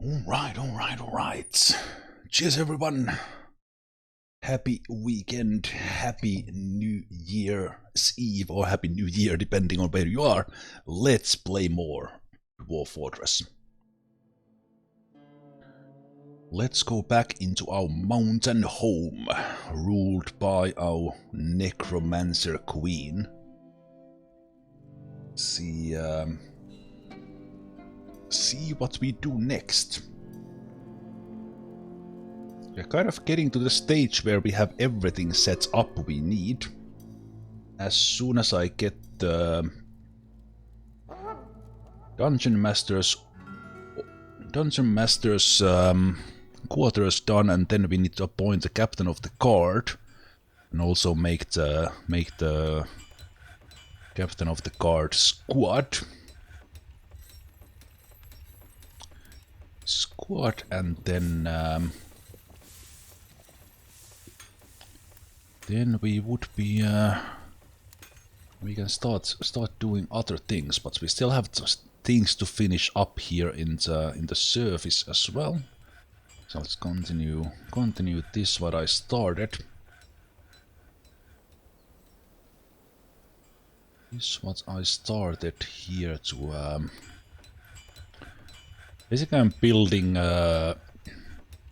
Alright. Cheers, everyone. Happy weekend, happy New Year's Eve, or Happy New Year, depending on where you are. Let's play more Dwarf Fortress. Let's go back into our mountain home, ruled by our necromancer queen. See what we do next. We're kind of getting to the stage where we have everything set up we need. As soon as I get the Dungeon Master's quarters done, and then we need to appoint the captain of the guard, and also make the captain of the guard squad, and then we would be we can start doing other things, but we still have things to finish up here in the surface as well. So let's continue this what I started. This what I started here to basically I'm building a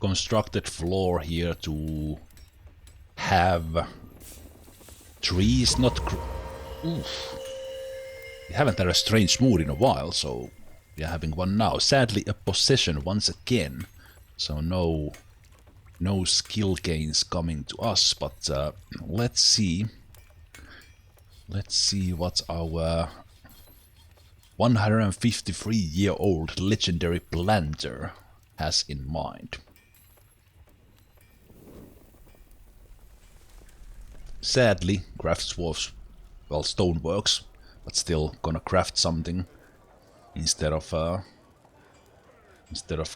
constructed floor here to have trees, not oof. We haven't had a strange mood in a while, so we are having one now. Sadly, a possession once again, so no skill gains coming to us. But let's see what our 153-year-old legendary planter has in mind. Sadly, crafts dwarfs, well, stoneworks, but still gonna craft something instead of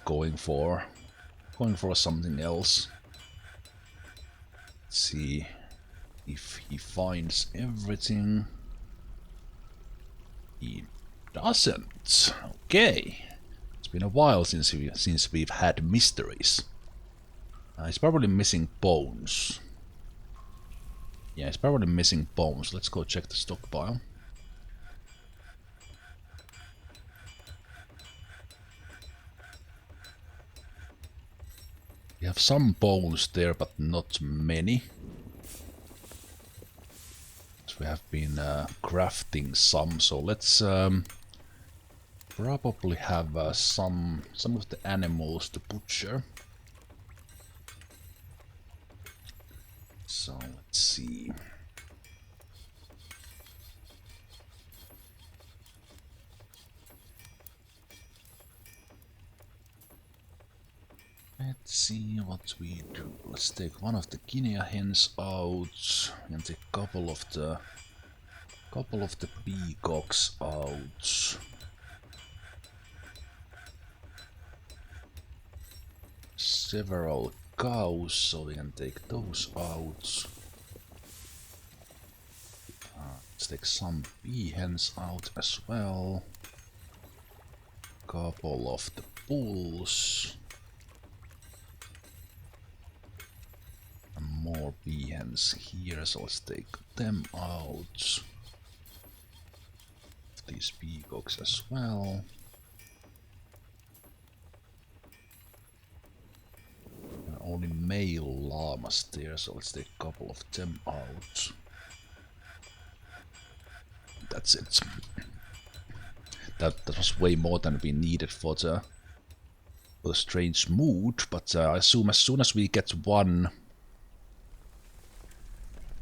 going for something else. Let's see if he finds everything. He doesn't. Okay, it's been a while since we've had mysteries. He's probably missing bones. Yeah, he's probably missing bones. Let's go check the stockpile. We have some bones there, but not many. So we have been crafting some, so let's probably have some of the animals to butcher. So let's see. Let's see what we do. Let's take one of the guinea hens out and take a couple of the peacocks out. Several cows, so we can take those out. Let's take some bee hens out as well. Couple of the bulls. And more bee hens here, so let's take them out. These peacocks as well. Only male llamas there, so let's take a couple of them out. That's it. That was way more than we needed for the strange mood, but I assume as soon as we get one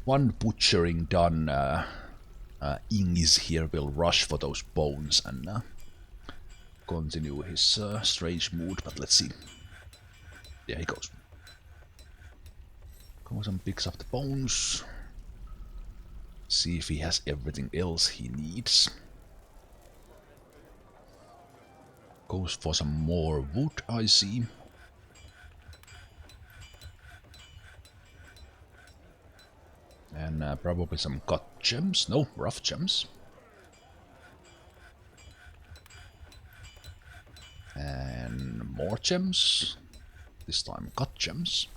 butchering done, Ingis here will rush for those bones and continue his strange mood, but let's see. There he goes. Goes and picks up the bones. See if he has everything else he needs. Goes for some more wood, I see. And probably some cut gems. No, rough gems. And more gems. This time cut gems.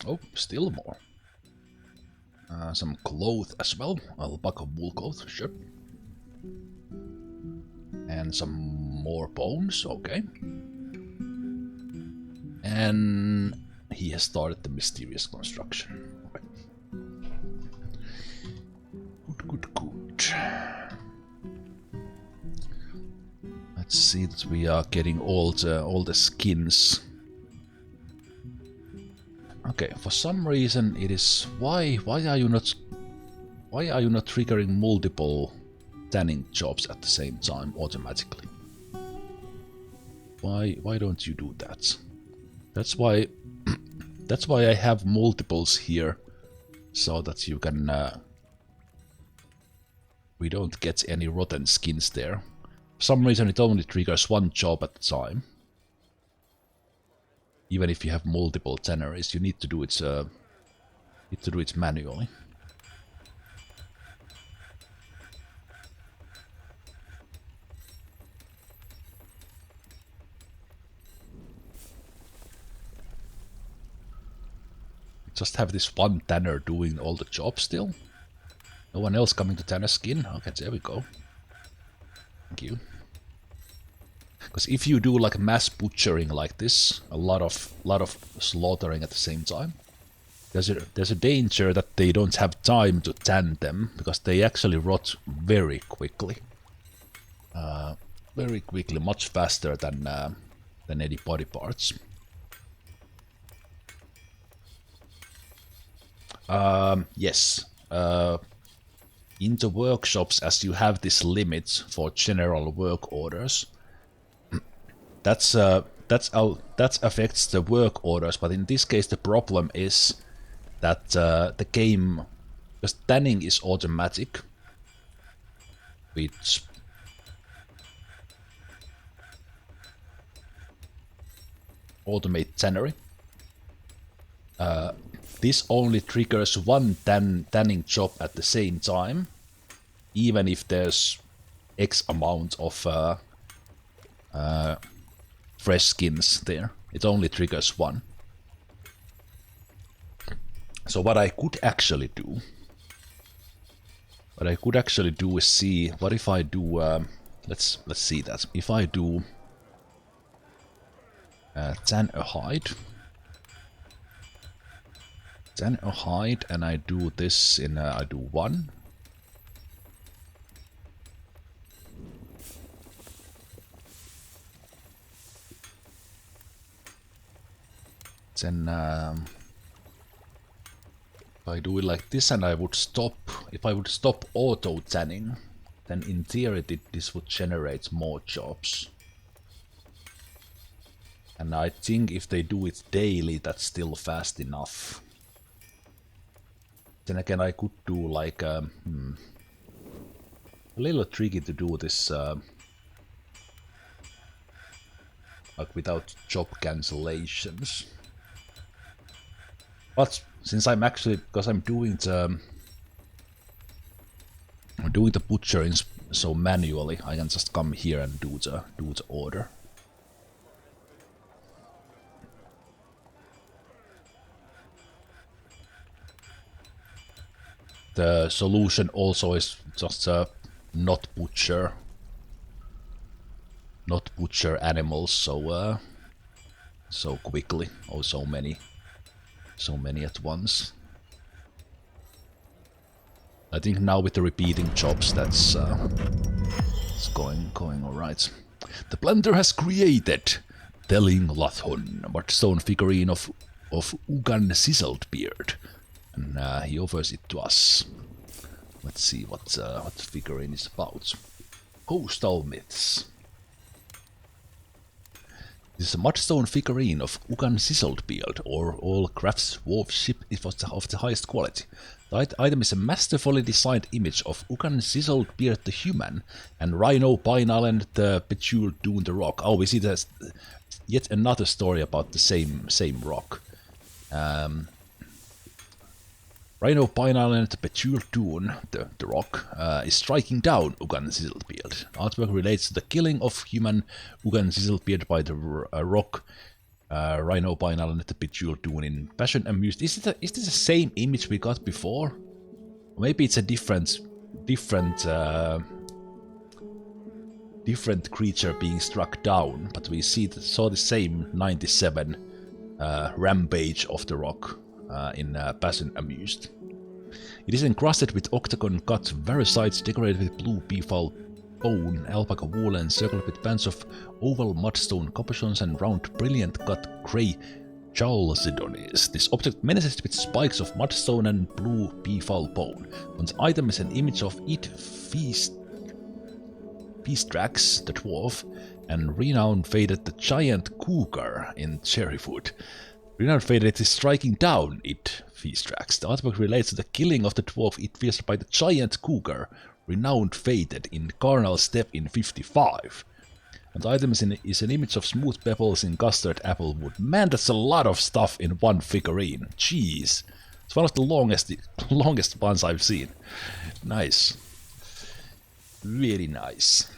Oh, still more. Some cloth as well. Alpaca wool cloth, sure. And some more bones, okay. And he has started the mysterious construction. Okay. Good. Let's see that we are getting all the skins. Okay, for some reason it is why are you not triggering multiple tanning jobs at the same time automatically? Why don't you do that? That's why I have multiples here, so that you can we don't get any rotten skins there. For some reason it only triggers one job at a time. Even if you have multiple tanneries, you need to do it manually. Just have this one tanner doing all the jobs still. No one else coming to tanner skin. Okay, there we go. Thank you. Because if you do like mass butchering like this, a lot of slaughtering at the same time, there's a danger that they don't have time to tan them, because they actually rot very quickly. Very quickly, much faster than any body parts. Yes. In the workshops, as you have this limit for general work orders, that affects the work orders. But in this case, the problem is that the game, because tanning is automatic, which automate tannery. This only triggers one tanning job at the same time, even if there's X amount of fresh skins there. It only triggers one. So what I could actually do is see what if I do. Let's see that. If I do tan a hide. Then a hide, and I do this in I do 1. Then if I do it like this and I would stop, if I would stop auto tanning, then in theory this would generate more jobs. And I think if they do it daily, that's still fast enough. Then again, I could do like a little tricky to do this like without job cancellations. But since I'm actually, because I'm doing the butchering so manually, I can just come here and do the order. The solution also is just not butcher animals so quickly, or so many at once. I think now with the repeating jobs, that's it's going all right. The planter has created Telling Lathon, Mudstone figurine of Ugan Sizzled Beard. And he offers it to us. Let's see what the figurine is about. Coastal Myths. This is a mudstone figurine of Ugan Sizzled Beard, or all crafts dwarf ship of the highest quality. The item is a masterfully designed image of Ugan Sizzled Beard the human, and Rhino Pine Island the Bejeweled Dune the rock. Oh, we see there's yet another story about the same rock. Rhino Pineal the Petule Dune, the rock, is striking down Ugan Sizzlebeard. Artwork relates to the killing of human Ugan Sizzlebeard by the rock Rhino Pineal the Petule Dune in Passion Amused. Is this the same image we got before? Or maybe it's a different creature being struck down, but we saw the same 97 rampage of the rock in Passion Amused. It is encrusted with octagon cut varicites decorated with blue beefowl bone, alpaca wool, and circled with bands of oval mudstone capuchons and round brilliant cut grey chalcedonies. This object menaces with spikes of mudstone and blue beefowl bone. One's item is an image of it Feastrax, the dwarf, and Renown Faded the giant cougar in Cherrywood. Renown Faded is striking down it Feastrax. The artwork relates to the killing of the dwarf it feasted by the giant cougar, Renowned Faded in Carnal Step in 55. And the item is an image of smooth pebbles in custard apple wood. Man, that's a lot of stuff in one figurine. Jeez. It's one of the longest ones I've seen. Nice. Really nice.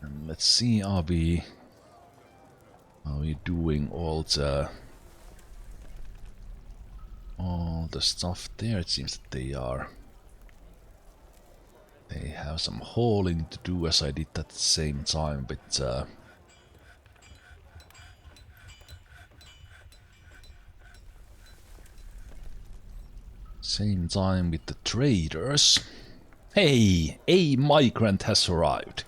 And let's see, are we doing all the stuff there? It seems that they are. They have some hauling to do, as I did at the same time, but same time with the traders. Hey, a migrant has arrived.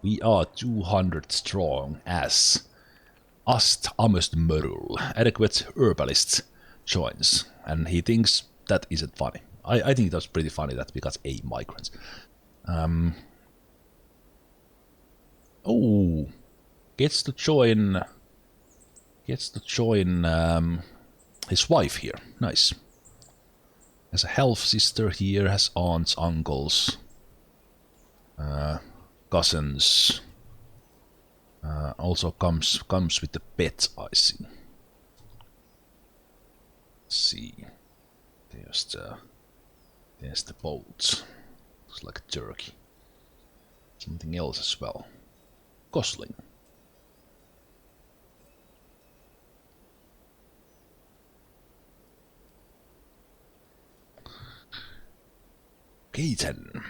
We are 200 strong as Ast Amöstmörul, adequate herbalist, joins. And he thinks that isn't funny. I think that's pretty funny that we got a migrant. Oh, gets to join his wife here. Nice. Has a half sister here, has aunts, uncles, cousins. Also comes with the pet, I see. Let's see. There's the boat. Looks like a turkey. Something else as well. Gosling. Okay then.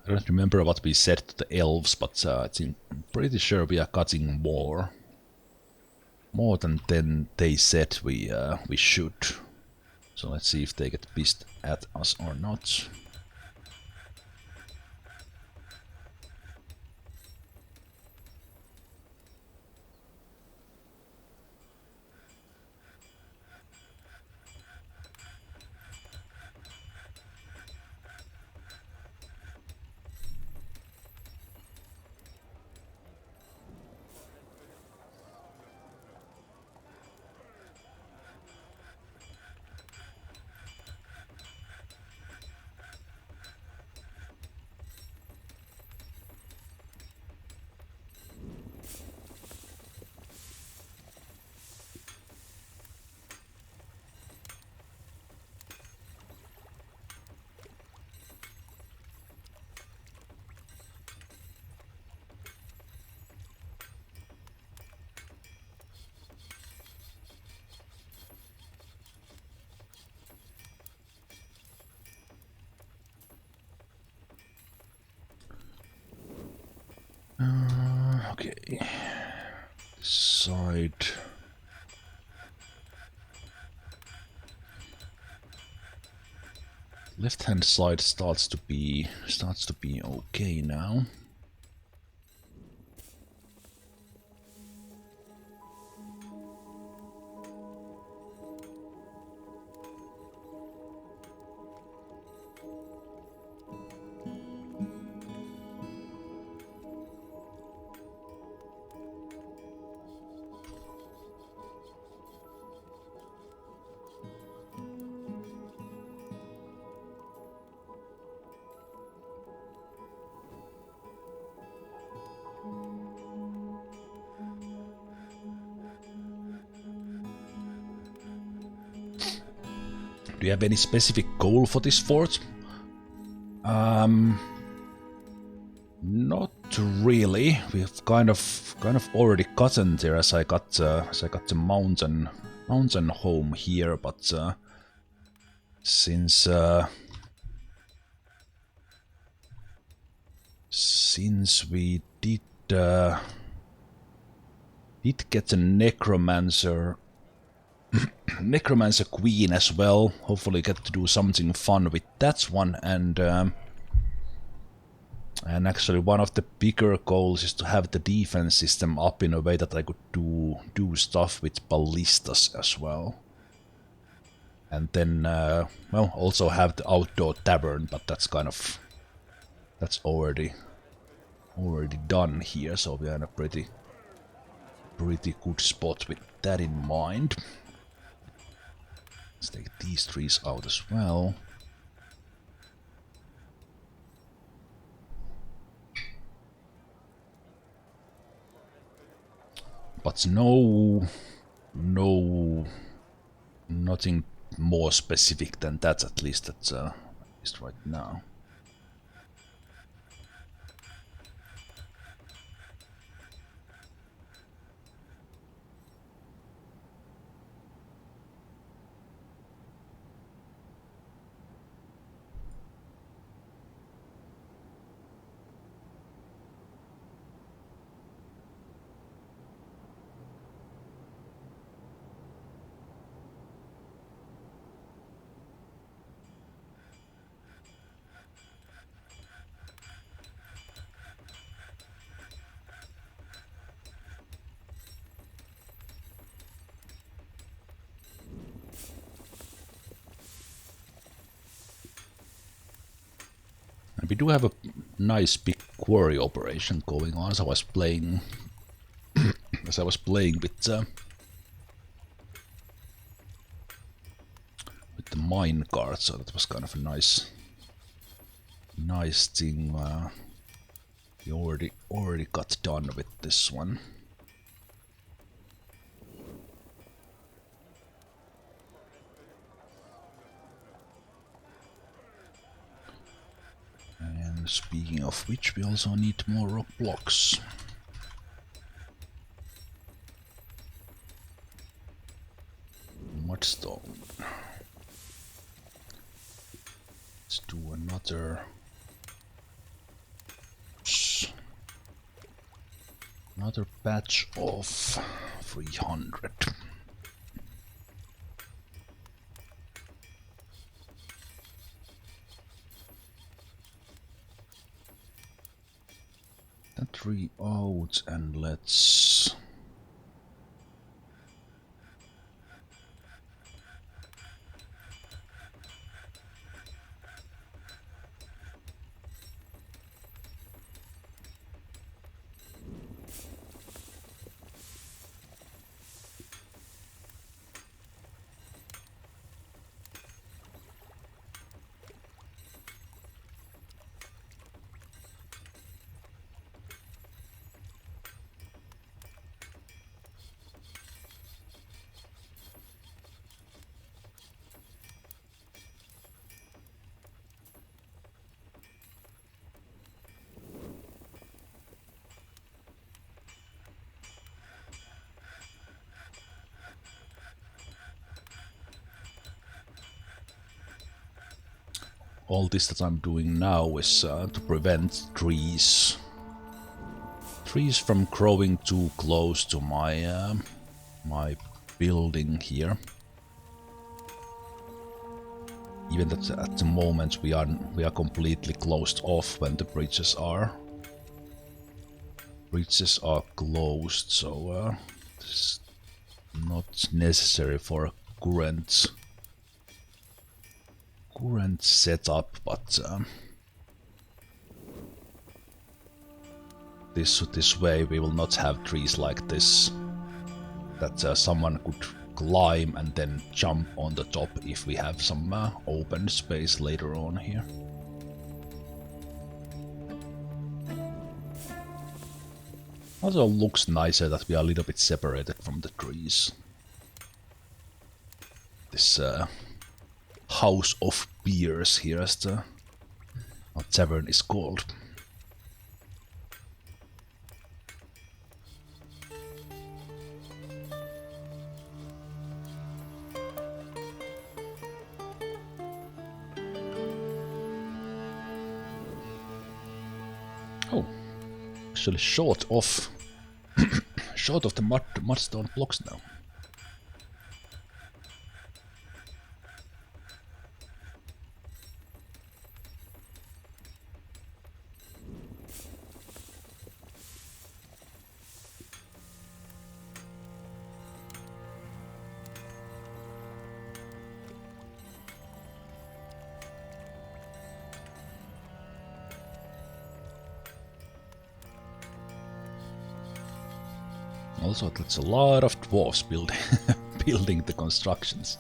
I don't remember what we said to the elves, but I'm pretty sure we are cutting more than they said we should. So let's see if they get pissed at us or not. Okay. Side. Left hand side starts to be okay now. Do you have any specific goal for this fort? Not really. We've kind of already gotten there as I got the mountain home here, but since we did get a necromancer queen as well, hopefully get to do something fun with that one, and actually one of the bigger goals is to have the defense system up in a way that I could do stuff with ballistas as well. And then, well, also have the outdoor tavern, but that's already done here, so we are in a pretty good spot with that in mind. Let's take these trees out as well. But nothing more specific than that, at least right now. And we do have a nice big quarry operation going on as I was playing with the mine cart, so that was kind of a nice thing we already got done with this one. And speaking of which, we also need more rock blocks. Mudstone. Let's do another batch of 300. That 3 out, and let's all this that I'm doing now is to prevent trees from growing too close to my my building here. Even that at the moment we are completely closed off when the bridges are closed, so it's not necessary for a current setup, but this way we will not have trees like this that someone could climb and then jump on the top if we have some open space later on here. Also looks nicer that we are a little bit separated from the trees. This House of Beers here, as the tavern is called. Oh, actually short of short of the mudstone blocks now. Also, that's a lot of dwarves building the constructions.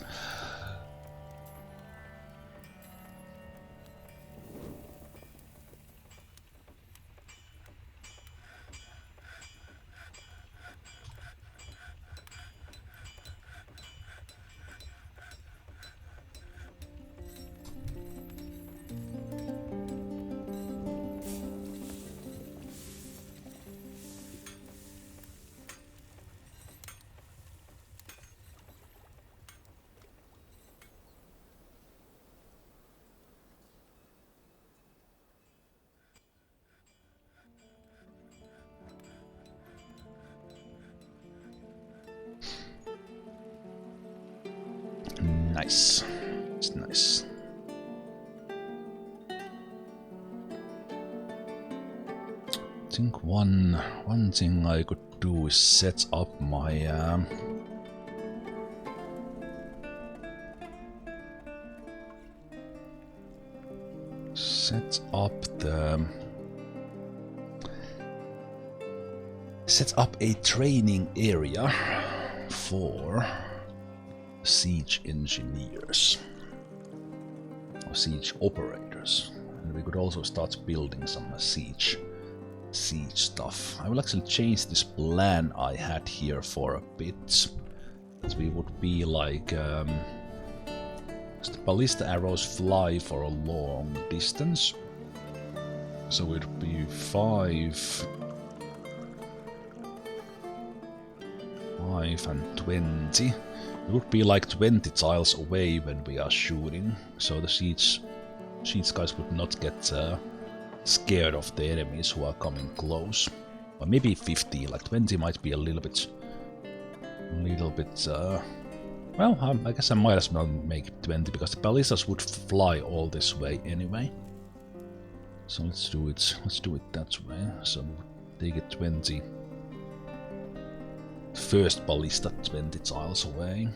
Nice. It's nice. I think one thing I could do is set up my set up a training area for siege engineers or siege operators, and we could also start building some siege stuff. I will actually change this plan I had here for a bit, that we would be like the ballista arrows fly for a long distance, so it would be 5 and 20. It would be like 20 tiles away when we are shooting, so the siege guys would not get scared of the enemies who are coming close. Or maybe 50, like 20 might be a little bit well, I guess I might as well make it 20, because the ballistas would fly all this way anyway. So let's do it that way. So take it 20. First ballista 20 tiles away.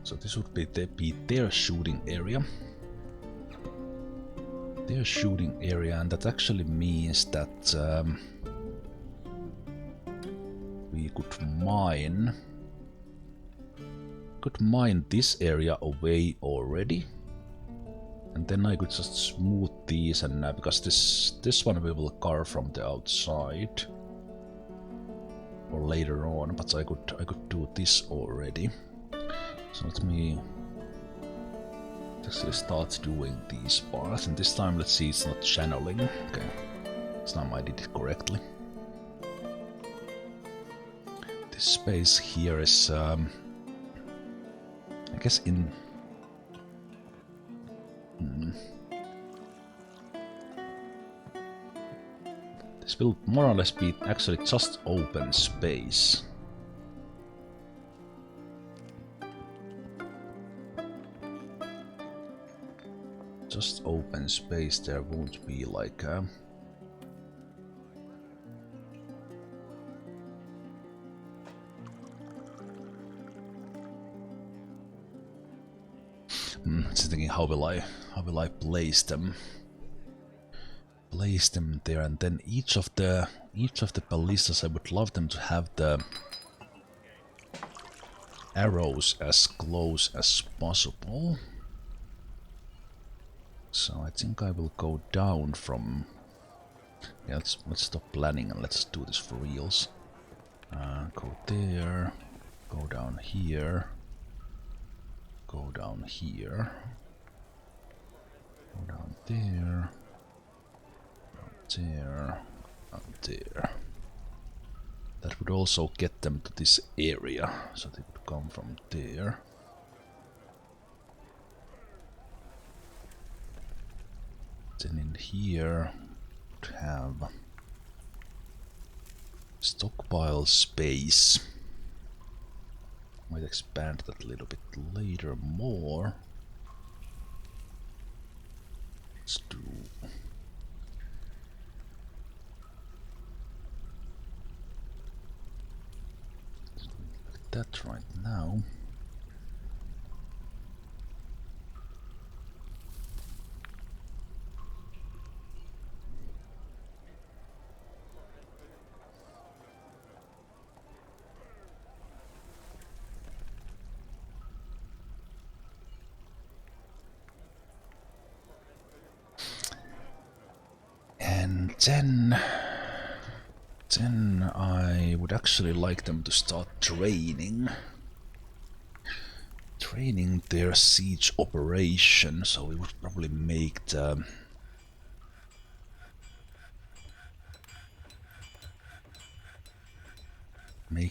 So this would be their shooting area. Their shooting area, and that actually means that we could mine this area away already, and then I could just smooth these, and because this one we will carve from the outside or later on, but I could do this already. So let me actually start doing these parts, and this time let's see, it's not channeling. Okay, this time I did it correctly. This space here is I guess this will more or less be actually just open space. Just open space, there won't be like just thinking, how will I place them? Place them there, and then each of the ballistas, I would love them to have the arrows as close as possible. So I think I will go down from... Yeah, let's stop planning and let's do this for reals. Go there, go down here, go down here, go down there, there, down there. That would also get them to this area, so they would come from there. Then in here, would have stockpile space. Might expand that a little bit later more. Let's do... like that right now. And then I would actually like them to start training their siege operation, so we would probably make the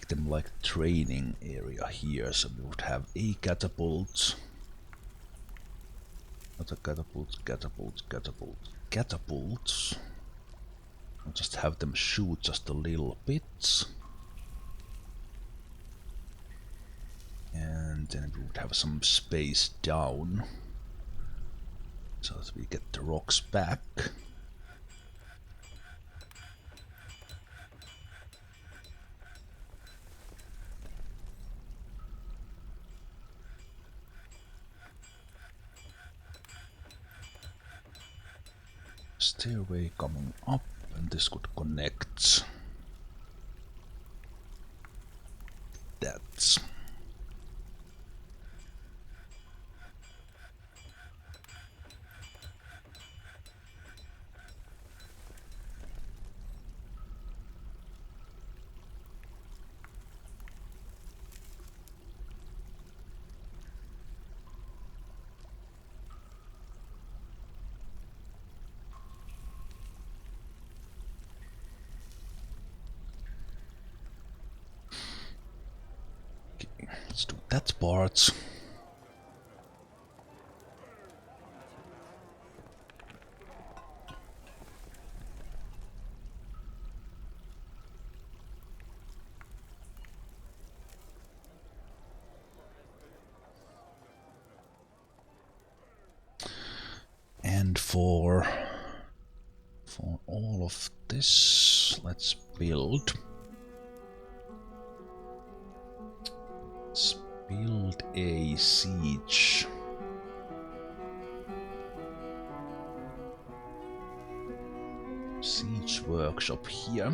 them like training area here, so we would have a catapult, other catapults. I'll just have them shoot just a little bit. And then we would have some space down, so that we get the rocks back. Stairway coming up, and this could connect. That. Let's do that part. And for all of this, let's build. Let's build a siege workshop here.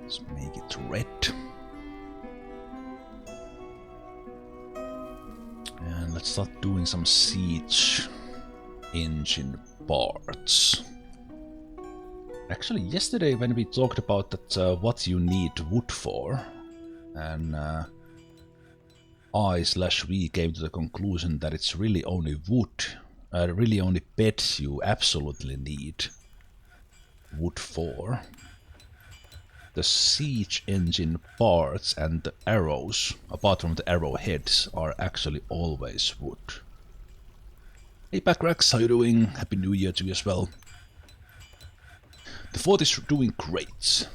Let's make it red. And let's start doing some siege engine parts. Actually, yesterday when we talked about that, what you need wood for, and I/we came to the conclusion that it's really only wood, really only beds you absolutely need wood for. The siege engine parts and the arrows, apart from the arrowheads, are actually always wood. Hey Packrax, how you doing? Happy New Year to you as well. The fort is doing great.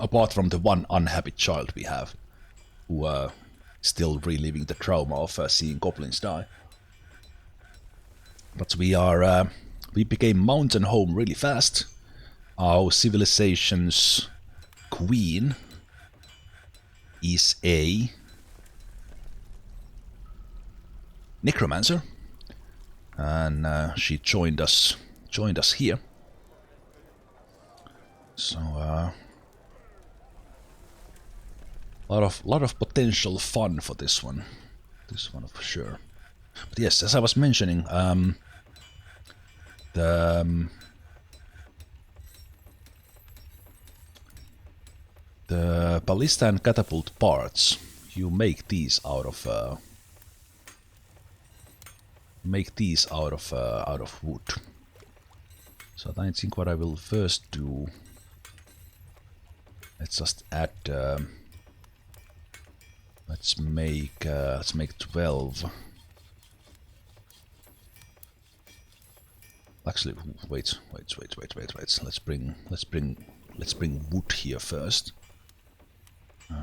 Apart from the one unhappy child we have, who still reliving the trauma of seeing goblins die. But we became mountain home really fast. Our civilization's queen is a necromancer, and she joined us here. So lot of potential fun for this one. This one for sure. But yes, as I was mentioning, the ballista and catapult parts, you make these out of out of wood. So I think what I will first do, let's just add let's make 12. Actually, wait. Let's bring wood here first. I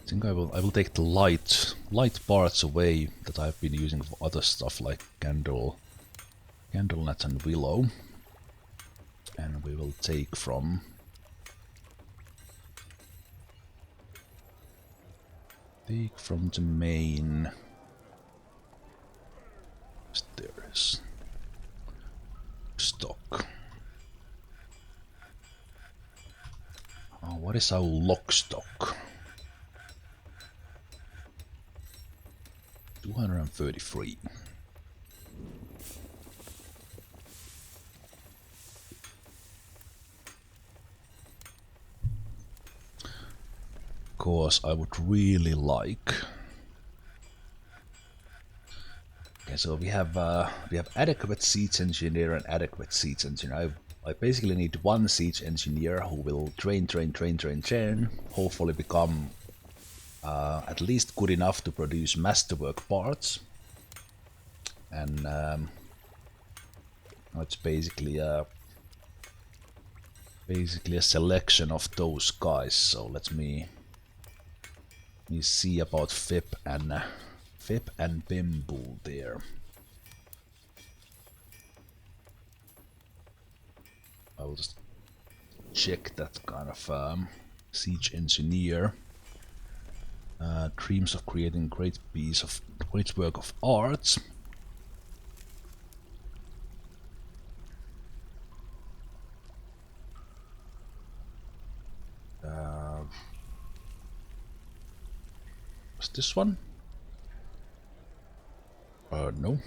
think I will take the light parts away that I've been using for other stuff like candle nut and willow, and we will take from the main stairs stock. What is our lock stock? 233. Because I would really like. Okay, so we have adequate siege engineer and adequate siege engineer. I basically need one siege engineer who will train, hopefully become at least good enough to produce masterwork parts, and it's basically a selection of those guys. So let me see about Fip and Bimble there. I will just check that kind of siege engineer. Dreams of creating great work of art. Was this one? No.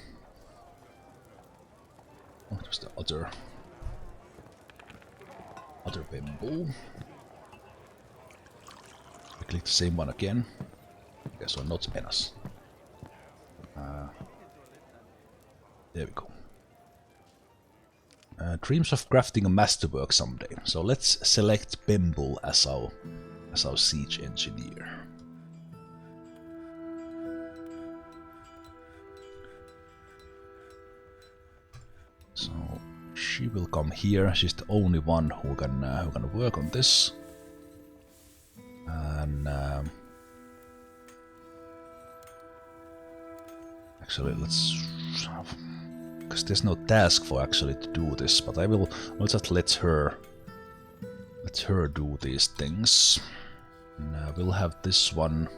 Oh, it was the other bimbo. I click the same one again. Okay, so not Enas. There we go. Dreams of crafting a masterwork someday. So let's select Bimble as our siege engineer. So she will come here. She's the only one who can work on this. And actually, let's, because there's no task for actually to do this, but I'll just let her do these things. And we'll have this one.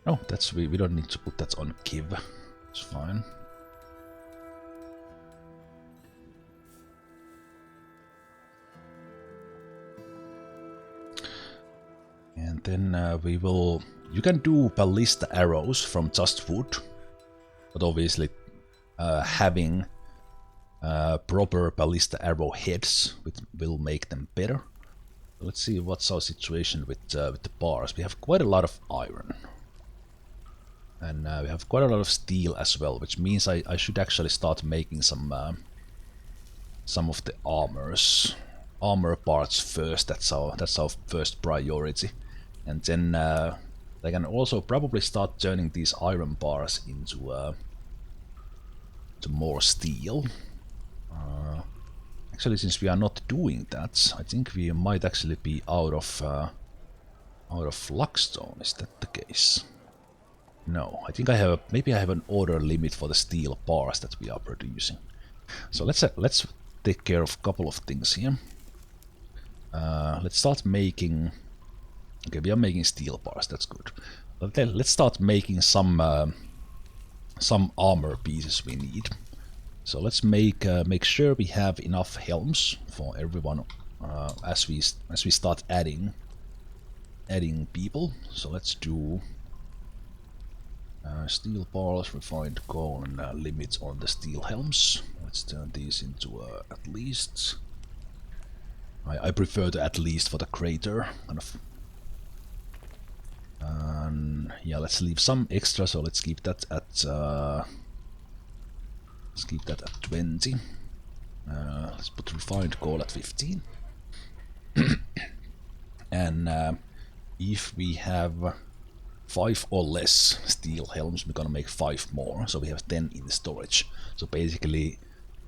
Oh, that's we don't need to put that on Kiv. It's fine. And then we will. You can do ballista arrows from just wood, but obviously having proper ballista arrow heads will make them better. Let's see what's our situation with the bars. We have quite a lot of iron. And we have quite a lot of steel as well, which means I should actually start making some of the armor parts first. That's our first priority, and then I can also probably start turning these iron bars into more steel. Actually, since we are not doing that, I think we might actually be out of luckstone. Is that the case? No, I think I have maybe I have an order limit for the steel bars that we are producing. So let's take care of a couple of things here. Let's start making. Okay, we are making steel bars. That's good. But then let's start making some armor pieces we need. So let's make sure we have enough helms for everyone as we start adding people. So let's do steel bars, refined gold, and limits on the steel helms. Let's turn these into at least. I prefer the at least for the crater kind of. Yeah, let's leave some extra. So let's keep that at 20. Let's put refined gold at 15. And if we have 5 or less steel helms, we're gonna make 5 more, so we have 10 in the storage. So basically,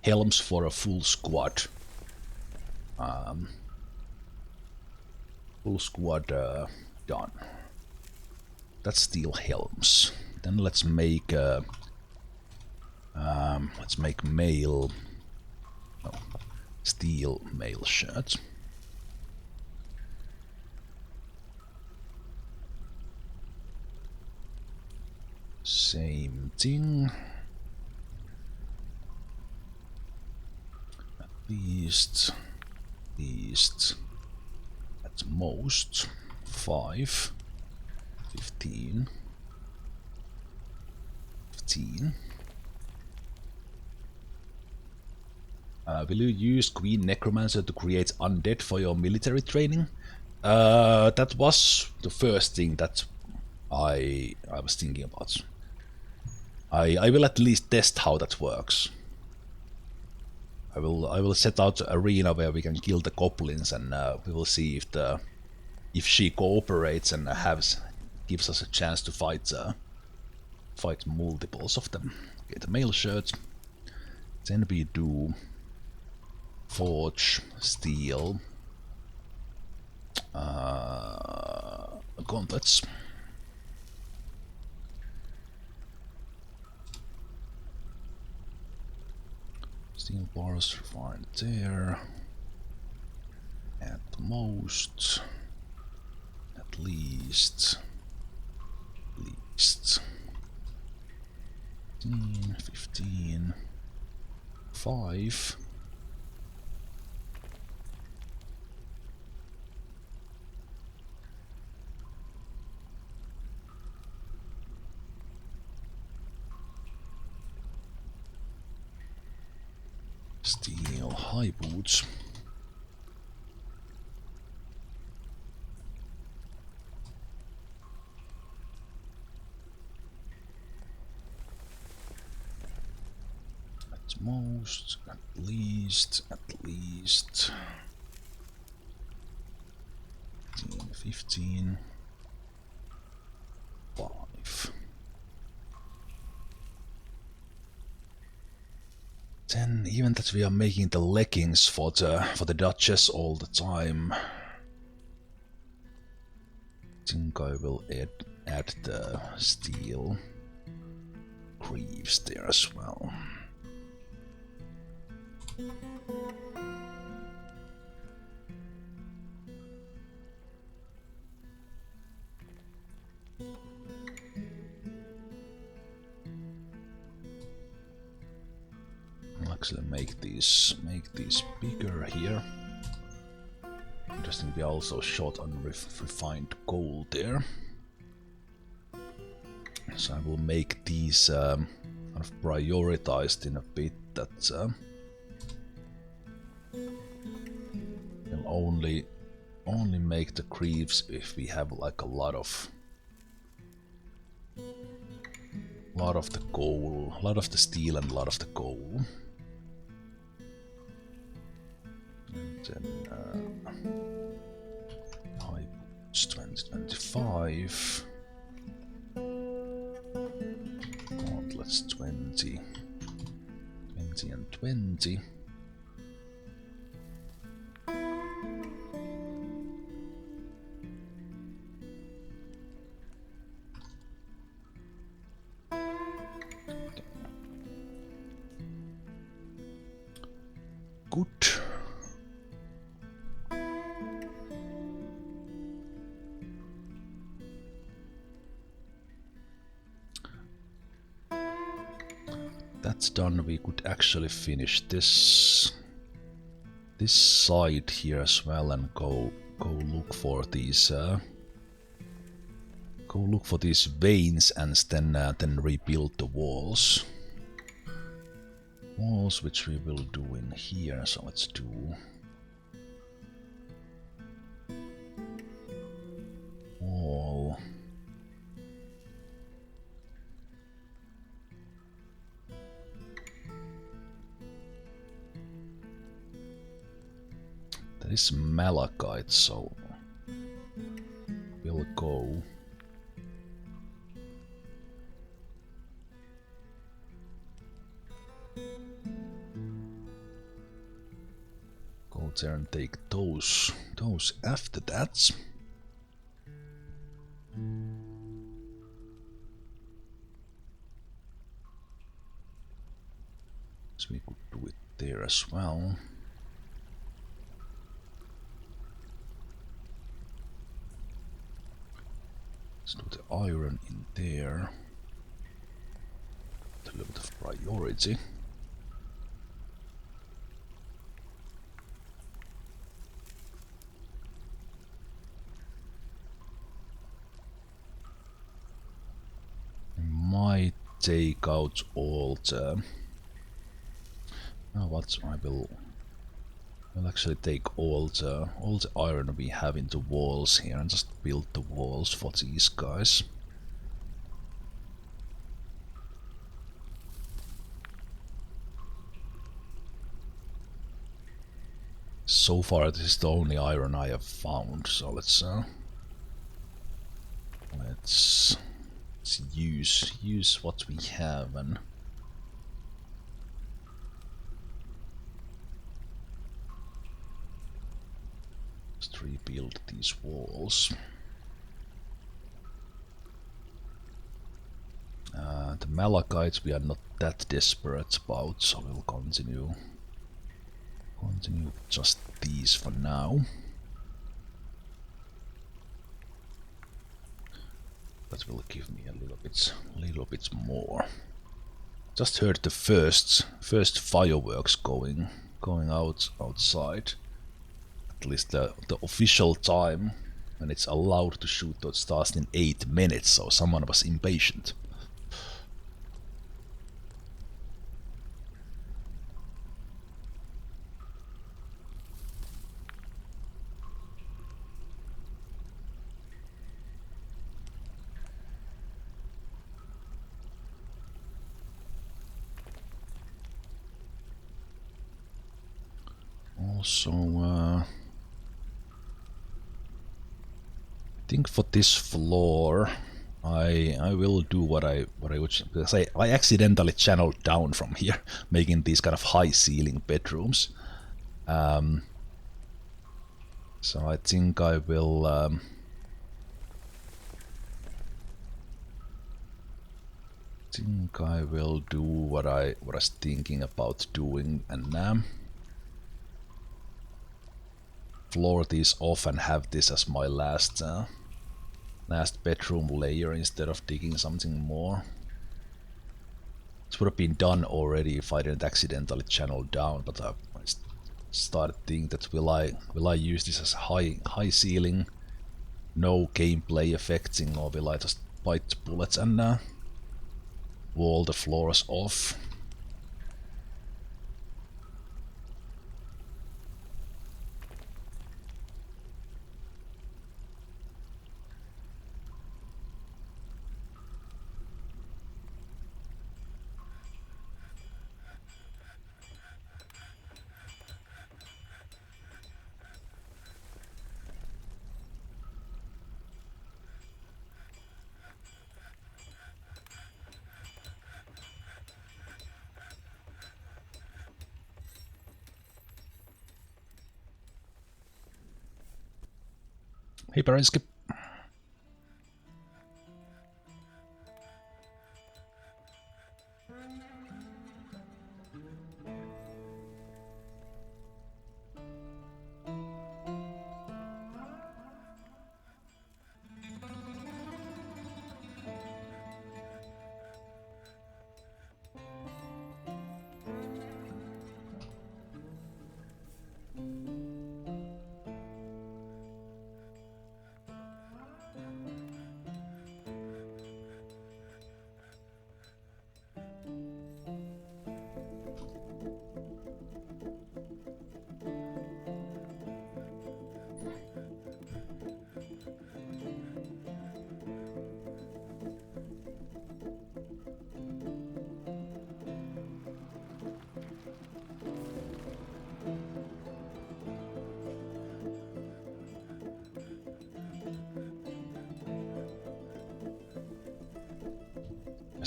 helms for a full squad. Done. That's steel helms. Then let's make mail. No, steel mail shirts. Same thing. At least at most 5, 15. Will you use Queen Necromancer to create undead for your military training? That was the first thing that I was thinking about. I will at least test how that works. I will set out an arena where we can kill the goblins, and we will see if she cooperates and gives us a chance to fight multiples of them. Okay, the mail shirt. Then we do forge, steel, gauntlets. Steel bars refined there. At most, at least 15, 5. Steel high boots. At most, at least 15, 5. Then even that we are making the leggings for the Duchess all the time. I think I will add the steel greaves there as well. I'll actually make these bigger here. Interesting, we are also short on refined gold there. So I will make these kind of prioritized in a bit. That will only make the greaves if we have like a lot of the gold, a lot of the steel and a lot of the gold. And then high boots 2025. Gauntlets 20 and 20. that's done, we could actually finish this side here as well and go look for these veins and then rebuild the walls. Walls, which we will do in here. So let's do wall. That is malachite, so we'll go there and take those after that. So we could do it there as well. Let's do the iron in there. A little bit of priority. Might take out all the. I'll actually take all the iron we have into walls here and just build the walls for these guys. So far, this is the only iron I have found. So let's use what we have and just rebuild these walls. The malachites we are not that desperate about, so we'll continue with just these for now. That will give me a little bit more. Just heard the first fireworks going outside. At least the official time when it's allowed to shoot those stars in 8 minutes, so someone was impatient. Also, I think for this floor, I will do what I would say. I accidentally channeled down from here, making these kind of high ceiling bedrooms. So I think I will. Do what I was thinking about doing and floor these off and have this as my last bedroom layer instead of digging something more. This would have been done already if I didn't accidentally channel down, but I started thinking that will I use this as high ceiling, no gameplay affecting, or will I just bite the bullets and wall the floors off? Hey, Baranski.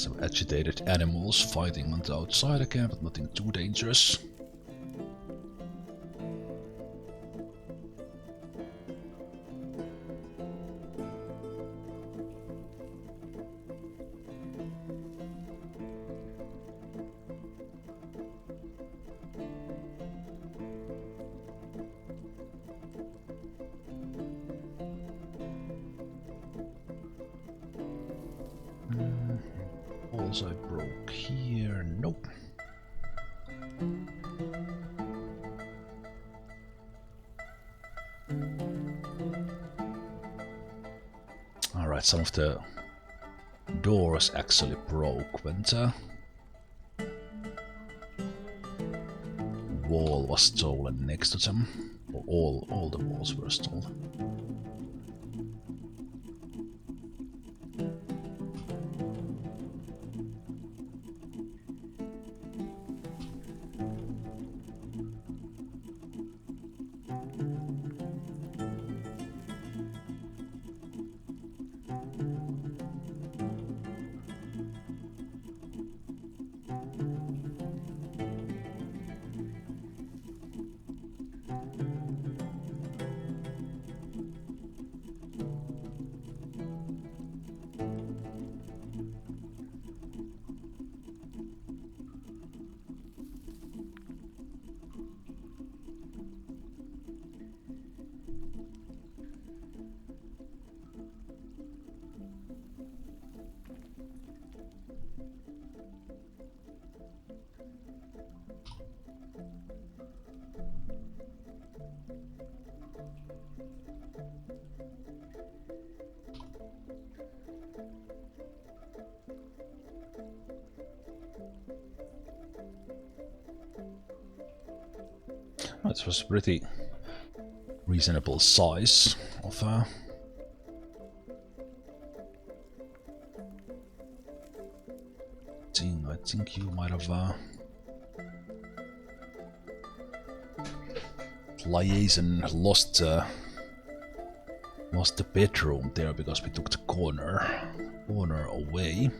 Some agitated animals fighting on the outside again, but nothing too dangerous. I broke here. Nope. Alright, some of the doors actually broke when the wall was stolen next to them. Or all the walls were stolen. It was pretty reasonable size of thing. I think you might have liaison lost the bedroom there because we took the corner away.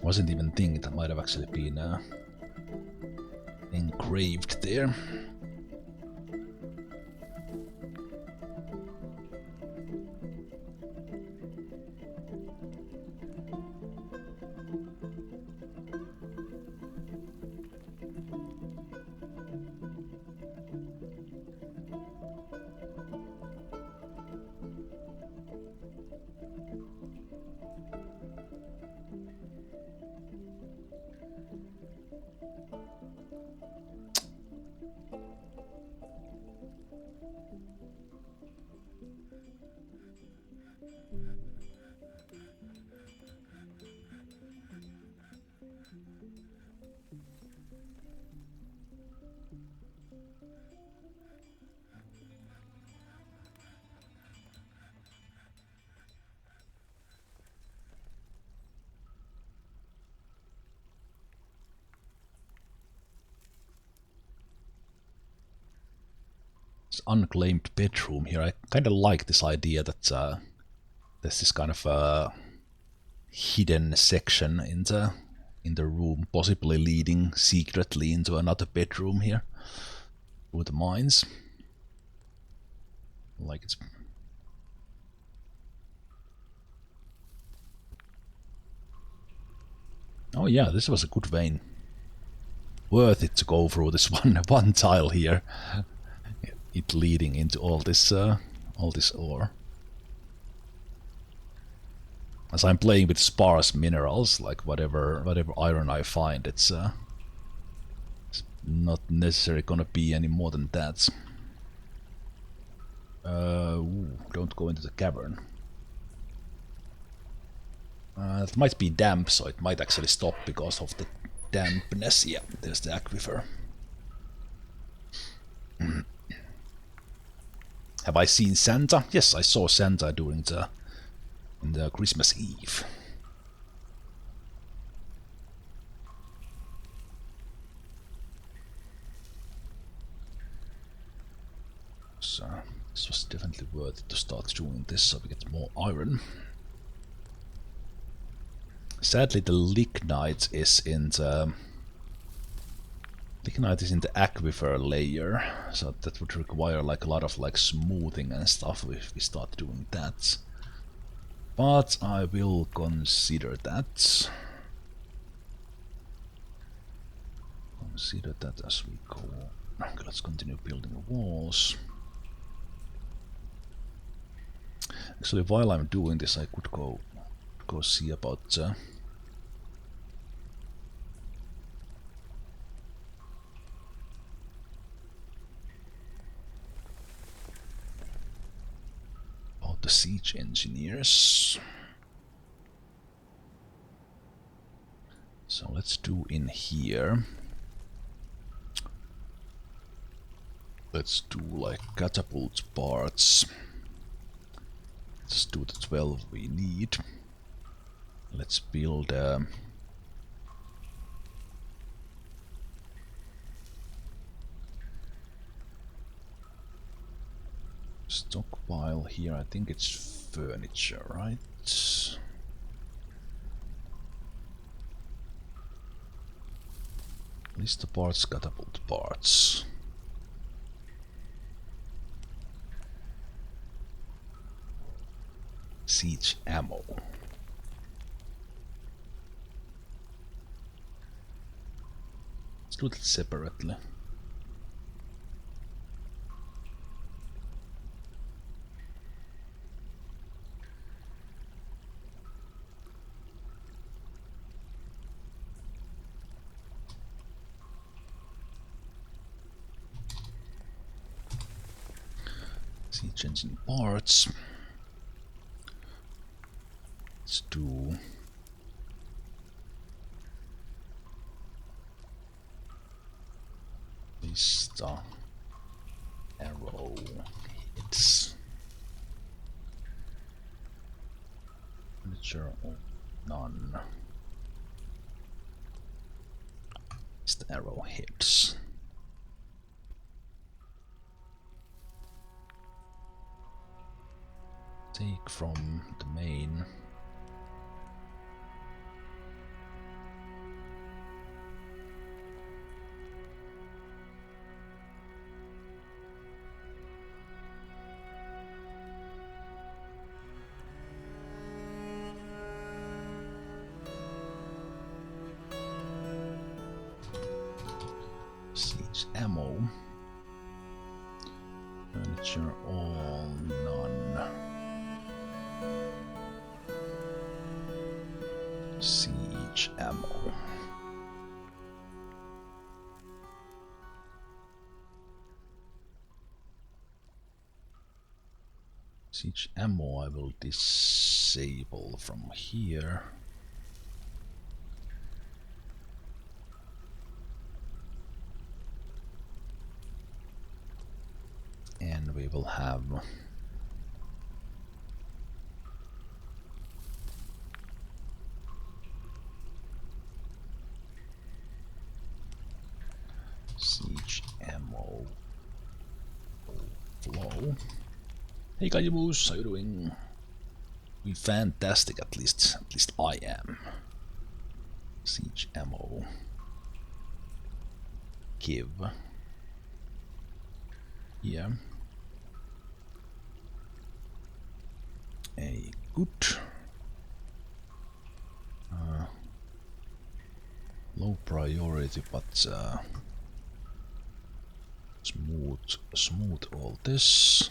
Wasn't even thinking that might have actually been engraved there. Unclaimed bedroom here. I kind of like this idea that there's this kind of hidden section in the room, possibly leading secretly into another bedroom here with the mines. Like it's oh yeah, this was a good vein. Worth it to go through this one tile here. It leading into all this ore. As I'm playing with sparse minerals, like whatever iron I find, it's not necessarily gonna be any more than that. Don't go into the cavern. It might be damp, so it might actually stop because of the dampness. Yeah, there's the aquifer. Have I seen Santa? Yes, I saw Santa during the Christmas Eve. So this was definitely worth it to start doing this so we get more iron. Sadly, the lignite is in the aquifer layer, so that would require like a lot of like smoothing and stuff if we start doing that. But I will consider that. Consider that as we go. Okay, let's continue building the walls. Actually, while I'm doing this, I could go see about the siege engineers. So let's do in here. Let's do like catapult parts. Let's do the 12 we need. Let's build stockpile here. I think it's furniture, right? List the parts, catapult parts. Siege ammo. Let's do it separately. Siege engine parts. Let's do Vista arrow hits. Furniture none. It's the arrow hits. Take from the main. Siege ammo. Furniture all none. Siege ammo. Siege ammo I will disable from here. And we will have siege ammo flow. Hey Kajimus, how you doing? We fantastic, at least I am. Siege ammo. Give. Here. A good. Low priority, but smooth all this.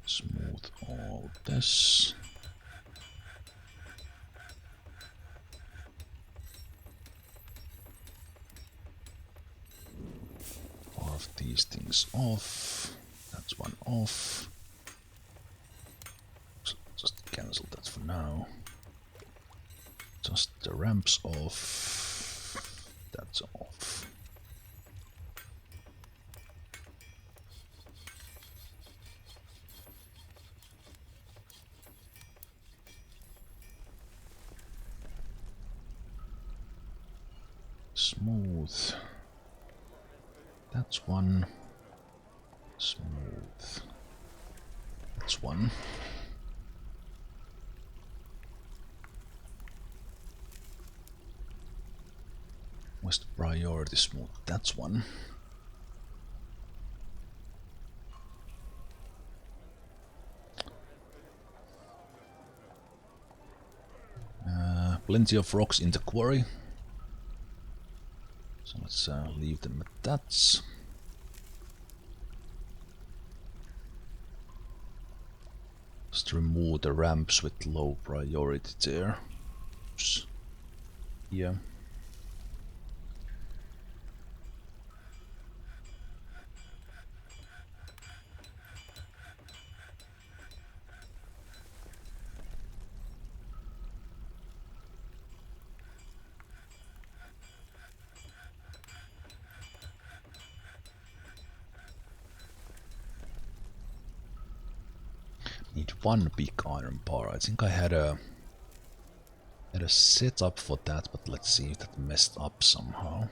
Smooth all this. Carve these things off. That's one off. So just cancel that for now. Just the ramps off. That's off. Smooth. That's one. Smooth. That's one. Where's the priority smooth? That's one. Plenty of rocks in the quarry. So let's leave them at that. Just remove the ramps with low priority there. Oops. Yeah. Need one big iron bar. I think I had a setup for that, but let's see if that messed up somehow.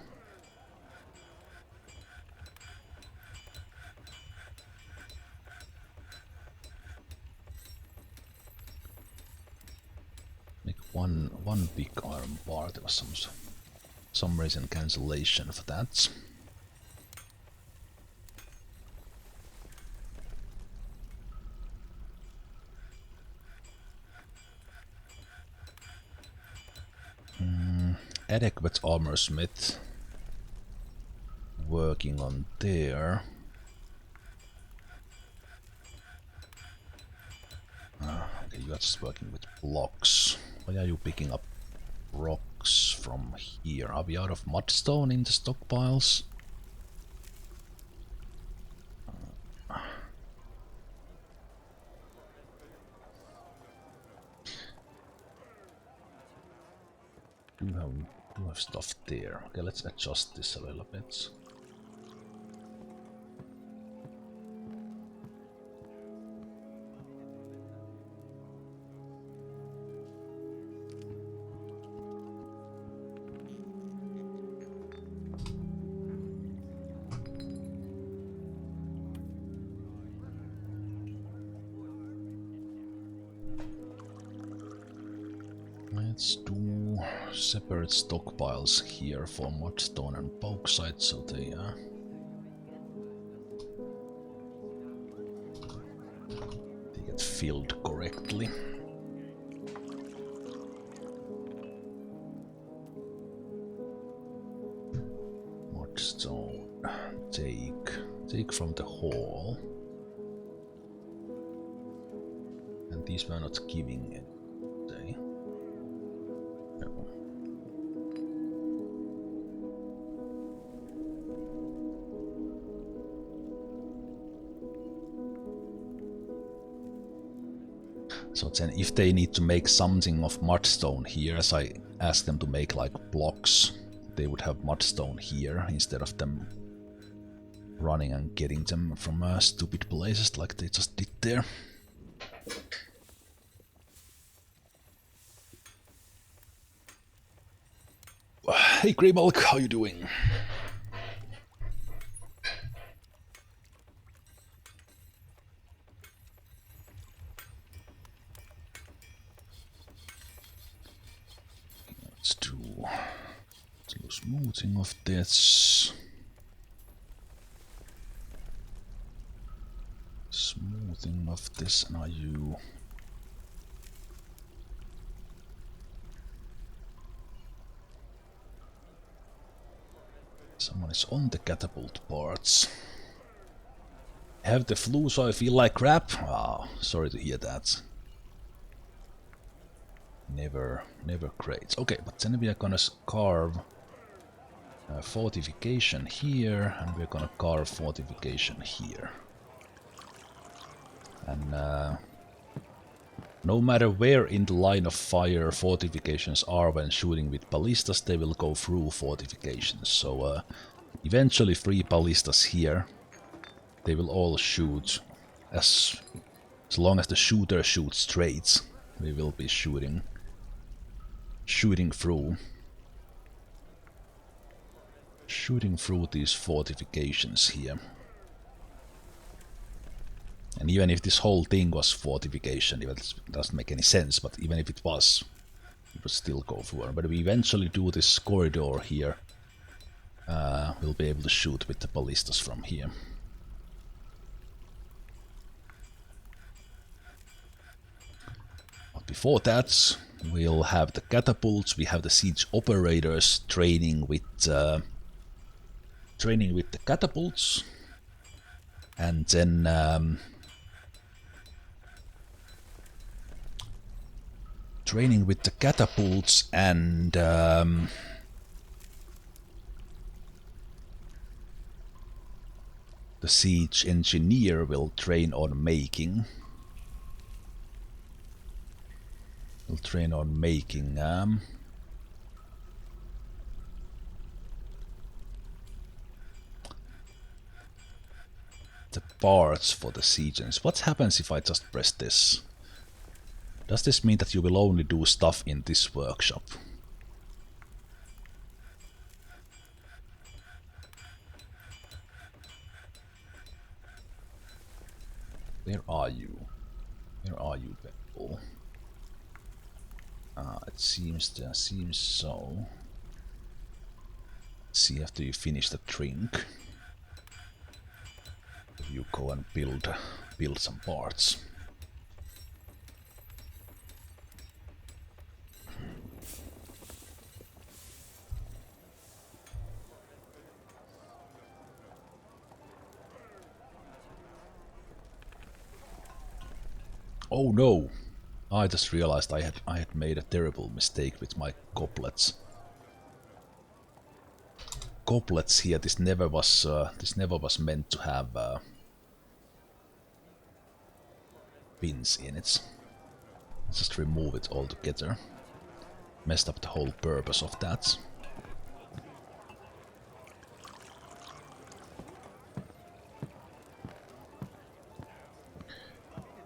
Make one big iron bar. There was some reason cancellation for that. Adequate armor smith working on there. Okay, you are just working with blocks. Why are you picking up rocks from here? Are we out of mudstone in the stockpiles? Do have stuff there. Okay, let's adjust this a little bit. Let's do separate stockpiles here for mudstone and bauxite, so they get filled correctly. Mudstone, take from the hall, and these were not giving it. So then if they need to make something of mudstone here, as I asked them to make like blocks, they would have mudstone here instead of them running and getting them from stupid places like they just did there. Hey Greybalk, how you doing? Let's do smoothing of this. Smoothing of this, and are you... Someone is on the catapult parts. I have the flu, so I feel like crap. Ah, sorry to hear that. Never great. Okay, but then we are gonna carve a fortification here, and we're gonna carve fortification here. And no matter where in the line of fire fortifications are when shooting with ballistas, they will go through fortifications. So eventually 3 ballistas here, they will all shoot as long as the shooter shoots straight. We will be shooting through these fortifications here. And even if this whole thing was fortification, it doesn't make any sense, but even if it was, it would still go through. But we eventually do this corridor here we'll be able to shoot with the ballistas from here. But before that, we'll have the catapults. We have the siege operators training with the catapults, and then training with the catapults and the siege engineer will train on making. We'll train on making the parts for the siege engines. What happens if I just press this? Does this mean that you will only do stuff in this workshop? Where are you? Where are you, people? It seems so. Let's see after you finish the drink. You go and build some parts. Oh no! I just realized I had made a terrible mistake with my goblets. Goblets here. This never was meant to have pins in it. Let's just remove it altogether. Messed up the whole purpose of that.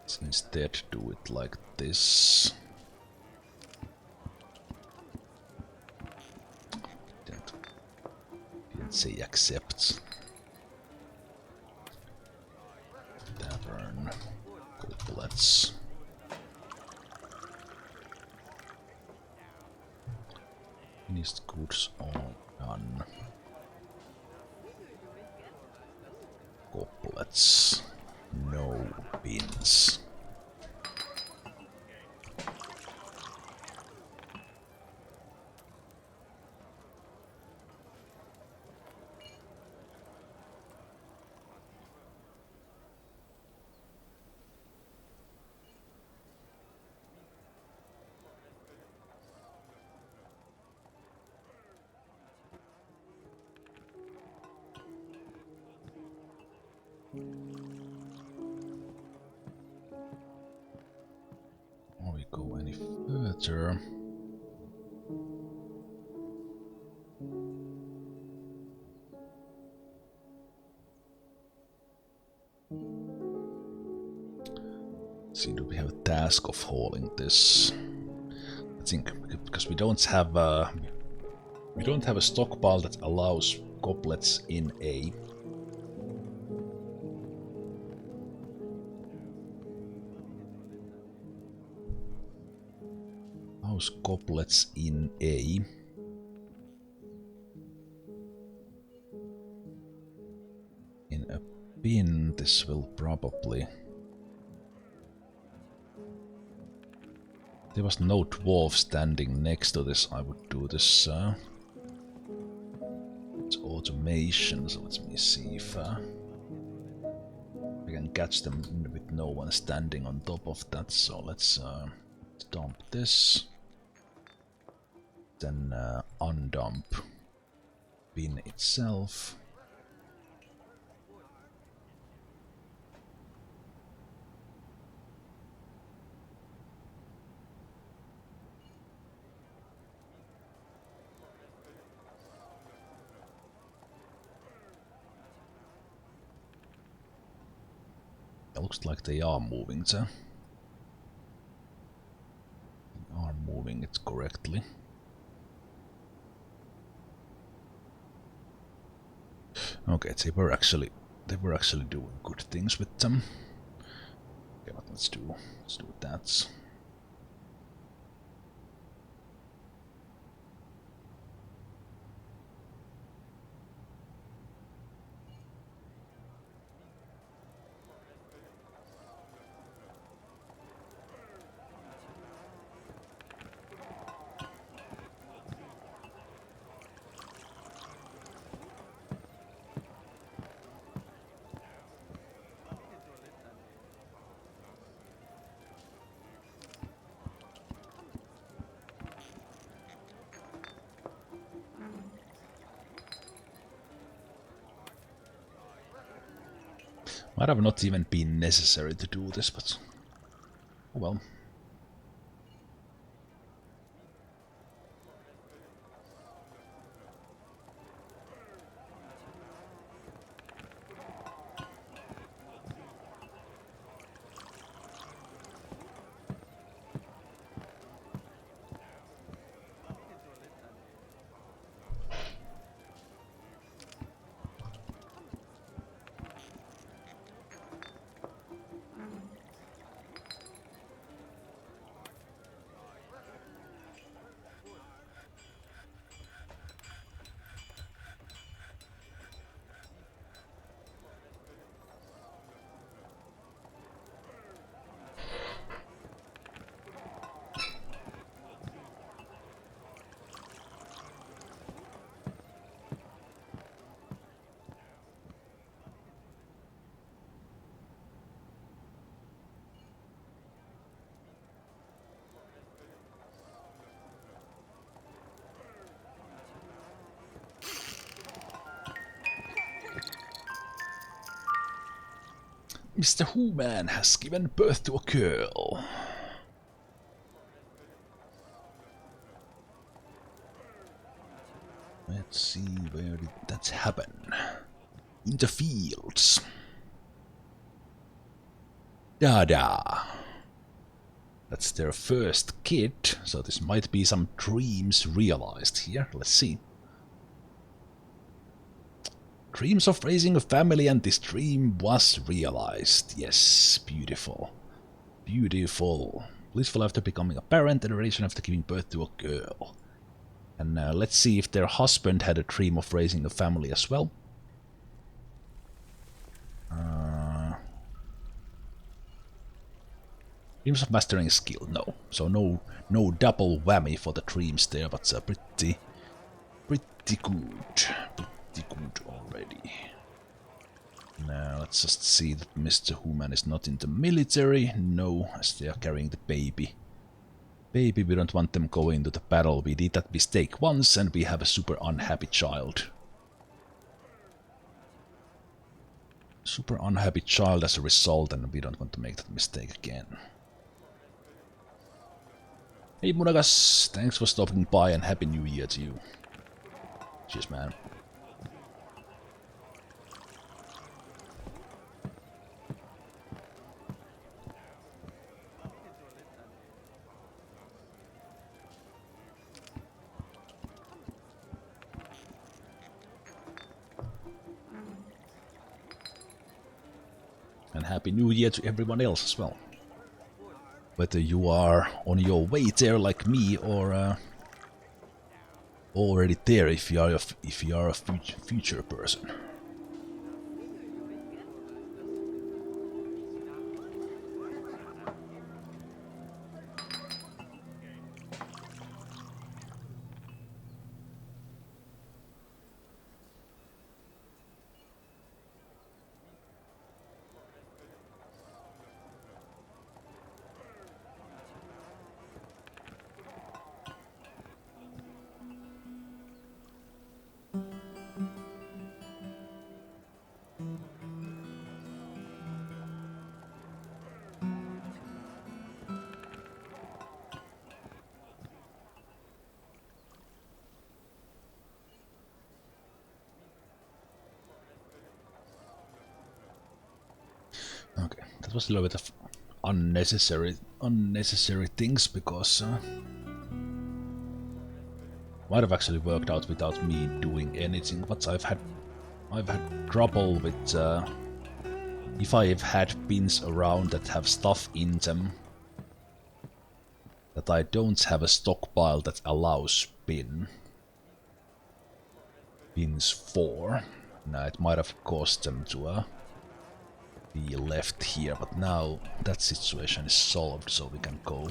Let's instead do it like this. Didn't say accept. Tavern. Goblets. Finished goods all done. Goblets. No bins. Before we go any further, see, do we have a task of hauling this? I think because we don't have a stockpile that allows goblets in A. Allows goblets in A. In a bin, this will probably. There was no dwarf standing next to this. I would do this. It's automation, so let me see if we can catch them with no one standing on top of that. So let's dump this, then undump bin itself. It looks like they are moving there. They are moving it correctly. Okay, they were actually doing good things with them. Okay, but let's do that. Might have not even been necessary to do this, but oh well. Mr. Human has given birth to a girl. Let's see, where did that happen? In the fields. Da-da. That's their first kid, so this might be some dreams realized here. Let's see. Dreams of raising a family, and this dream was realized. Yes, beautiful. Beautiful. Blissful after becoming a parent, and elation after giving birth to a girl. And let's see if their husband had a dream of raising a family as well. Dreams of mastering a skill, no. So no double whammy for the dreams there, but pretty good. Pretty good already. Now let's just see that Mr. Human is not in the military. No, as they are carrying the baby. Baby, we don't want them going to the battle. We did that mistake once and we have a super unhappy child. Super unhappy child as a result, and we don't want to make that mistake again. Hey Munagas, thanks for stopping by and Happy New Year to you. Cheers, man. And Happy New Year to everyone else as well. Whether you are on your way there like me, or already there if you are a future person. Okay, that was a little bit of unnecessary things, because might have actually worked out without me doing anything. But I've had trouble with if I've had pins around that have stuff in them that I don't have a stockpile that allows pins for. Now it might have caused them to be left here, but now that situation is solved, so we can go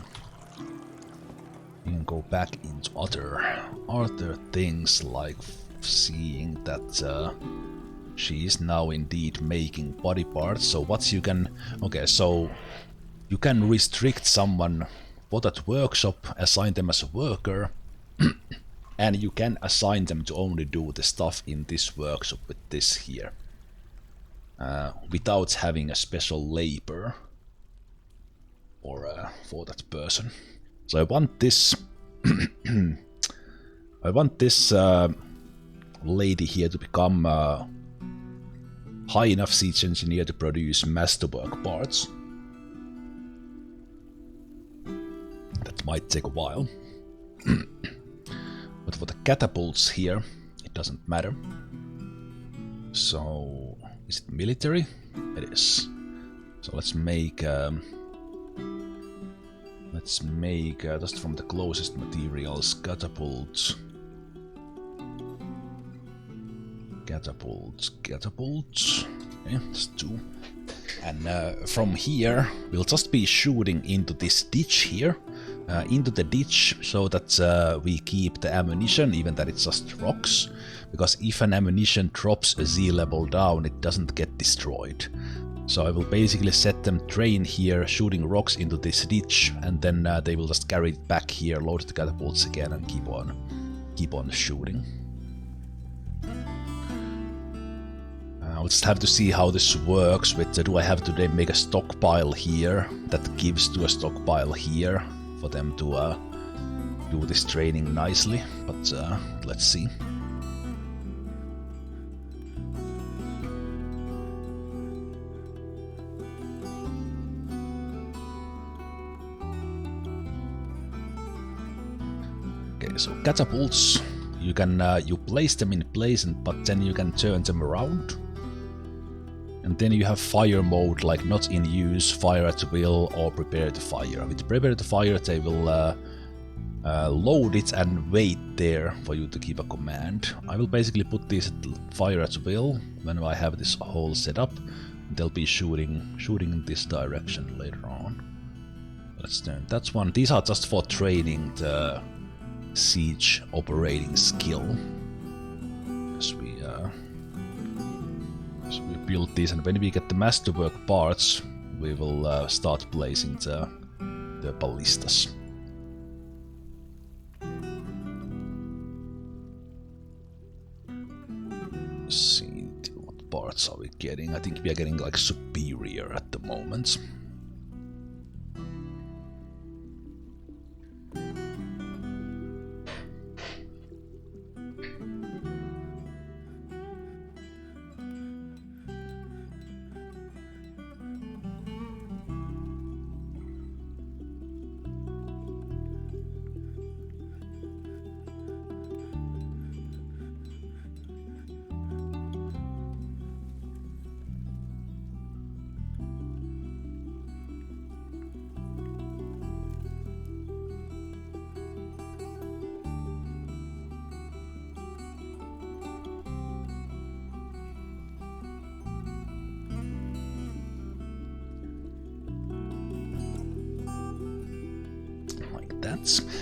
back into other things, like seeing that she is now indeed making body parts. So what you can, okay, so you can restrict someone for that workshop, assign them as a worker, and you can assign them to only do the stuff in this workshop with this here. without having a special labor for that person. So I want this I want this lady here to become high enough siege engineer to produce masterwork parts. That might take a while. But for the catapults here, it doesn't matter. So, is it military? It is. So let's make just from the closest materials catapults. Catapults. Okay, that's 2. And from here, we'll just be shooting into this ditch here. Into the ditch, so that we keep the ammunition, even that it's just rocks. Because if an ammunition drops a Z level down, it doesn't get destroyed. So I will basically set them train here, shooting rocks into this ditch, and then they will just carry it back here, load the catapults again, and keep on shooting. I'll just have to see how this works with, do I have to then make a stockpile here that gives to a stockpile here for them to do this training nicely, but let's see. Okay, so catapults, you can you place them in place, but then you can turn them around. And then you have fire mode, like not in use, fire at will, or prepare to fire. With prepare to fire, they will load it and wait there for you to give a command. I will basically put these at fire at will when I have this whole set up. They'll be shooting in this direction later on. Let's turn that one. These are just for training the siege operating skill. As we build these, and when we get the masterwork parts, we will start placing the ballistas. Let's see, what parts are we getting? I think we are getting like superior at the moment.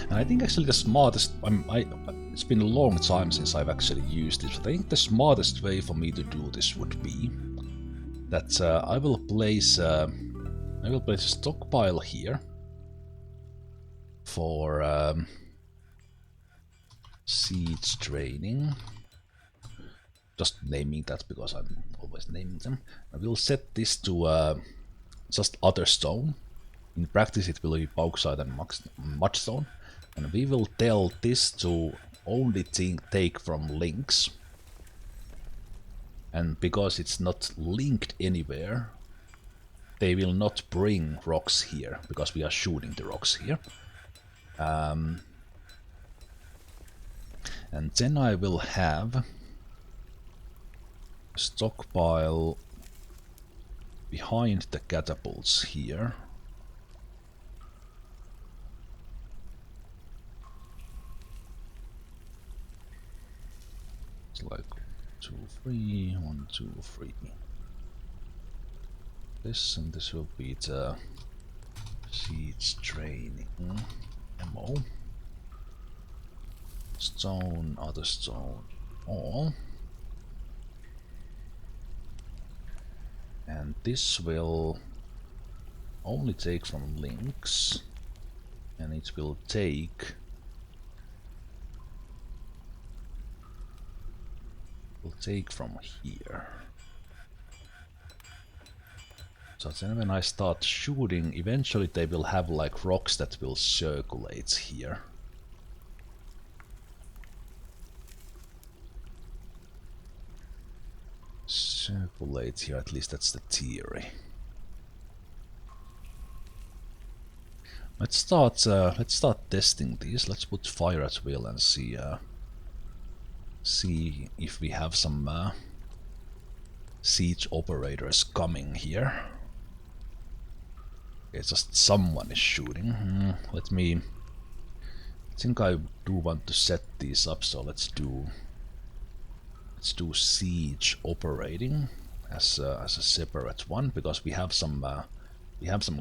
And I think actually the smartest, it's been a long time since I've actually used this, but I think the smartest way for me to do this would be that I will place a stockpile here for siege training. Just naming that because I'm always naming them. I will set this to just other stone. In practice it will be bauxite and mudstone, and we will tell this to only take from links. And because it's not linked anywhere, they will not bring rocks here, because we are shooting the rocks here. And then I will have a stockpile behind the catapults here. It's like 2, 3, 1, 2, 3. This and this will be the siege training ammo. Stone, other stone, all. And this will only take from links, and it will take from here. So then when I start shooting, eventually they will have like rocks that will circulate here. Circulate here, at least that's the theory. Let's start testing these. Let's put fire at will and see if we have some siege operators coming here. Okay, just someone is shooting. I think I do want to set these up, so let's do siege operating as a separate one, because we have some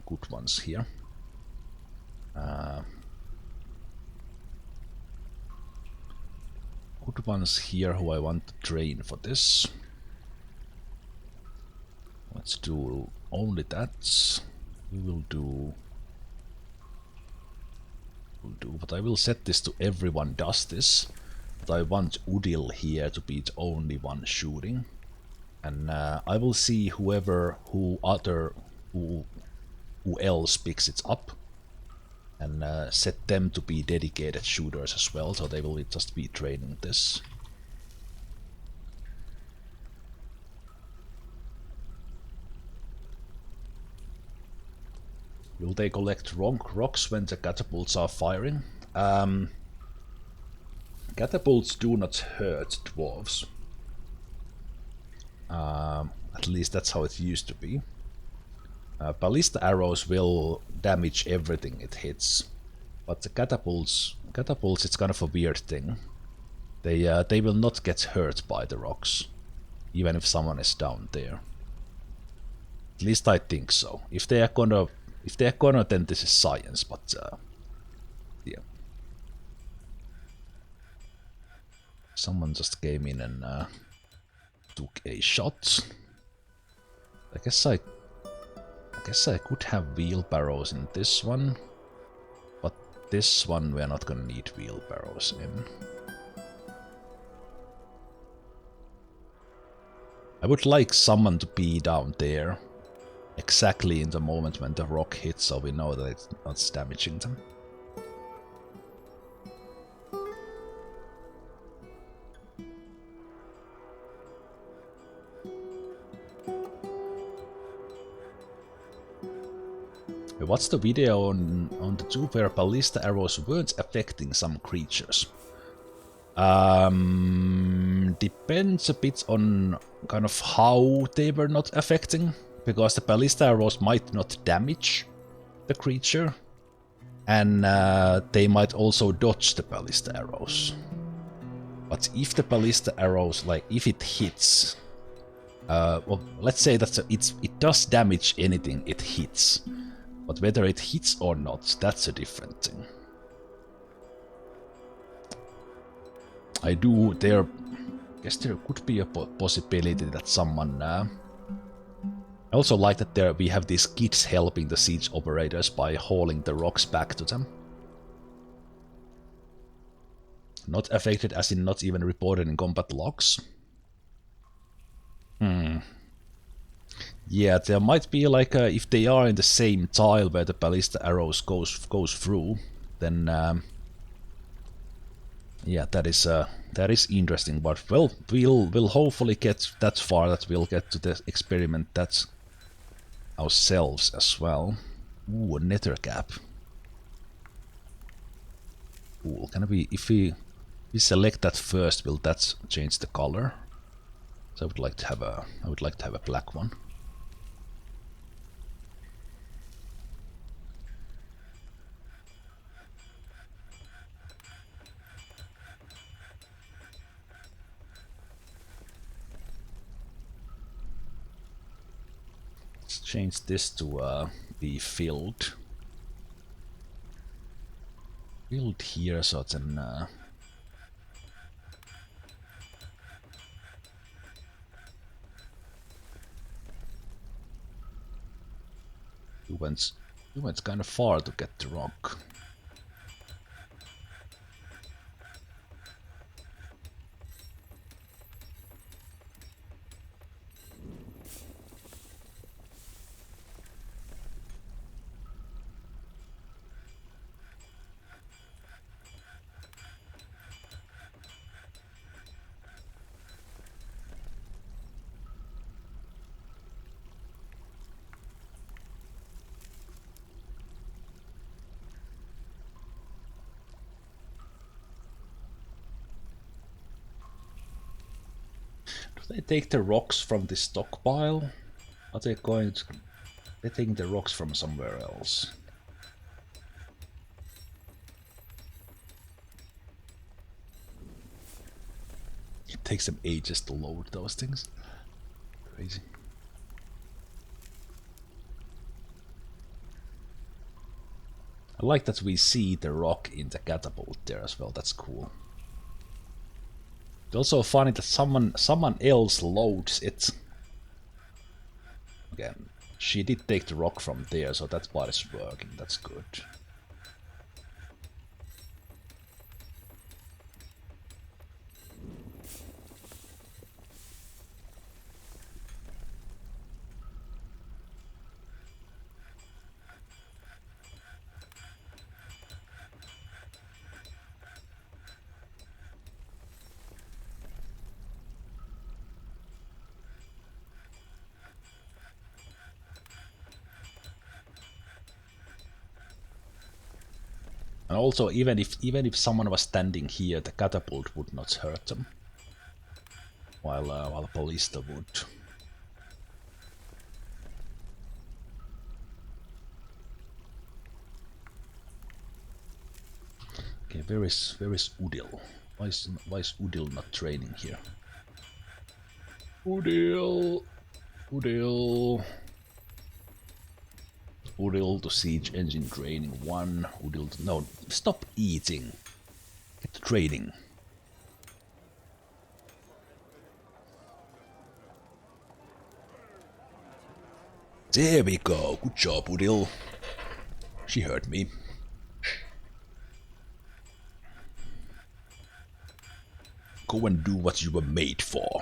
good ones here. Good ones here who I want to train for this. Let's do only that. We will do, but I will set this to everyone does this. But I want Udil here to be the only one shooting, and I will see who else picks it up, and set them to be dedicated shooters as well, so they will just be training this. Will they collect rocks when the catapults are firing? Catapults do not hurt dwarves. At least that's how it used to be. Ballista arrows will damage everything it hits, but the catapults, it's kind of a weird thing. They will not get hurt by the rocks, even if someone is down there. At least I think so. If they are gonna, then this is science. But yeah, someone just came in and took a shot. I guess I could have wheelbarrows in this one, but this one we're not gonna need wheelbarrows in. I would like someone to be down there exactly in the moment when the rock hits, so we know that it's not damaging them. I watched the video on the two where ballista arrows weren't affecting some creatures. Depends a bit on kind of how they were not affecting, because the ballista arrows might not damage the creature, and they might also dodge the ballista arrows. But if the ballista arrows, like if it hits, well, let's say that it does damage anything it hits, but whether it hits or not, that's a different thing. I guess there could be a possibility that someone. I also like that we have these kids helping the siege operators by hauling the rocks back to them. Not affected as in not even reported in combat logs. Yeah, there might be like if they are in the same tile where the ballista arrows goes through, then yeah, that is interesting. But well, we'll hopefully get that far that we'll get to experiment that ourselves as well. Ooh, a nether cap. Cool. Can we, if we select that first, will that change the color? So I would like to have a black one. Let's change this to be filled. Filled here, so then you went kind of far to get the rock. they take the rocks from the stockpile? Are they going to... They're taking the rocks from somewhere else. It takes them ages to load those things. Crazy. I like that we see the rock in the catapult there as well. That's cool. It's also funny that someone else loads it. Again, she did take the rock from there, so that part is working. That's good. And also, even if someone was standing here, the catapult would not hurt them, while ballista would. Okay, where is Udil? Why is Udil not training here? Udil to siege engine training 1. Udil to... No, stop eating. Get to training. There we go. Good job, Udil. She heard me. Go and do what you were made for.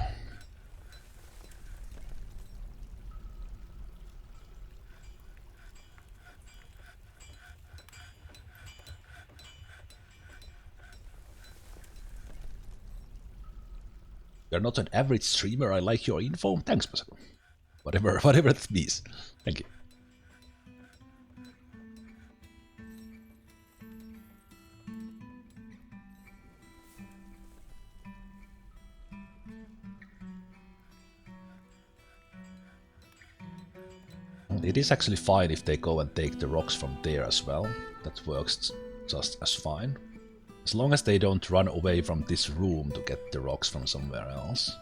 You're not an average streamer. I like your info. Thanks, Pascal. Whatever that means. Thank you. It is actually fine if they go and take the rocks from there as well. That works just as fine. As long as they don't run away from this room to get the rocks from somewhere else.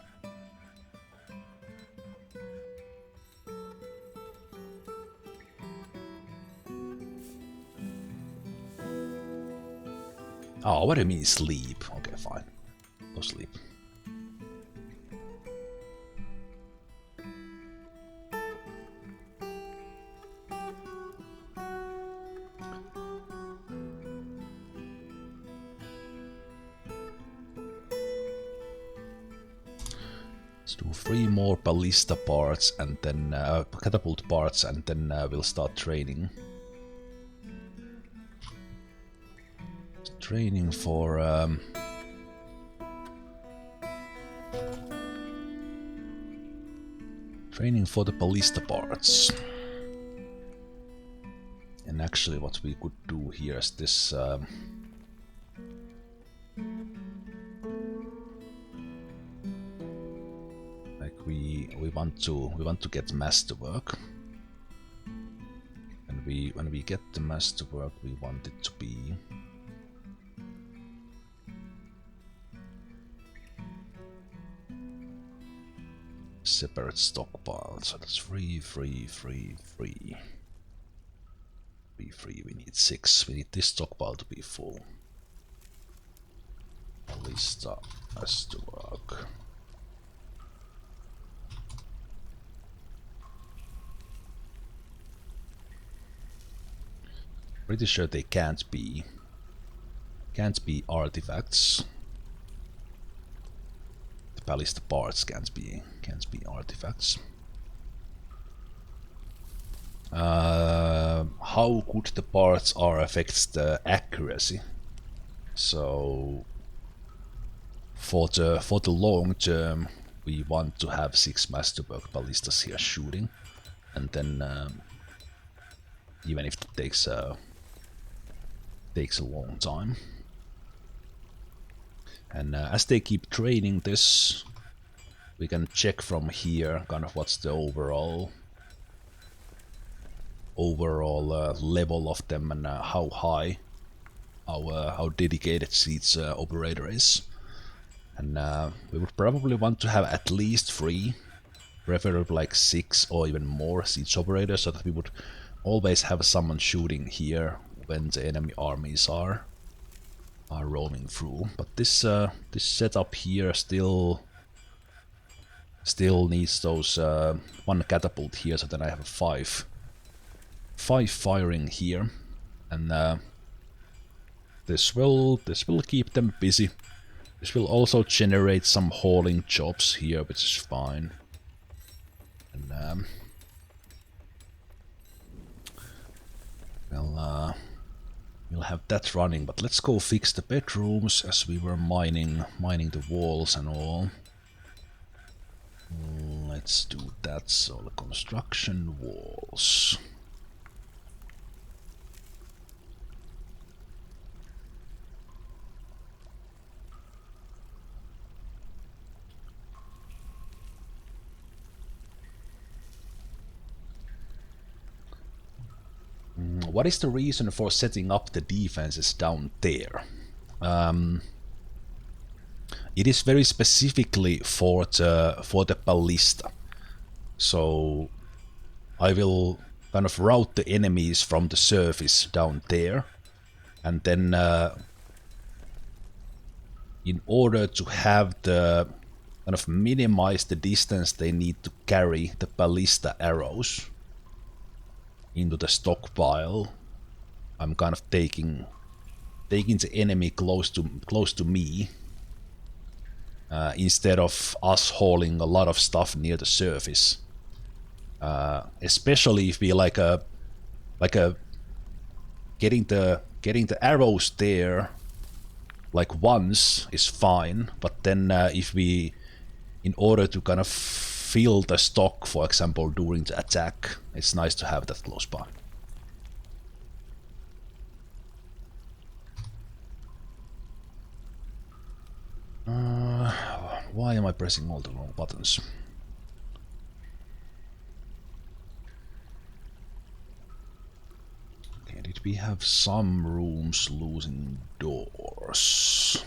Oh, what do you mean sleep? Okay, fine. Go sleep. Let's do 3 more ballista parts and then catapult parts, and then we'll start training. Training for the ballista parts. And actually what we could do here is this like we want to get mass to work. And when we get the mass to work, we want it to be separate stockpile. So that's 3, 3, 3, 3. 3, 3. We need 6. We need this stockpile to be full. Ballista has to work. Pretty sure they can't be artifacts. The ballista parts can't be artifacts. How good the parts are affects the accuracy. So for the long term, we want to have 6 masterwork ballistas here shooting, and then even if it takes a long time. And as they keep training this, we can check from here kind of what's the overall level of them and how high how dedicated Siege operator is. And we would probably want to have at least 3, preferably like 6 or even more Siege operators, so that we would always have someone shooting here when the enemy armies are roaming through. But this setup here still needs those 1 catapult here, so then I have 5 firing here, and this will keep them busy. This will also generate some hauling jobs here, which is fine. And we'll have that running. But let's go fix the bedrooms, as we were mining the walls and all. Let's do that. So the construction walls. What is the reason for setting up the defenses down there? It is very specifically for the ballista. So I will kind of route the enemies from the surface down there, and then in order to have the kind of minimize the distance they need to carry the ballista arrows into the stockpile, I'm kind of taking the enemy close to me, instead of us hauling a lot of stuff near the surface. Especially if we getting the arrows there like once is fine, but then if we, in order to kind of fill the stock, for example, during the attack, it's nice to have that close by. Why am I pressing all the wrong buttons? Okay, did we have some rooms losing doors?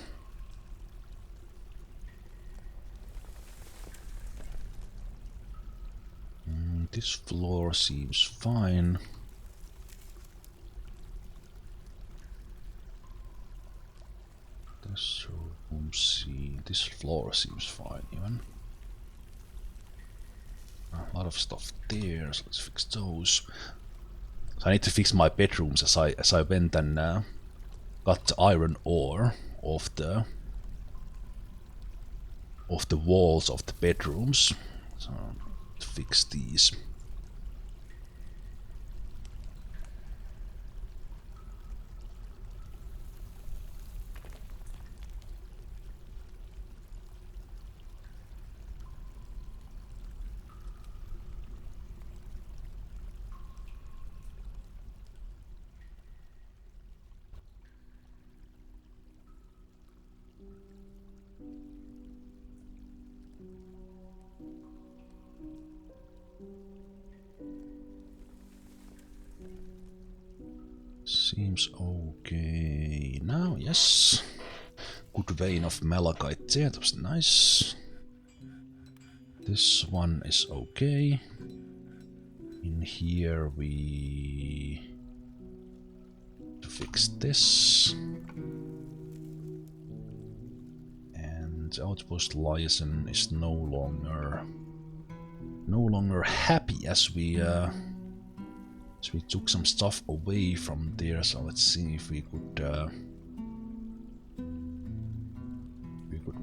This floor seems fine. This room this floor seems fine even. A lot of stuff there, so let's fix those. So I need to fix my bedrooms as I went and got the iron ore off the walls of the bedrooms. So to fix these. Seems okay now, yes. Good vein of malachite there, that was nice. This one is okay. In here we to fix this. And Outpost Liaison is no longer happy as we took some stuff away from there, so let's see if we could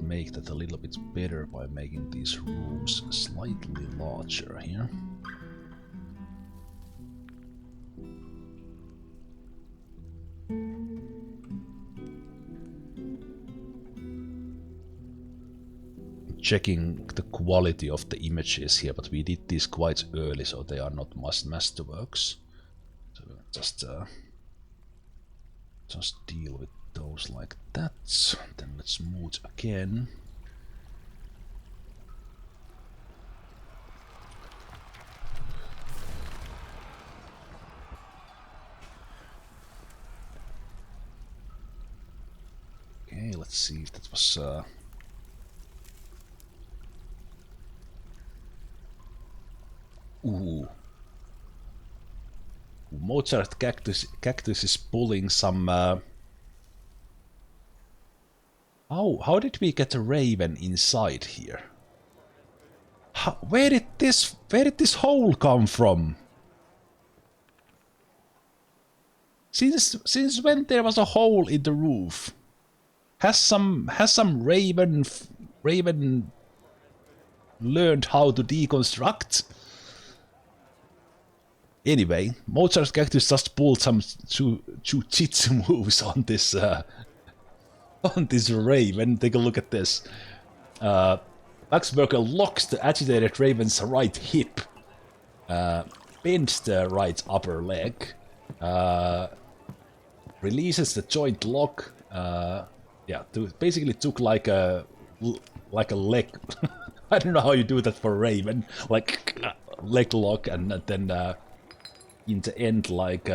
make that a little bit better by making these rooms slightly larger here. Checking the quality of the images here, but we did this quite early, so they are not masterworks. So just deal with those like that. Then let's move again. Let's see if that was... Ooh. Mozart Cactus is pulling some... How did we get a raven inside here? Where did this hole come from? Since when there was a hole in the roof? Has some raven learned how to deconstruct? Anyway, Mozart's Cactus just pulled some jujitsu moves on this raven. Take a look at this. Waxworker locks the agitated raven's right hip, bends the right upper leg, releases the joint lock. Yeah, basically took like a leg. I don't know how you do that for a raven, like leg lock, and then in the end like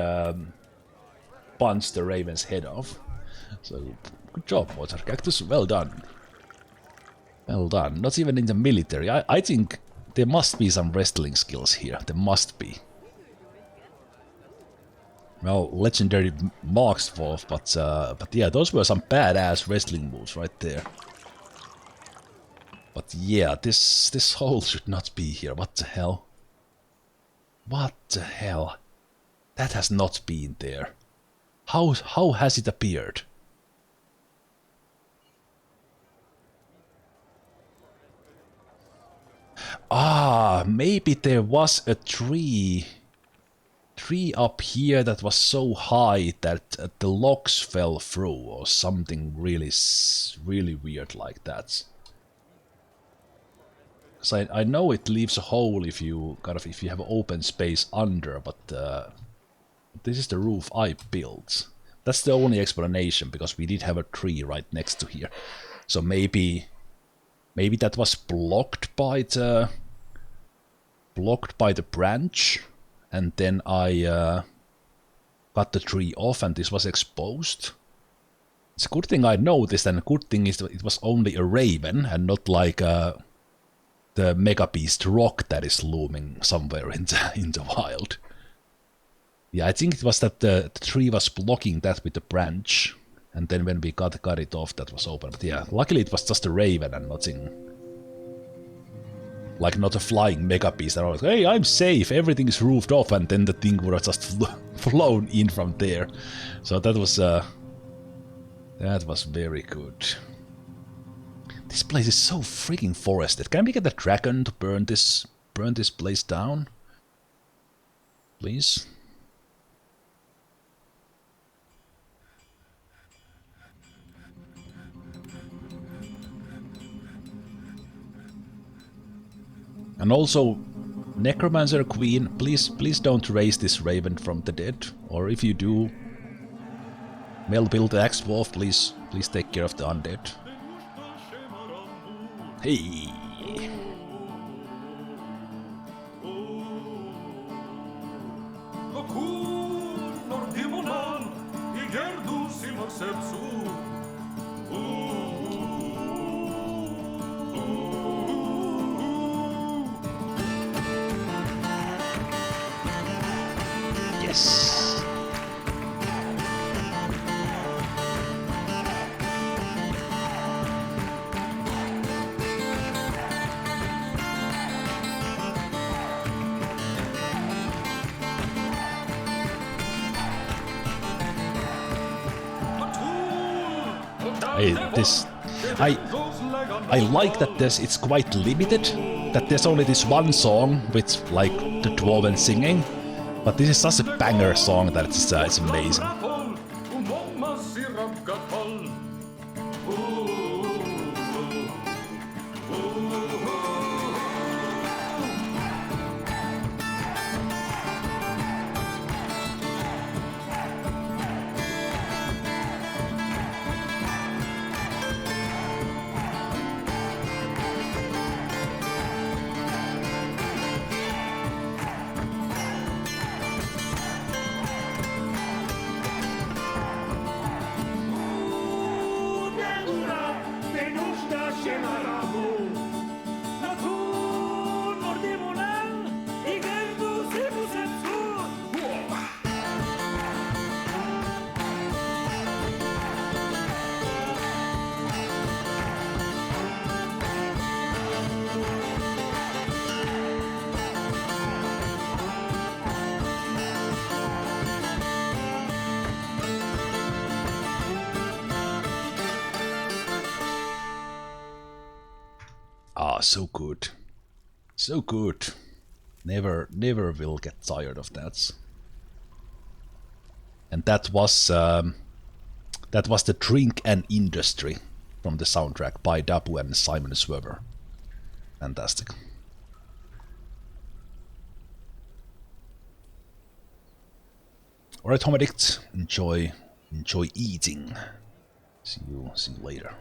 punch the raven's head off. So good job, Mozart Cactus. Well done. Well done. Not even in the military. I think there must be some wrestling skills here. There must be. Well, legendary marks Wolf, but yeah, those were some badass wrestling moves right there. But yeah, this hole should not be here. What the hell? What the hell? That has not been there. How has it appeared? Ah, maybe there was a tree up here that was so high that the logs fell through, or something really weird like that. So I know it leaves a hole if you have open space under, but this is the roof I built. That's the only explanation, because we did have a tree right next to here. So maybe that was blocked by the branch, and then I cut the tree off and this was exposed. It's a good thing I noticed, and a good thing is that it was only a raven and not like the mega beast rock that is looming somewhere in the wild. Yeah, I think it was that the tree was blocking that with the branch, and then when we cut it off, that was open. But yeah, luckily it was just a raven and nothing. Like not a flying mega beast that I was, hey, I'm safe, everything is roofed off, and then the thing would have just flown in from there. So that was very good. This place is so freaking forested. Can we get a dragon to burn this place down? Please? And also, Necromancer Queen, please don't raise this raven from the dead. Or if you do, well-built axe wolf, please take care of the undead. Hey! Yes! I like that it's quite limited, that there's only this one song with like the dwarven singing, but this is such a banger song that it's amazing. Ah, so good. So good. Never will get tired of that. And that was the Drink and Industry from the soundtrack by Dabu and Simon Swerver. Fantastic. Alright, Homedict, enjoy eating. See you later.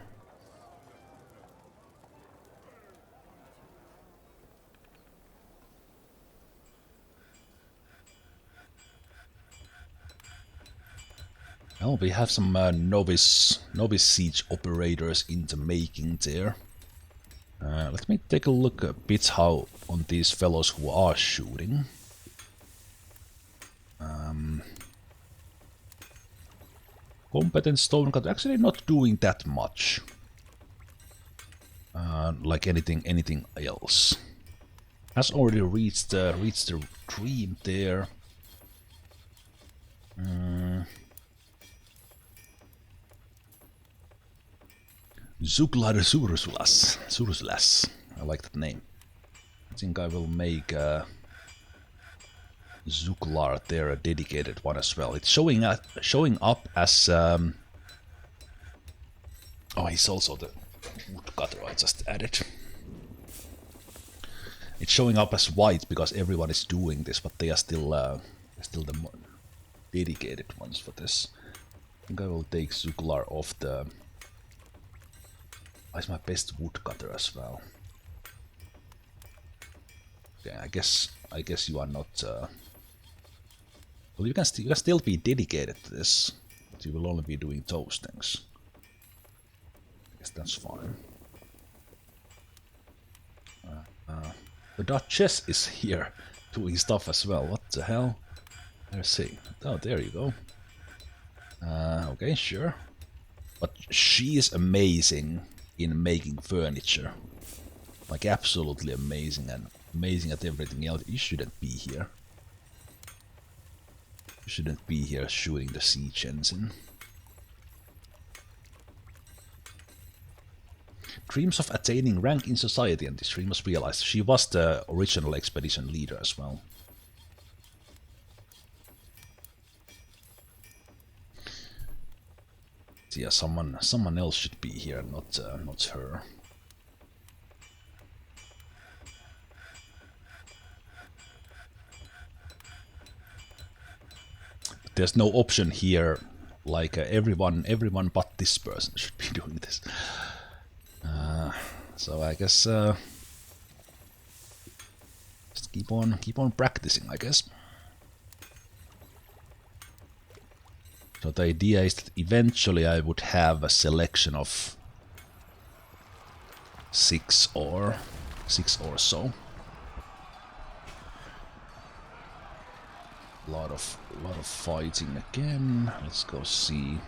Well, we have some novice siege operators in the making there. Let me take a look a bit how on these fellows who are shooting. Competent stone cut actually not doing that much. Like anything else. Has already reached the dream there. Zuglar Sursulas. I like that name. I think I will make Zuglar there a dedicated one as well. It's showing up as oh, he's also the woodcutter I just added. It's showing up as white because everyone is doing this, but they are still the dedicated ones for this. I think I will take Zuglar off the. He's my best woodcutter as well. Okay, I guess you are not. Well, you can still be dedicated to this, but you will only be doing those things. I guess that's fine. The Duchess is here doing stuff as well. What the hell? Let's see. Oh, there you go. Okay, sure. But she is amazing in making furniture. Like absolutely amazing, and amazing at everything else. You shouldn't be here. You shouldn't be here shooting the siege engine. Dreams of attaining rank in society, and this dream was realized. She was the original expedition leader as well. Yeah, someone else should be here, not her. But there's no option here. Like everyone but this person should be doing this. So I guess just keep on practicing, I guess. So the idea is that eventually I would have a selection of six or so. A lot of fighting again. Let's go see.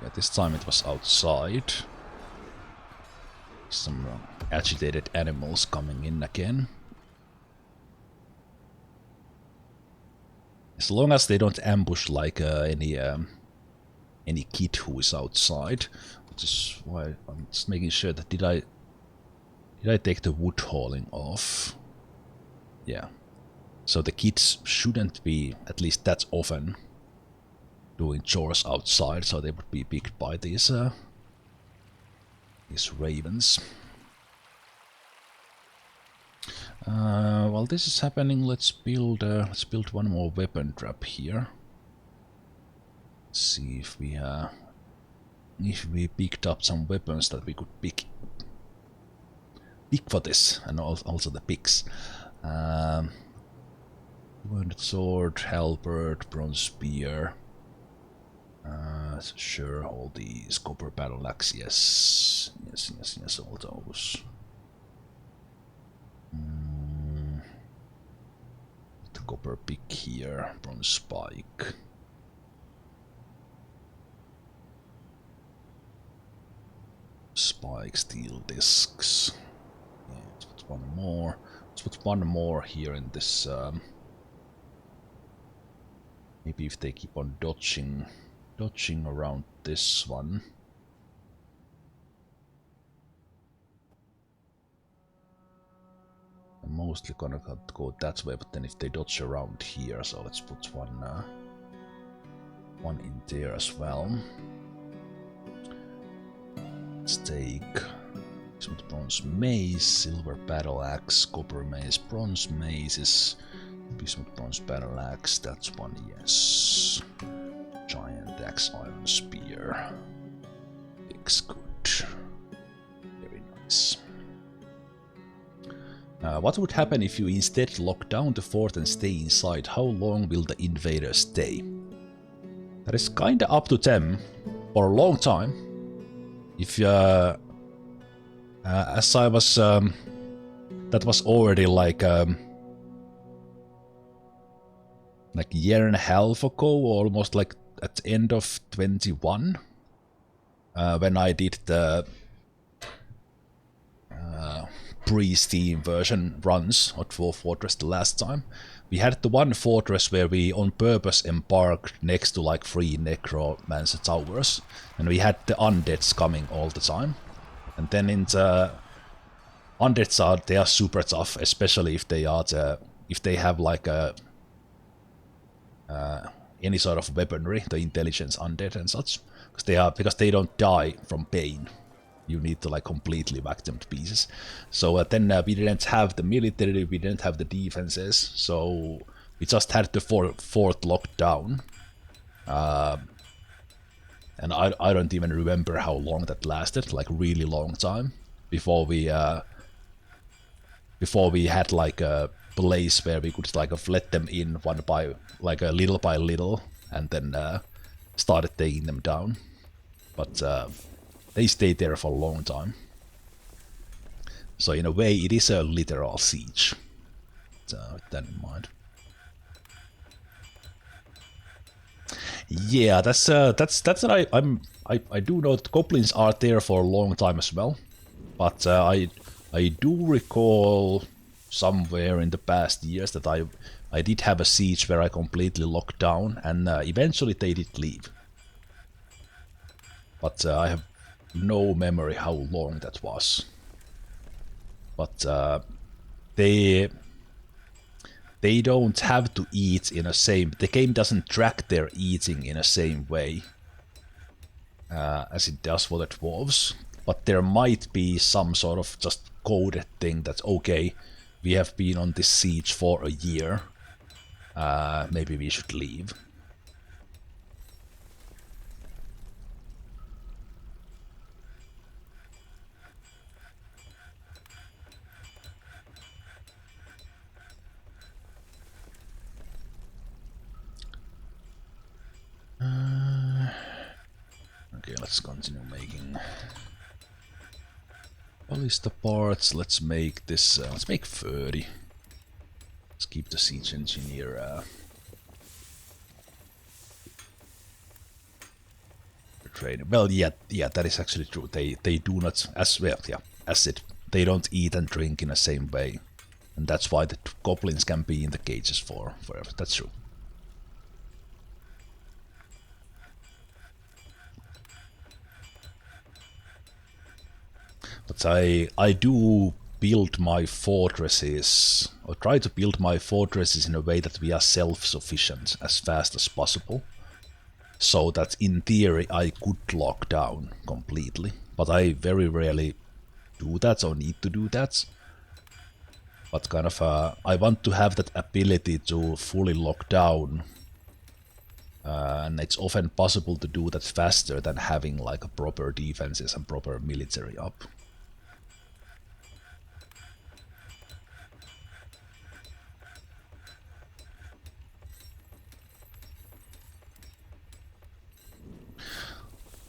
Yeah, this time it was outside. Some agitated animals coming in again. As long as they don't ambush like any kid who is outside, which is why I'm just making sure that did I take the wood hauling off? Yeah. So the kids shouldn't be, at least that often, doing chores outside, so they would be picked by these ravens. While this is happening, let's build one more weapon trap here. Let's see if we picked up some weapons that we could pick for this, and also the picks. 200 sword, halberd, bronze spear. Sure, all these copper battle axe, yes. Yes, all those. The copper pick here, bronze spike. Spike, steel discs. Yeah, let's put one more. Let's put one more here in this. Maybe if they keep on dodging around this one. I'm mostly gonna go that way, but then if they dodge around here, so let's put one in there as well. Let's take some bronze mace, silver battle axe, copper mace, bronze maces, bismuth bronze battle axe, that's one, yes. Giant axe, iron spear. Looks good. Very nice. What would happen if you instead lock down the fort and stay inside? How long will the invaders stay? That is kinda up to them. For a long time. If as I was, that was already like a year and a half ago, almost like at the end of 21, when I did the pre-Steam version runs of Dwarf Fortress the last time. We had the one fortress where we on purpose embarked next to like 3 necromancer towers, and we had the undeads coming all the time. And then in the undeads they are super tough, especially if they have like a any sort of weaponry, the intelligence undead and such, because they don't die from pain. You need to like completely whack them to pieces. So then we didn't have the military, we didn't have the defenses, so we just had the fort locked down. And I don't even remember how long that lasted, like really long time, before we had like a place where we could like let them in one by little, and then started taking them down. But they stayed there for a long time. So in a way, it is a literal siege. So with that in mind. Yeah, that's what I do know that goblins are there for a long time as well. But I do recall somewhere in the past years that I did have a siege where I completely locked down, and eventually they did leave. But I have no memory how long that was. But they don't have to eat in the same... The game doesn't track their eating in the same way as it does for the dwarves. But there might be some sort of just coded thing that, okay, we have been on this siege for a year. Maybe we should leave. Okay, let's continue making ballista parts. Let's make this. Let's make 30. Let's keep the siege engineer training. Well, yeah, that is actually true. They do not, as well, yeah, as it. They don't eat and drink in the same way, and that's why the goblins can be in the cages for forever. That's true. But I do build my fortresses, or try to build my fortresses in a way that we are self-sufficient as fast as possible. So that in theory I could lock down completely. But I very rarely do that or need to do that. But kind of I want to have that ability to fully lock down. And it's often possible to do that faster than having like a proper defenses and proper military up.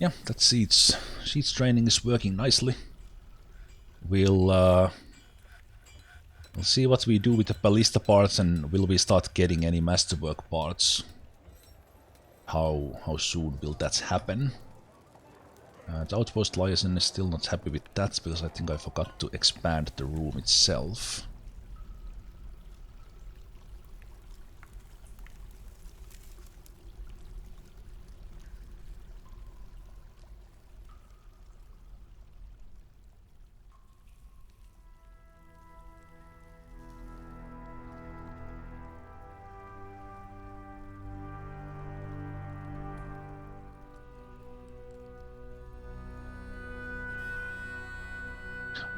Yeah, that siege training is working nicely. We'll see what we do with the ballista parts, and will we start getting any masterwork parts? How soon will that happen? The outpost liaison is still not happy with that, because I think I forgot to expand the room itself.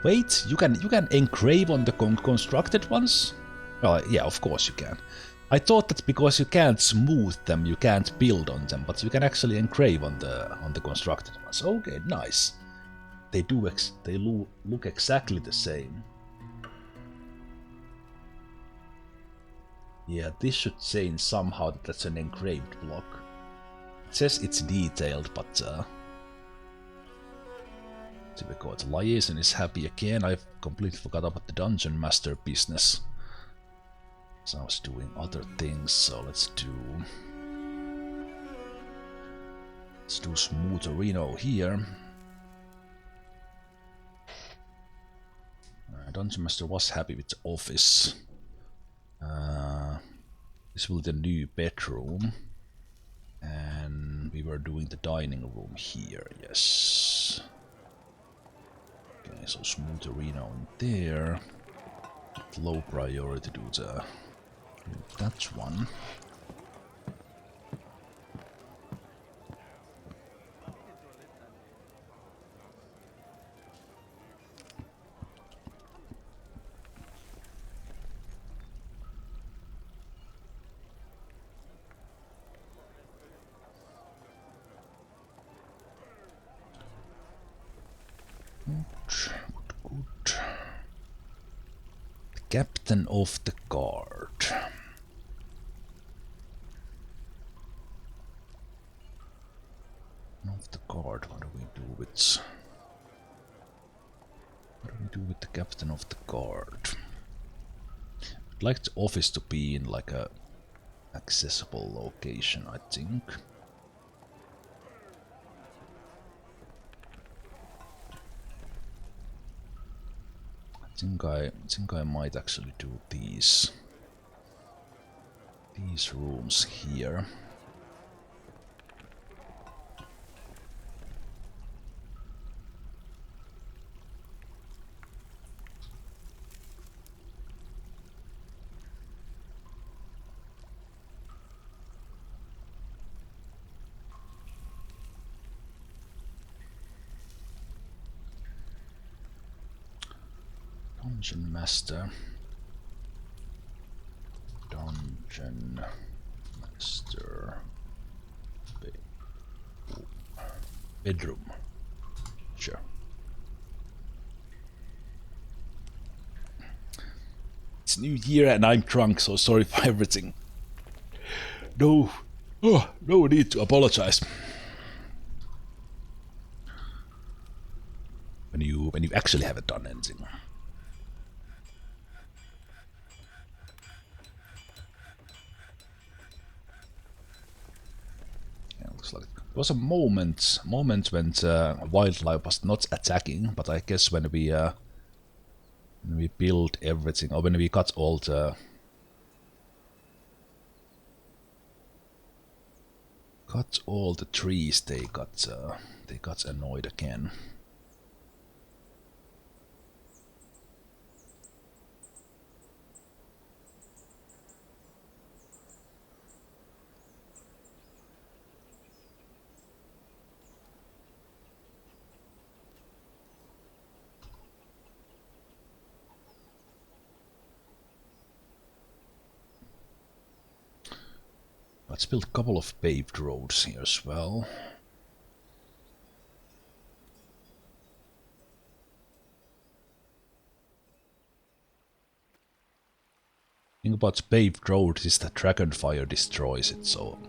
Wait, you can engrave on the constructed ones? Well, yeah, of course you can. I thought that because you can't smooth them, you can't build on them, but you can actually engrave on the constructed ones. Okay, nice. They look exactly the same. Yeah, this should change somehow that that's an engraved block. It says it's detailed, but Ucatucat liaison is happy again. I've completely forgot about the dungeon master business. So I was doing other things, so let's do smooth Reno here. Dungeon master was happy with the office. This will be the new bedroom. And we were doing the dining room here, yes. Okay, so smooth Reno in there. Low priority do that one. Good. The captain of the guard. Of the guard, what do we do with the captain of the guard? I'd like the office to be in like a accessible location, I think. I think I might actually do these rooms here. Dungeon master. Bedroom. Sure. It's New Year and I'm drunk, so sorry for everything. No need to apologize. When you actually haven't done anything. Like there was a moment when wildlife was not attacking, but I guess when we built everything, or when we got all the trees, they got annoyed again. Let's build a couple of paved roads here as well. The thing about paved roads is that dragonfire destroys it, so...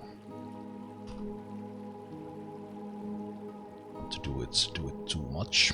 not do it too much.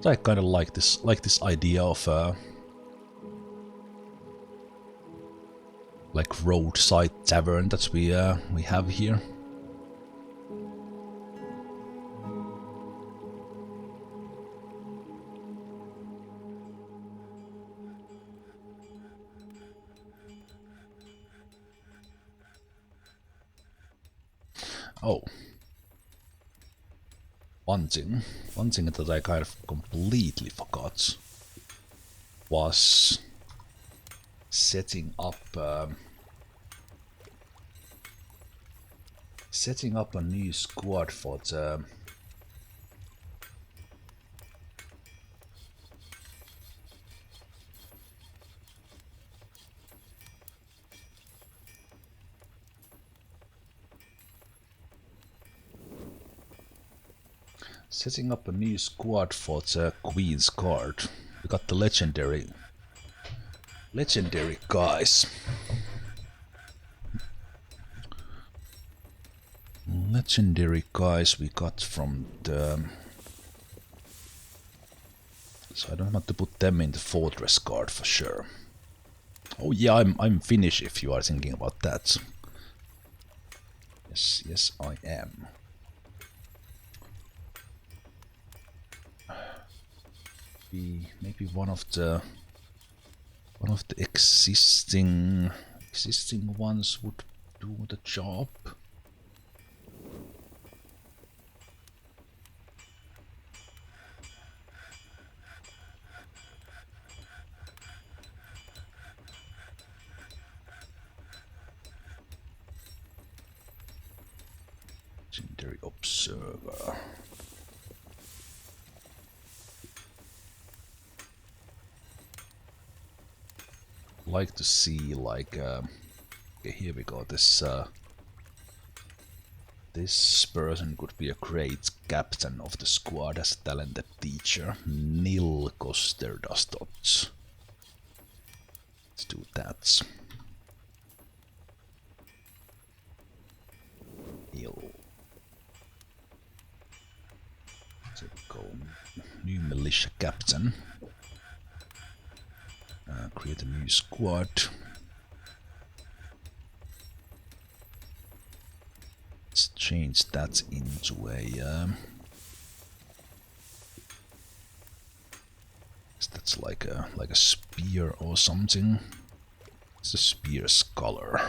I kind of like this idea of like roadside tavern that we have here. Oh. One thing that I kind of completely forgot was setting up a new squad for the Queen's Guard. We got the legendary guys. Legendary guys we got from the... So I don't want to put them in the Fortress Guard for sure. Oh yeah, I'm Finnish if you are thinking about that. Yes I am. Maybe one of the existing ones would do the job. Legendary Observer. Like to see like okay, here we go. This person could be a great captain of the squad as a talented teacher. Nil Kosterdastot. Let's do that. Nil. So go new militia captain. Create a new squad. Let's change that into a that's like a spear or something. It's a spear scholar.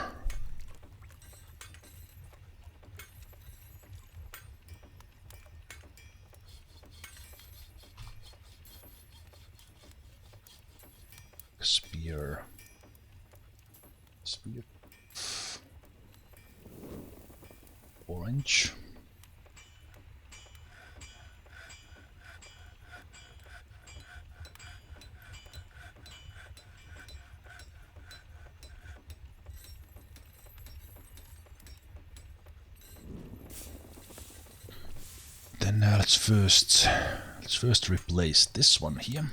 Spear. Orange. Then let's first replace this one here.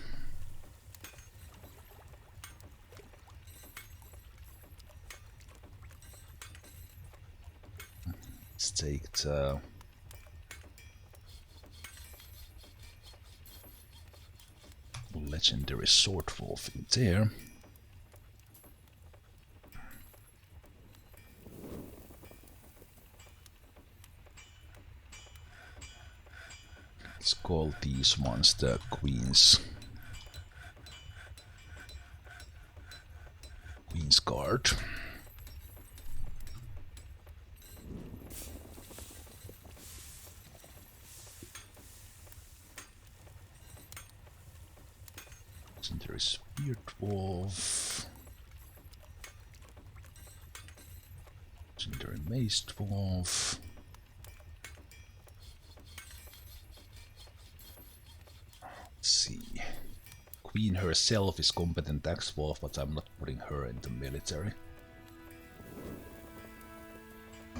Let's take the legendary sword wolf in there. Let's call these ones the Queen's Guard. Legendary Spear Dwarf. Legendary Mace Dwarf. queen herself is competent ex-wolf, but I'm not putting her in the military.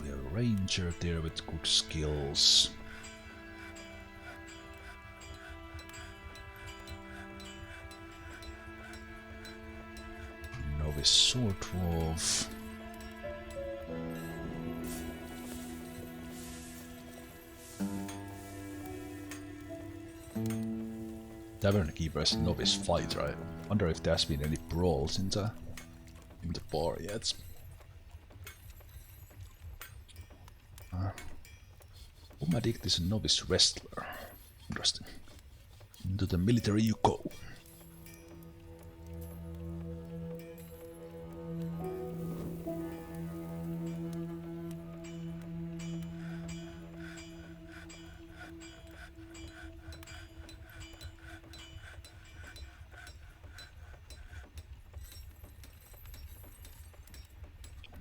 We have a ranger there with good skills. Novice sword dwarf. Tavern keeper is a novice fighter. I wonder if there's been any brawls in the bar yet. Umadict is a novice wrestler. Interesting. Into the military you go.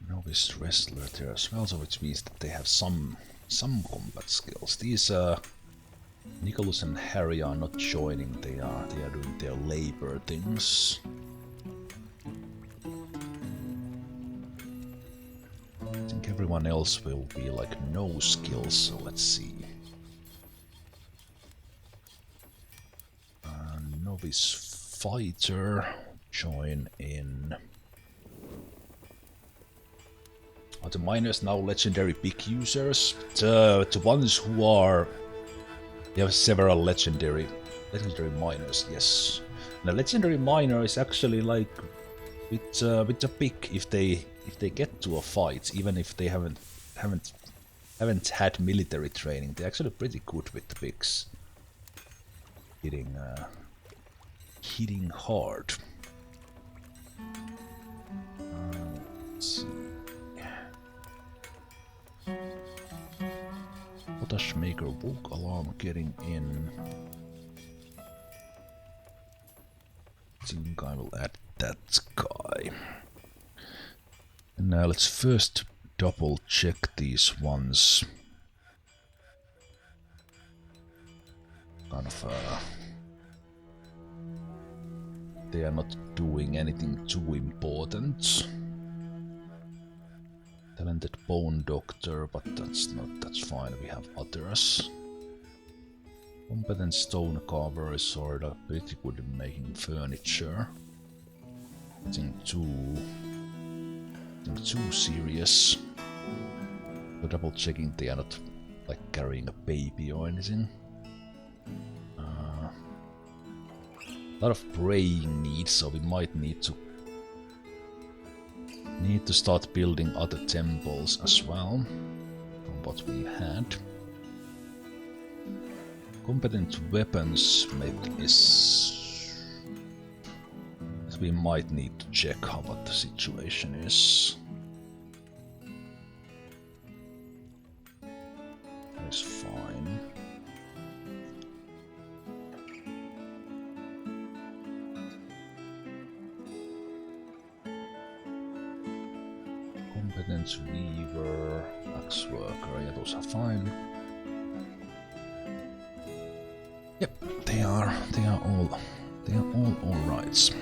Novice wrestler there as well, so which means that they have some combat skills. These Nicholas and Harry are not joining. They are doing their labor things. I think everyone else will be like no skills. So let's see. Novice fighter join in. Are the miners now legendary pick users? The ones who are... They have several legendary miners, yes. And a legendary miner is actually like with the pick if they get to a fight, even if they haven't had military training, they're actually pretty good with the picks. Hitting hard. Let's see. Potash maker, woke alarm getting in. I think I will add that guy. And now let's first double check these ones. Kind of they are not doing anything too important. Talented bone doctor, but that's fine, we have others. Competent stone carver is sort of pretty good in making furniture. I think too serious. So double checking they are not like carrying a baby or anything. A lot of praying needs, so we might need to start building other temples as well from what we had. Competent weaponsmith is... We might need to check what the situation is. That's fine. Competent weaver, axe worker, yeah, those are fine. Yep, they are all right.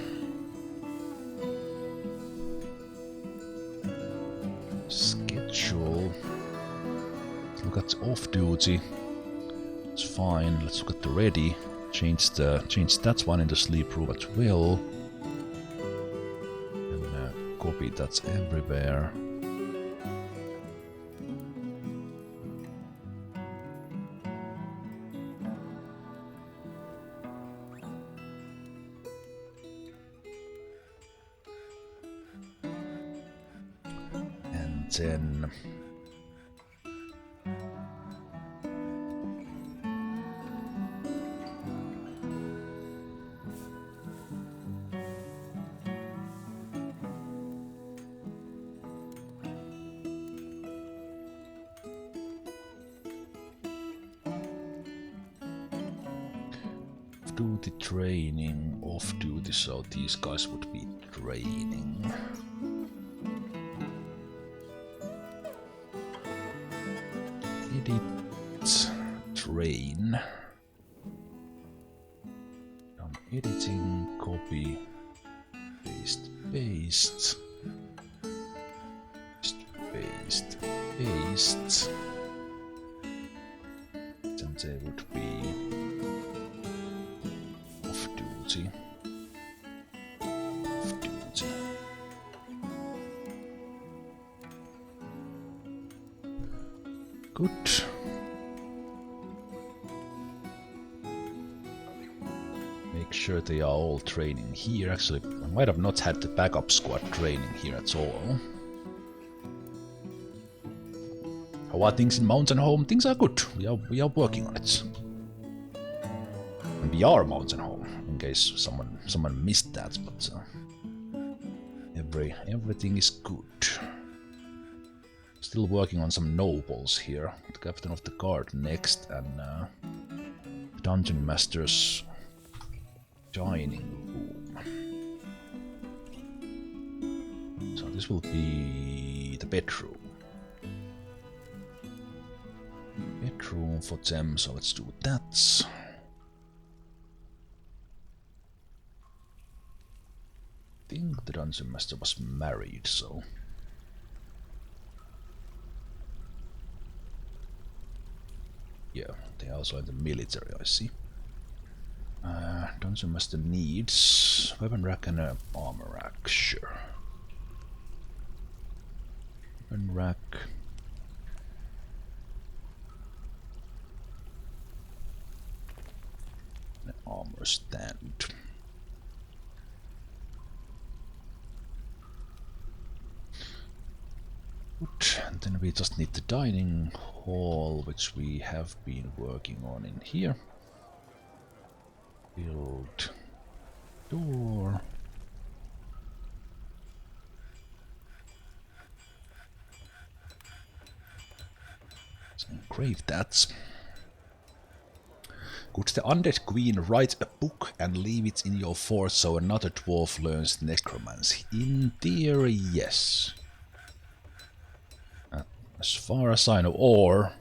Schedule. Let's look at off duty. It's fine. Let's look at the ready. Change that one in the sleep room at will. And copy that's everywhere. Then duty training, off duty, so these guys would be training. Edit, train. Don't editing, copy, paste, paste, paste, paste. Then they would be off duty. Off duty. Good. Make sure they are all training here. Actually, I might have not had the backup squad training here at all. How are things in Mountain Home? Things are good. We are working on it. And we are Mountain Home, in case someone missed that, but everything is good. Still working on some nobles here. The captain of the guard next, and the dungeon master's dining room. So this will be the bedroom. Bedroom for them, so let's do that. I think the dungeon master was married, so... Yeah, they are also in the military, I see. Dungeon master needs weapon rack and an armor rack, sure. Weapon rack. An armor stand. Good, and then we just need the dining hall, which we have been working on in here. Build door. Let's engrave that. Could the undead queen write a book and leave it in your fort so another dwarf learns necromancy? In theory, yes. As far as I know, or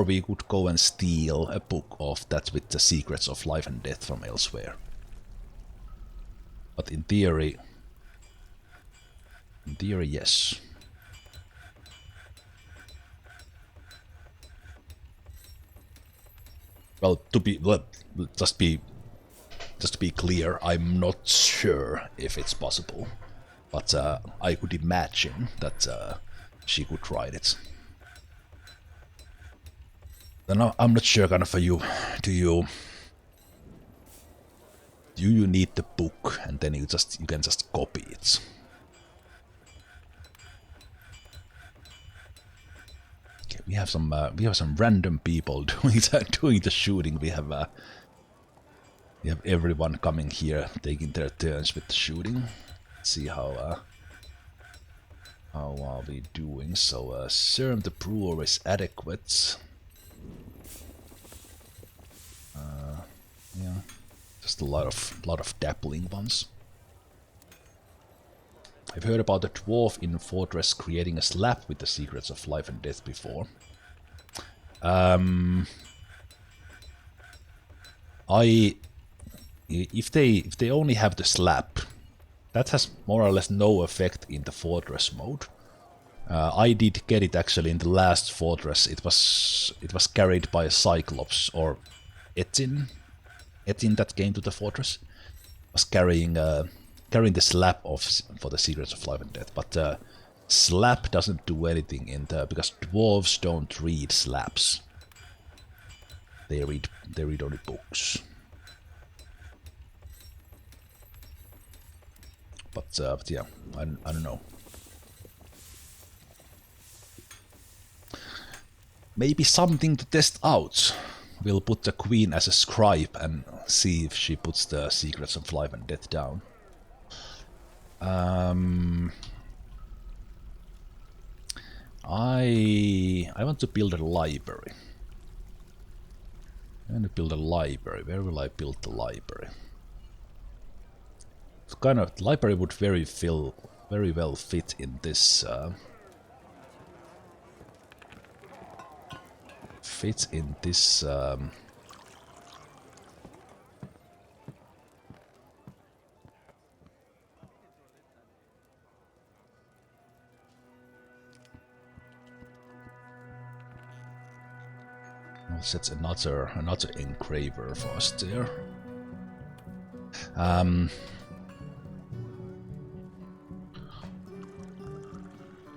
we could go and steal a book of that with the secrets of life and death from elsewhere. But in theory, yes. Well, just to be clear, I'm not sure if it's possible, but I could imagine that she could write it. Then I'm not sure, kind of, for you. Do you need the book and then you can just copy it? Okay, we have some random people doing the shooting. We have everyone coming here taking their turns with the shooting. Let's see how are we doing? So Serum the Brewer is adequate. Yeah, just a lot of dappling ones. I've heard about the dwarf in Fortress creating a slab with the secrets of life and death before. If they only have the slab, that has more or less no effect in the Fortress mode. I did get it actually in the last Fortress. It was carried by a Cyclops or Etin that came to the Fortress. Was carrying the slab for the secrets of life and death, but slab doesn't do anything because dwarves don't read slabs. They read only books. But yeah, I don't know. Maybe something to test out. We'll put the queen as a scribe and see if she puts the secrets of life and death down. I want to build a library. I want to build a library. Where will I build the library? It's kind of library would very well fit in this. Fits in this That's another engraver for us there.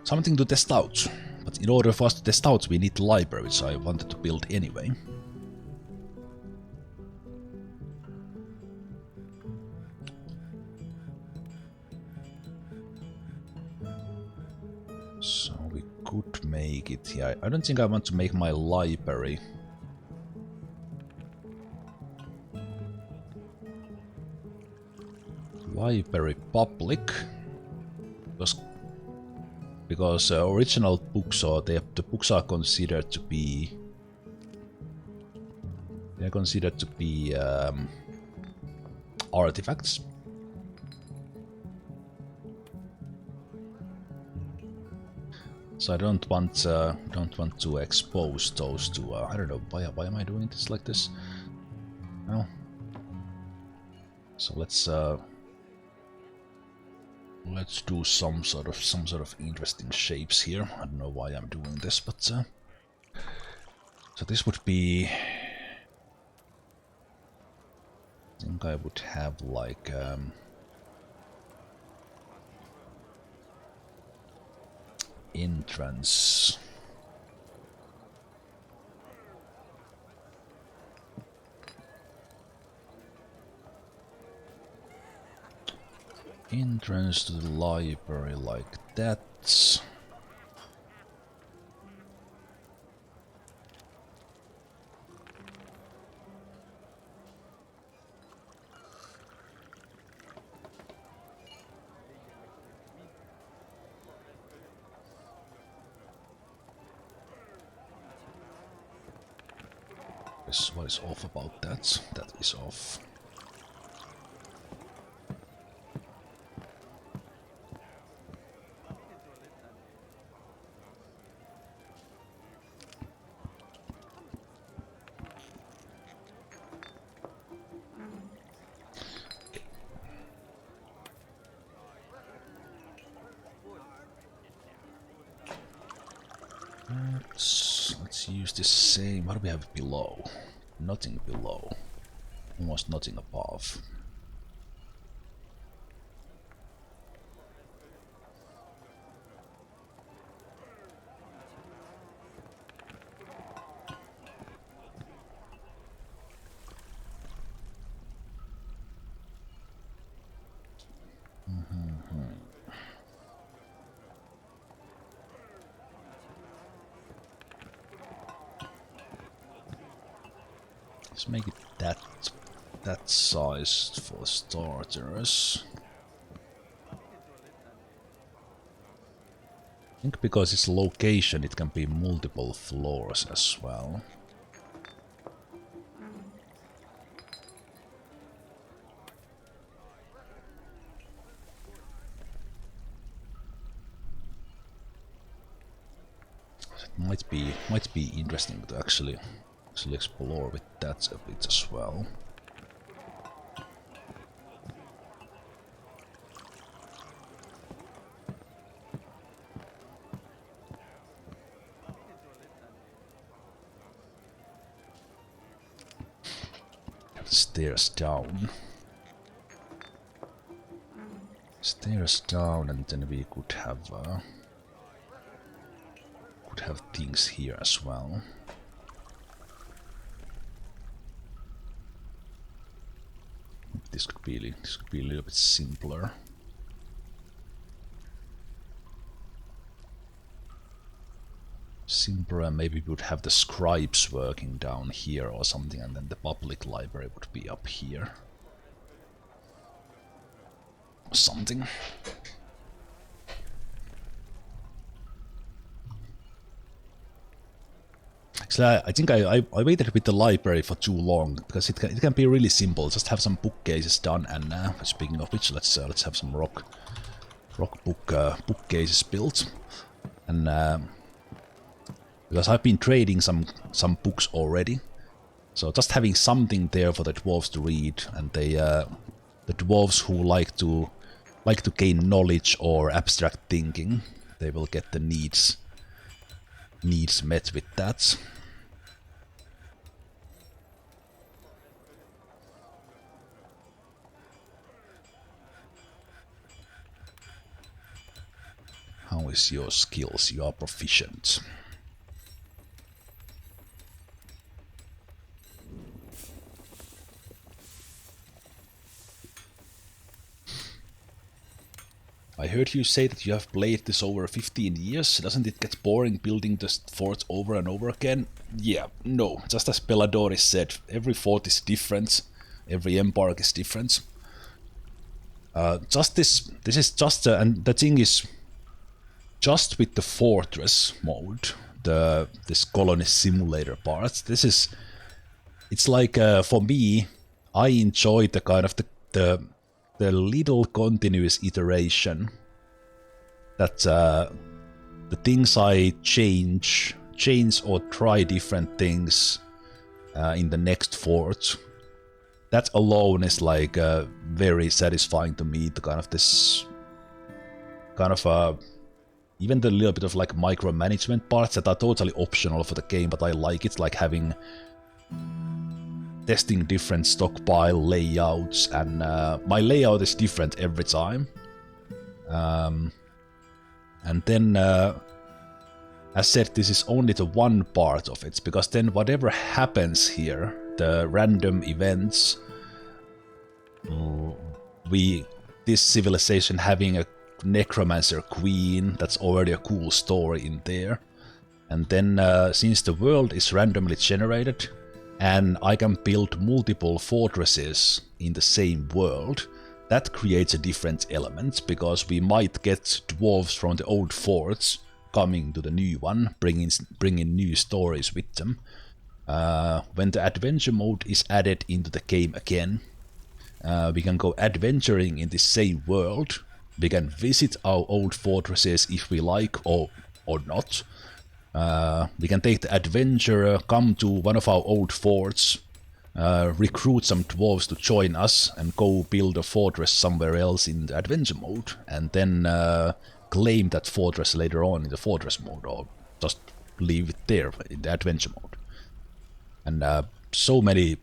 Something to test out. But in order for us to test out, we need the library, which I wanted to build anyway. So we could make it here. I don't think I want to make my library. Library public. Because original books, or the books are considered to be... They're considered to be artifacts. So I don't want to expose those to I don't know why am I doing this like this? No. So let's do some sort of interesting shapes here. I don't know why I'm doing this, but so this would be. I think I would have like. Entrance. Entrance to the library like that. What is off about that? That is off. Let's use the same. What do we have below? Nothing below. Almost nothing above. Let's make it that size for starters. I think because its location, it can be multiple floors as well. It might be interesting to actually explore with that a bit as well. Stairs down. Stairs down, and then we could have things here as well. This could be a little bit simpler. Simpler, and maybe we would have the scribes working down here or something, and then the public library would be up here. Or something. Actually, I think I waited with the library for too long, because it can be really simple. Just have some bookcases done, and speaking of which, let's have some rock bookcases built, and because I've been trading some books already, so just having something there for the dwarves to read, and the dwarves who like to gain knowledge or abstract thinking, they will get the needs met with that. How is your skills? You are proficient. I heard you say that you have played this over 15 years. Doesn't it get boring building the fort over and over again? Yeah, no. Just as Belladores said, every fort is different. Every empire is different. This is just, and the thing is, just with the fortress mode, this colony simulator part, it's like, for me, I enjoy the kind of the little continuous iteration that the things I change or try different things in the next fort. That alone is like very satisfying to me. The kind of this kind of even the little bit of like micromanagement parts that are totally optional for the game, but I like it, like having testing different stockpile layouts, and my layout is different every time. And then, as said, this is only the one part of it, because then whatever happens here, the random events, this civilization having a necromancer queen, that's already a cool story in there. And then, since the world is randomly generated, and I can build multiple fortresses in the same world, that creates a different element, because we might get dwarves from the old forts coming to the new one, bringing new stories with them. When the adventure mode is added into the game again, we can go adventuring in the same world. We can visit our old fortresses if we like, or not. We can take the adventurer, come to one of our old forts, recruit some dwarves to join us, and go build a fortress somewhere else in the adventure mode, and then claim that fortress later on in the fortress mode, or just leave it there in the adventure mode. And so many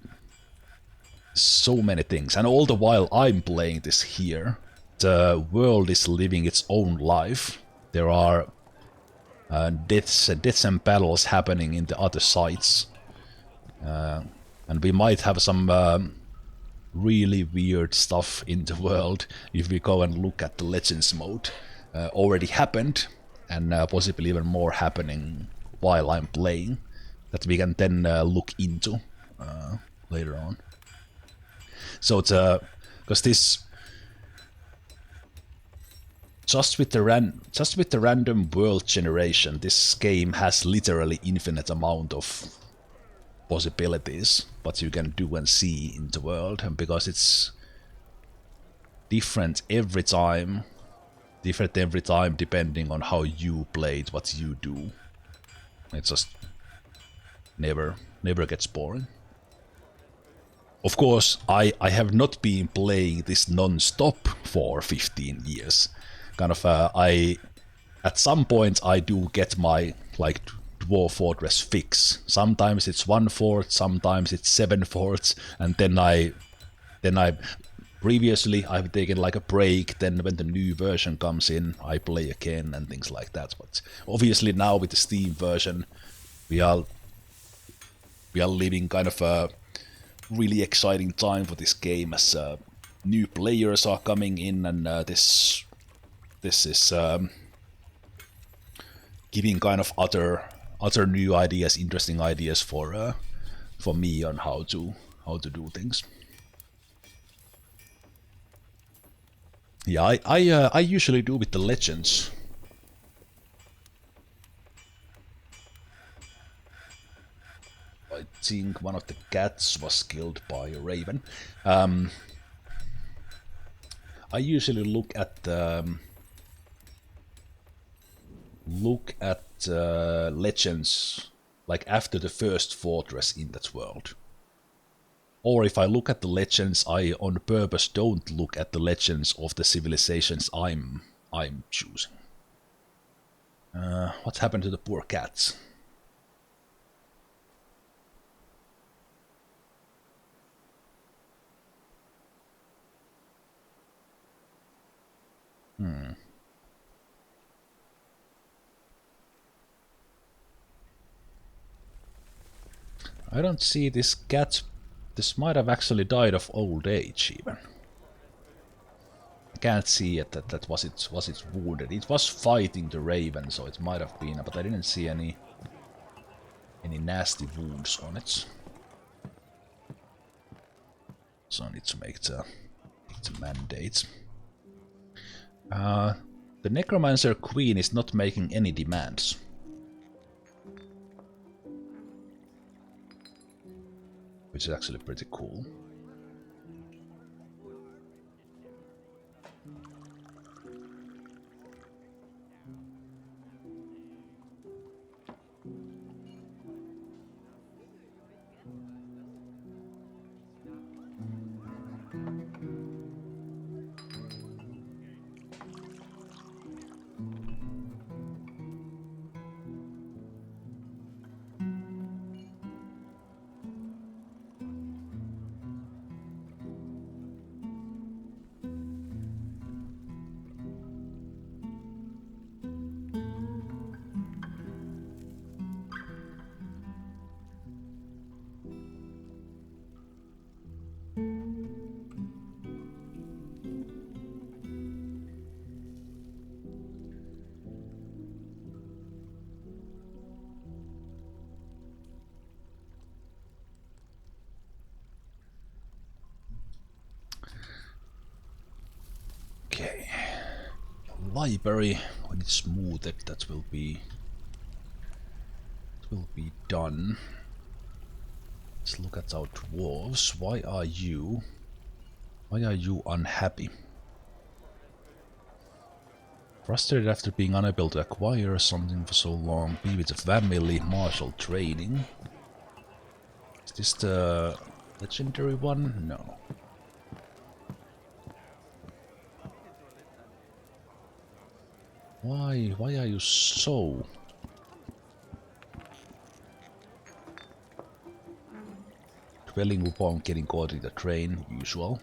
things. And all the while I'm playing this here, the world is living its own life. There are deaths and battles happening in the other sites, and we might have some really weird stuff in the world if we go and look at the Legends mode. Already happened, and possibly even more happening while I'm playing, that we can then look into later on. So it's because this just with the random world generation, this game has literally infinite amount of possibilities what you can do and see in the world, and because it's different every time depending on how you play it, what you do. It just never gets boring. Of course, I have not been playing this non-stop for 15 years. Kind of, at some point I do get my, like, Dwarf Fortress fix. Sometimes it's 1 fort, sometimes it's 7 forts, and then previously I've taken like a break, then when the new version comes in, I play again and things like that. But obviously now with the Steam version, we are living kind of a really exciting time for this game, as new players are coming in, and this is giving kind of other new ideas, interesting ideas for me on how to do things. Yeah, I usually do with the Legends. I think one of the cats was killed by a raven. I usually look at Legends like after the first fortress in that world. Or if I look at the Legends, I on purpose don't look at the Legends of the civilizations I'm choosing. What happened to the poor cats? I don't see this cat. This might have actually died of old age even. I can't see it that was it wounded. It was fighting the raven, so it might have been, but I didn't see any nasty wounds on it. So I need to make the mandate. The Necromancer Queen is not making any demands. Which is actually pretty cool. Okay, library, when it's smoothed, that will be done. Let's look at our dwarves. Why are you unhappy? Frustrated after being unable to acquire something for so long. Be with the family, martial training. Is this the legendary one? No. Why are you so... Dwelling upon getting caught in the train, usual.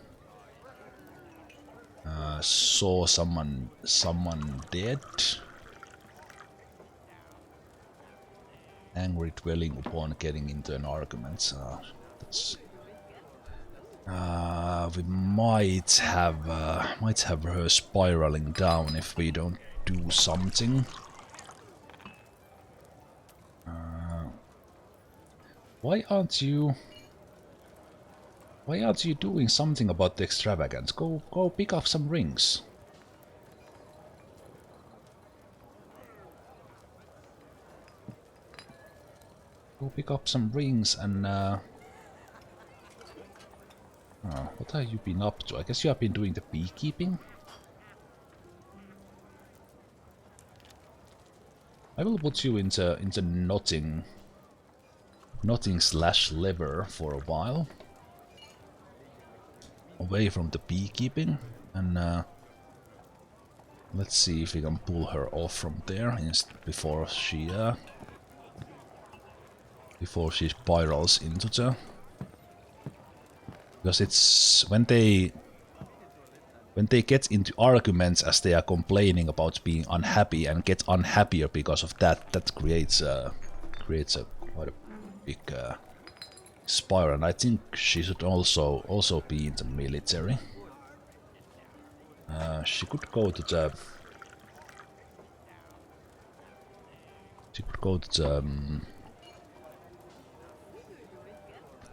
Saw someone dead. Angry dwelling upon getting into an argument. We might have her spiraling down if we don't do something. Why aren't you doing something about the extravagance? Go pick up some rings. Go pick up some rings and what have you been up to? I guess you have been doing the beekeeping. I will put you into knotting / lever for a while. Away from the beekeeping, and let's see if we can pull her off from there before she spirals into the... Because it's when they get into arguments as they are complaining about being unhappy and get unhappier because of that creates a quite a big spiral. And I think she should also be in the military. She could go to the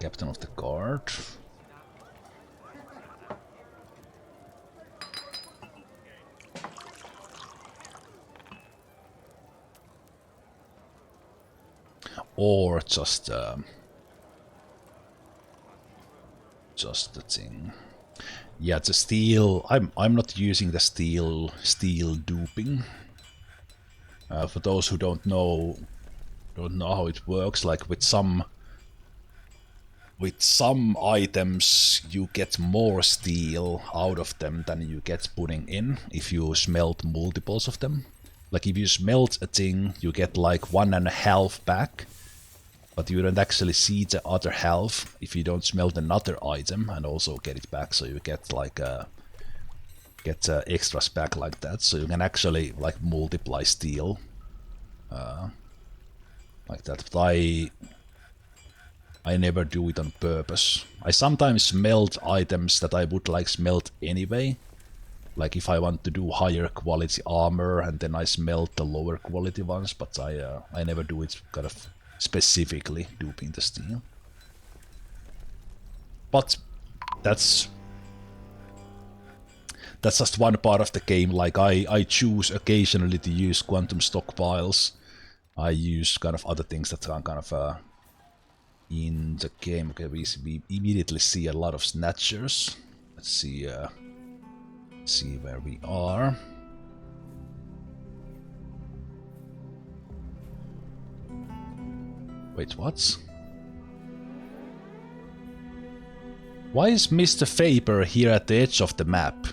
captain of the guard. Or just the thing. Yeah, the steel. I'm not using the steel duping. For those who don't know how it works, like with some items you get more steel out of them than you get putting in if you smelt multiples of them. Like if you smelt a thing, you get like 1.5 back. But you don't actually see the other half if you don't smelt another item and also get it back. So you get like extras back like that. So you can actually like multiply steel like that. But I never do it on purpose. I sometimes melt items that I would like smelt anyway. Like if I want to do higher quality armor and then I smelt the lower quality ones, but I never do it kind of specifically duping the steel. But that's just one part of the game. Like I choose occasionally to use quantum stockpiles. I use kind of other things that are kind of in the game. Okay, we immediately see a lot of snatchers. Let's see where we are. Wait, what? Why is Mr. Faber here at the edge of the map?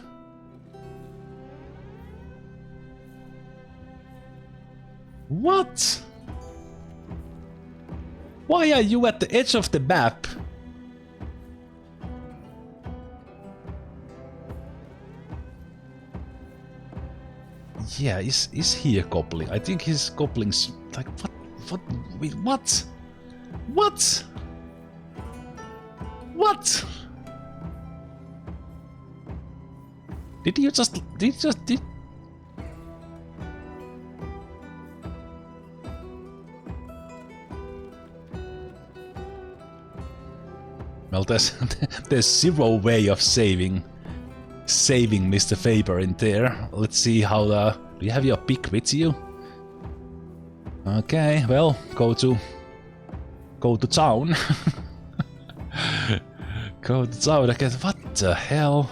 What? Why are you at the edge of the map? Yeah, is he a goblin? I think his goblins like what wait, what? What? What? Did well, there's zero way of saving Mr. Faber in there. Let's see how do you have your pick with you? Okay, well, go to town. Go to town again. What the hell?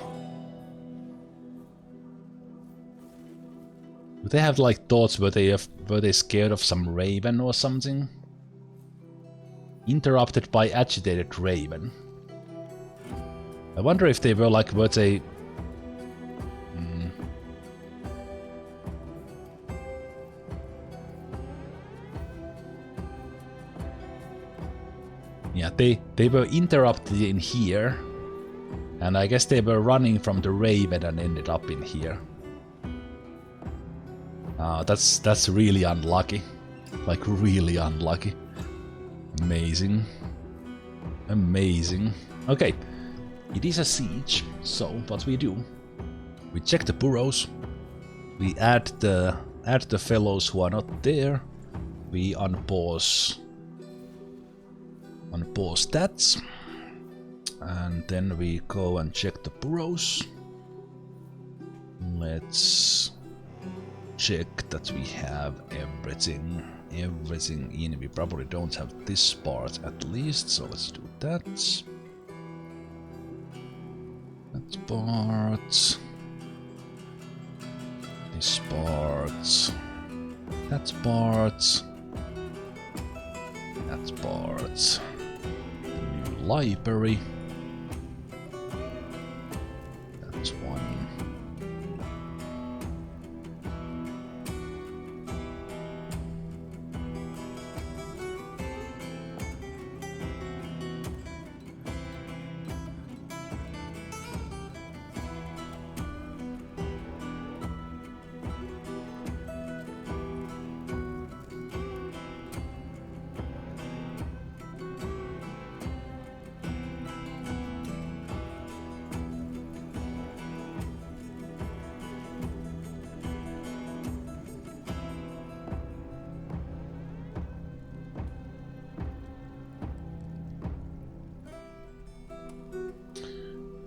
Do they have like thoughts were they scared of some raven or something? Interrupted by agitated raven. I wonder if they were like, were they... Yeah, they were interrupted in here. And I guess they were running from the raven and ended up in here. That's really unlucky. Like, really unlucky. Amazing. Amazing. Okay. It is a siege, so what we do, we check the burrows, we add the fellows who are not there, we unpause stats, and then we go and check the burrows. Let's check that we have everything in. We probably don't have this part at least, so let's do that. That part, this part, that part, that part, the new library, that's one.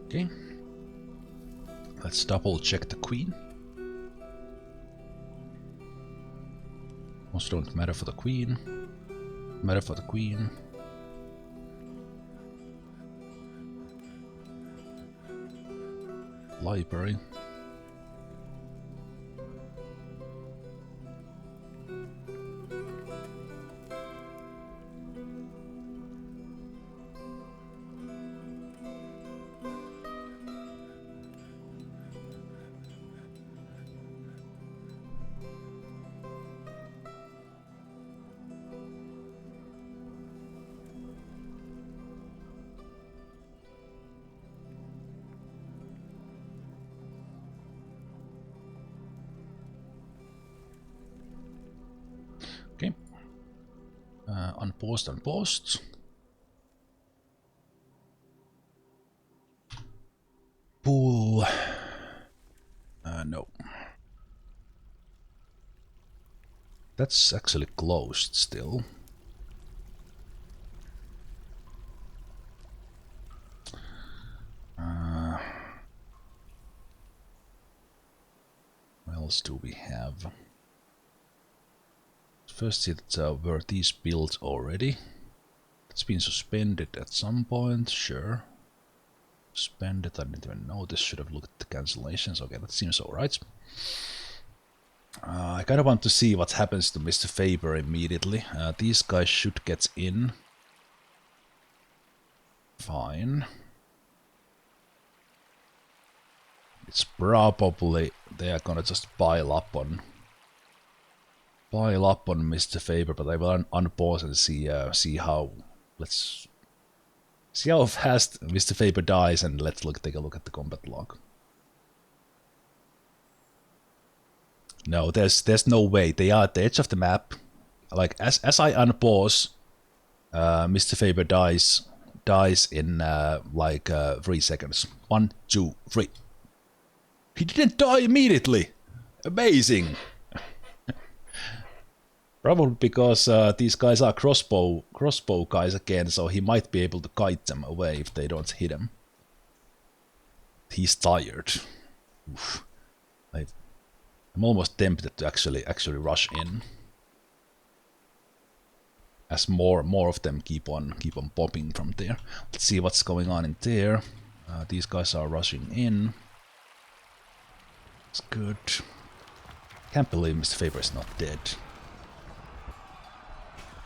Okay. Let's double check the queen. Most don't matter for the queen. Matter for the queen. Library. Okay. Unpaused. That's actually closed still. What else do we have? First see that were these built already. It's been suspended at some point, sure. Suspended, I didn't even notice, should have looked at the cancellations. Okay, that seems alright. I kind of want to see what happens to Mr. Faber immediately. These guys should get in. Fine. It's probably they are gonna just pile up on Mr. Faber, but I will unpause and see how. Let's see how fast Mr. Faber dies, and let's take a look at the combat log. No, there's no way. They are at the edge of the map. Like as I unpause, Mr. Faber dies in like 3 seconds. 1, 2, 3. He didn't die immediately. Amazing. Probably because these guys are crossbow guys again, so he might be able to kite them away if they don't hit him. He's tired. Oof. I'm almost tempted to actually rush in, as more of them keep on popping from there. Let's see what's going on in there. These guys are rushing in. It's good. Can't believe Mr. Faber is not dead.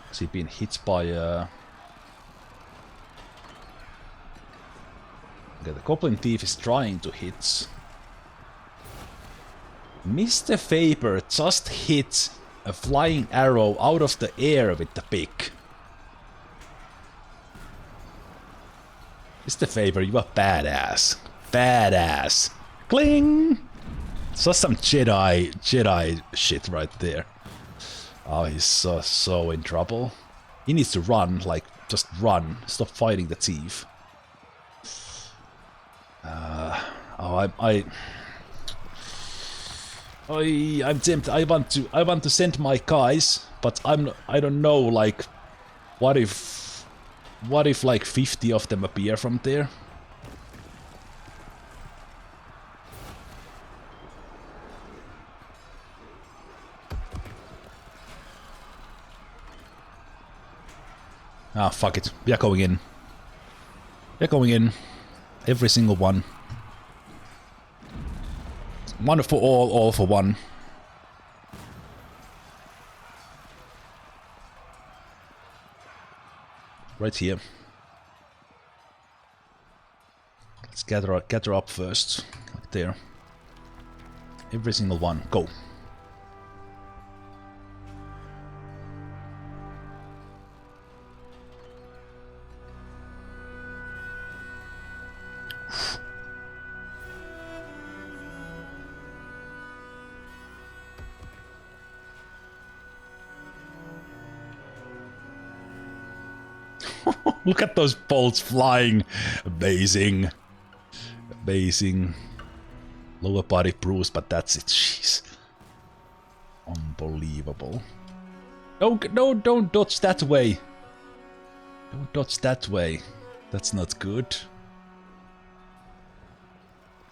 Has he been hit by okay, the Goblin Thief is trying to hit. Mr. Faber just hit a flying arrow out of the air with the pick. Mr. Faber, you are badass. Badass. Cling! Just some Jedi shit right there. Oh, he's so in trouble. He needs to run, like, just run. Stop fighting the thief. I'm tempted. I want to send my guys, but I don't know, like, what if like 50 of them appear from there? Ah, fuck it. We are going in. We are going in. Every single one. One for all for one. Right here. Let's gather up first. Like there. Every single one. Go. Look at those bolts flying. Amazing. Amazing. Lower body bruise, but that's it. Jeez. Unbelievable. No, don't dodge that way. Don't dodge that way. That's not good.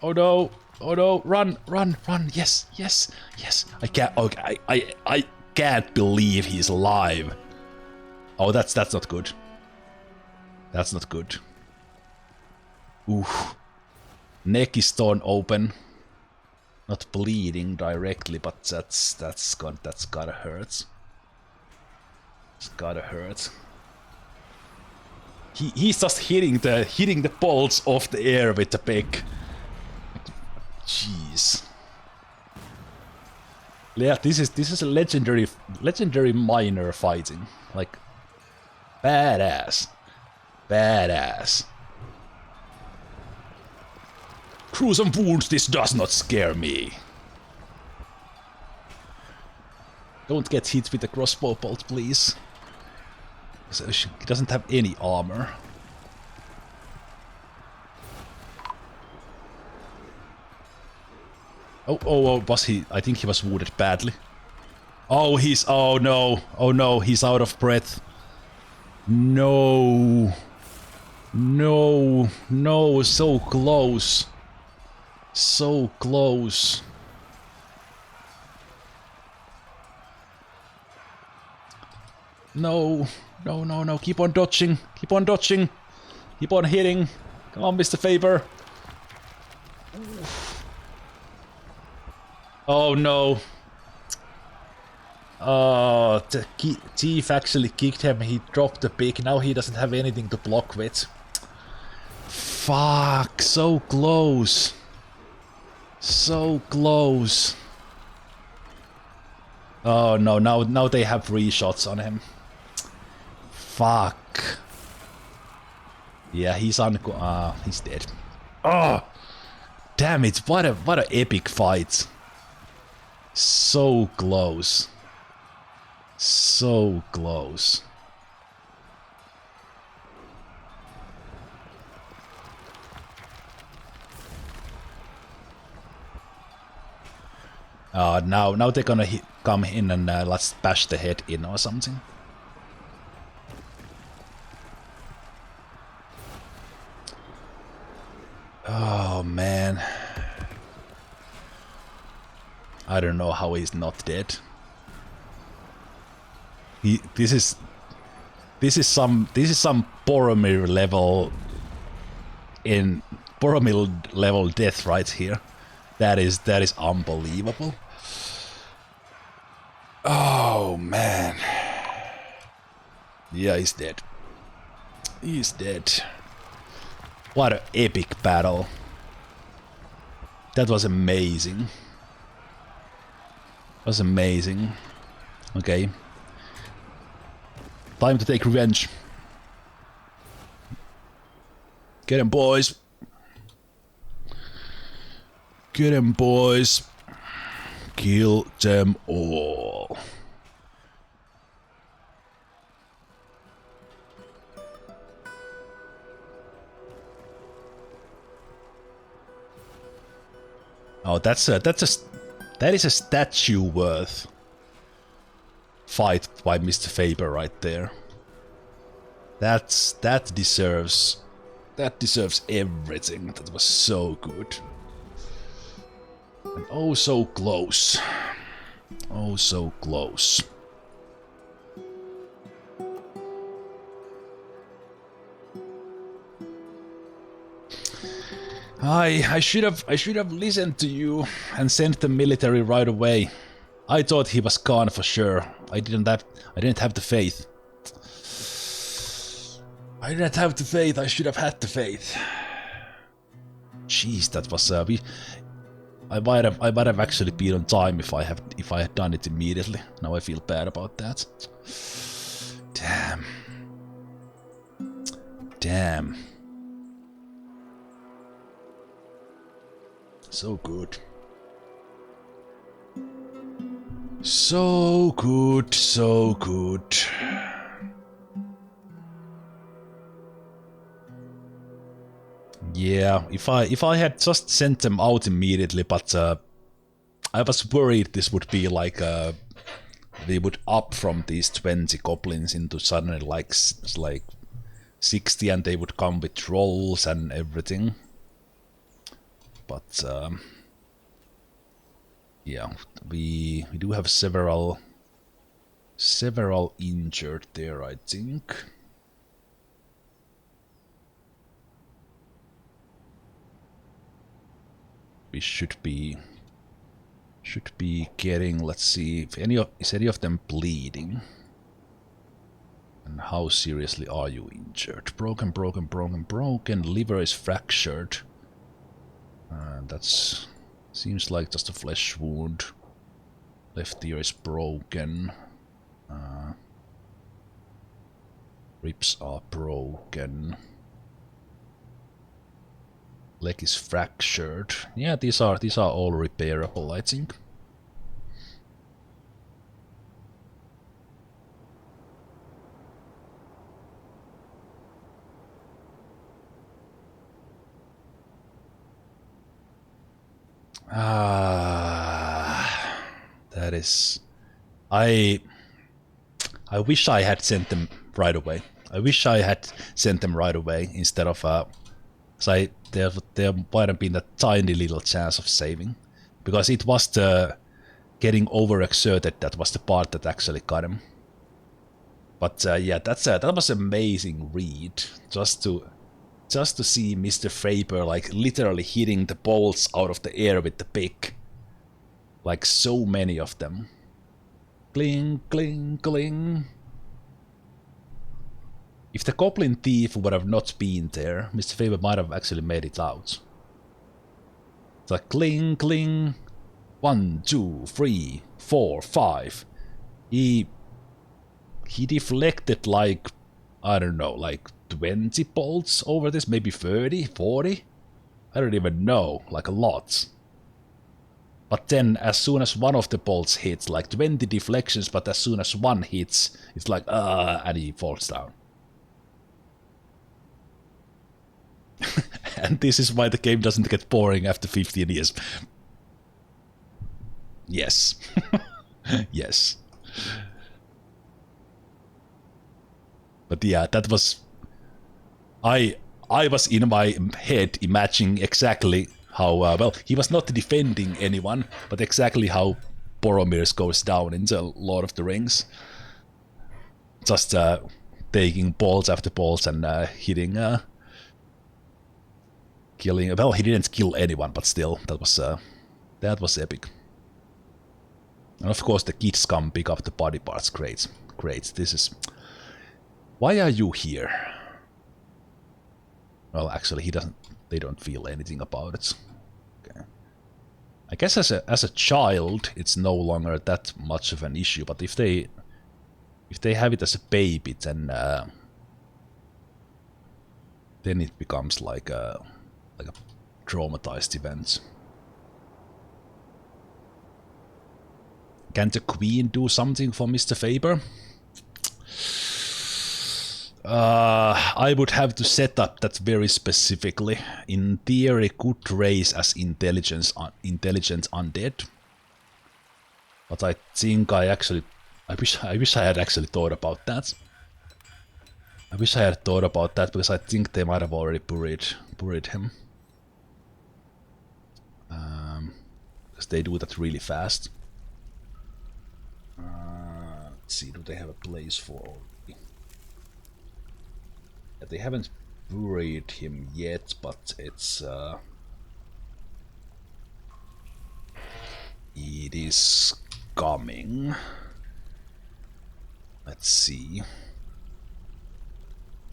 Oh no. Oh no. Run. Yes. I can't. Okay, I can't believe he's alive. Oh, that's not good. That's not good. Oof. Neck is torn open. Not bleeding directly, but that's gotta hurt. It's gotta hurt. He's just hitting the bolts off the air with the pick. Jeez. Yeah, this is a legendary miner fighting. Like, badass. Badass. Cruise and wounds, this does not scare me. Don't get hit with a crossbow bolt, please. He doesn't have any armor. Oh, was he? I think he was wounded badly. Oh, he's... Oh, no. Oh, no. He's out of breath. No. No. No. So close. So close. No. No, no, no. Keep on dodging. Keep on dodging. Keep on hitting. Come on, Mr. Faber. Oh, no. Oh, the thief actually kicked him. He dropped the pick. Now he doesn't have anything to block with. Fuck, so close. So close. Oh no, now they have 3 shots on him. Fuck. Yeah, he's on. He's dead. Oh, damn it! What an epic fight. So close. So close. Now they're gonna come in and let's bash the head in or something. Oh man, I don't know how he's not dead. This is some Boromir level death right here. That is unbelievable. Oh man. Yeah, he's dead. He's dead. What an epic battle. That was amazing. Was amazing. Okay. Time to take revenge. Get him, boys. Get him, boys. Kill them all. Oh, that is a statue worth fight by Mr. Faber right there. That deserves everything. That was so good. And oh so close. Oh so close. I should have listened to you and sent the military right away. I thought he was gone for sure. I didn't have the faith. I didn't have the faith. I should have had the faith. Jeez, that was I might have actually been on time if I had done it immediately. Now I feel bad about that. Damn. Damn. So good. So good, so good. Yeah, if I had just sent them out immediately, but I was worried this would be like they would up from these 20 goblins into suddenly like 60, and they would come with trolls and everything. But yeah, we do have several injured there, I think. We should be getting, let's see, if is any of them bleeding? And how seriously are you injured? Broken, liver is fractured. That's seems like just a flesh wound. Left ear is broken. Ribs are broken. Leg is fractured. Yeah, these are all repairable, I think. That is I wish I had sent them right away. I wish I had sent them right away instead of so there might have been a tiny little chance of saving, because it was the getting overexerted that was the part that actually got him. But yeah, that was amazing read, just to see Mr. Faber like literally hitting the bolts out of the air with the pick, like so many of them. Cling, cling, cling. If the Goblin Thief would have not been there, Mr. Faber might have actually made it out. It's like cling, cling. 1, 2, 3, 4, 5. He deflected like, I don't know, like 20 bolts over this, maybe 30, 40? I don't even know, like a lot. But then as soon as one of the bolts hits, like 20 deflections, but as soon as one hits, it's like, and he falls down. And this is why the game doesn't get boring after 15 years. Yes. Yes. But yeah, that was... I was in my head imagining exactly how... well, he was not defending anyone, but exactly how Boromir goes down in the Lord of the Rings. Just taking balls after balls and hitting... killing... Well, he didn't kill anyone, but still, that was epic. And of course the kids come pick up the body parts. Great. Great. This is... Why are you here? Well, actually, he doesn't... They don't feel anything about it. Okay. I guess as a child, it's no longer that much of an issue. But if they have it as a baby, then it becomes like a traumatized event. Can the Queen do something for Mr. Faber? I would have to set up that very specifically. In theory, could raise as intelligent undead. But I think I wish I had actually thought about that. I wish I had thought about that, because I think they might have already buried him. Because they do that really fast. Let's see, do they have a place for... Yeah, they haven't buried him yet, but it's... it is coming. Let's see.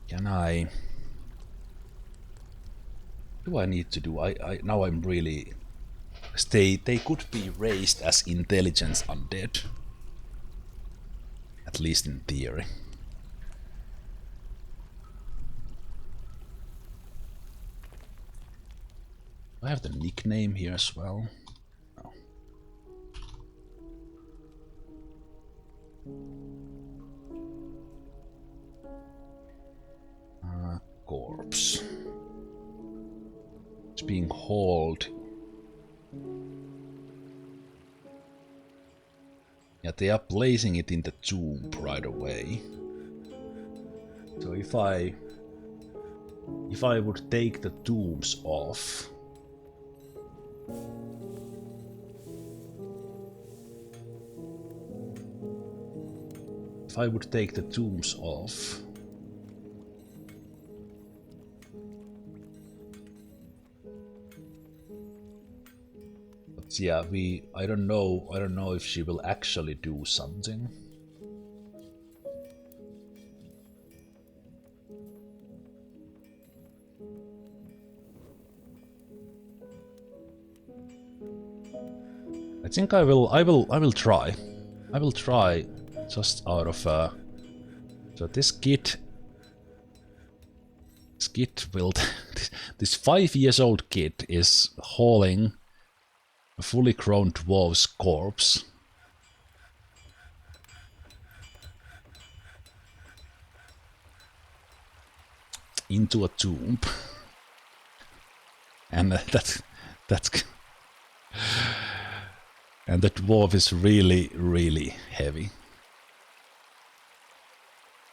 Can I... What do I need to do? Now I'm really... They could be raised as intelligence undead. At least in theory. I have the nickname here as well. Oh. Corpse. It's being hauled. Yeah, they are placing it in the tomb right away. So if I would take the tombs off, but yeah, I don't know if she will actually do something. I think I will try. I will try just out of so this kid will this 5-year-old kid is hauling a fully grown dwarf's corpse into a tomb. And that's And the dwarf is really, really heavy.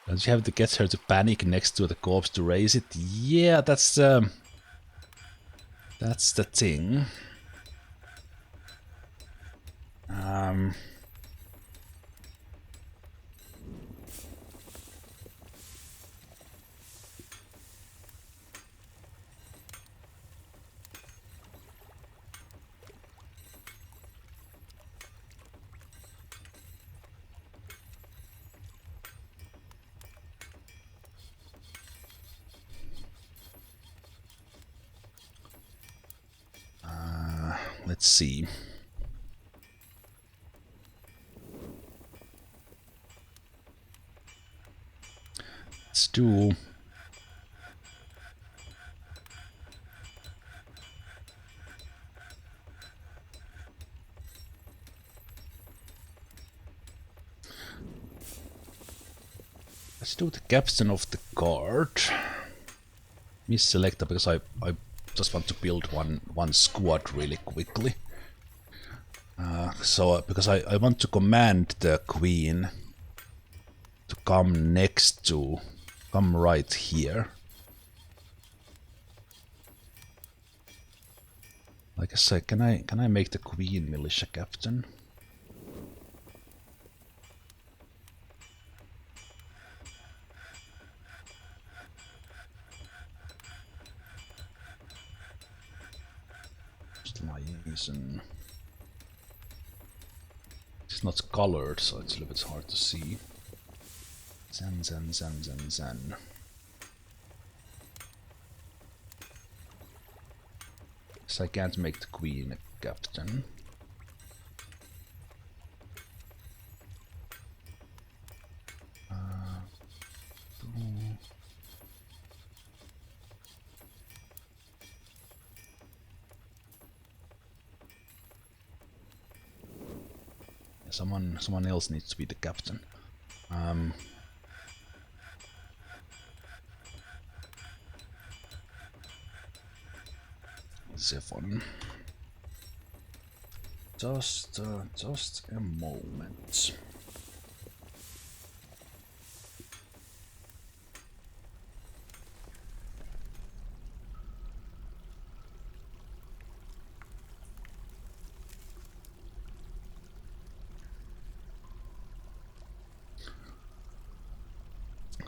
Don't you have to get her to panic next to the corpse to raise it? Yeah, that's the thing. Let's see. Let's do... Let's do the captain of the guard. Misselect because I just want to build one squad really quickly. Because I want to command the queen to come right here. Like I said, can I make the queen militia captain? Liaison. It's not colored, so it's a little bit hard to see. Zen. So I can't make the queen a captain. Someone else needs to be the captain. Zephon. Just a moment.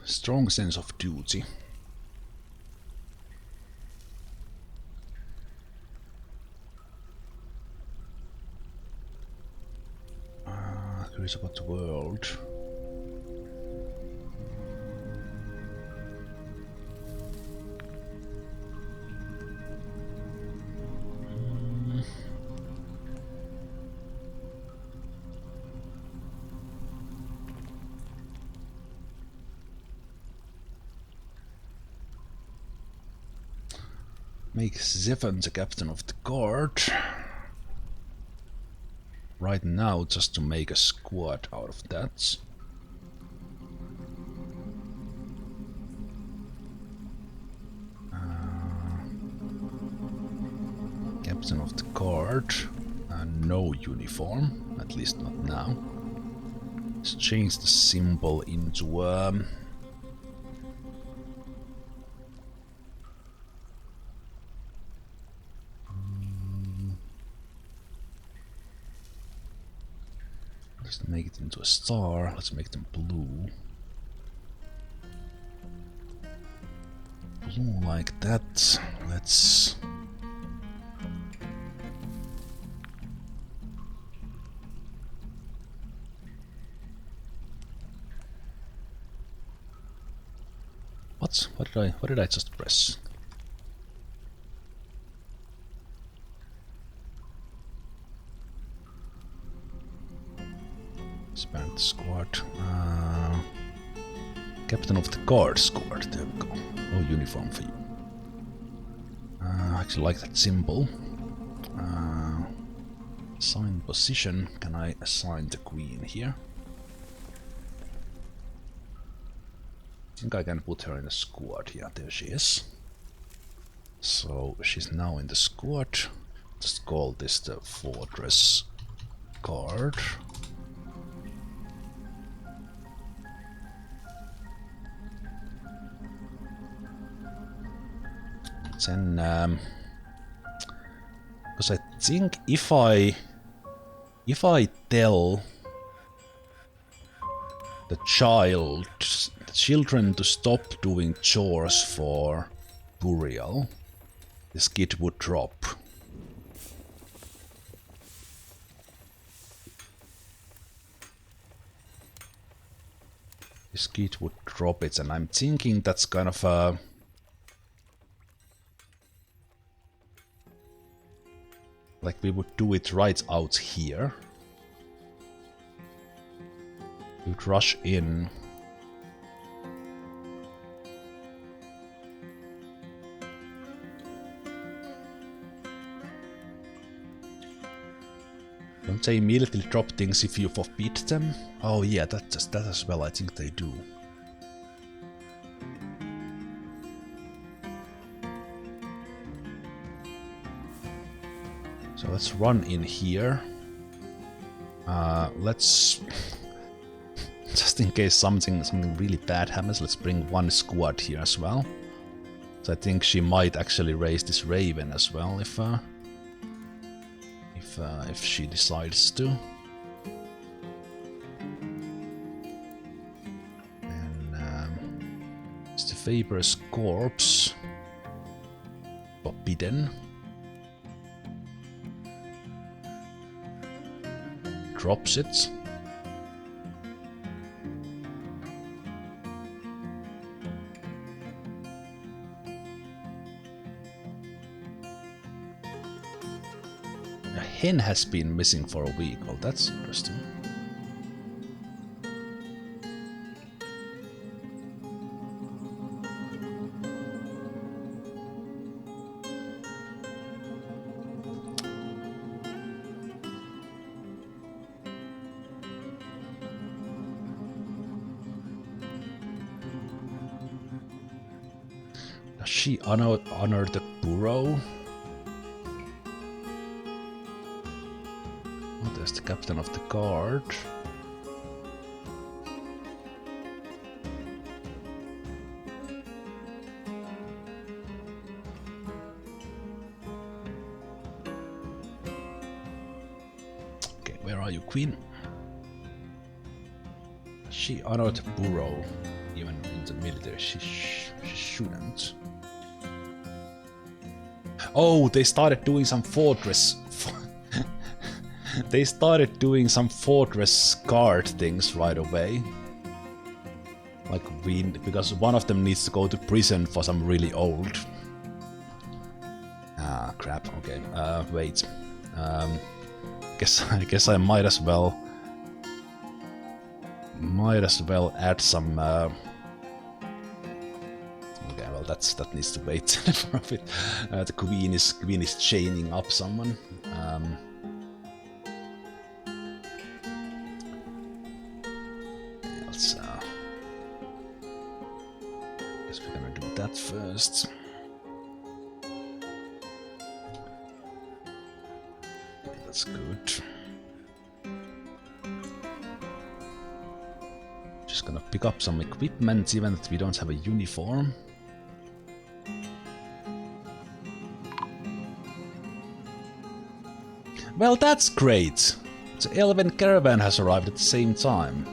Strong sense of duty. Curious about the world. Make Zephon the captain of the guard. Right now, just to make a squad out of that. Captain of the guard. No uniform, at least not now. Let's change the symbol into let's make it into a star. Let's make them blue. Blue like that. Let's... What did I just press? Expand the squad. Captain of the guard squad. There we go. No uniform for you. I actually like that symbol. Assign position. Can I assign the queen here? I think I can put her in the squad. Yeah, there she is. So she's now in the squad. Just call this the fortress card. Then, because I think if I tell the children to stop doing chores for burial, this kid would drop. This kid would drop it, and I'm thinking that's kind of a... like we would do it right out here. We'd rush in. Don't they immediately drop things if you forbid them? Oh yeah, that as well, I think they do. So let's run in here. Let's... just in case something really bad happens, let's bring one squad here as well. So I think she might actually raise this raven as well if she decides to. And it's the Faber's corpse. Forbidden. Drops it. A hen has been missing for a week. Well, that's interesting. Does she honor the Burrow? There's the captain of the guard. Okay, where are you, Queen? She honored Burrow, even in the military. She shouldn't. Oh, they started doing some fortress. They started doing some fortress guard things right away. Like because one of them needs to go to prison for some really old. Ah, crap. Okay. Wait. I guess I might as well add some. Okay, well that needs to wait for a bit. The queen is chaining up someone. Guess we're gonna do that first. That's good. Just gonna pick up some equipment, even if we don't have a uniform. Well, that's great! The Elven caravan has arrived at the same time.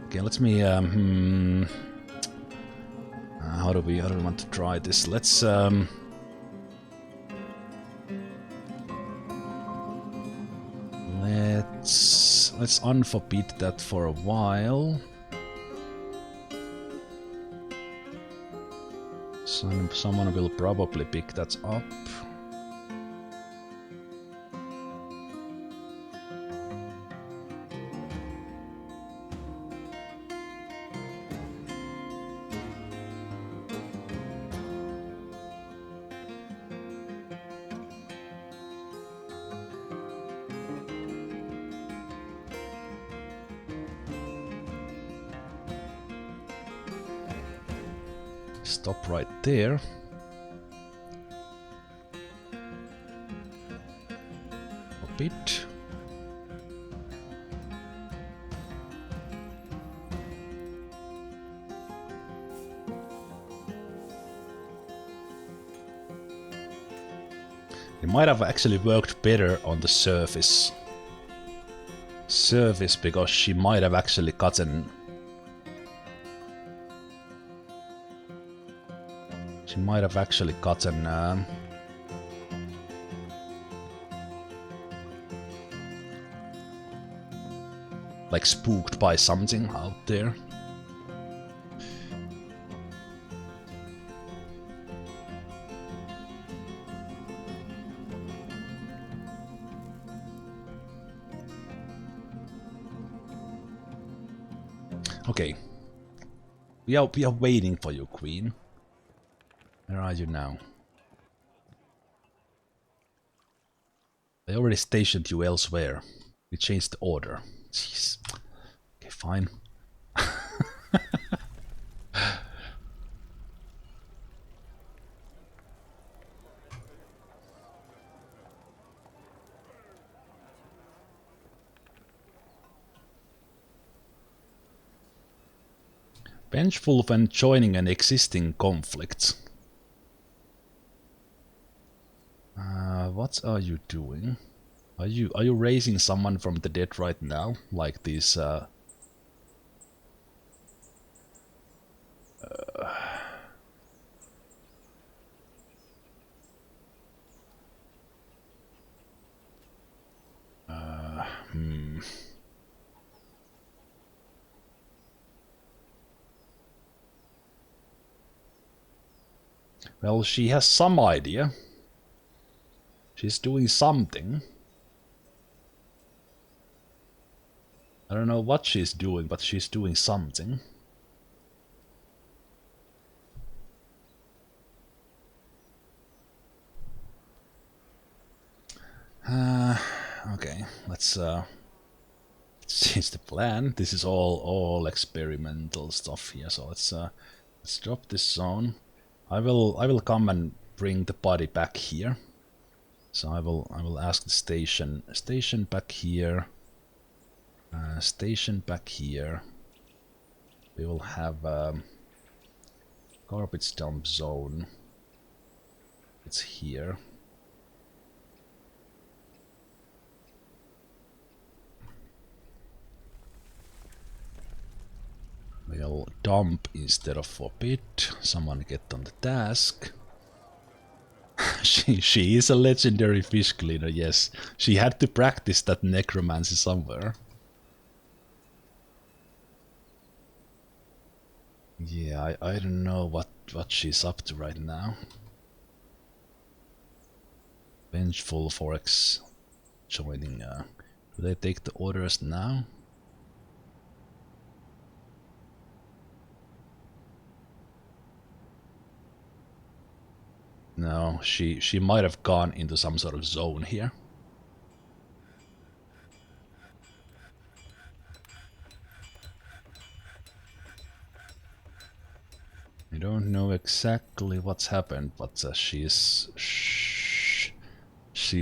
Okay, let me, how do we want to try this? Let's unforbid that for a while. Someone will probably pick that up. Stop right there. A bit. It might have actually worked better on the surface. Because she might have actually gotten... like spooked by something out there. Okay. We are waiting for you, Queen. Where are you now? I already stationed you elsewhere. We changed the order. Jeez. Okay, fine. Vengeful when joining an existing conflict. What are you doing? Are you raising someone from the dead right now? Like these Well, she has some idea. She's doing something. I don't know what she's doing, but she's doing something. Okay, let's change the plan. This is all experimental stuff here, so let's drop this zone. I will come and bring the body back here. So I will ask the station back here. Station back here. We will have garbage dump zone. It's here. We'll dump instead of forbid. Someone get on the task. she is a legendary fish cleaner, yes. She had to practice that necromancy somewhere. Yeah, I don't know what she's up to right now. Vengeful Forex joining. Do they take the orders now? No, she might have gone into some sort of zone here. I don't know exactly what's happened, but she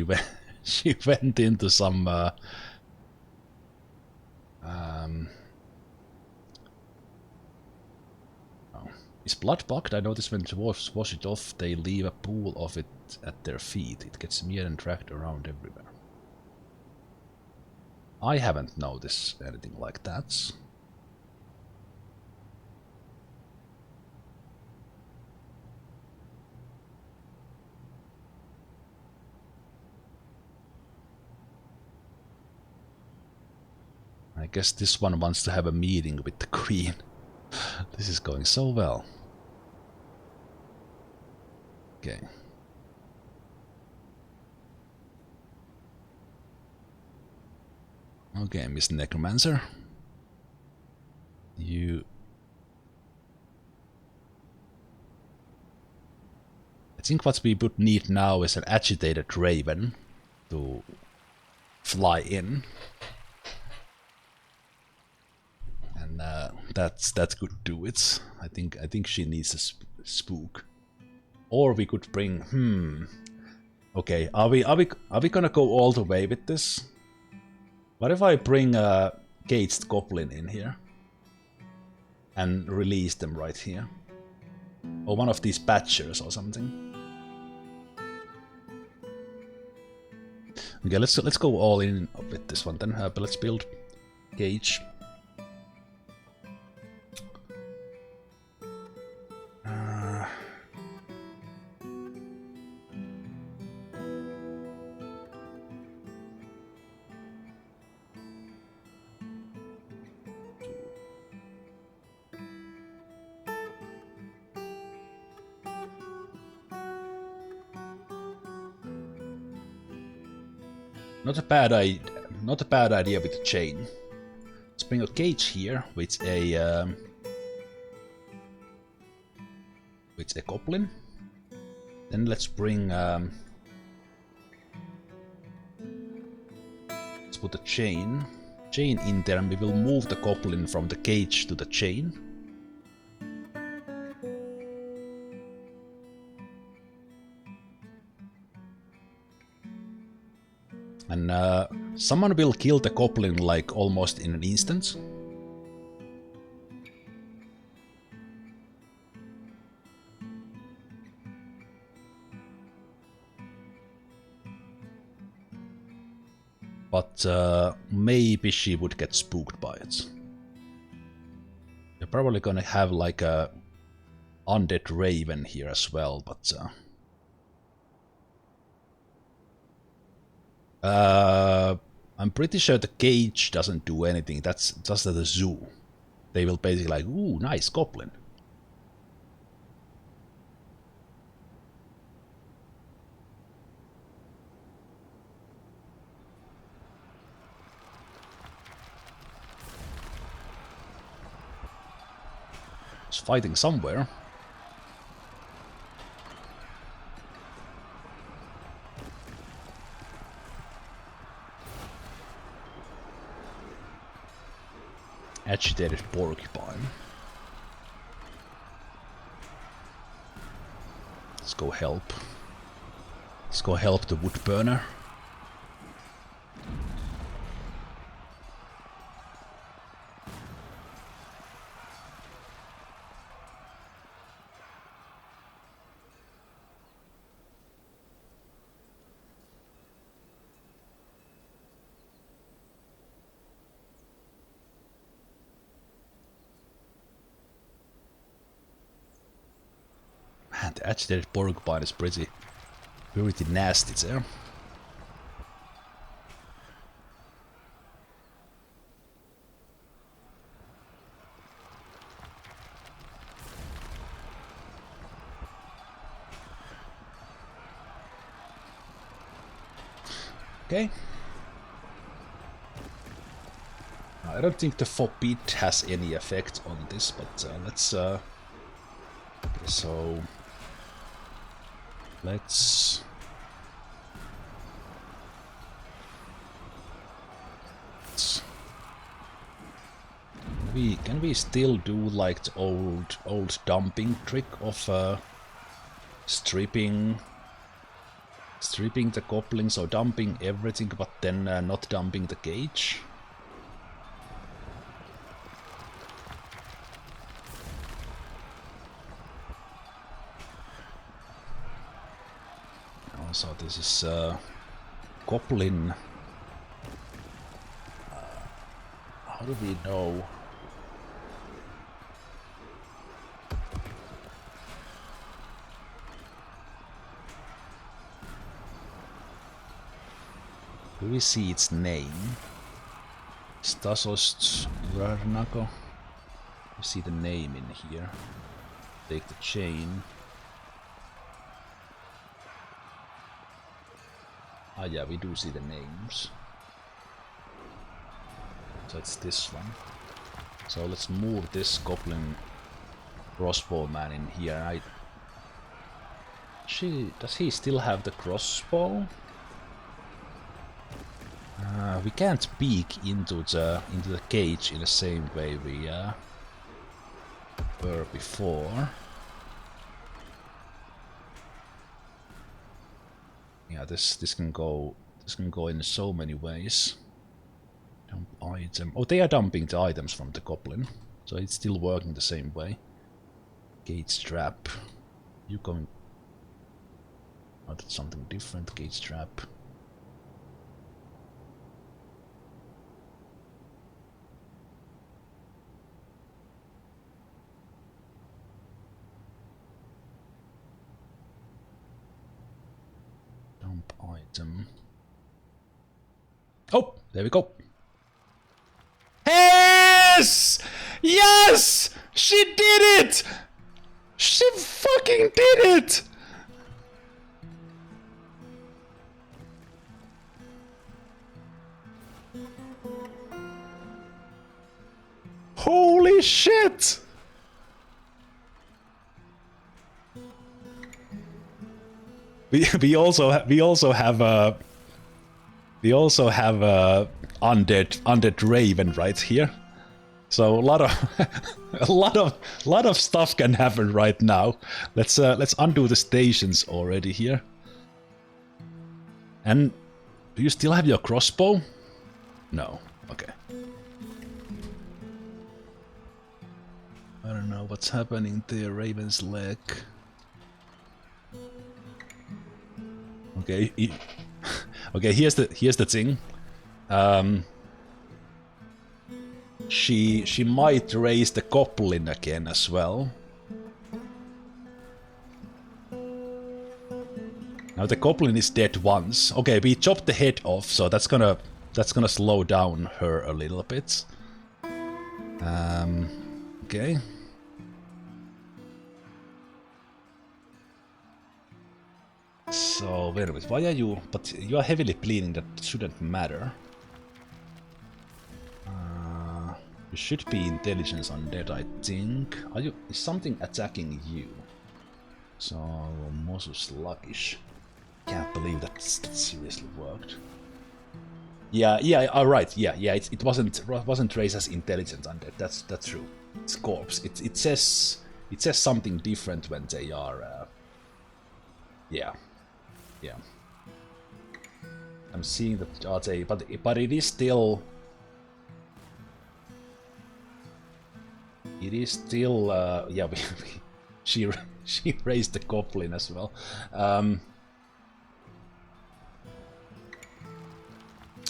went into some is blood bugged? I noticed when dwarves wash it off, they leave a pool of it at their feet. It gets smeared and dragged around everywhere. I haven't noticed anything like that. I guess this one wants to have a meeting with the queen. This is going so well. Okay. Okay, Miss Necromancer. I think what we would need now is an agitated raven to fly in. And that could do it. I think she needs a spook. Or we could bring okay, are we gonna go all the way with this? What if I bring a caged goblin in here? And release them right here? Or one of these badgers or something? Okay, let's go all in with this one then. But let's build cage. Not a bad idea with the chain. Let's bring a cage here with a goblin. Then let's bring let's put a chain in there, and we will move the goblin from the cage to the chain. And someone will kill the goblin like almost in an instant. But maybe she would get spooked by it. They're probably gonna have like a undead raven here as well, but I'm pretty sure the cage doesn't do anything. That's just at the zoo. They will basically like, ooh, nice goblin. It's fighting somewhere. Agitated porcupine. Let's go help. Let's go help the wood burner. Man, the agitated porcupine is pretty nasty there. Okay. I don't think the forbid has any effect on this, but let's okay, so let's can we still do like the old dumping trick of stripping the goblin, so dumping everything but then not dumping the cage? So this is goblin. How do we know? Do we see its name? Stasost Rarnako. We see the name in here. Take the chain. Ah yeah, we do see the names. So it's this one. So let's move this goblin crossbowman in here. Does he still have the crossbow? We can't peek into the cage in the same way we were before. Yeah, this can go in so many ways. Dump item. Oh, they are dumping the items from the goblin, so it's still working the same way. Gate trap. You going? Oh, that's something different. Gate trap. Oh, there we go. Yes! Yes! She did it! She fucking did it! Holy shit! We also have undead raven right here. So a lot of stuff can happen right now. Let's undo the stations already here. And do you still have your crossbow? No. Okay. I don't know what's happening there, Raven's leg. Okay. Okay. Here's the thing. She might raise the goblin again as well. Now the goblin is dead once. Okay, we chopped the head off, so that's gonna slow down her a little bit. Okay. So wait a minute. Why are you? But you are heavily bleeding. That shouldn't matter. You should be intelligence undead, I think. Are you? Is something attacking you? So Mosu sluggish. Can't believe that seriously worked. Yeah. Alright. Yeah. It wasn't raised as intelligence undead. That's true. It's corpse. It says something different when they are. Yeah. I'm seeing that are they, but it is still. It is still, yeah, she raised the goblin as well.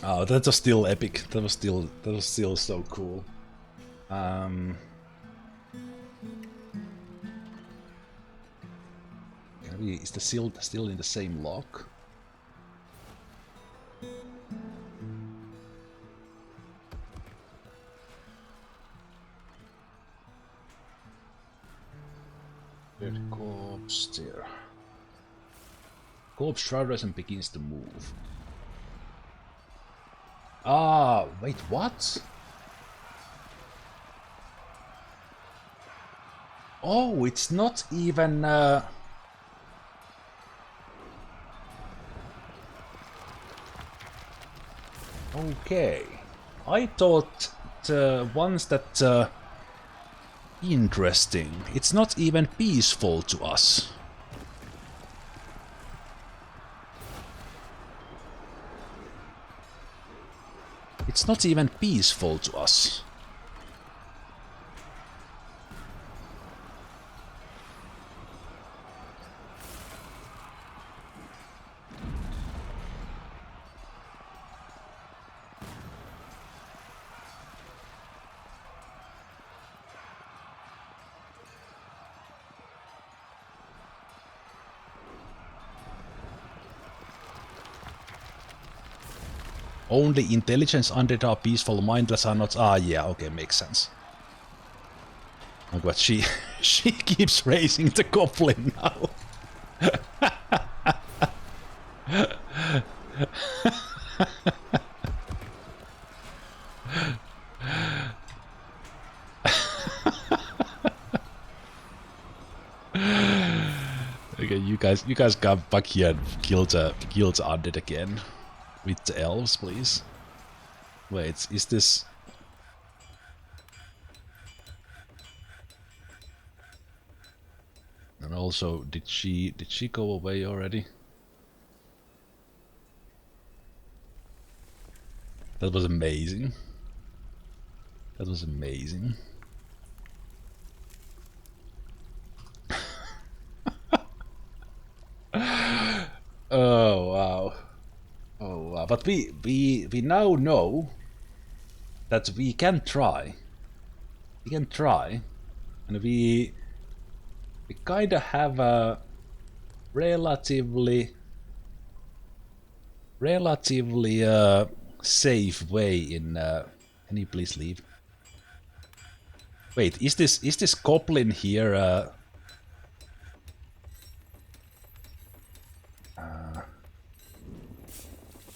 Oh, that was still epic. That was still so cool. Is the seal still in the same lock? Dead corpse there. Corpse shrouders and begins to move. Ah, wait, what? Oh, it's not even. Okay, I thought the ones that. Interesting. It's not even peaceful to us. It's not even peaceful to us. Only intelligence undead are peaceful, mindless are not. Ah, yeah, okay, makes sense. Oh, but she keeps raising the goblin now. Okay, you guys got back here and kill the undead again. With the elves, please. Wait, is this... And also, did she go away already? That was amazing. That was amazing. Oh wow. Oh wow. But we now know that we can try. We can try. And we kinda have a relatively relatively safe way in... can you please leave? Wait, is this goblin here?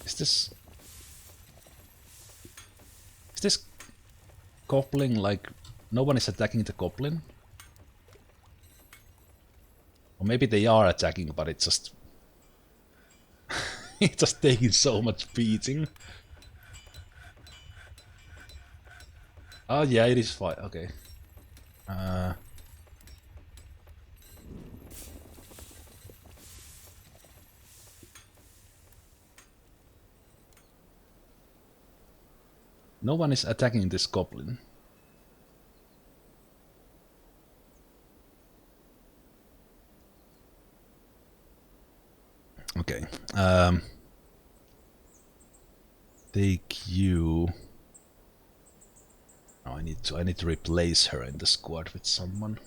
Is this goblin like no one is attacking the goblin? Or maybe they are attacking, but it's just it's just taking so much beating. Oh yeah, it is fine. Okay. No one is attacking this goblin. Okay. Take you. Oh, I need to replace her in the squad with someone.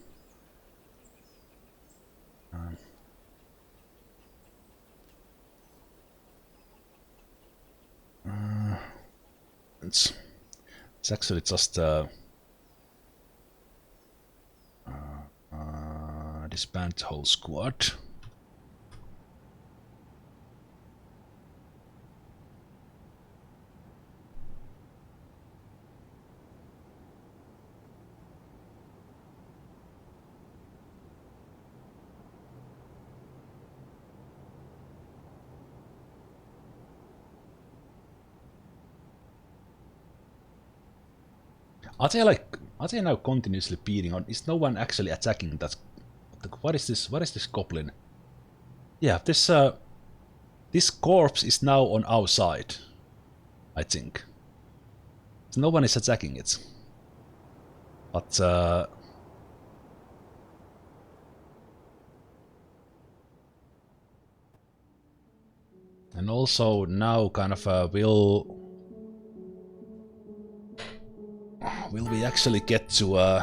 It's actually just disband the whole squad. Are they now continuously beating on? Is no one actually attacking that? What is this? What is this goblin? Yeah, this corpse is now on our side, I think. So no one is attacking it. But and also now kind of will we actually get to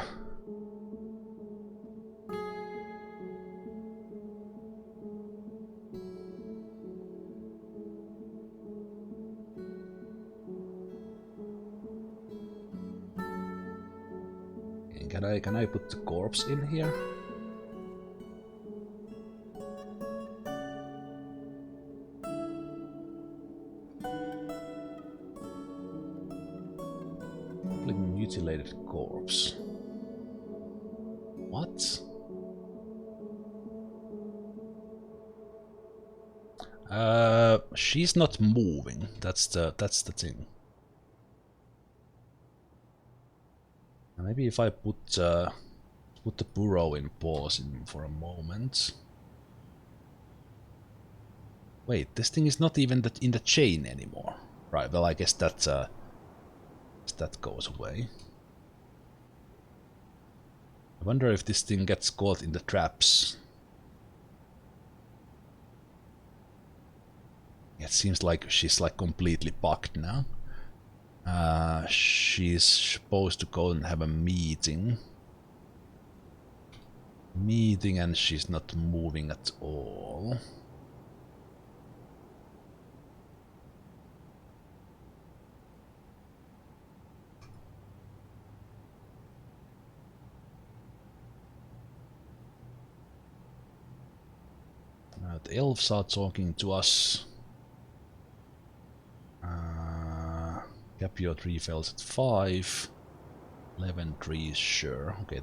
can I put the corpse in here? Mutilated corpse. What? She's not moving. That's the thing. Maybe if I put the Burrow in pause for a moment. Wait, this thing is not even in the chain anymore. Right. Well, I guess that goes away. I wonder if this thing gets caught in the traps. It seems like she's like completely bugged now. She's supposed to go and have a meeting. And she's not moving at all. The elves are talking to us. Capio tree fells at 5. 11 trees, sure. Okay,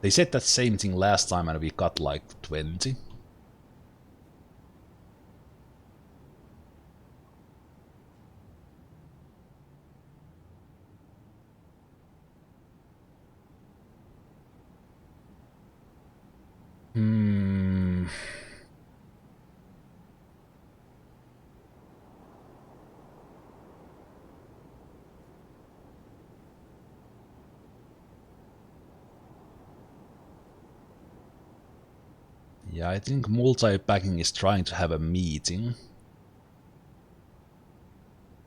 they said that same thing last time and we got like 20. Yeah, I think multi-packing is trying to have a meeting.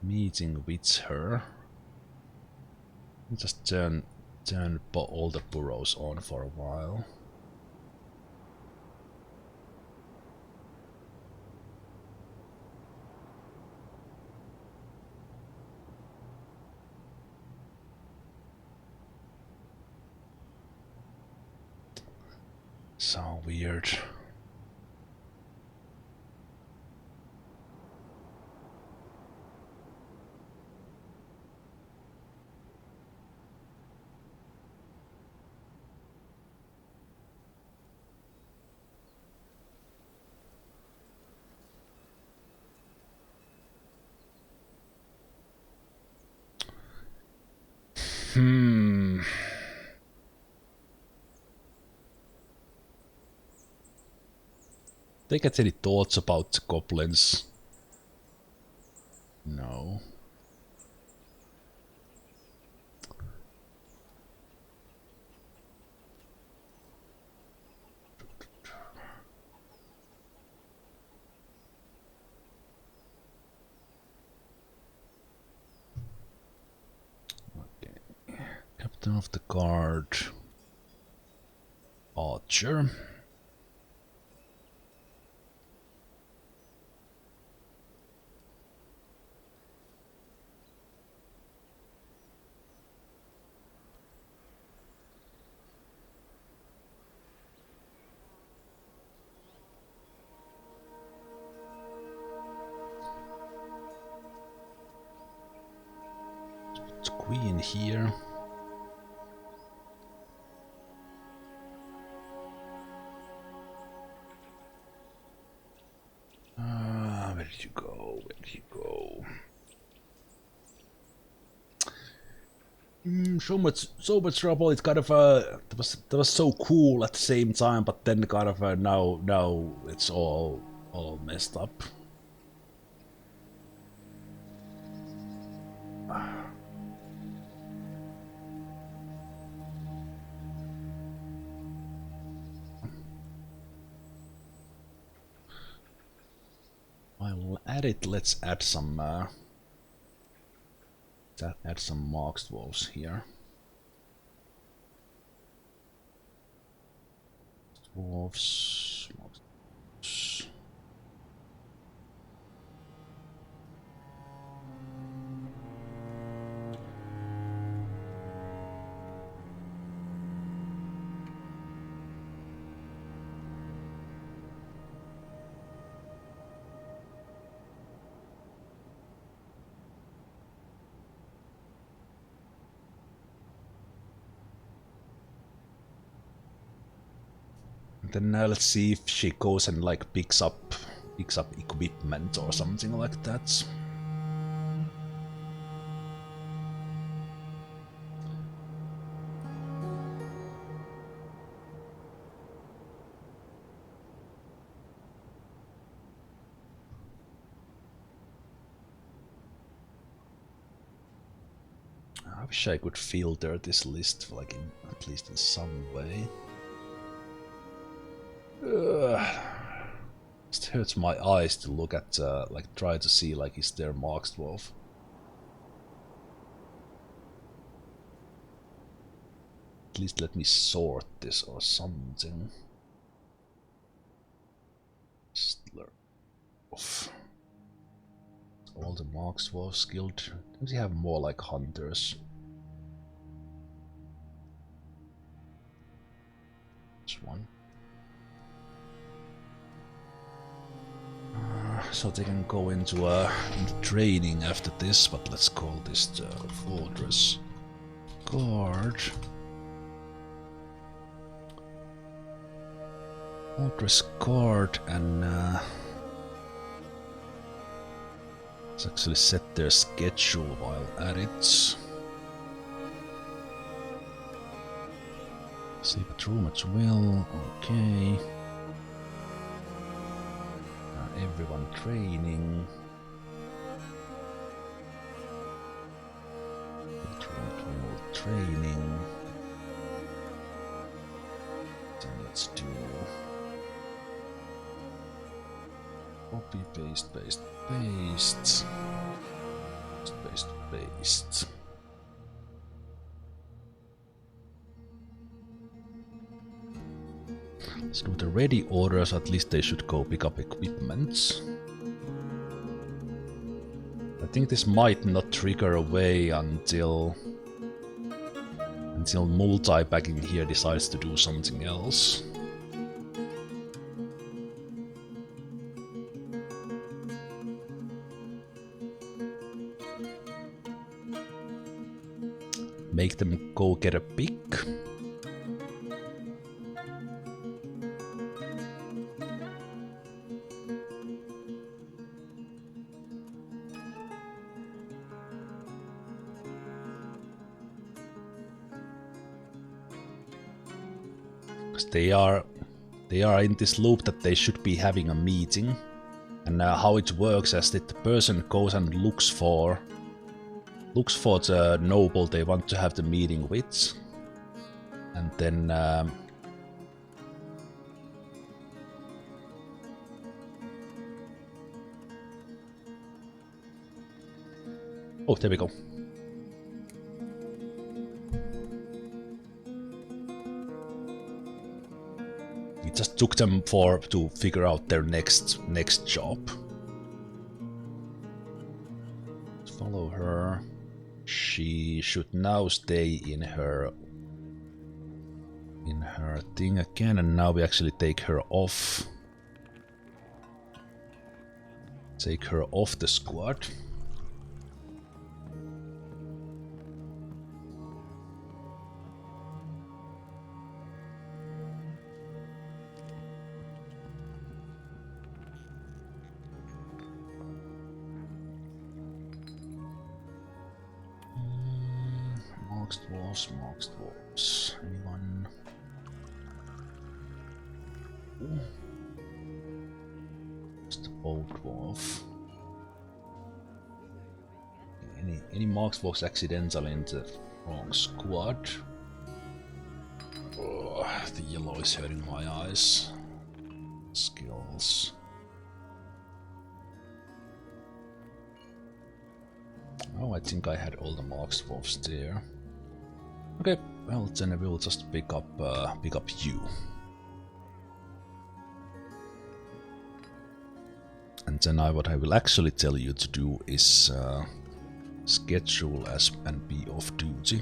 Meeting with her. Just turn all the burrows on for a while. So weird. They get any thoughts about goblins? No. Okay. Captain of the guard. Archer. Queen here. Where did you go? Where did you go? So much trouble. It's kind of that was so cool at the same time, but then kind of now it's all messed up. While at it, let's add some marked wolves here. Dwarves, marked wolves. Then let's see if she goes and like picks up equipment or something like that. I wish I could filter this list like at least in some way. It hurts my eyes to look at, like, try to see, like, is there marked wolf? At least let me sort this or something. Stler off. All the marked wolf skilled. Don't you have more like hunters? This one. So they can go into training after this, but let's call this the Fortress Guard. Fortress Guard, and let's actually set their schedule while at it. Sleep at room at will, okay. Everyone training. Training. Then let's do copy, paste, paste, paste. Paste, paste. Let's do the ready orders, at least they should go pick up equipment. I think this might not trigger away until multi-packing here decides to do something else. make them go get a pick. Because they are in this loop that they should be having a meeting, and how it works is that the person goes and looks for the noble they want to have the meeting with, and then oh, there we go. It just took them to figure out their next job. Let's follow her. She should now stay in her thing again, and now we actually take her off. Take her off the squad. Marks dwarves. Anyone? Ooh. Just a bold dwarf. Any marks dwarves accidentally in the wrong squad? Oh, the yellow is hurting my eyes. Skills. Oh, I think I had all the marks dwarves there. Okay, well then we will just pick up you. And then what I will actually tell you to do is schedule as and be off duty.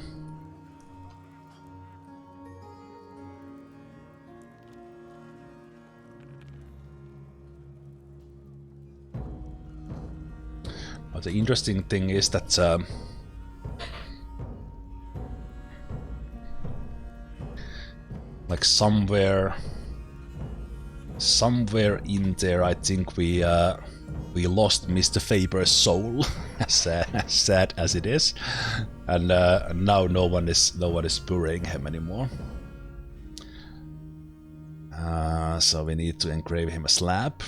But the interesting thing is that like somewhere in there, I think we lost Mr. Faber's soul, as sad as it is, and now no one is burying him anymore. So we need to engrave him a slab.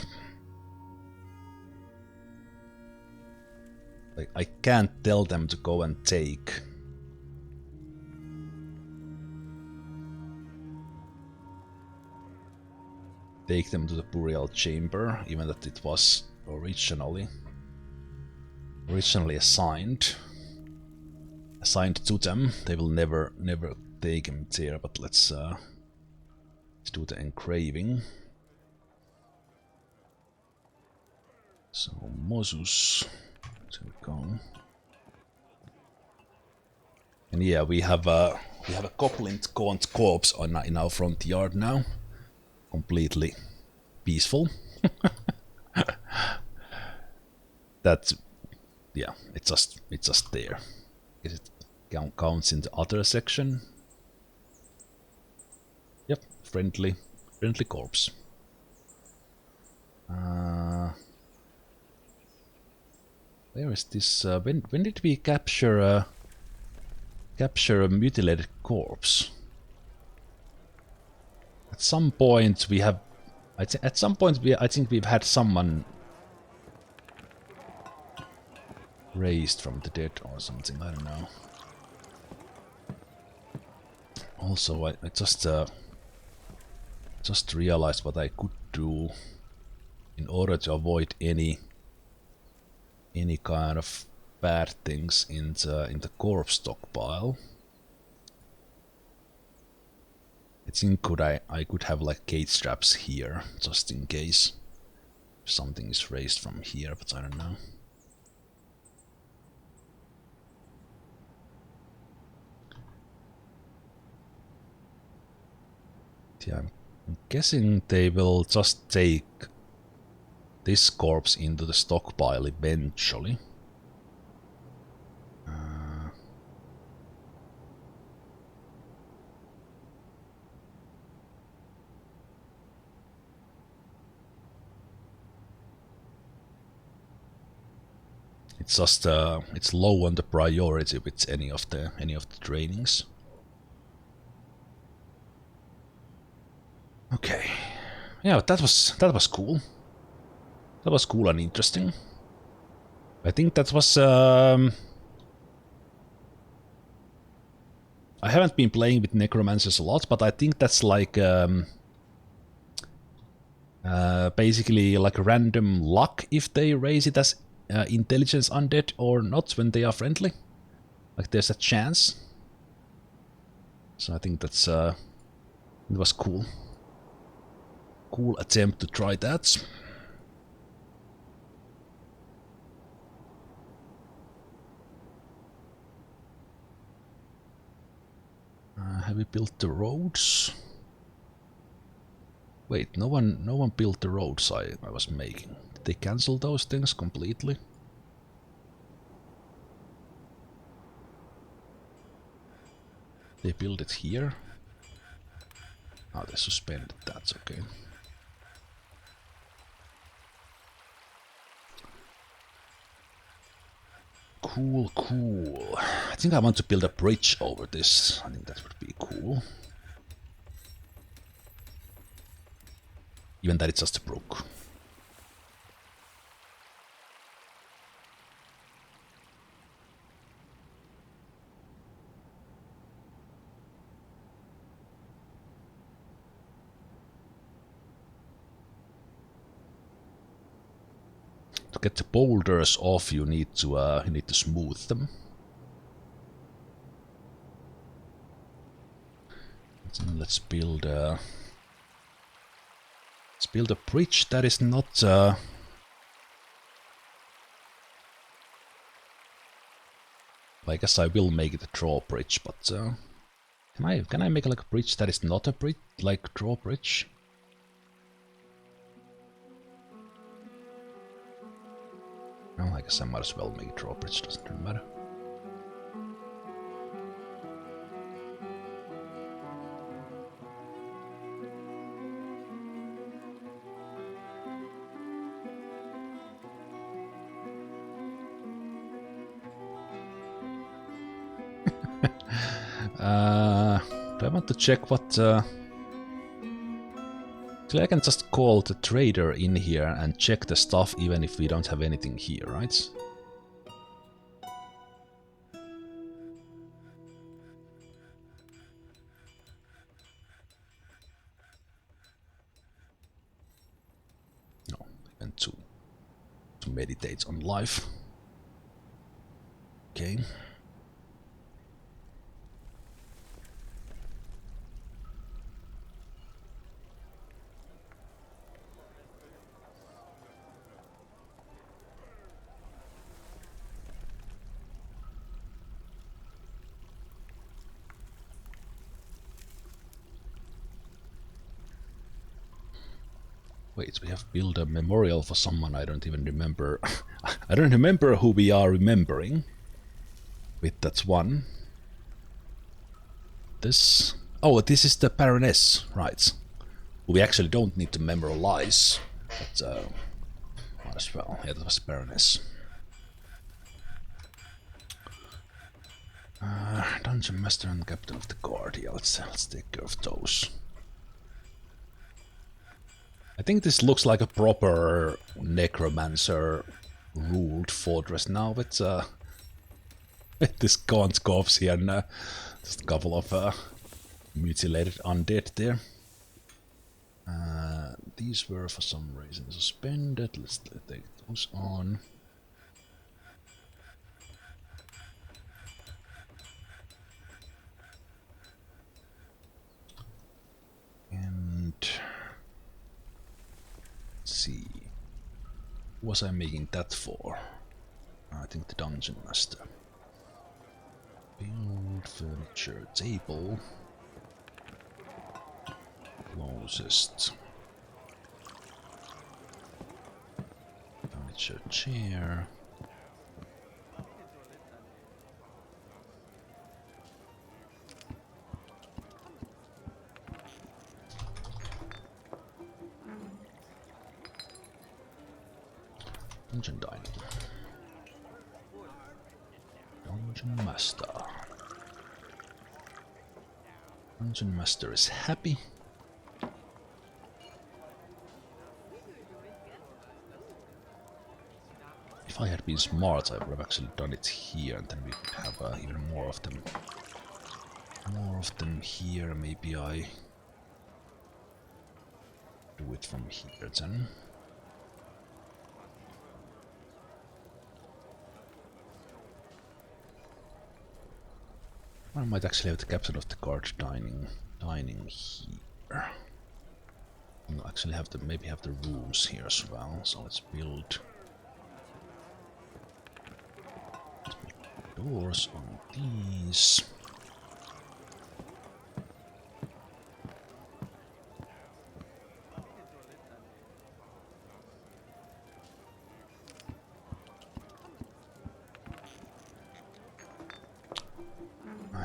Like, I can't tell them to go and take them to the burial chamber, even that it was originally assigned to them. They will never take him there, but let's do the engraving. So Moses, there we go. And yeah, we have a Goblin Gaunt corpse in our front yard now. Completely peaceful. That, yeah, it's just there. It counts in the other section. Yep, friendly corpse. Where is this? When did we capture a mutilated corpse? At some point we have. I think we've had someone raised from the dead or something. I don't know. Also, I just realized what I could do in order to avoid any kind of bad things in the corpse stockpile. I think I could have like gate straps here, just in case something is raised from here, but I don't know. Yeah, I'm guessing they will just take this corpse into the stockpile eventually. It's just it's low on the priority with any of the trainings. Okay, yeah, that was cool. That was cool and interesting. I think that was. I haven't been playing with necromancers a lot, but I think that's like basically like random luck if they raise it as intelligence undead or not when they are friendly. Like there's a chance. So I think that's it was cool. Cool attempt to try that. Have we built the roads? Wait, no one built the roads I was making. Did they cancel those things completely? They built it here? Oh, they suspended that, okay. Cool, cool. I think I want to build a bridge over this. I think that would be cool. Even that it's just a brook. To get the boulders off, you need to smooth them. Let's build a bridge that is not I guess I will make it a drawbridge, but can I make like a bridge that is not a bridge, like drawbridge? Well, I guess I might as well make a drawbridge, doesn't really matter. Do I want to check what... Actually, I can just call the trader in here and check the stuff even if we don't have anything here, right? No, I went to meditate on life. Okay. Wait, we have built a memorial for someone I don't even remember. I don't remember who we are remembering. Wait, that's one. This... Oh, this is the Baroness, right. We actually don't need to memorialize, but might as well. Yeah, that was the Baroness. Dungeon Master and Captain of the Guard. Yeah, let's take care of those. I think this looks like a proper necromancer ruled fortress now with this gaunt corpse here and just a couple of mutilated undead there. These were for some reason suspended. Let's take those on. And let's see, what was I making that for? I think the Dungeon Master. Build furniture table. Closest. Furniture chair. Dungeon dining. Dungeon Master. Dungeon Master is happy. If I had been smart, I would have actually done it here, and then we would have even more of them. More of them here. Maybe I do it from here then. I might actually have the captain of the guard dining here. I'll actually have to maybe have the rooms here as well. So let's build doors on these.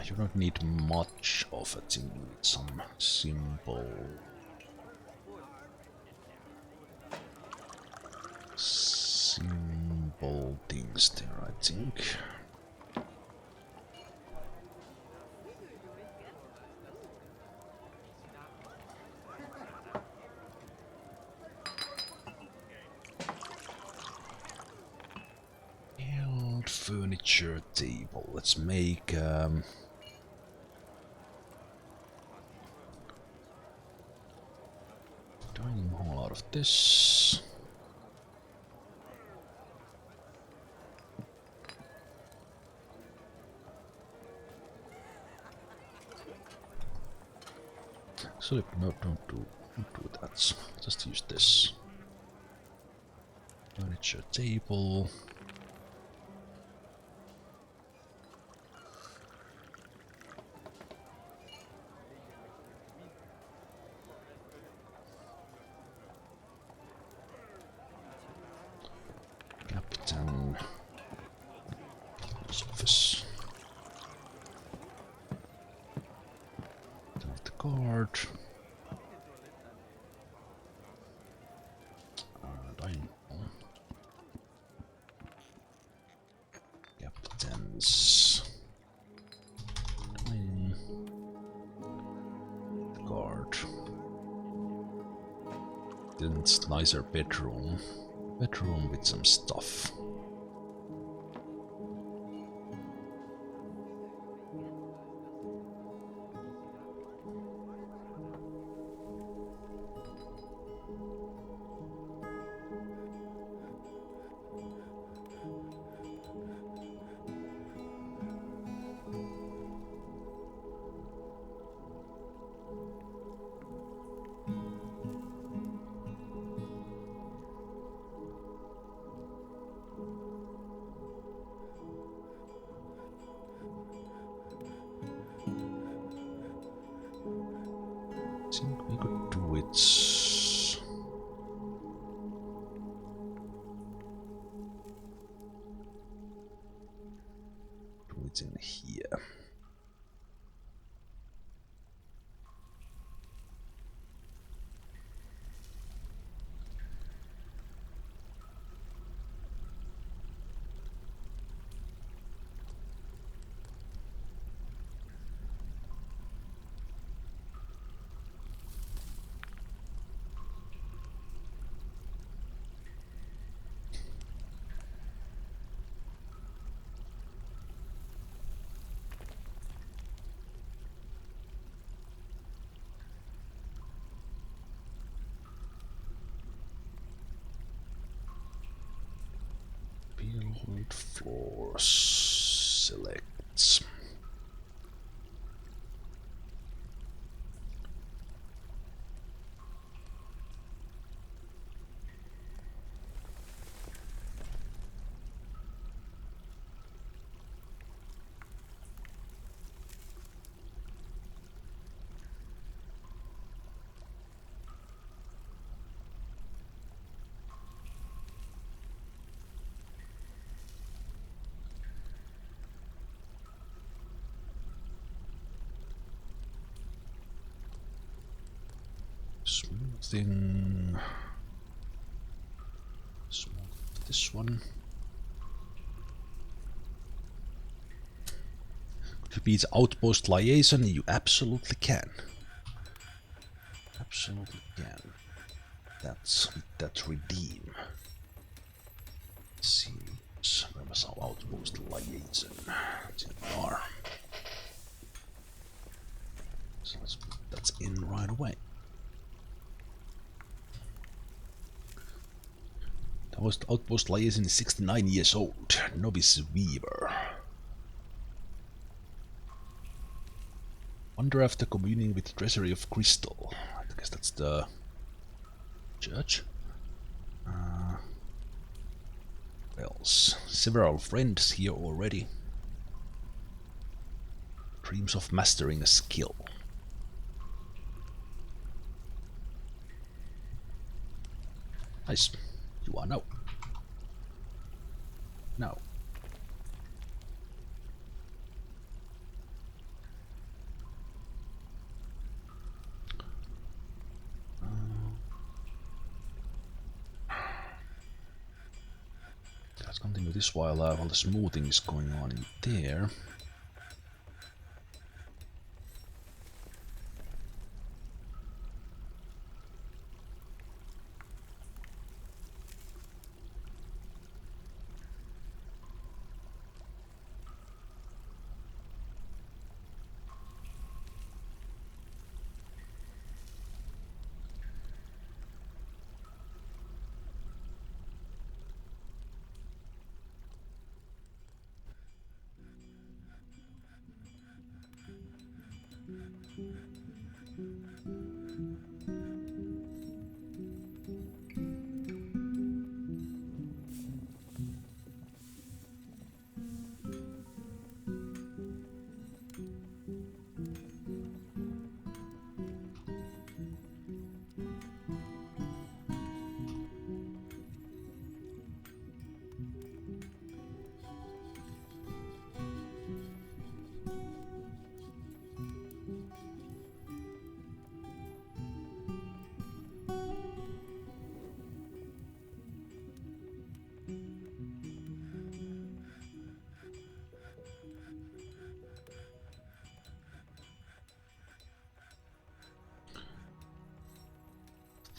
You don't need much of it, you need some simple things there, I think. Build furniture table. Let's make dining hall out of this. Actually, no, don't do that. Just use this. Furniture table. Captain. Office. Captain of the guard. Dining hall. Captains. Dining. The guard. Then it's nicer bedroom. Bedroom with some stuff. I think we could do it. Do it in here. Build floors. Select. Smoothing. Smooth this one. be the outpost liaison? You absolutely can. Absolutely can. That's redeem. Seems where was our outpost liaison? There. So let's put that in right away. The outpost liaison is 69 years old. Novice weaver. Wonder after communing with the treasury of crystal. I guess that's the church. What else? Several friends here already. Dreams of mastering a skill. Nice. You are now. Now. Let's continue this while the smoothing is going on in there.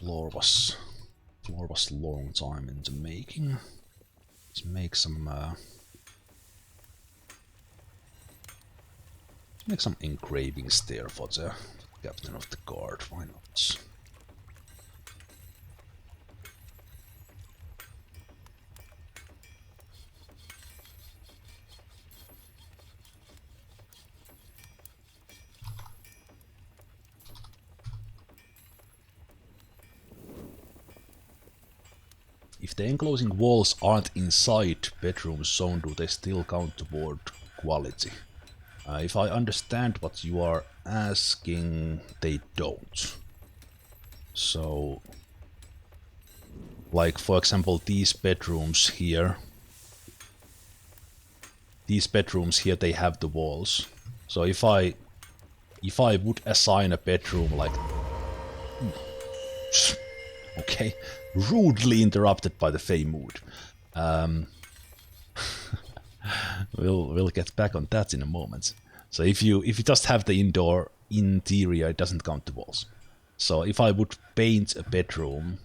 Floor was long time in the making. Let's make some engravings there for the captain of the guard. Why not? If the enclosing walls aren't inside bedroom zone, do they still count toward quality? If I understand what you are asking, they don't. So, like for example, these bedrooms here, they have the walls. So if I would assign a bedroom like, okay, rudely interrupted by the Fey mood. We'll get back on that in a moment. So if you just have the interior, it doesn't count the walls. So if I would paint a bedroom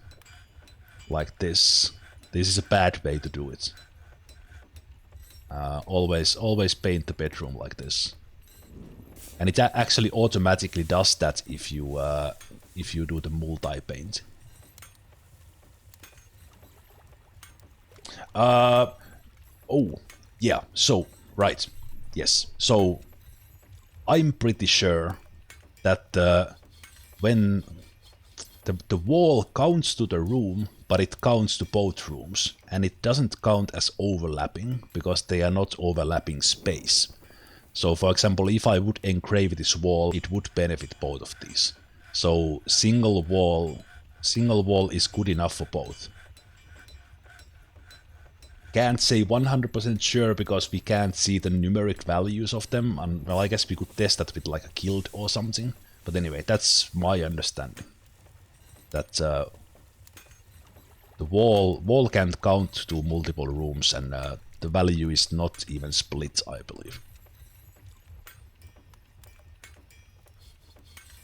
like this is a bad way to do it. Always paint the bedroom like this, and it actually automatically does that if you do the multi-paint. Oh, yeah, so, right, yes. So, I'm pretty sure that when the wall counts to the room, but it counts to both rooms, and it doesn't count as overlapping, because they are not overlapping space. So, for example, if I would engrave this wall, it would benefit both of these. So, single wall is good enough for both. Can't say 100% sure because we can't see the numeric values of them, and well, I guess we could test that with like a guild or something. But anyway, that's my understanding. That the wall can't count to multiple rooms, and the value is not even split, I believe.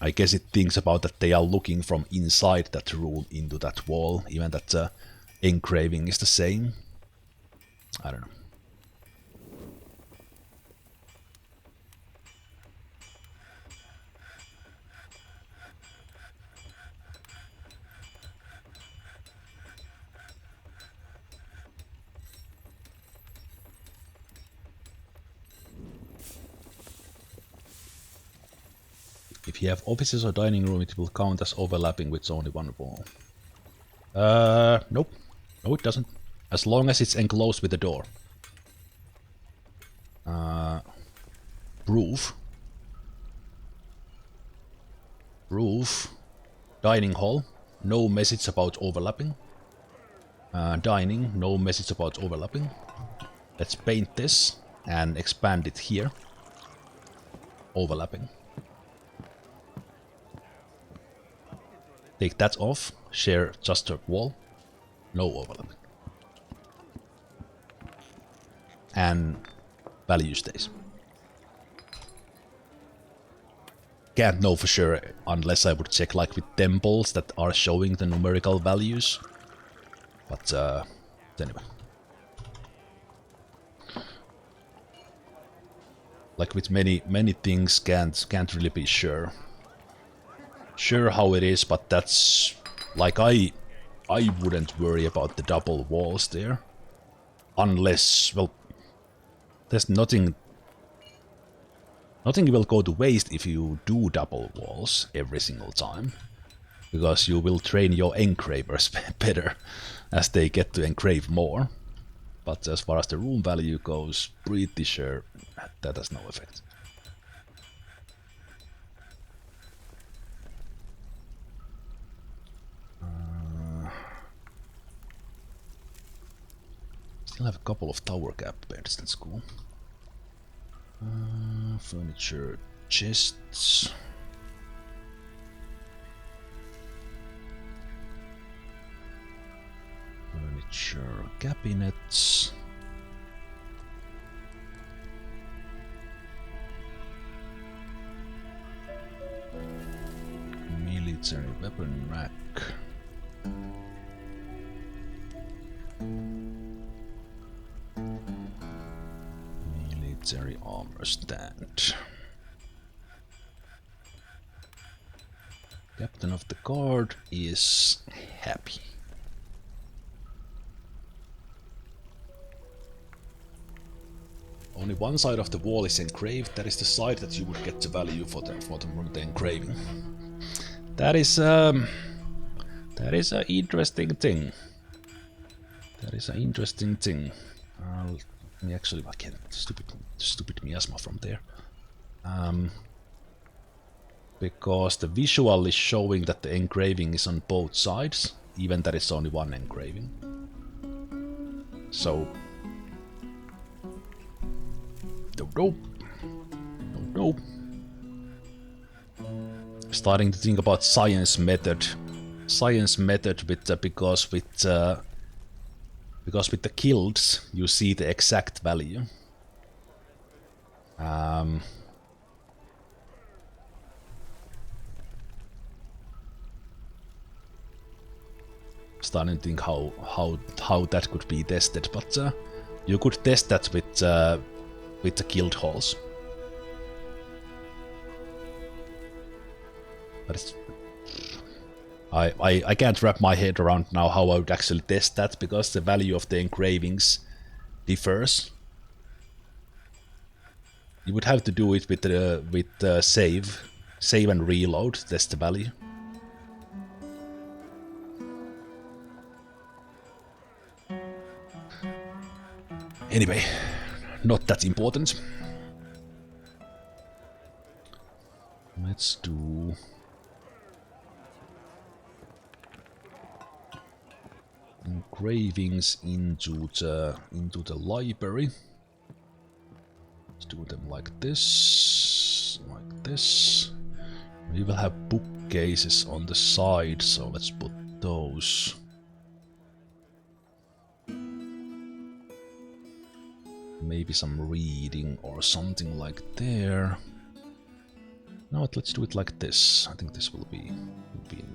I guess it thinks about that they are looking from inside that room into that wall, even that the engraving is the same. I don't know. If you have offices or dining room, it will count as overlapping with only one wall. Nope. No, it doesn't. As long as it's enclosed with a door. Roof. Roof. Dining hall. No message about overlapping. Dining. No message about overlapping. Let's paint this and expand it here. Overlapping. Take that off. Share just a wall. No overlapping. And value stays. Can't know for sure unless I would check like with temples that are showing the numerical values. But anyway. Like with many things can't really be sure how it is, but that's like I wouldn't worry about the double walls there. Unless, well, there's nothing will go to waste if you do double walls every single time. Because you will train your engravers better as they get to engrave more. But as far as the room value goes, pretty sure that has no effect. Still have a couple of tower cap beds, that's cool. Furniture, chests. Furniture, cabinets. Military weapon rack. Military armor stand. Captain of the guard is happy. Only one side of the wall is engraved. That is the side that you would get the value for the engraving. That is an interesting thing. That is an interesting thing. Actually, I can't. Stupid miasma from there. Because the visual is showing that the engraving is on both sides, even that it's only one engraving. So, no. Starting to think about science method with because with the guilds you see the exact value. Starting to think how that could be tested, but you could test that with the guild halls. But it's, I can't wrap my head around now how I would actually test that, because the value of the engravings differs. You would have to do it with save and reload, test the value. Anyway, not that important. Let's do engravings into the library. Let's do them like this, like this. We will have bookcases on the side, so let's put those. Maybe some reading or something like there. No, let's do it like this. I think this will be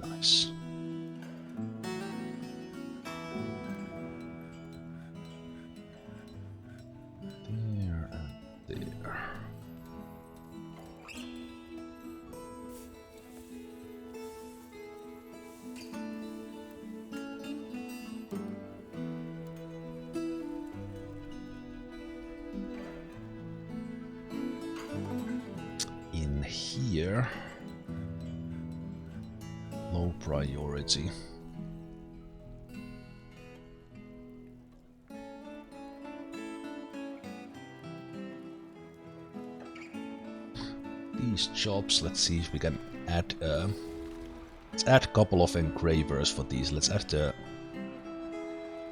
nice. There and there. In here, low priority. These jobs, let's see if we can add let's add a couple of engravers for these. Let's add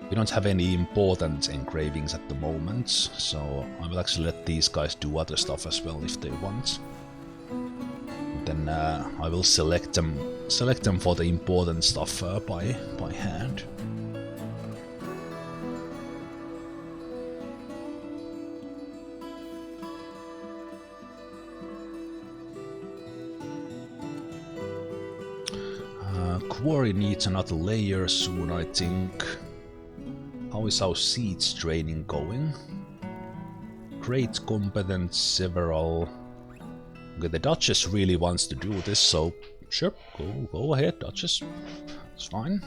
we don't have any important engravings at the moment, so I will actually let these guys do other stuff as well if they want. Then I will select them for the important stuff by hand. Quarry needs another layer soon, I think. How is our siege training going? Great, competent, several. Okay, the Duchess really wants to do this, so sure, go ahead, Duchess. It's fine.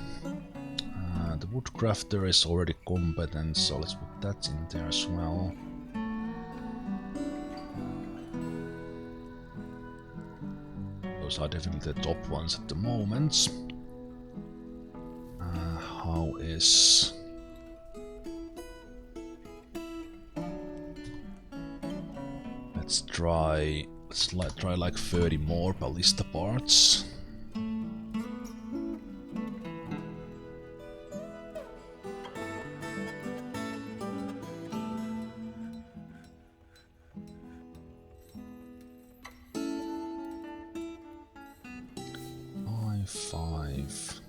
The Woodcrafter is already competent, so let's put that in there as well. Those are definitely the top ones at the moment. How is... Let's try like 30 more ballista parts. Five,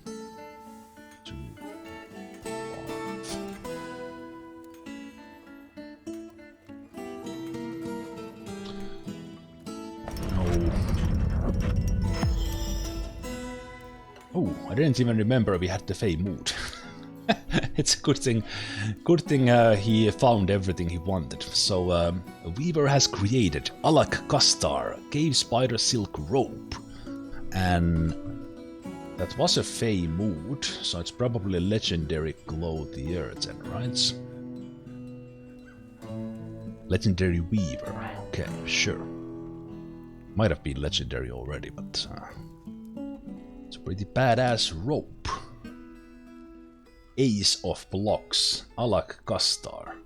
2, 5. No. Oh, I didn't even remember we had the Fey mood. It's a good thing. Good thing he found everything he wanted. So a weaver has created Alak Kastar, cave spider silk rope, and that was a Fey mood, so it's probably legendary glow the earth then, right? Legendary weaver. Okay, sure. Might have been legendary already, but it's a pretty badass rope. Ace of blocks, Alak Kastar.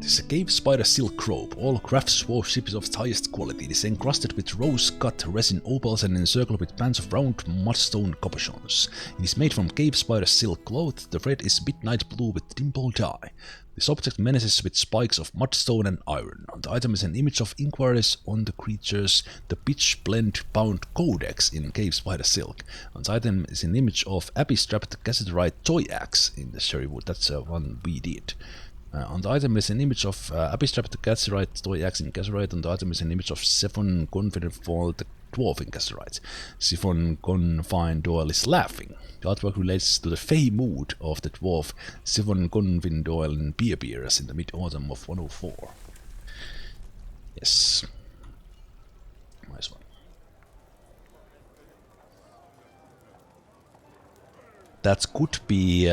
This is a cave spider silk rope. All craftsmanship is of the highest quality. It is encrusted with rose-cut resin opals and encircled with bands of round mudstone cabochons. It is made from cave spider silk cloth. The thread is midnight blue with dimple dye. This object menaces with spikes of mudstone and iron. On the item is an image of inquiries on the creatures, the pitch blend bound codex in cave spider silk. On the item is an image of abbey-strapped cassiterite toy axe in the cherry wood. That's one we did. On the item is an image of abbey-strapped cassiterite toy axe in cassiterite. On the item is an image of Siphon Confident Fall, the dwarf in cassiterite. Siphon Confine Doyle is laughing. The artwork relates to the Fey mood of the dwarf Siphon Confine Doyle in Beerbeers in the mid-autumn of 104. Yes. Nice one. That could be...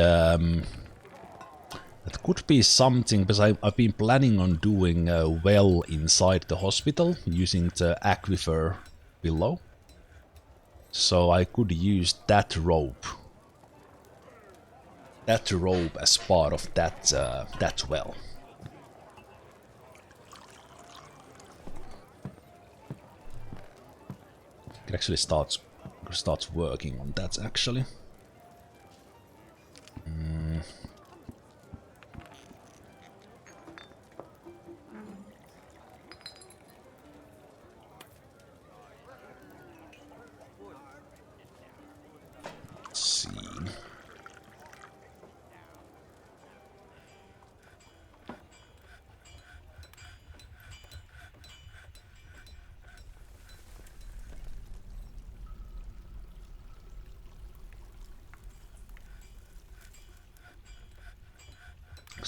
That could be something, because I've been planning on doing a well inside the hospital using the aquifer below. So I could use that rope. That rope as part of that that well. I can actually start working on that actually.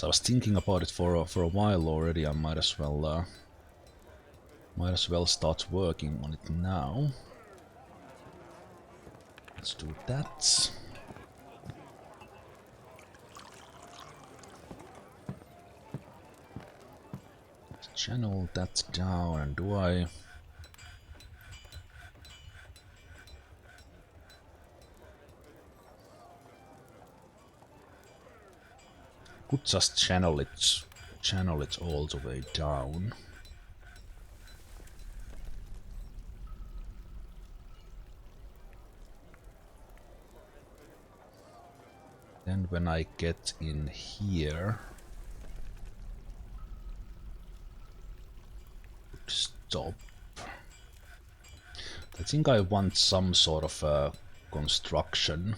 I was thinking about it for a while already. I might as well start working on it now. Let's do that. Channel that down, and do I... Could just channel it all the way down. Then when I get in here, stop. I think I want some sort of construction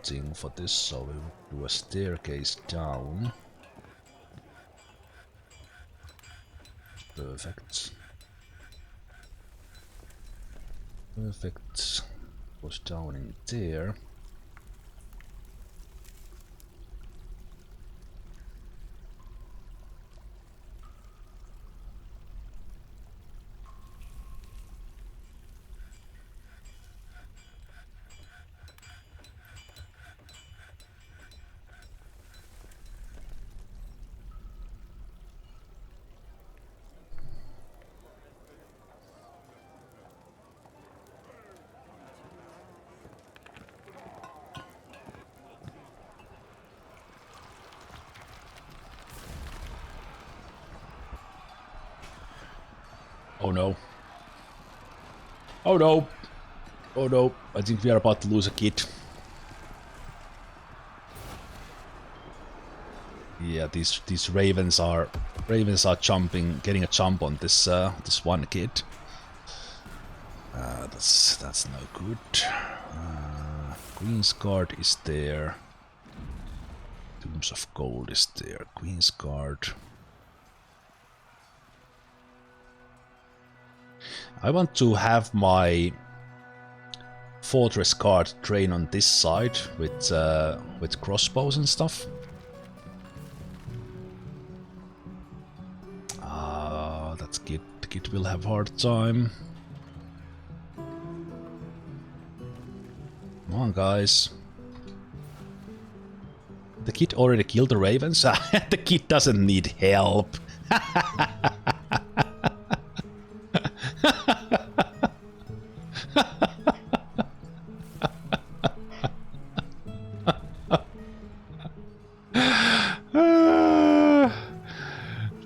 thing for this, so we'll do a staircase down. Perfect. Perfect. Goes down in there. Oh no. Oh no. Oh no. I think we are about to lose a kid. Yeah, these ravens are jumping, getting a jump on this this one kid. That's no good. Queen's Guard is there. Tombs of Gold is there. Queen's Guard. I want to have my Fortress Guard train on this side with crossbows and stuff. That's good. The kid will have a hard time. Come on, guys. The kid already killed the ravens. The kid doesn't need help.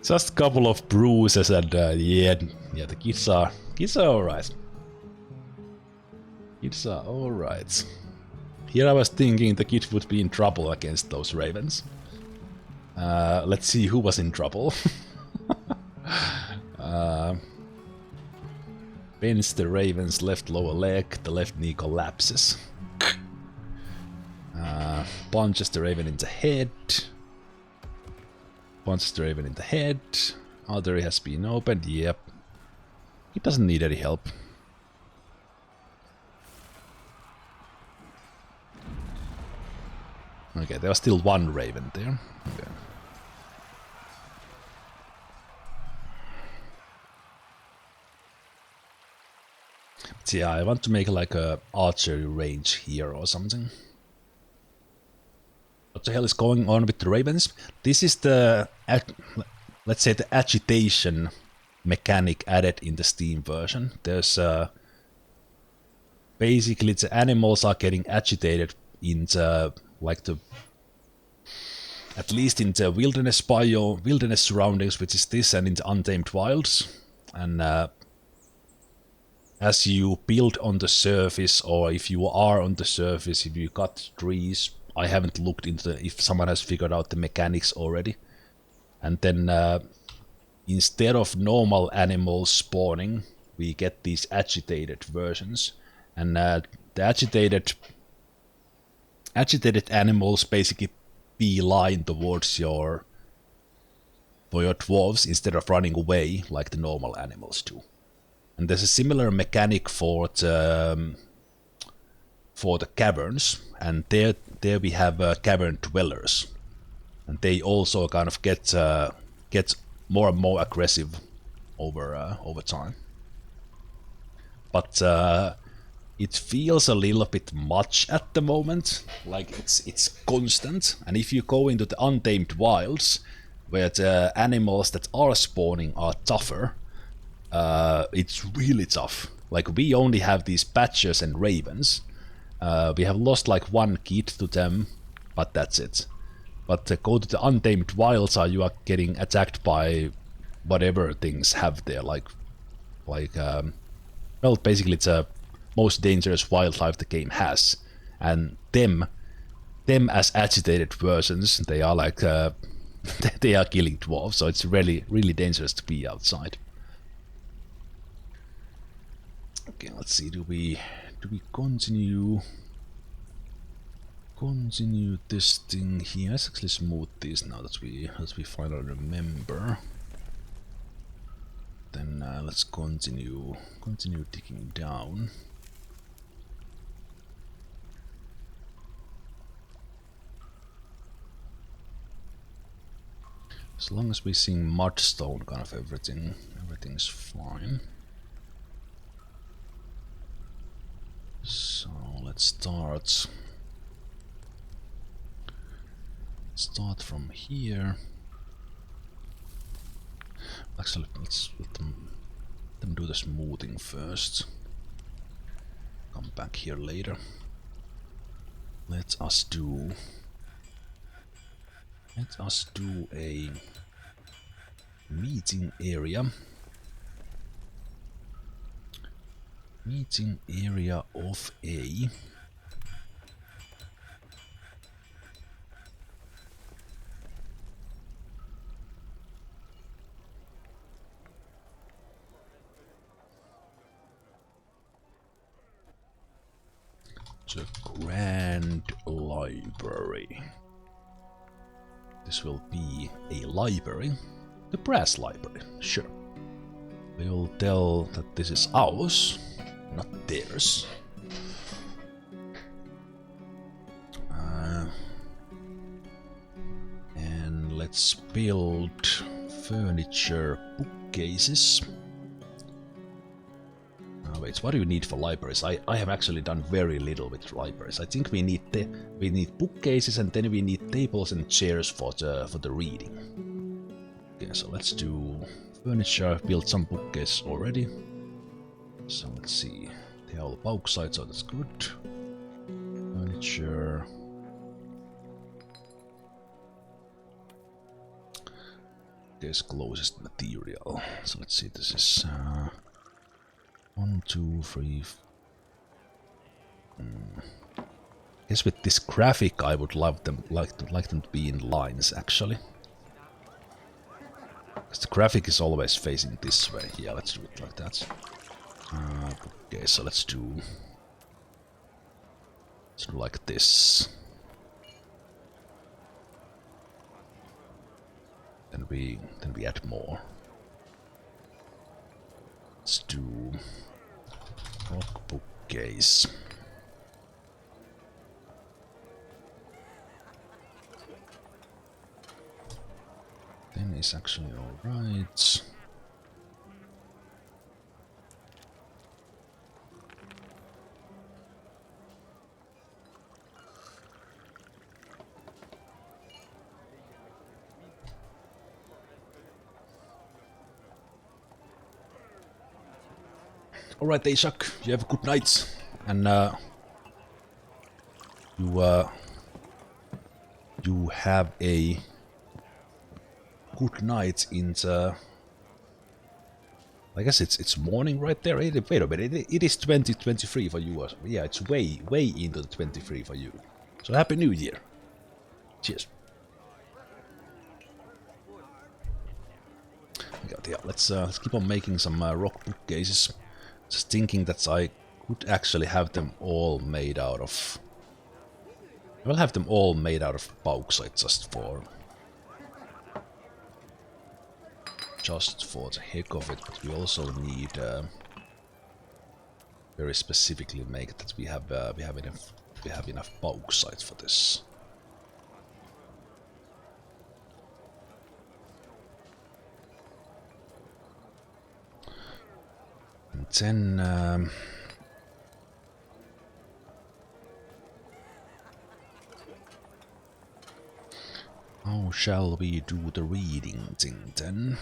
Just a couple of bruises and yeah, the kids are alright. Kids are alright. Here I was thinking the kid would be in trouble against those ravens. Let's see who was in trouble. Bends the raven's left lower leg, the left knee collapses. Punches the raven in the head. Punches the raven in the head. Artery has been opened, yep. He doesn't need any help. Okay, there was still one raven there. Okay. But yeah, I want to make like a archery range here or something. What the hell is going on with the ravens? This is the, let's say, the agitation mechanic added in the Steam version. There's basically the animals are getting agitated in the, like the, at least in the wilderness biome, wilderness surroundings, which is this, and in the Untamed Wilds. And as you build on the surface, or if you are on the surface, if you cut trees, I haven't looked into if someone has figured out the mechanics already. And then instead of normal animals spawning, we get these agitated versions. And the agitated animals basically beeline towards your dwarves instead of running away like the normal animals do. And there's a similar mechanic for the for the caverns, and there we have cavern dwellers, and they also kind of get more and more aggressive over time. But it feels a little bit much at the moment, like it's constant. And if you go into the untamed wilds, where the animals that are spawning are tougher, it's really tough. Like, we only have these badgers and ravens. We have lost like one kid to them, but that's it. But go to the untamed wilds, you are getting attacked by whatever things have there, like well, basically it's a most dangerous wildlife the game has, and them as agitated versions, they are like they are killing dwarves, so it's really dangerous to be outside. Okay, let's see, do we continue this thing here? Let's actually smooth this now that we finally remember. Then let's continue digging down. As long as we see mudstone, kind of everything's fine. So let's start from here. Actually, let's let them do the smoothing first. Come back here later. Let us do a meeting area. Meeting area of a the Grand Library. This will be a library. The brass library, sure. We will tell that this is ours, not theirs. And let's build furniture bookcases. Wait, what do you need for libraries? I have actually done very little with libraries. I think we need bookcases, and then we need tables and chairs for the reading. Okay, so let's do furniture. I've built some bookcases already. So let's see. They are all bauxite, so that's good. Furniture. There's closest material. So let's see. This is 1, 2, 3. I guess with this graphic, I would like them to be in lines, actually. Because the graphic is always facing this way. Yeah, let's do it like that. Okay, so let's do like this. Then we add more. Let's do rock bookcase. Then it's actually alright. Alright, Ishak, you have a good night, and you have a good night in the... I guess it's morning right there. Wait a minute, it is 2023 for you. Yeah, it's way into the 23 for you. So Happy New Year. Cheers. Yeah, let's keep on making some rock bookcases. Just thinking that I could actually have them all made out of... I will have them all made out of bauxite just for the heck of it, but we also need very specifically make that we have enough bauxite for this. And then how shall we do the reading thing then?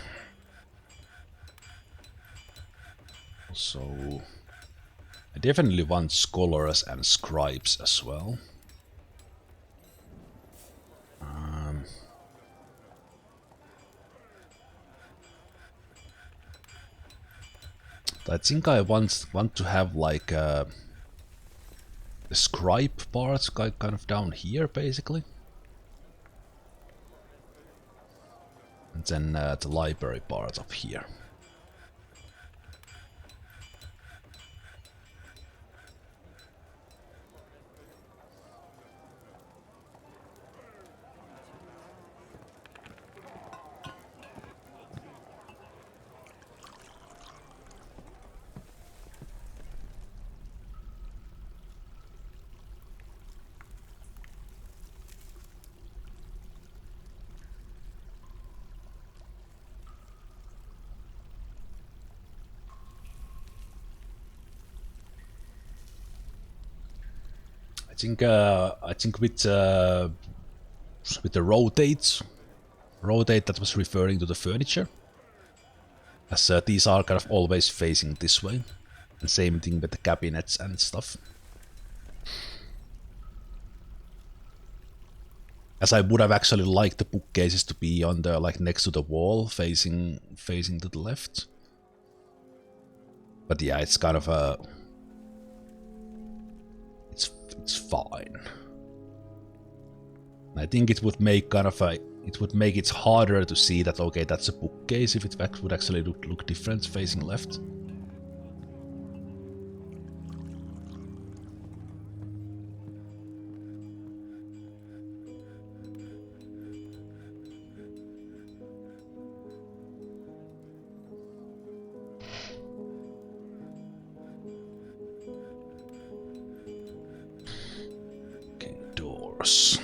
So I definitely want scholars and scribes as well. I think I want to have like the scribe part kind of down here basically. And then the library part up here. I think with the rotate that was referring to the furniture, as these are kind of always facing this way, and same thing with the cabinets and stuff. As I would have actually liked the bookcases to be on the like next to the wall, facing to the left. But yeah, it's kind of a it's fine. I think it would make it harder to see that okay, that's a bookcase if it would actually look different facing left. Okay, doors.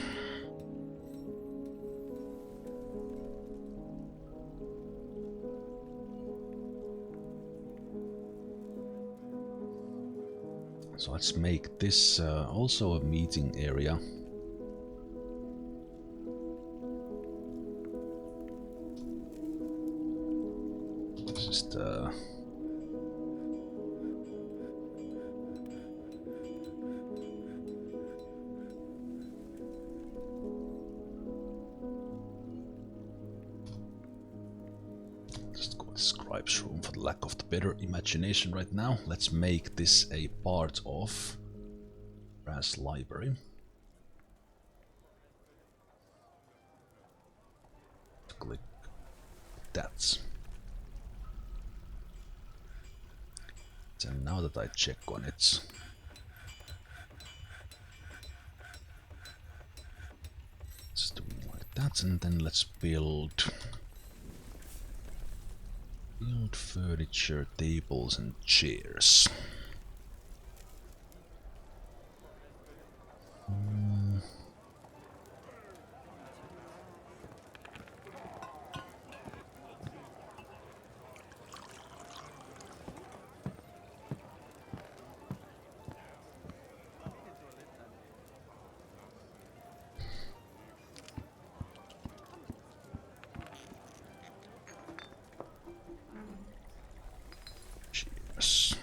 So let's make this also a meeting area. This is the scribe's room for the lack of the better imagination right now. Let's make this a part of brass library. Click that. And now that I check on it, let's do like that, and then let's build furniture, tables and chairs. Chairs.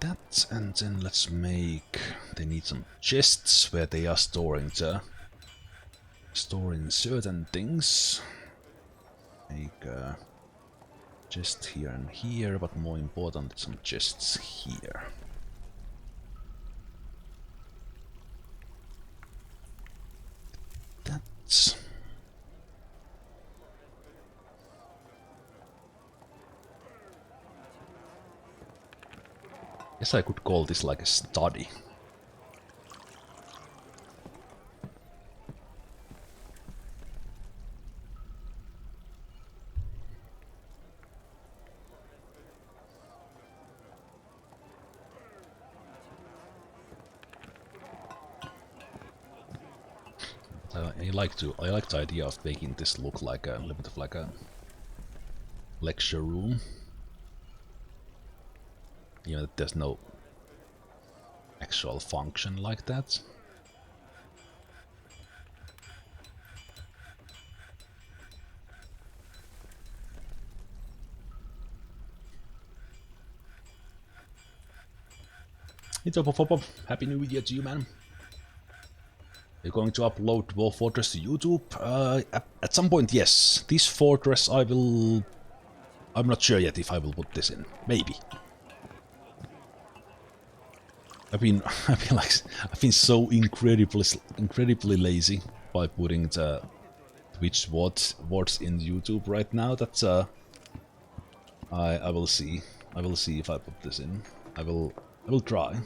That, and then let's make, they need some chests where they are storing certain things. Make a chest here and here, but more important, some chests here. That's Guess I could call this like a study. I like the idea of making this look like a little bit of like a lecture room. Even if there's no actual function like that. It's up. Happy New Year to you, man. You're going to upload Dwarf Fortress to YouTube? At some point, yes. This fortress I will... I'm not sure yet if I will put this in. Maybe. I've been so incredibly lazy by putting the Twitch VODs in YouTube right now that I will see. I will see if I put this in. I will try.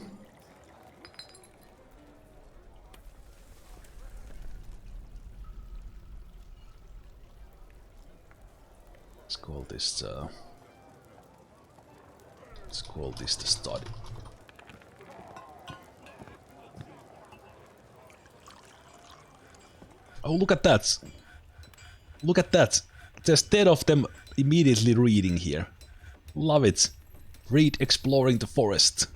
Let's call this the study. Oh, look at that! Look at that! There's 10 of them immediately reading here. Love it. Read Exploring the Forest.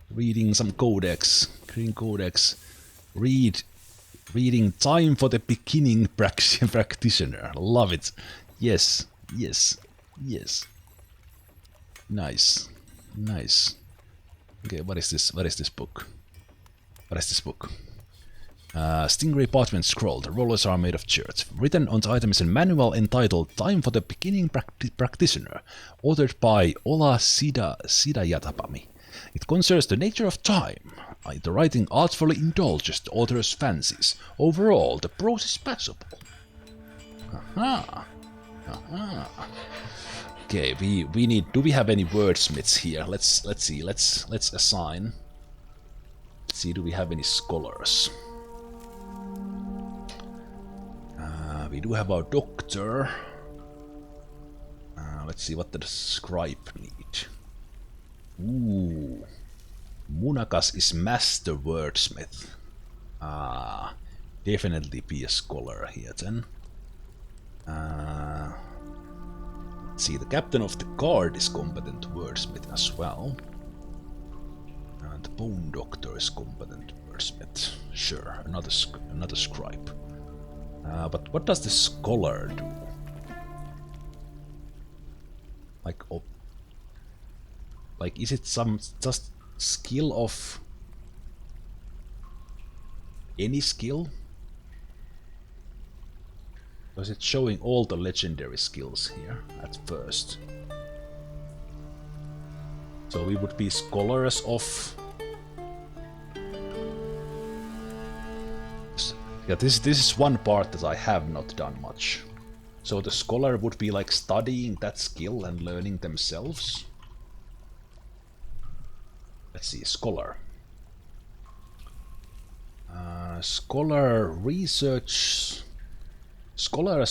Reading some codex. Green codex. Reading Time for the Beginning Practitioner. Love it. Yes. Yes. Yes. Nice. Nice. Okay, what is this? What is this book? What is this book? Stingray parchment scroll. The rollers are made of chert. Written on the item is a manual entitled Time for the Beginning Practitioner, authored by Ola Sidayatapami. It concerns the nature of time. The writing artfully indulges the author's fancies. Overall, the prose is passable. Aha. Aha. Okay, we need. Do we have any wordsmiths here? Let's see. Let's assign. Let's see. Do we have any scholars? We do have our doctor. Let's see what the scribe need. Ooh, Munakas is master wordsmith. Definitely be a scholar here then. Let's see, the captain of the guard is competent wordsmith as well. And the bone doctor is competent wordsmith. Sure, another scribe. But what does the scholar do? Like, is it some just skill of any skill? Because it's showing all the legendary skills here at first. So we would be scholars of... Yeah, this is one part that I have not done much. So the scholar would be like studying that skill and learning themselves. Let's see, scholar. Scholars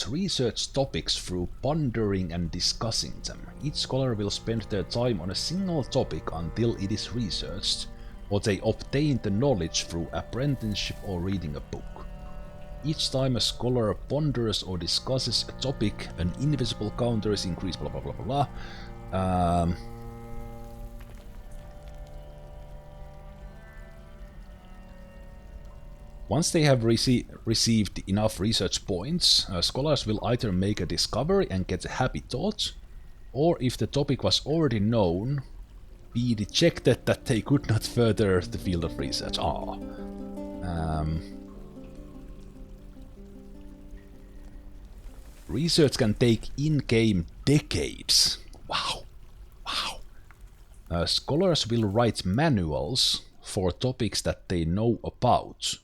research topics through pondering and discussing them. Each scholar will spend their time on a single topic until it is researched, or they obtain the knowledge through apprenticeship or reading a book. Each time a scholar ponders or discusses a topic, an invisible counter is increased, blah blah blah blah blah. Once they have received enough research points, scholars will either make a discovery and get a happy thought, or if the topic was already known, be dejected that they could not further the field of research. Research can take in-game decades. Wow. Wow. Scholars will write manuals for topics that they know about,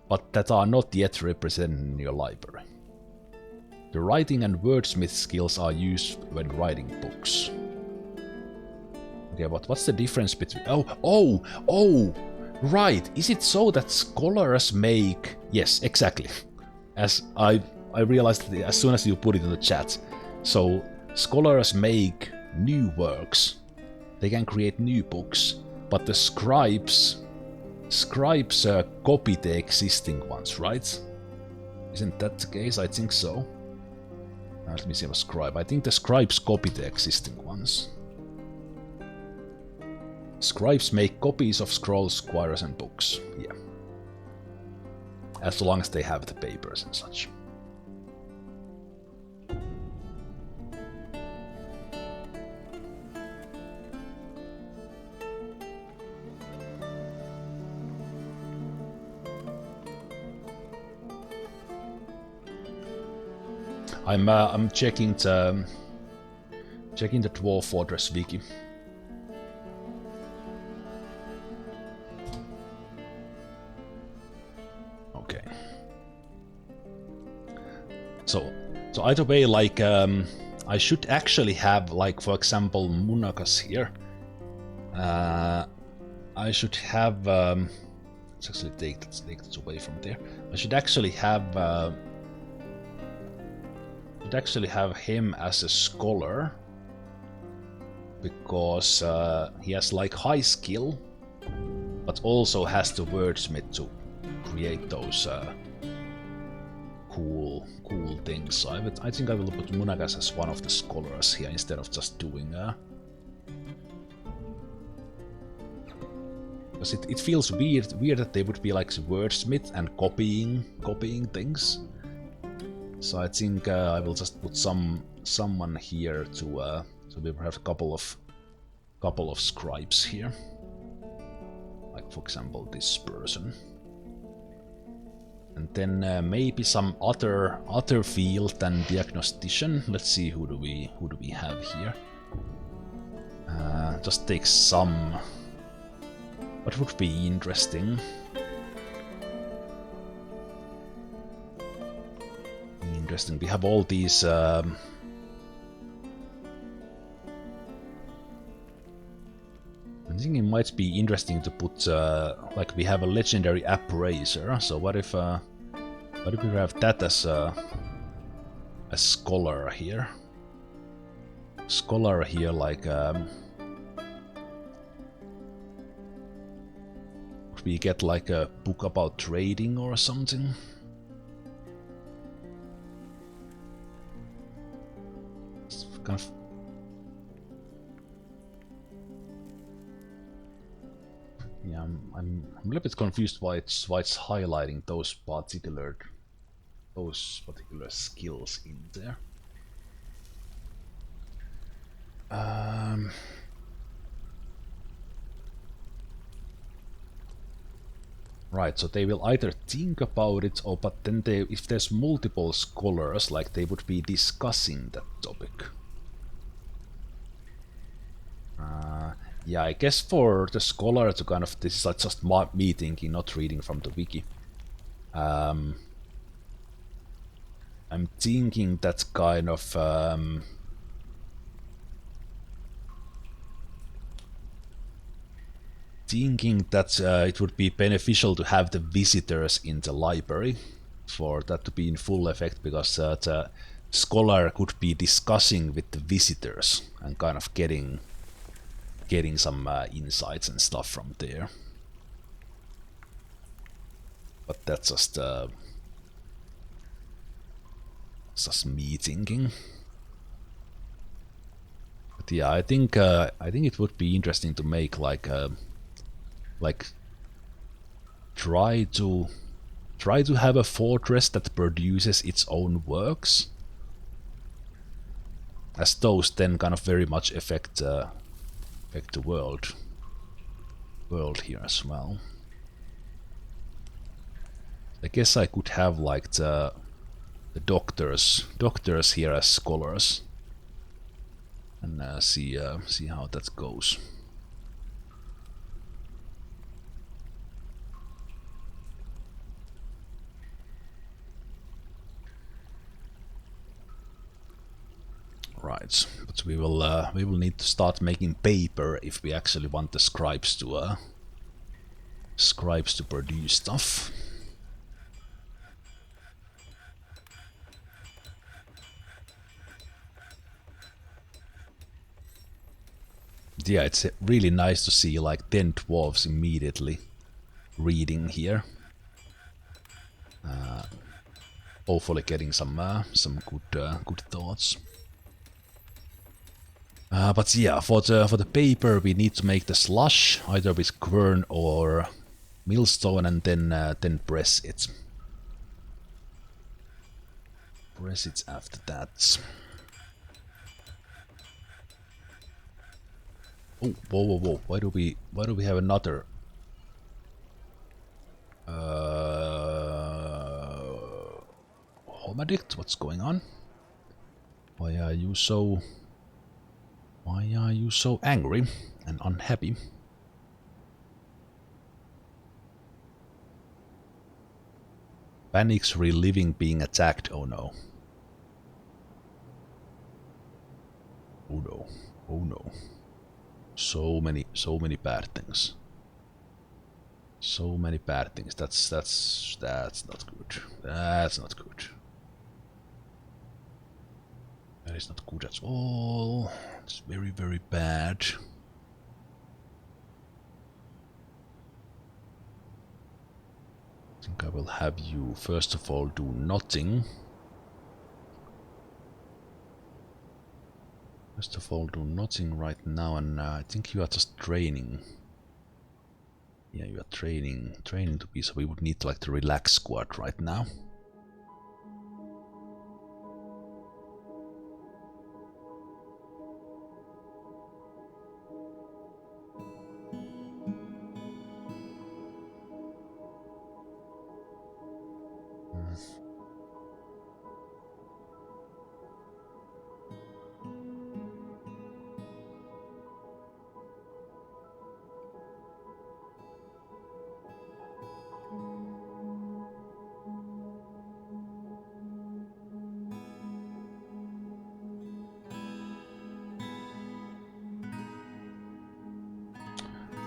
but that are not yet represented in your library. The writing and wordsmith skills are used when writing books. Okay, but what's the difference between... Oh! Right, is it so that scholars make... Yes, exactly. As I realized as soon as you put it in the chat. So, scholars make new works. They can create new books. But the scribes copy the existing ones, right? Isn't that the case? I think so. Let me see a scribe. I think the scribes copy the existing ones. Scribes make copies of scrolls, squires, and books. Yeah. As long as they have the papers and such. I'm checking the Dwarf Fortress wiki. Okay. So either way, like I should actually have, like, for example, Munakas here. I should have. Let's actually take that away from there. I should actually have. Him as a scholar, because he has like high skill, but also has the wordsmith to create those cool things. So I think I will put Munagas as one of the scholars here instead of just doing because it feels weird that they would be like wordsmith and copying things. So I think I will just put someone here to so we will have a couple of scribes here, like for example this person, and then maybe some other field than diagnostician. Let's see, who do we have here? Just take some. What would be interesting? Interesting. We have all these. I think it might be interesting to put like we have a legendary appraiser. So what if we have that as a scholar here? Scholar here, like we get like a book about trading or something. Kind of. Yeah, I'm a little bit confused why it's highlighting those particular skills in there. Right, so they will either think about it, or but then if there's multiple scholars, like they would be discussing that topic. Yeah, I guess for the scholar to kind of, this is like just me thinking, not reading from the wiki. I'm thinking that kind of it would be beneficial to have the visitors in the library for that to be in full effect, because the scholar could be discussing with the visitors and kind of getting some insights and stuff from there. But that's just me thinking. But yeah, I think it would be interesting to make like try to have a fortress that produces its own works, as those then kind of very much affect the world here as well. I guess I could have like the doctors here as scholars, and see how that goes. Right, But we will need to start making paper if we actually want the scribes to produce stuff. Yeah, it's really nice to see like 10 dwarves immediately reading here. Hopefully getting some good thoughts. But yeah, for the paper we need to make the slush either with quern or millstone, and then press it. Press it after that. Oh, whoa! Why do we have another? Homadict, what's going on? Why are you so angry and unhappy? Panics reliving being attacked. Oh no. Oh no. Oh no. So many bad things. So many bad things. That's not good. That's not good. That is not good at all. It's very, very bad. I think I will have you first of all do nothing. First of all, do nothing right now, and I think you are just training. Yeah, you are training to be, so we would need like the relax squad right now.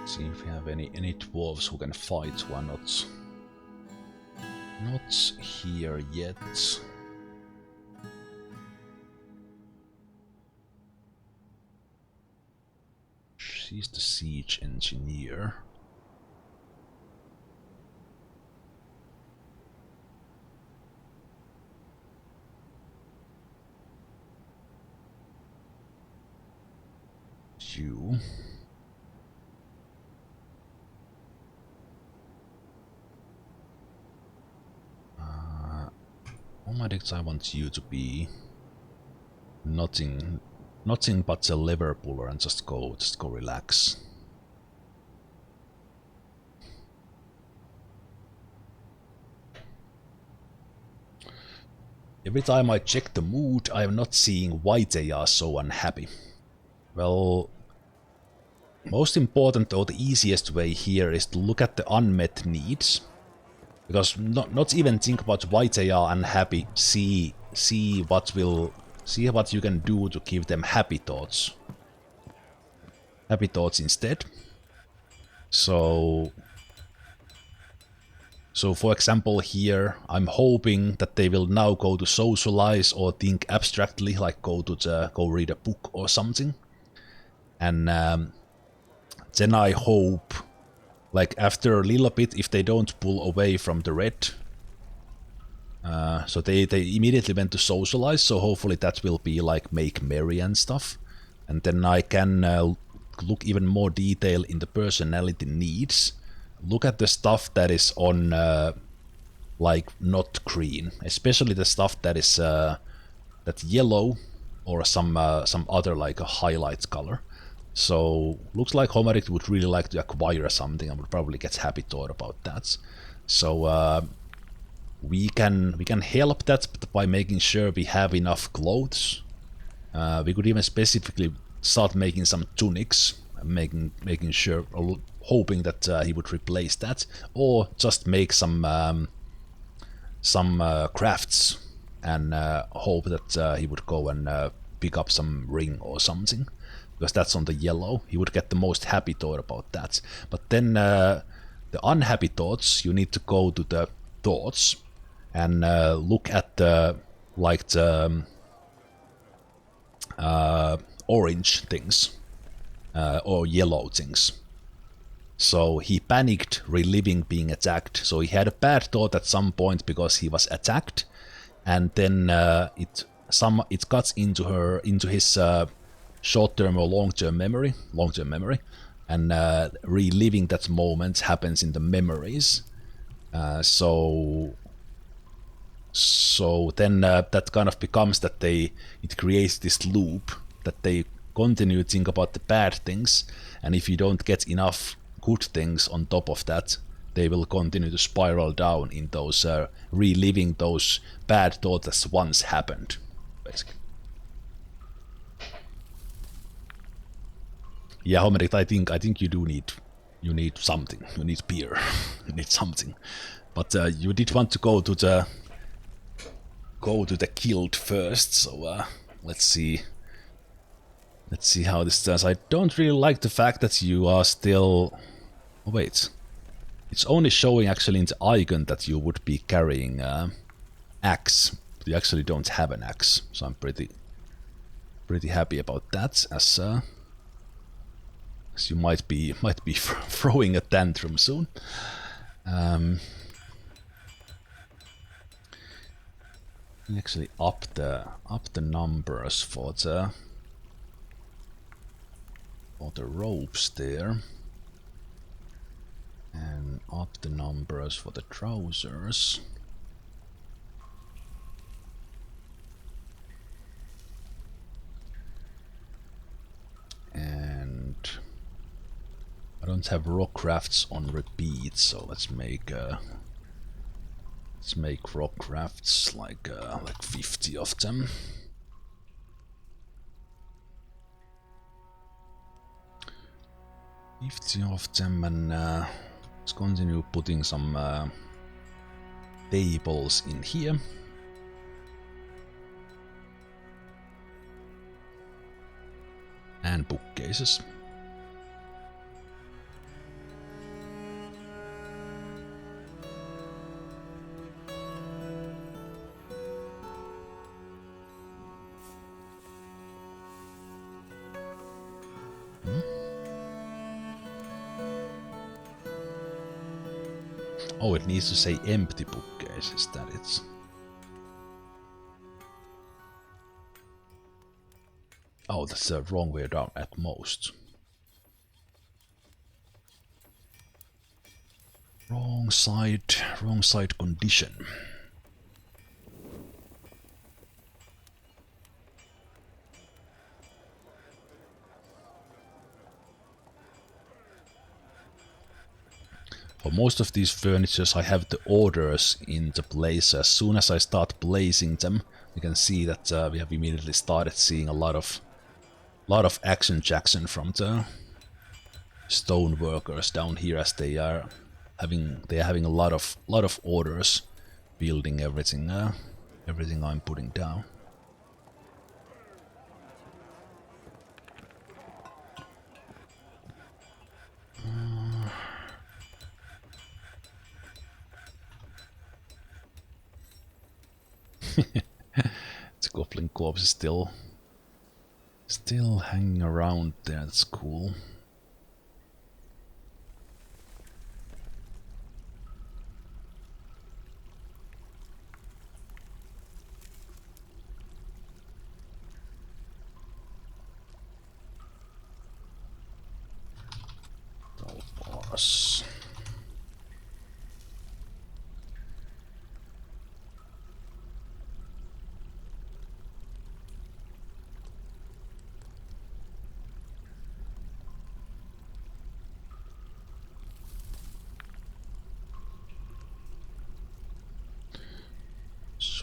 See if we have any dwarves who can fight who are not here yet. She's the siege engineer. You. Homadics, I want you to be nothing but a lever puller and just go relax. Every time I check the mood, I am not seeing why they are so unhappy. Well, most important or the easiest way here is to look at the unmet needs. Because not even think about why they are unhappy, see what you can do to give them happy thoughts. Happy thoughts instead. So for example here, I'm hoping that they will now go to socialize or think abstractly, like go read a book or something. And then I hope, like after a little bit, if they don't pull away from the red, so they immediately went to socialize, so hopefully that will be like make merry and stuff. And then I can look even more detail in the personality needs. Look at the stuff that is on like not green, especially the stuff that is that yellow or some other like a highlight color. So looks like Homeric would really like to acquire something and would probably get happy thought about that. So we can help that by making sure we have enough clothes. We could even specifically start making some tunics, making sure, hoping that he would replace that, or just make some crafts and hope that he would go and pick up some ring or something, because that's on the yellow. He would get the most happy thought about that. But then the unhappy thoughts, you need to go to the thoughts and look at the like the orange things or yellow things. So he panicked, reliving being attacked. So he had a bad thought at some point because he was attacked, and then it cuts into his short-term or long-term memory, and reliving that moment happens in the memories. So then that kind of becomes that it creates this loop that they continue to think about the bad things, and if you don't get enough good things on top of that, they will continue to spiral down in those reliving those bad thoughts that once happened, basically. Yeah, Homeric, I think you do need something. You need beer. You need something. But you did want to go to the guild first, so let's see. Let's see how this does. I don't really like the fact that you are still... Oh, wait. It's only showing actually in the icon that you would be carrying axe. But you actually don't have an axe, so I'm pretty happy about that. As you might be throwing a tantrum soon. Actually up the numbers for the ropes there, and up the numbers for the trousers. And I don't have rock crafts on repeat, so let's make rock crafts like 50 of them. And let's continue putting some tables in here. And bookcases. Oh, it needs to say empty bookcases, that it's... Oh, that's the wrong way down at most. Wrong side condition. For most of these furnitures I have the orders in the place. As soon as I start placing them, you can see that we have immediately started seeing a lot of action Jackson from the stone workers down here, as they are having a lot of orders building everything I'm putting down. The goblin corpse is still hanging around there. That's cool. Boss.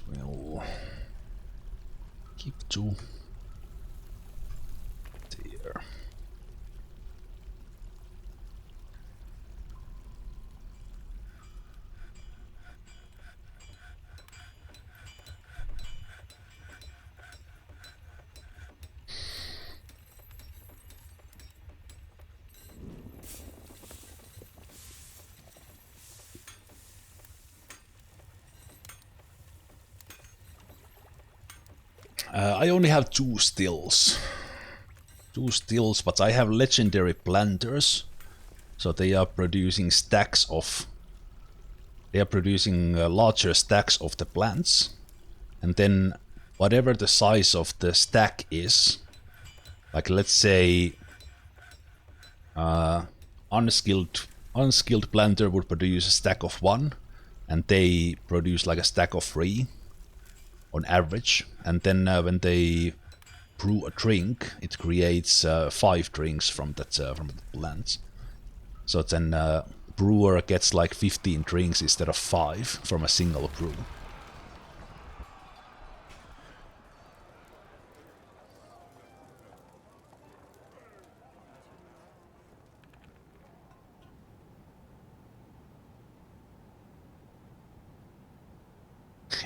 Will keep to there. I only have 2 stills. 2 stills, but I have legendary planters. So they are producing stacks of... They are producing larger stacks of the plants. And then whatever the size of the stack is, like let's say unskilled planter would produce a stack of 1, and they produce like a stack of 3 on average. And then when they brew a drink, it creates 5 drinks from the plant. So then brewer gets like 15 drinks instead of 5 from a single brew.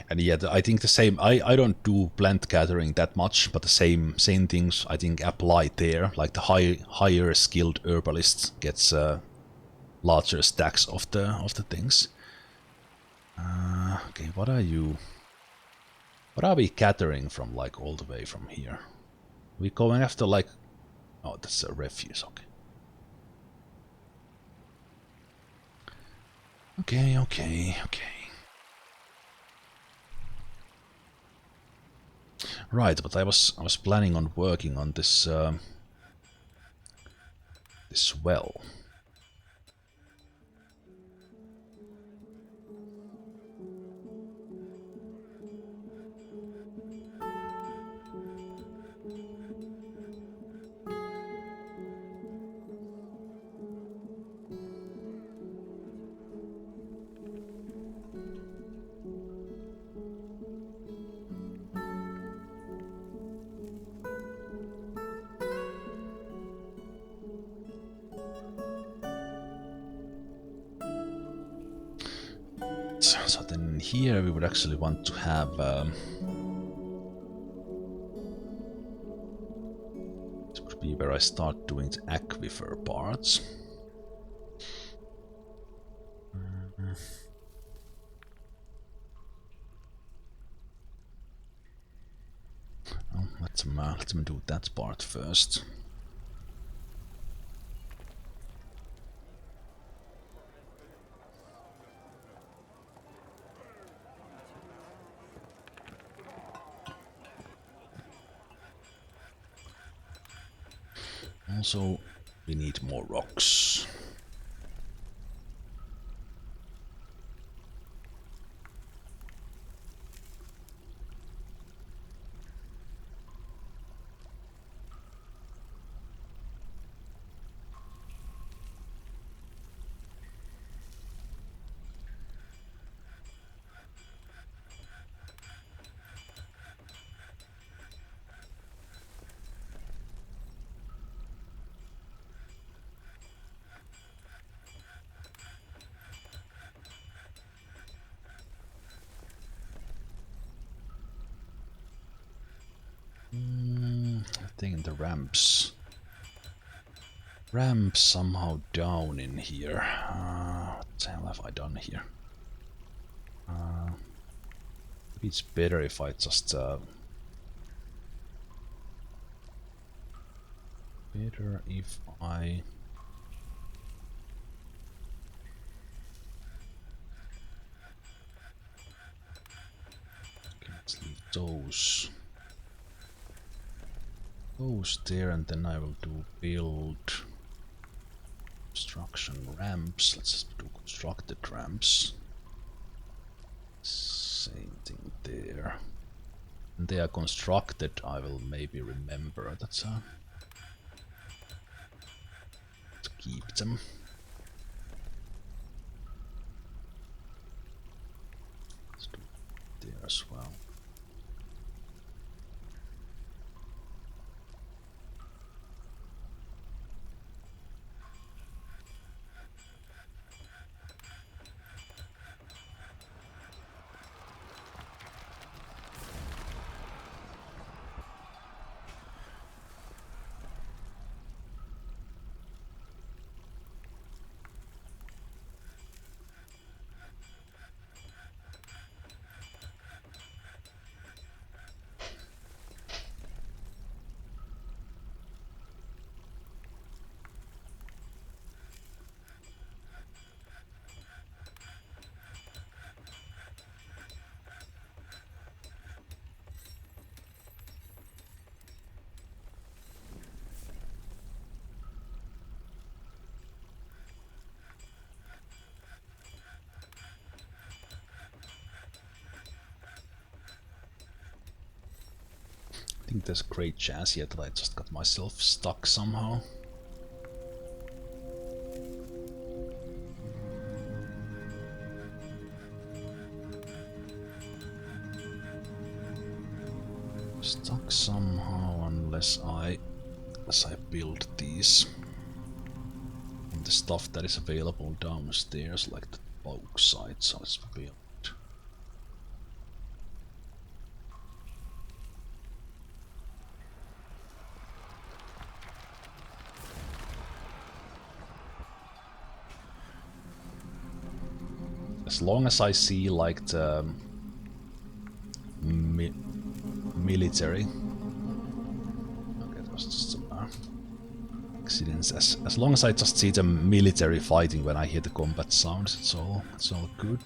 And yeah, I think the same. I don't do plant gathering that much, but the same things I think apply there. Like the higher skilled herbalist gets larger stacks of the things. Okay, what are you? What are we gathering from, like all the way from here? We going after like? Oh, that's a refuse. Okay. Okay. Right, but I was planning on working on this this well. So then here we would actually want to have this would be where I start doing the aquifer parts. Oh, let's do that part first. Also, we need more rocks. I think the ramps somehow down in here. What the hell have I done here? Maybe it's better if I just okay, let's leave those there, and then I will do build construction ramps. Let's just do constructed ramps. Same thing there. When they are constructed, I will maybe remember that to keep them. Let's do it there as well. I think there's a great chance here that I just got myself stuck somehow. Stuck somehow unless I build these and the stuff that is available downstairs, like the bauxite, so it's built. As long as I see like the military. Okay, that was just some accidents. As long as I just see the military fighting when I hear the combat sounds, it's all good.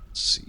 Let's see.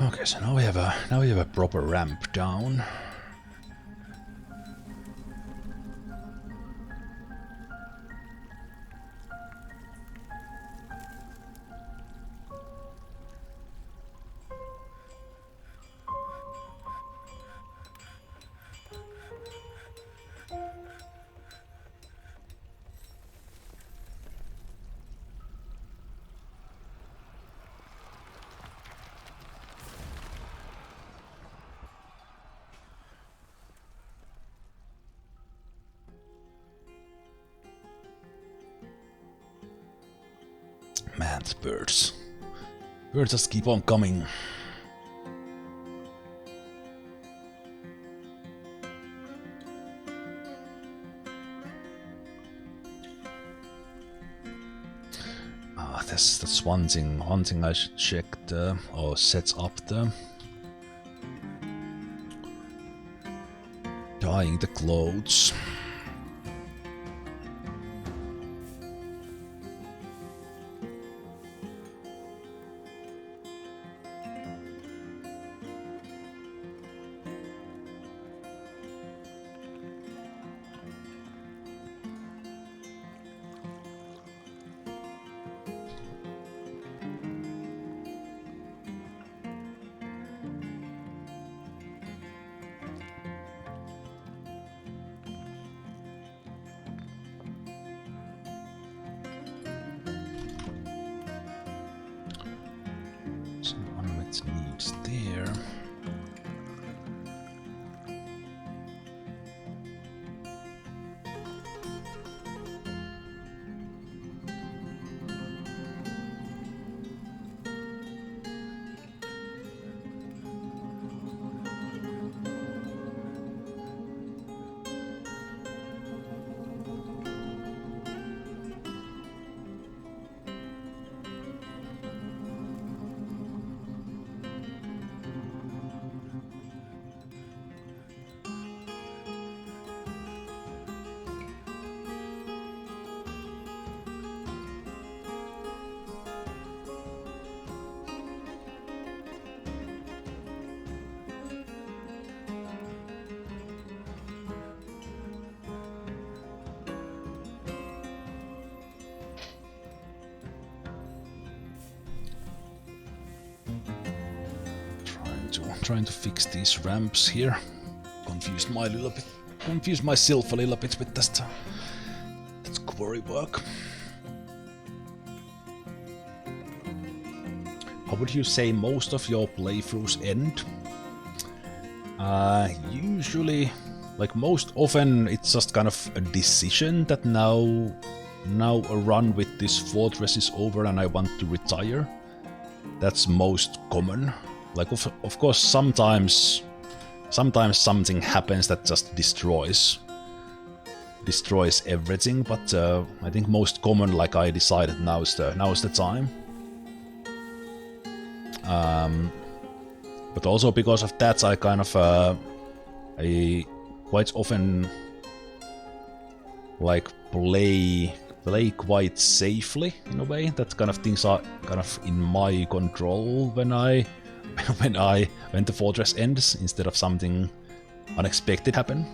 Okay, so now we have a proper ramp down. Man, the birds. Birds just keep on coming. That's one thing. One thing I should check or set up dyeing the clothes. Needs there. trying to fix these ramps here. Confused myself a little bit with that quarry work. How would you say most of your playthroughs end? Usually, like most often, it's just kind of a decision that now a run with this fortress is over and I want to retire. That's most common. Like of course sometimes something happens that just destroys everything, but I think most common, like I decided now is the time. But also because of that, I kind of I quite often like play quite safely in a way. That kind of things are kind of in my control when the fortress ends, instead of something unexpected happen.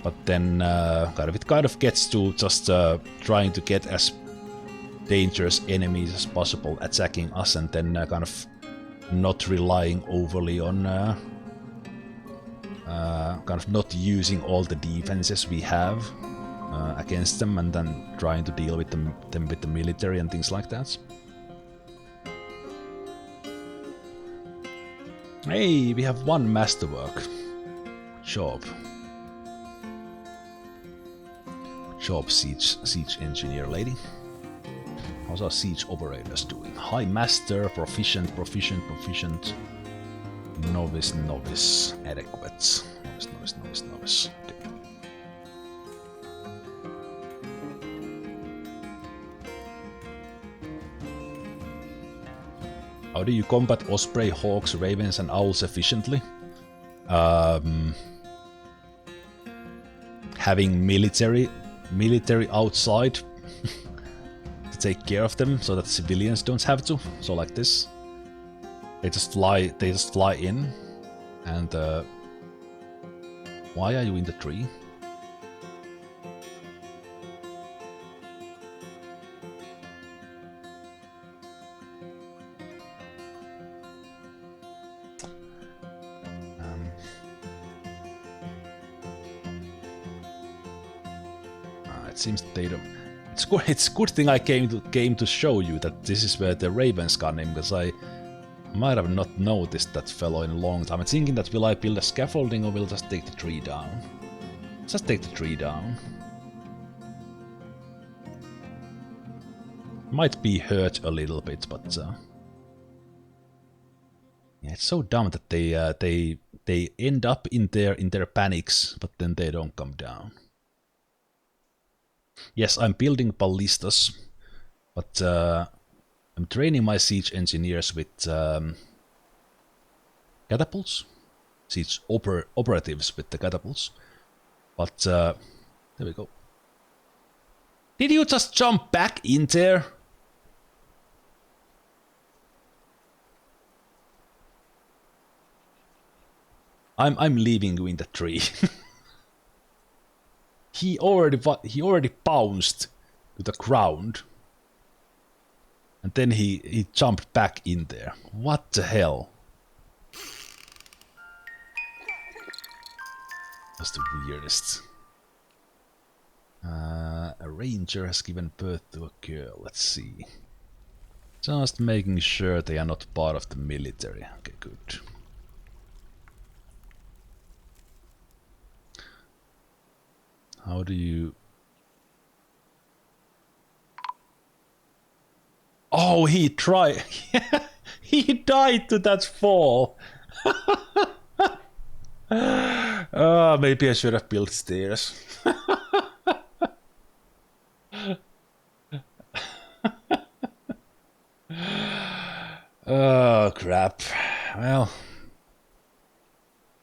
But then it kind of gets to just trying to get as dangerous enemies as possible attacking us, and then kind of not relying overly on kind of not using all the defenses we have against them, and then trying to deal with them with the military and things like that. Hey, we have one masterwork. Good job. Good job, siege engineer lady. How's our siege operators doing? High master, proficient, novice, adequate. Novice. Okay. How do you combat osprey, hawks, ravens, and owls efficiently? Having military outside to take care of them, so that civilians don't have to. So like this, they just fly in, and why are you in the tree? It seems they don't. It's good thing I came to show you that this is where the ravens come in, because I might have not noticed that fellow in a long time. I'm thinking that will I build a scaffolding or will just take the tree down? Just take the tree down. Might be hurt a little bit, but yeah, it's so dumb that they end up in their panics, but then they don't come down. Yes, I'm building ballistas, but I'm training my siege engineers with catapults, siege operatives with the catapults. But there we go. Did you just jump back in there? I'm leaving you in the tree. He already bounced to the ground, and then he jumped back in there. What the hell? That's the weirdest. A ranger has given birth to a girl. Let's see. Just making sure they are not part of the military. Okay, good. How do you... Oh, he tried... He died to that fall! Maybe I should have built stairs. Oh, crap. Well...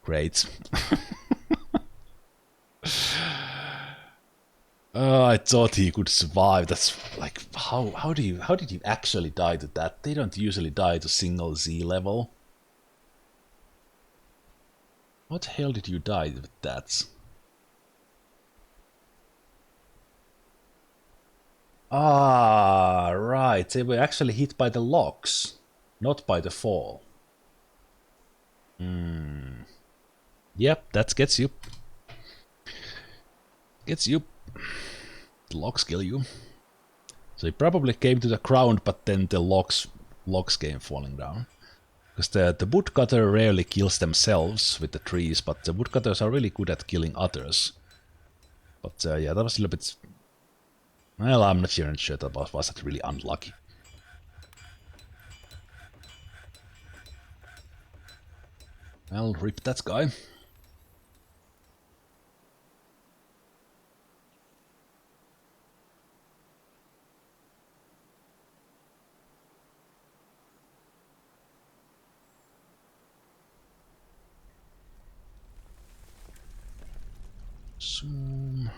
Great. I thought he could survive. That's like, how did you actually die to that? They don't usually die to single Z level. What the hell did you die with that? Ah, right. They were actually hit by the logs, not by the fall. Yep, that gets you. Gets you. The logs kill you. So he probably came to the ground, but then the logs came falling down. Because the woodcutter rarely kills themselves with the trees, but the woodcutters are really good at killing others. But yeah, that was a little bit... Well, I'm not sure that was that really unlucky. Well, rip that guy. Zoom.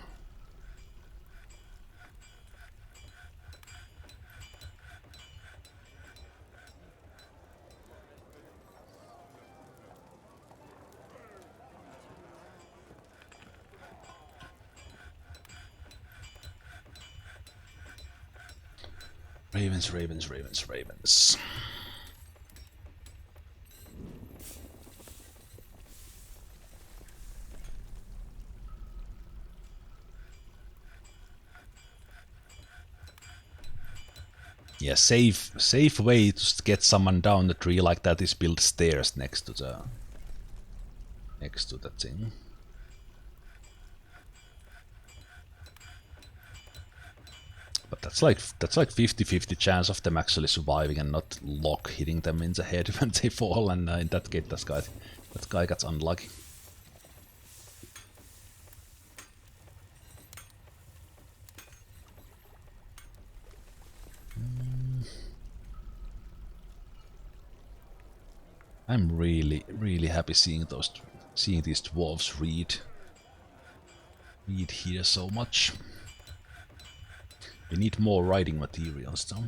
Ravens, ravens, ravens, ravens. Yeah, safe way to get someone down the tree like that is build stairs next to the thing. But that's like 50-50 chance of them actually surviving and not log hitting them in the head when they fall, and in that case that guy gets unlucky. I'm really happy seeing these dwarves read here so much. We need more writing materials though.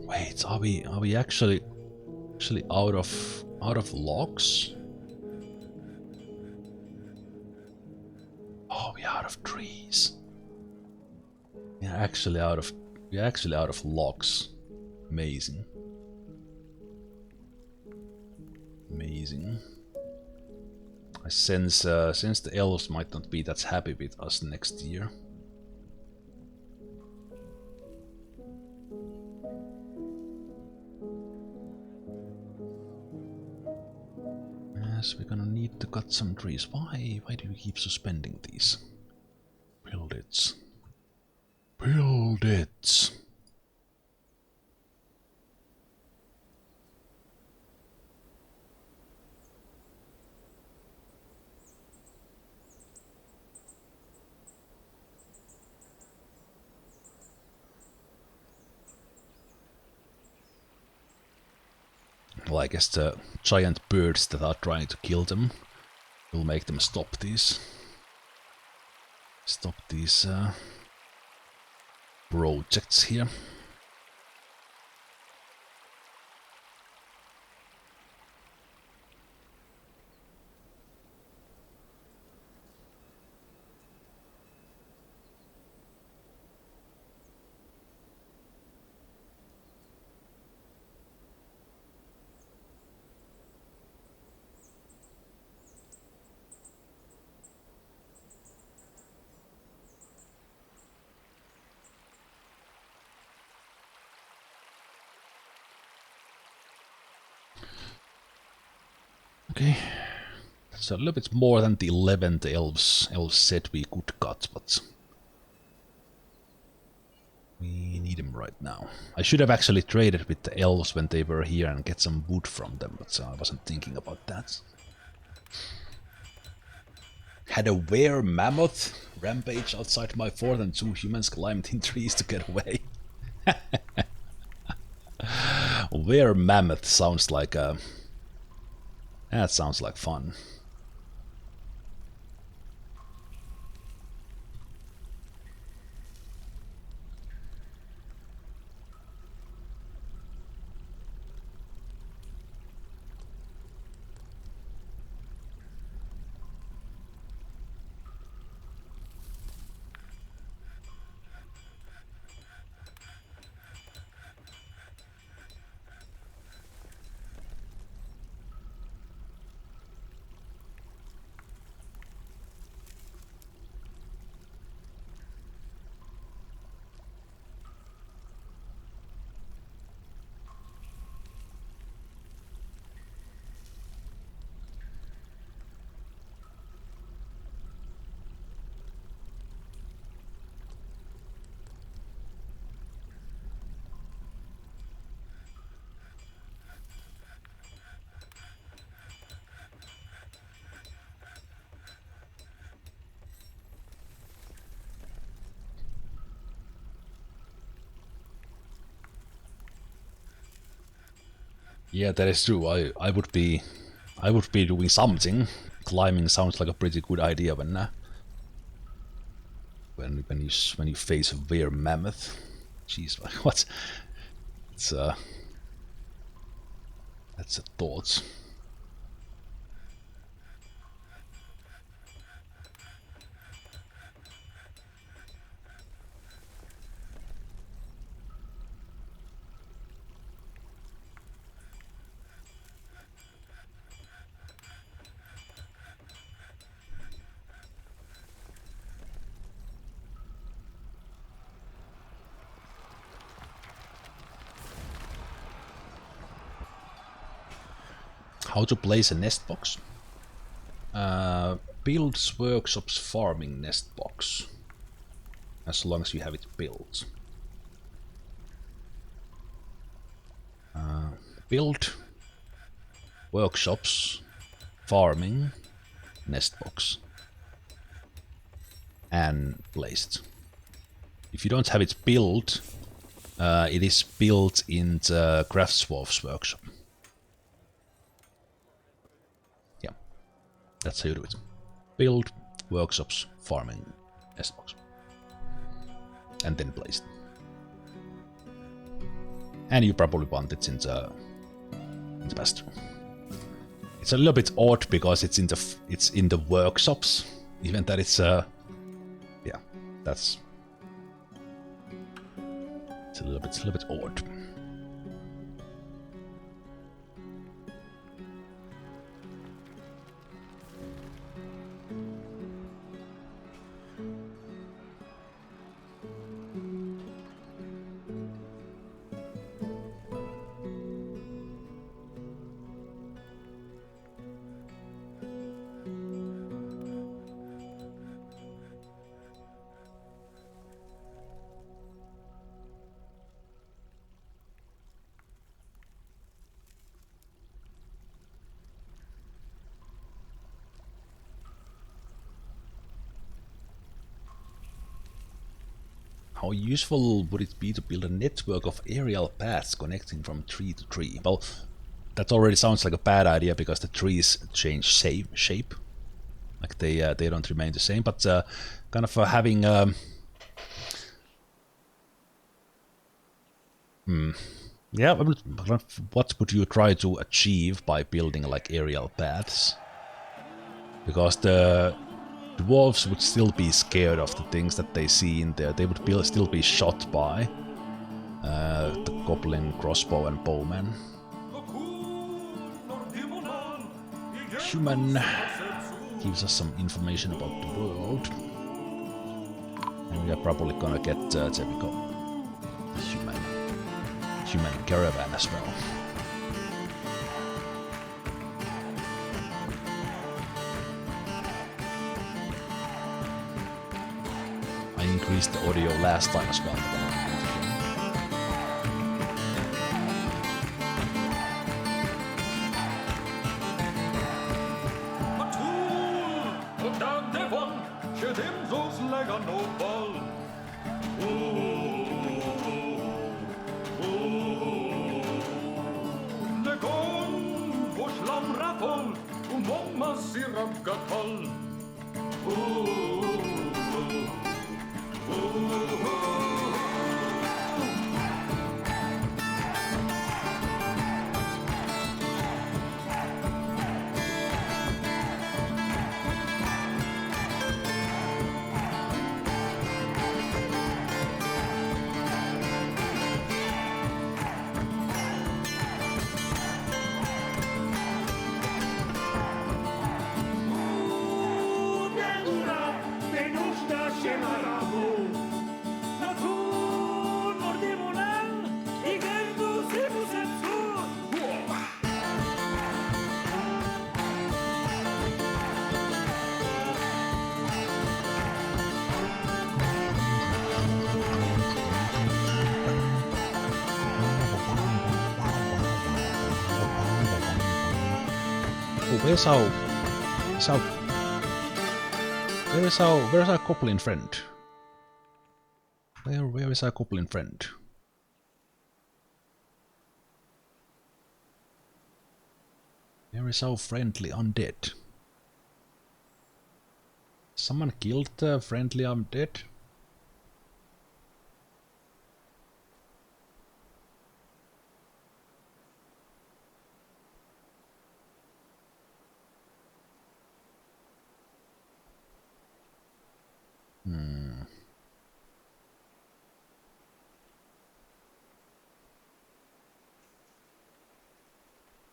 Wait, are we actually out of logs? Oh, we're out of trees. We're actually out of logs. Amazing. Amazing. I sense the elves might not be that happy with us next year. Yes, we're gonna need to cut some trees. Why do we keep suspending these? Build it. Build it. Well, I guess the giant birds that are trying to kill them will make them stop these projects here. Okay, that's a little bit more than the 11 the elves said we could cut, but we need them right now. I should have actually traded with the elves when they were here and get some wood from them, but I wasn't thinking about that. Had a were mammoth rampage outside my fort and 2 humans climbed in trees to get away. Were mammoth sounds like a... That sounds like fun. Yeah, that is true. I would be doing something. Climbing sounds like a pretty good idea when you face a bear mammoth. Jeez, what? It's that's a thought. How to place a nest box? Builds workshops farming nest box. As long as you have it built. Build workshops farming nest box. And placed. If you don't have it built, it is built in the Craftsdwarf's workshop. Yeah, that's how you do it. Build workshops farming nest box. And then placed. And you probably want it in the pasture. It's a little bit odd because it's in the workshops, even that it's yeah, it's a little bit odd. How useful would it be to build a network of aerial paths connecting from tree to tree? Well, that already sounds like a bad idea because the trees change shape. Like they don't remain the same, but kind of having yeah, what would you try to achieve by building like aerial paths? Because the dwarves would still be scared of the things that they see in there. They would still be shot by the goblin crossbow and bowman. Human gives us some information about the world. And we are probably gonna get, there we go, human caravan as well. I increased the audio last time as well. Ucatucat. Where's our goblin friend? Where is our goblin friend? Where is our friendly undead? Someone killed the friendly undead?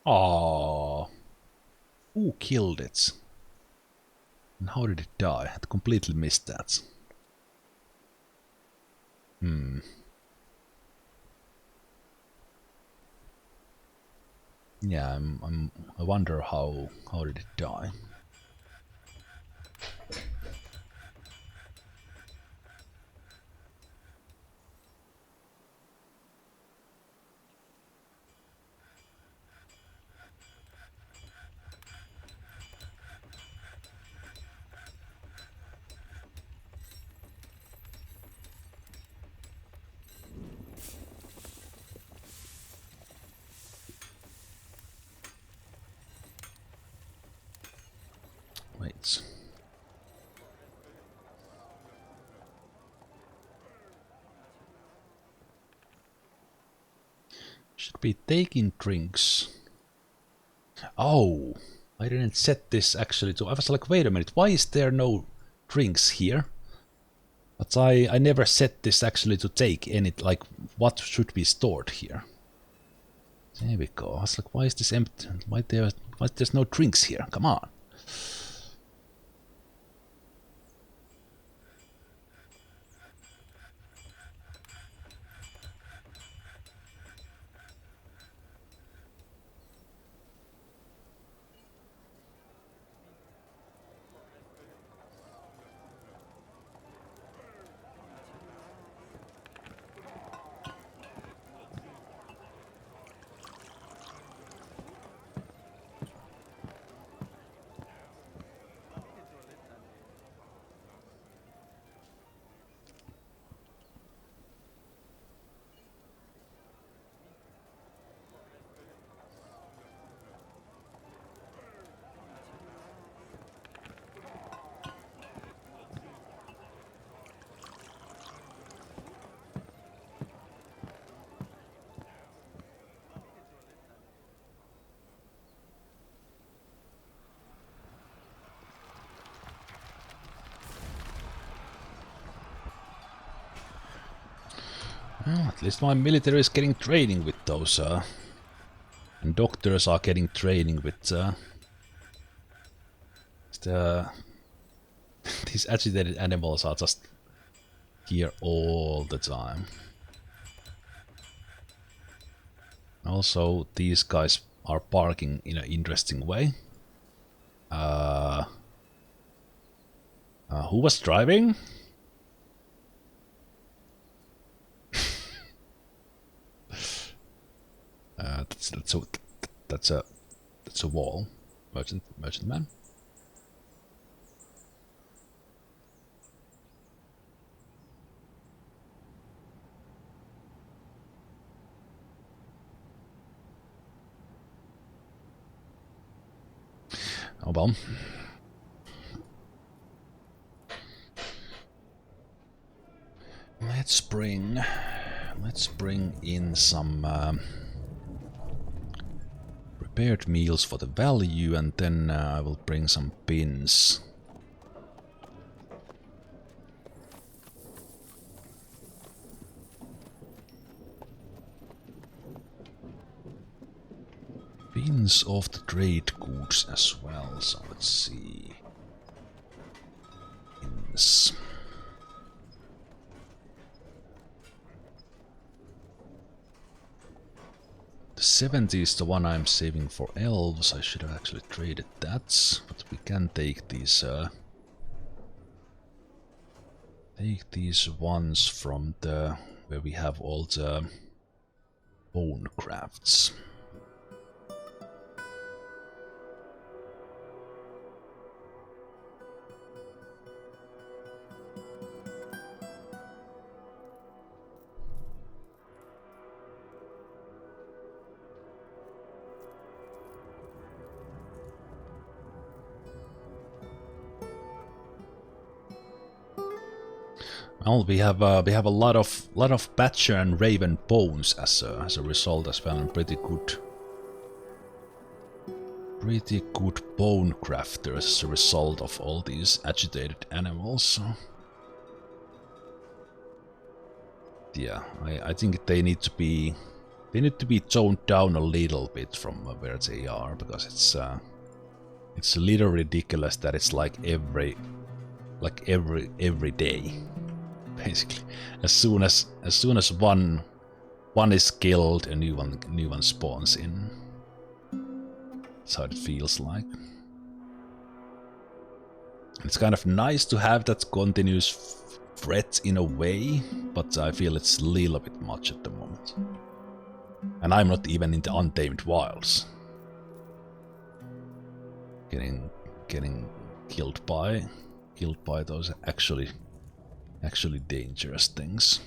Oh, who killed it? And how did it die? I completely missed that. Yeah, I wonder how did it die? Wait. Should be taking drinks. Oh, I didn't set this actually to. I was like, wait a minute, why is there no drinks here? But I never set this actually to take any, like, what should be stored here. There we go. I was like, why is this empty? Why there's no drinks here? Come on. Well, at least my military is getting training with those, and doctors are getting training with the these agitated animals are just here all the time. Also, these guys are barking in an interesting way. Who was driving? That's a wall. Merchantman. Oh well. Let's bring in some prepared meals for the value, and then I will bring some pins. Pins of the trade goods as well, so let's see. Pins. The 70 is the one I'm saving for elves. I should have actually traded that, but we can take these ones from the where we have all the bone crafts. Well, we have a lot of Badger and Raven bones as a result as well, and pretty good bone crafters as a result of all these agitated animals. So. Yeah, I think they need to be toned down a little bit from where they are, because it's a little ridiculous that it's like every day. Basically, as soon as one is killed, a new one spawns in. That's how it feels like. It's kind of nice to have that continuous threat in a way, but I feel it's a little bit much at the moment. And I'm not even in the Untamed Wilds. Getting killed by those actually dangerous things.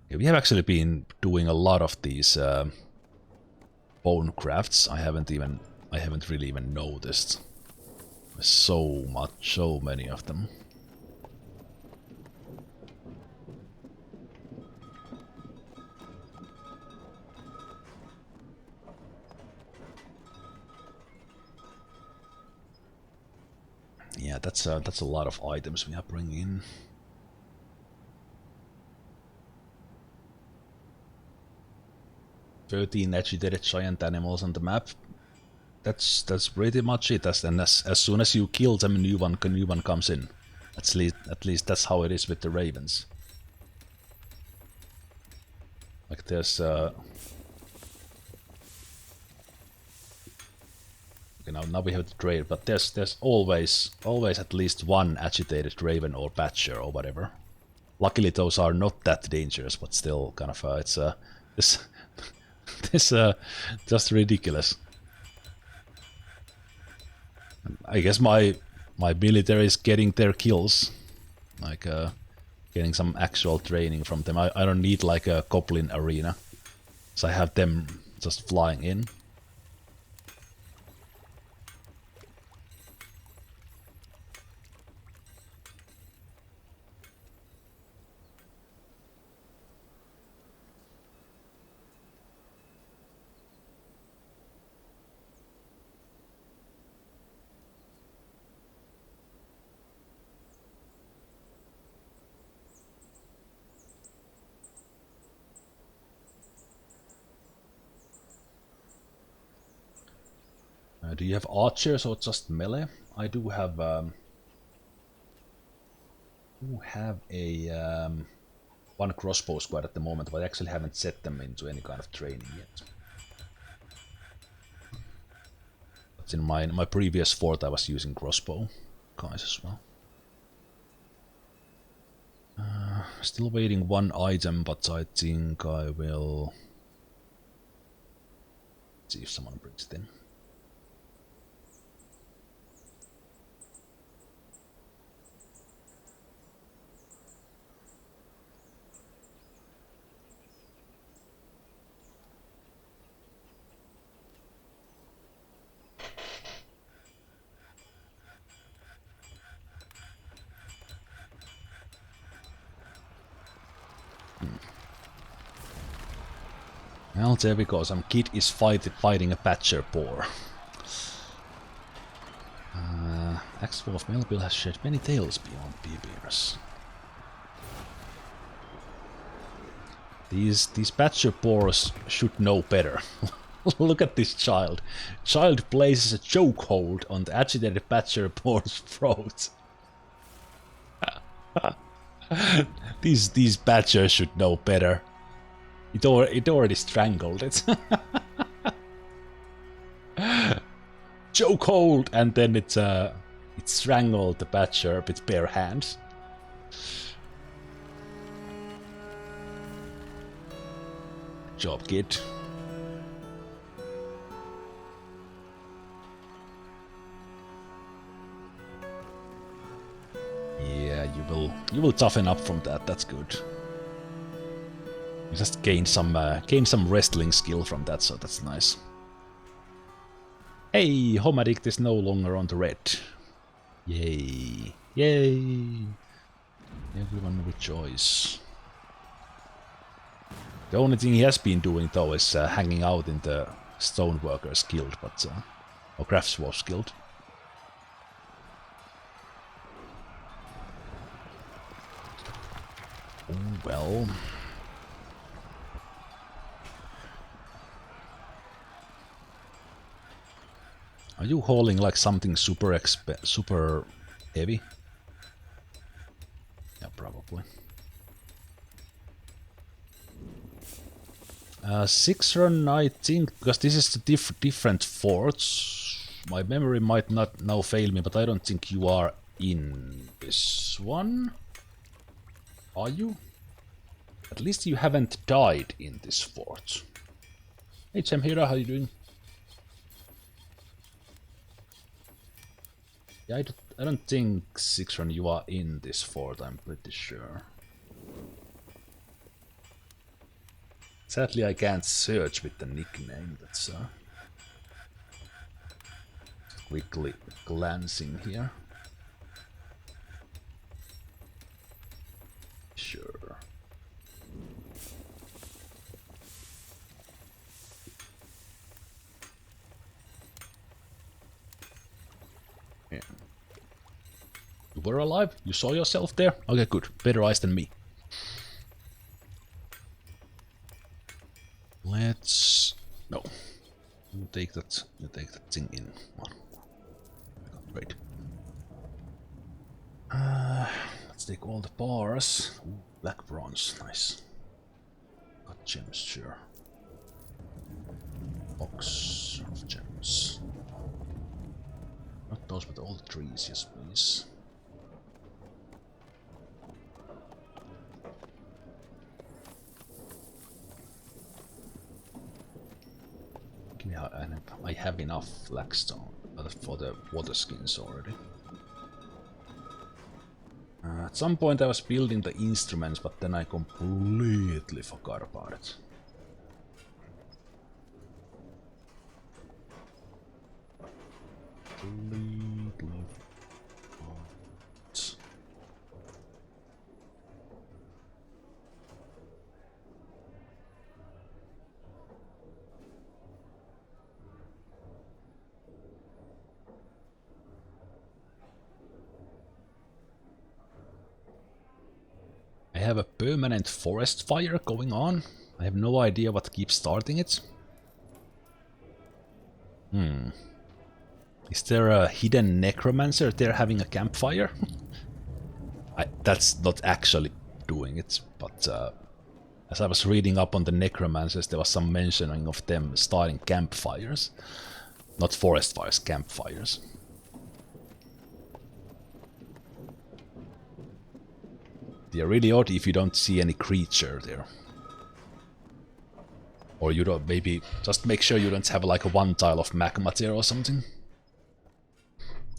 Okay, we have actually been doing a lot of these bone crafts. I haven't really even noticed. There's so many of them. Yeah, that's a lot of items we are bringing in. "13 agitated giant animals on the map." That's pretty much it. And as soon as you kill them, a new one comes in. At least that's how it is with the ravens. Like there's you know, now we have the trade, but there's always at least one agitated raven or badger or whatever. Luckily those are not that dangerous, but still kind of it's this just ridiculous. I guess my military is getting their kills, like getting some actual training from them. I don't need like a goblin arena, so I have them just flying in. Do you have archers or just melee? I do have a one crossbow squad at the moment, but I actually haven't set them into any kind of training yet. But in my previous fort I was using crossbow guys as well. Still waiting one item, but I think I will see if someone brings it in. Well, there we go. Some kid is fighting a badger boar. Ex-Wolf Melville has shed many tales beyond Beerbeers. These badger boars should know better. Look at this child. Child places a chokehold on the agitated badger boar's throat. These badgers should know better. It already strangled it. Chokehold, and then it strangled the badger with bare hands. Job, kid. Yeah, you will toughen up from that. That's good. You just gain some wrestling skill from that, so that's nice. Hey, Homadict is no longer on the red. Yay! Yay! Everyone rejoice. The only thing he has been doing though is hanging out in the Stoneworkers Guild, but or Craftsdwarves Guild. Oh well. Are you hauling like something super heavy? Yeah, probably. 6 run, I think, because this is the different forts. My memory might not now fail me, but I don't think you are in this one. Are you? At least you haven't died in this fort. Hey Jamhira, how you doing? Yeah, I don't think, Sixron, you are in this fort, I'm pretty sure. Sadly, I can't search with the nickname, that's quickly glancing here. Sure. Yeah. You were alive? You saw yourself there? Okay, good. Better eyes than me. Let's... No. You take that thing in. Great. Let's take all the bars. Ooh, black bronze, nice. Got gems, sure. Box of gems. Not those, but all the trees, yes please. Yeah, and I have enough flagstone for the water skins already. At some point I was building the instruments, but then I completely forgot about it. Completely forgot. I have a permanent forest fire going on. I have no idea what keeps starting it. Is there a hidden necromancer there having a campfire? That's not actually doing it, but as I was reading up on the necromancers, there was some mentioning of them starting campfires. Not forest fires, campfires. They're really odd if you don't see any creature there. Or you don't, maybe just make sure you don't have like a one tile of magma there or something.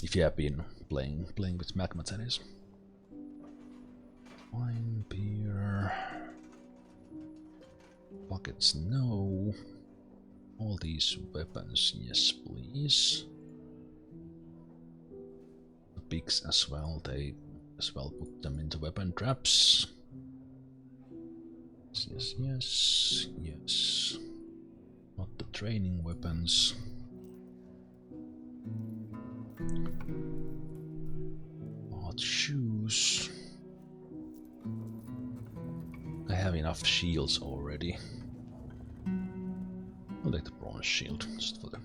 If you have been playing with magma, that is. Wine, beer... Buckets, no. All these weapons, yes please. The pigs as well, they as well put them into weapon traps. Yes, yes, yes. Not the training weapons. Not shoes. I have enough shields already. I'll take the bronze shield, just for the...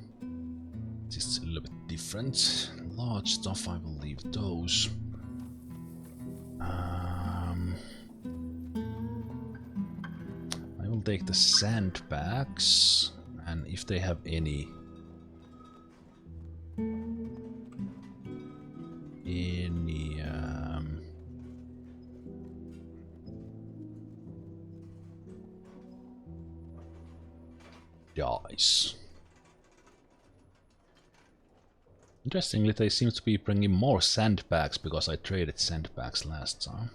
It's a little bit different. Large stuff, I will leave those. I will take the sandbags, and if they have any dice. Interestingly, they seem to be bringing more sandbags because I traded sandbags last time.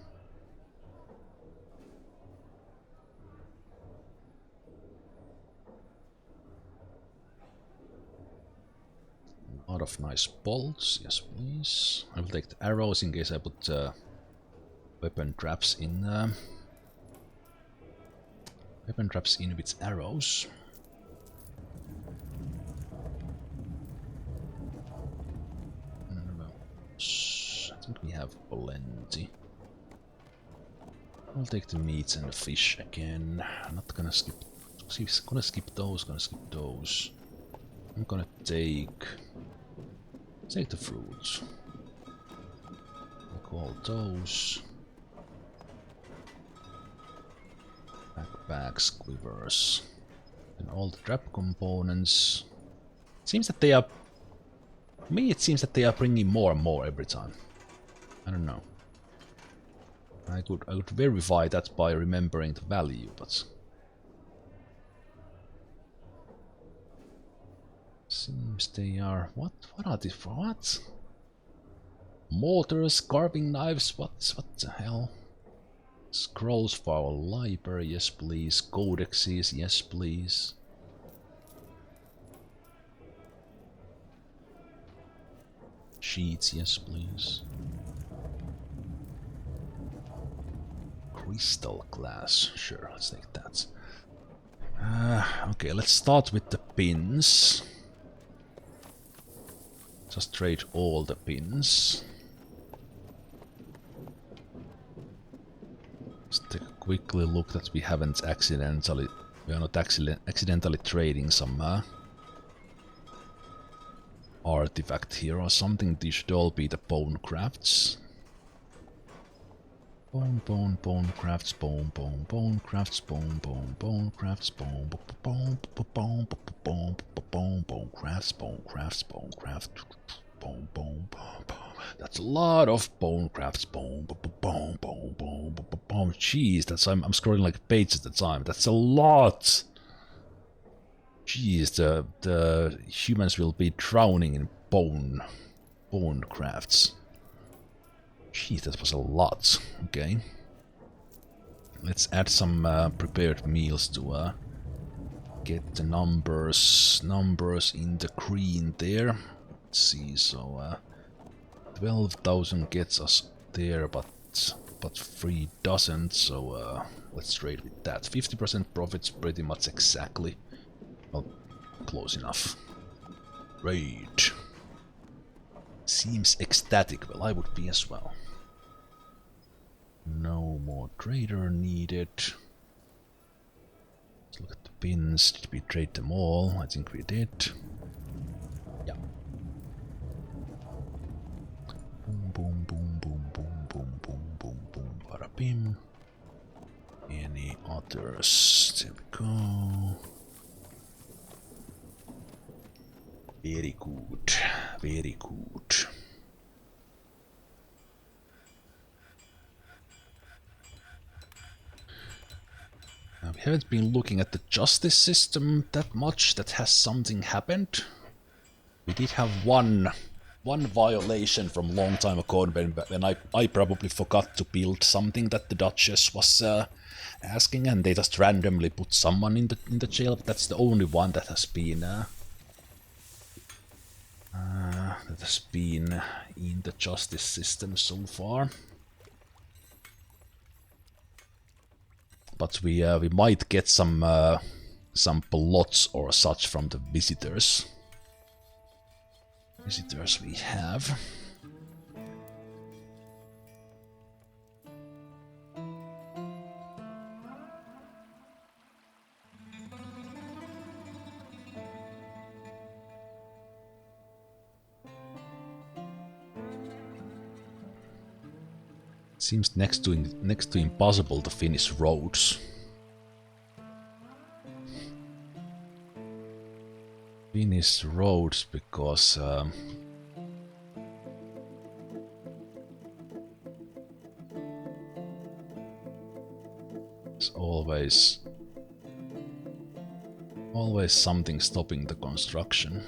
A lot of nice bolts, yes please. I will take the arrows in case I put weapon traps in. Weapon traps in with arrows. I think we have plenty. I'll take the meats and the fish again. I'm not gonna skip. Gonna skip those. Gonna skip those. I'm gonna take the fruits. Take all those. Backpacks, quivers, and all the trap components. It seems that they are. For me, it seems that they are bringing more and more every time. I don't know. I could verify that by remembering the value, but seems they are what are these for? What? Mortars, carving knives, what the hell? Scrolls for our library, yes please. Codexes, yes please. Sheets, yes please. Crystal glass, sure, let's take that. Okay, let's start with the pins. Just trade all the pins. Let's take a quickly look that we are not accidentally trading some artifact here or something. These should all be the bone crafts. Bone crafts, bone crafts, bone crafts, bone craft. That's a lot of bone crafts. Jeez, that's I'm scrolling like pages at a time. That's a lot. Jeez, the humans will be drowning in bone crafts. Jeez, that was a lot. Okay. Let's add some prepared meals to get the numbers in the green there. Let's see, so 12,000 gets us there, but 3 doesn't, so let's trade with that. 50% profits pretty much exactly. Well, close enough. Great. Seems ecstatic. Well, I would be as well. No more trader needed. Let's look at the pins. Did we trade them all? I think we did. Yeah. Boom, boom, boom, boom, boom, boom, boom, boom, bada bim. Any others? There we go. Very good, very good. We haven't been looking at the justice system that much. That has something happened. We did have one violation from long time ago when I probably forgot to build something that the Duchess was asking, and they just randomly put someone in the jail. But that's the only one that has been in the justice system so far. but we might get some plots or such from the visitors. Visitors we have. Seems next to impossible to finish roads. Finish roads because there's always something stopping the construction.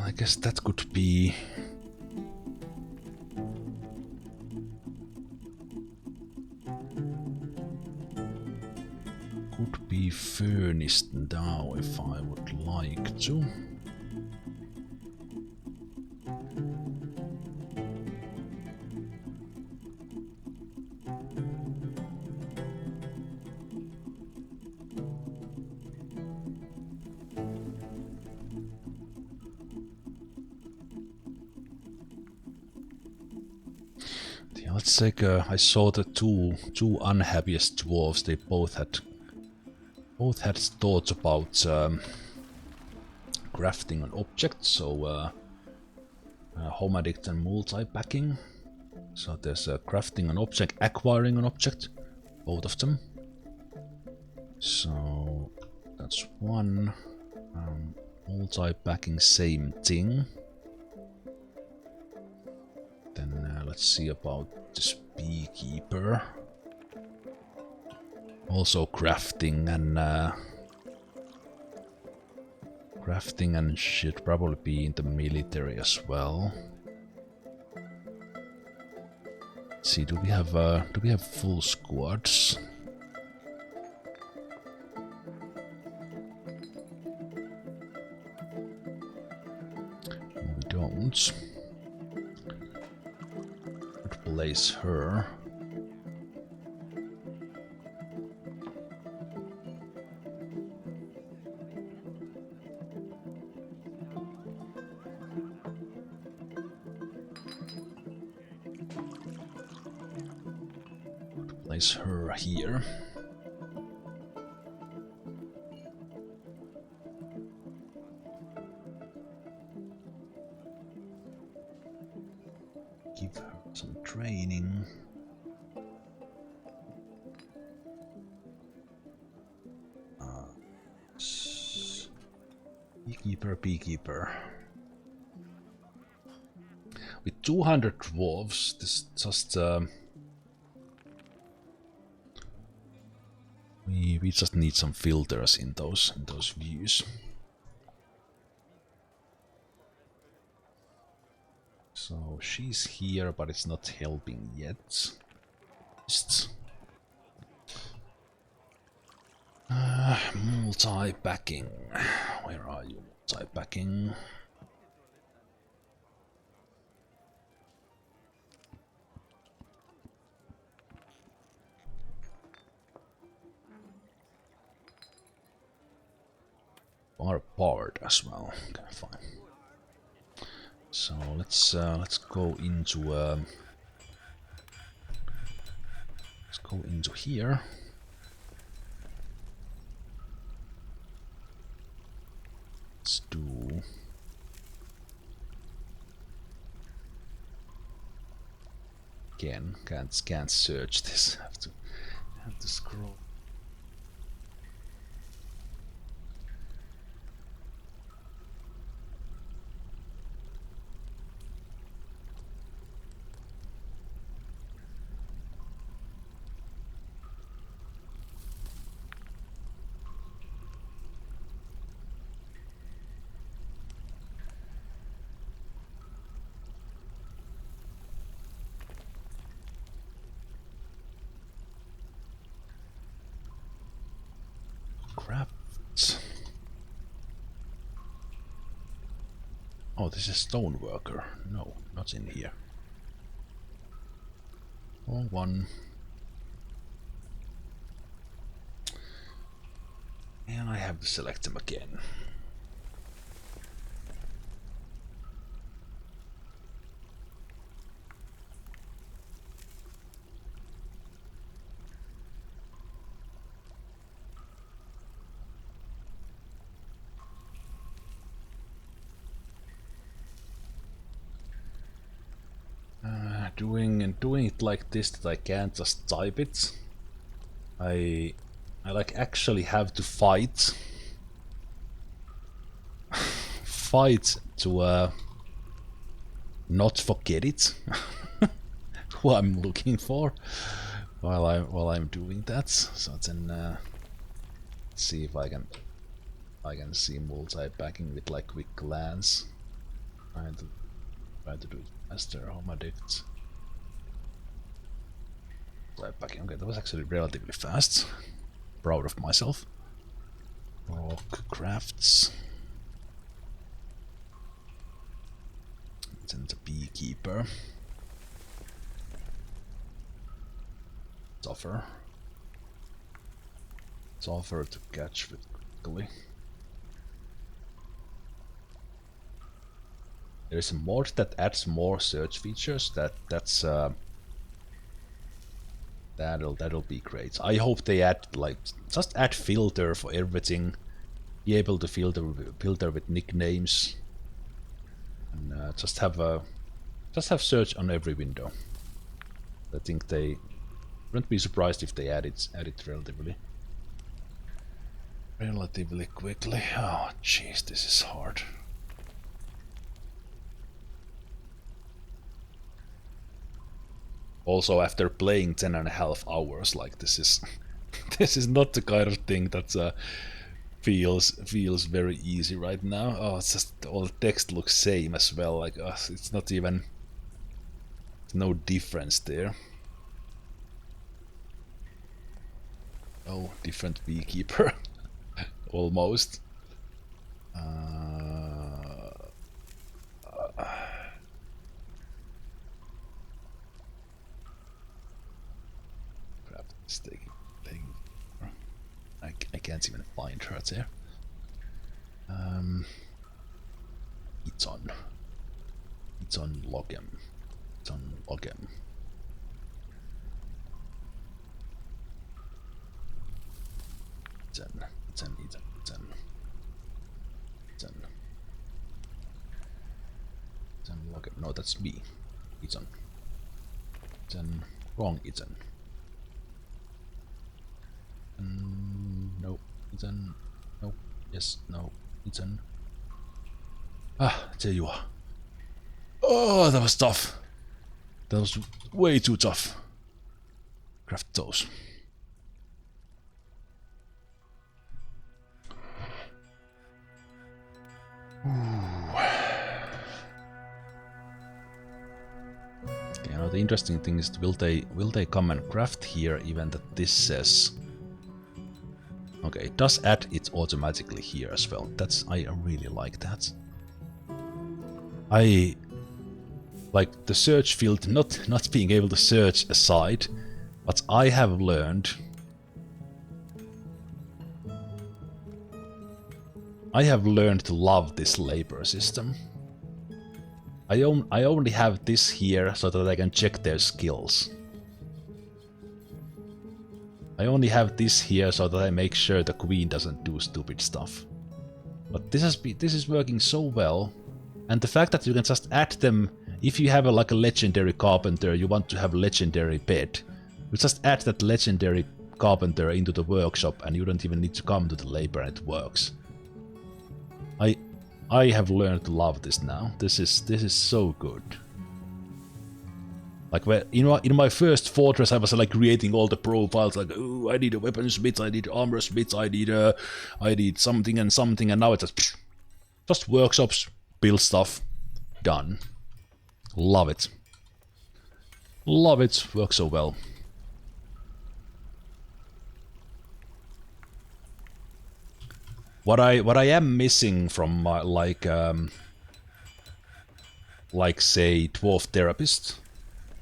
I guess that could be furnished now if I would like to. Let's take I saw the two unhappiest dwarves. They both had thoughts about crafting an object, so home addict and multi-packing. So there's crafting an object, acquiring an object, both of them. So that's one. Multi-packing, same thing. Then let's see about this beekeeper. Also crafting and should probably be in the military as well. Let's see, do we have full squads? No, we don't. Place her. Place her here. Give her some training. Beekeeper. With 200 dwarves, this just we just need some filters in those views. So she's here, but it's not helping yet. Multi-packing. Where are you? Multi-packing. are barred as well. Okay, fine. So let's go into here. Let's do. Again, can't search this. Have to scroll. Crafts. Oh, this is stoneworker. No, not in here. Wrong one. And I have to select them again. Doing it like this that I can't just type it. I like actually have to fight to not forget it who I'm looking for while I'm doing that. So then see if I can see multi-packing with like quick glance. Try to do it faster. Home addict. Multi-packing. Okay, that was actually relatively fast. Proud of myself. Rock crafts. Then the beekeeper. Tougher. Tougher to catch with quickly. There is a mod that adds more search features. That'll be great. I hope they add just add filter for everything. Be able to filter with nicknames. And just have search on every window. I think they wouldn't be surprised if they add it relatively quickly. Oh jeez, this is hard. Also, after playing 10.5 hours, like this is this is not the kind of thing that feels very easy right now. Oh, it's just all the text looks same as well. Like it's not even no difference there. Oh, different beekeeper, almost. Crap, it's taking. I can't even find her there. It's on Logem. It's on Logem. It's on Logem. No, that's me. It's on. Wrong. It's on. No, it's on. No, yes, no, it's on. Ah, there you are. Oh, that was tough. That was way too tough. Craft those. Okay, now the interesting thing is, will they come and craft here even that this says? Okay, it does add it automatically here as well. I really like that. I like the search field not being able to search aside, but I have learned I have learned to love this labor system. I only have this here so that I can check their skills. I only have this here so that I make sure the queen doesn't do stupid stuff. But this is working so well, and the fact that you can just add them. If you have like a legendary carpenter, you want to have a legendary bed, you just add that legendary carpenter into the workshop, and you don't even need to come to the labor, and it works. I have learned to love this now. This is so good. Like in my first fortress, I was like creating all the profiles. Like, oh, I need a weaponsmith, I need armor smith, I need something and something, and now it's just workshops, build stuff, done. Love it. Love it. Works so well. What I am missing from like say dwarf therapist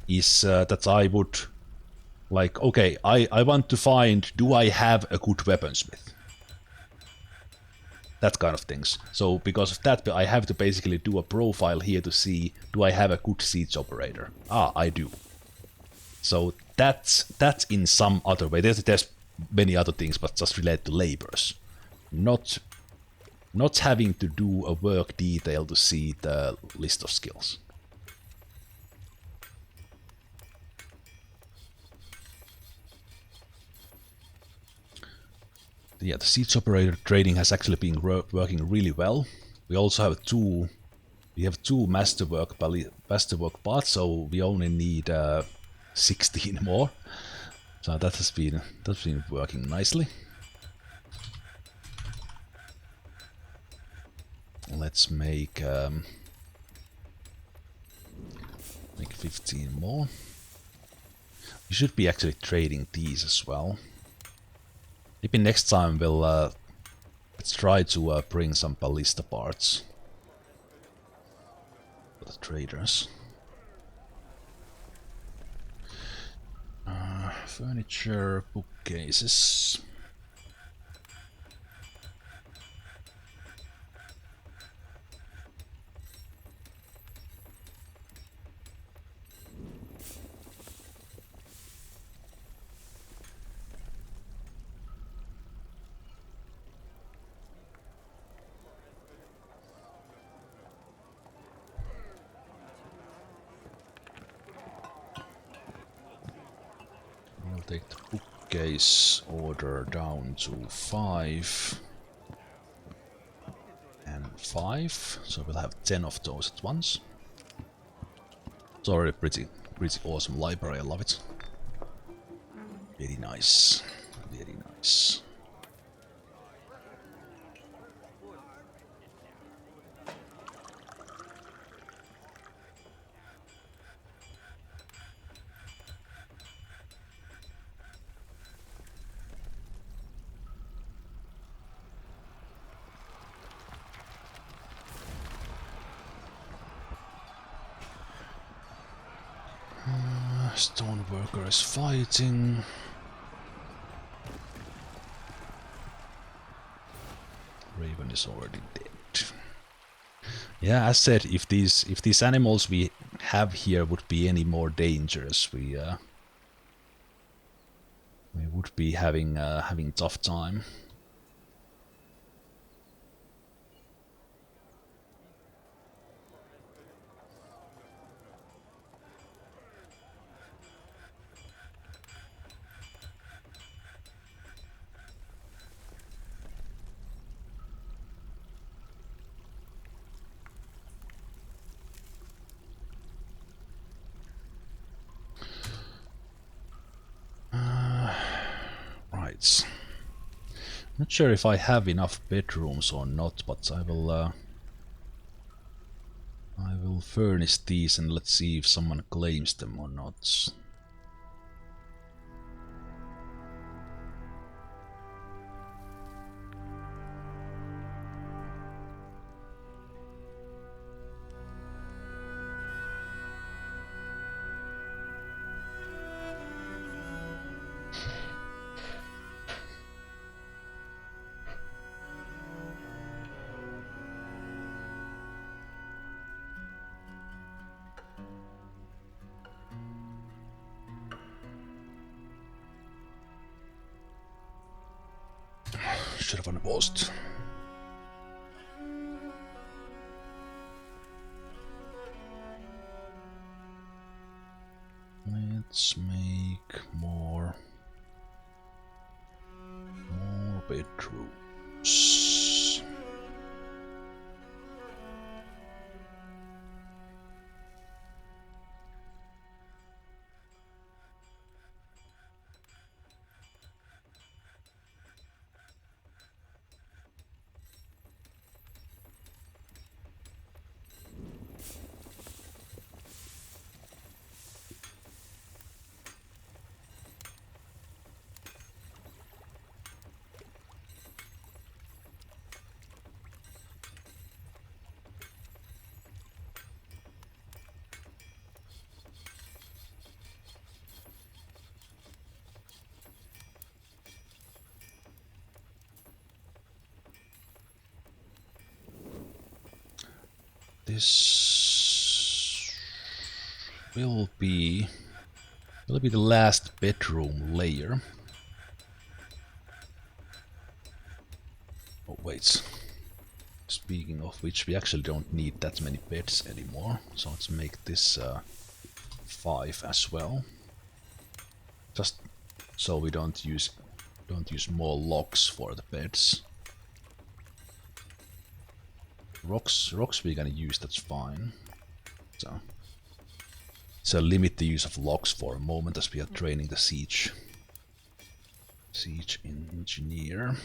is that I would like, okay, I want to find, do I have a good weaponsmith? That kind of things. So because of that, I have to basically do a profile here to see, do I have a good siege operator? Ah, I do. So that's in some other way. There's many other things, but just related to labors. Not having to do a work detail to see the list of skills. Yeah, the siege operator training has actually been working really well. We also have two masterwork parts, so we only need 16 more. So that's been working nicely. Let's make 15 more. We should be actually trading these as well. Maybe next time we'll let's try to bring some ballista parts for the traders. Furniture, bookcases. Take the bookcase order down to 5 and 5, so we'll have 10 of those at once. It's already pretty awesome library. I love it. Very nice, very nice. Stoneworker is fighting. Raven is already dead. Yeah, as said, if these animals we have here would be any more dangerous, we would be having tough time. Right. Not sure if I have enough bedrooms or not, but I will furnish these and let's see if someone claims them or not. should have unpaused. Let's make more bedrooms. This will be the last bedroom layer. Oh wait. Speaking of which, we actually don't need that many beds anymore, so let's make this 5 as well. Just so we don't use more logs for the beds. Rocks we're gonna use, that's fine. So limit the use of logs for a moment as we are training the siege engineer.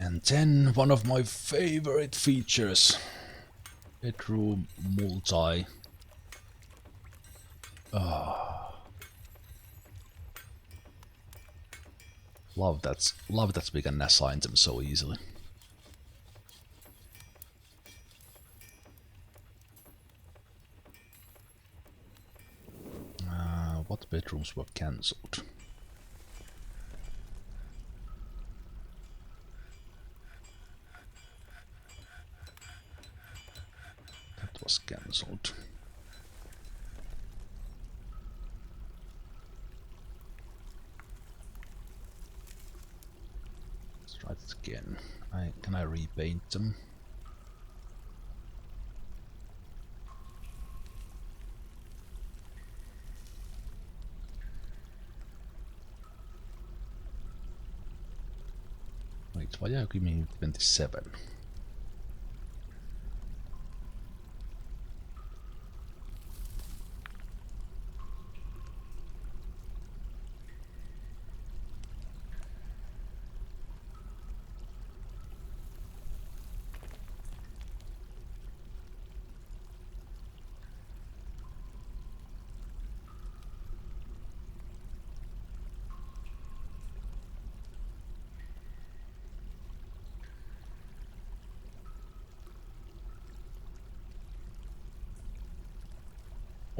And then one of my favorite features, bedroom multi. Love that we can assign them so easily. What bedrooms were cancelled? Was cancelled. Let's try it again. Can I repaint them? Wait, why are you giving me 27?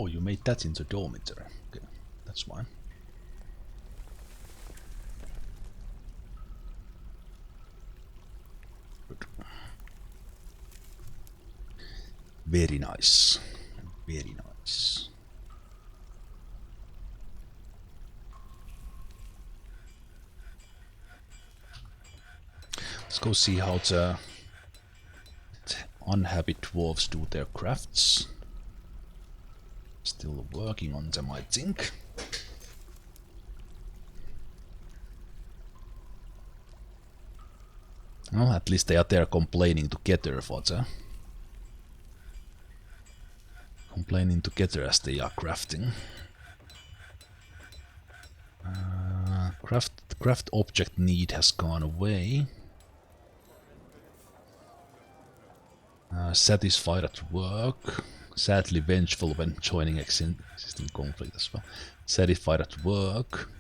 Oh, you made that into dormitory. Okay, that's fine. Good. Very nice. Very nice. Let's go see how the unhappy dwarves do their crafts. Still working on them, I think. Well, at least they are there complaining together for the... Complaining together as they are crafting. Craft object need has gone away. Satisfied at work. Sadly vengeful when joining existing conflict as well. Satisfied at work.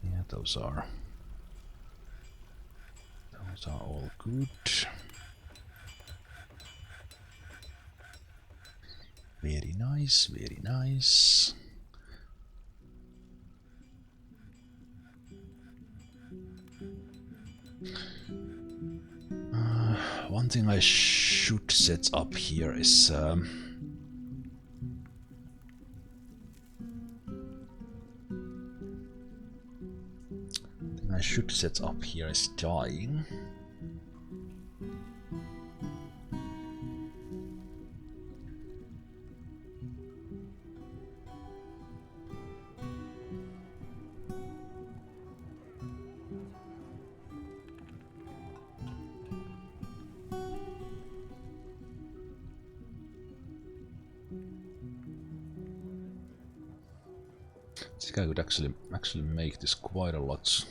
Yeah, those are all good. Very nice, very nice. One thing I should set up here is dying. I think I could actually make this quite a lot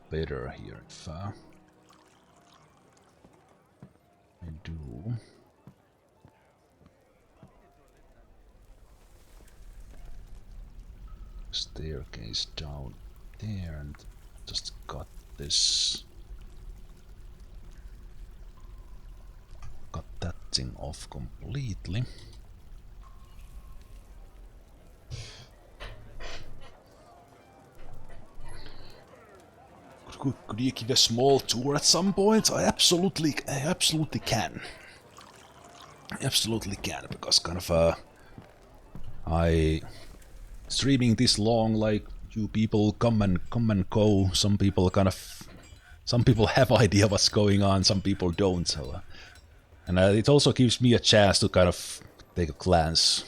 better here if I do. Staircase down there and just cut this. Cut that thing off completely. Could you give a small tour at some point? I absolutely can. I absolutely can, because kind of I streaming this long, like you people come and go. Some people have idea what's going on, some people don't. So, and it also gives me a chance to kind of take a glance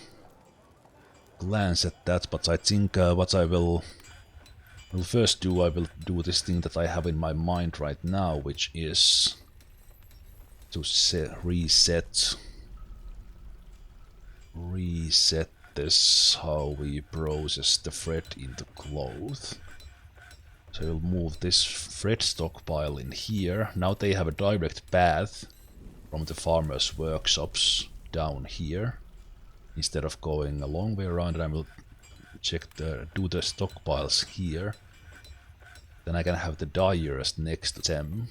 at that. But I think what I will first do, I will do this thing that I have in my mind right now, which is to reset this, how we process the thread into cloth. So we'll move this thread stockpile in here. Now they have a direct path from the farmers' workshops down here, instead of going a long way around. And I will do the stockpiles here. Then I can have the dyers next to them.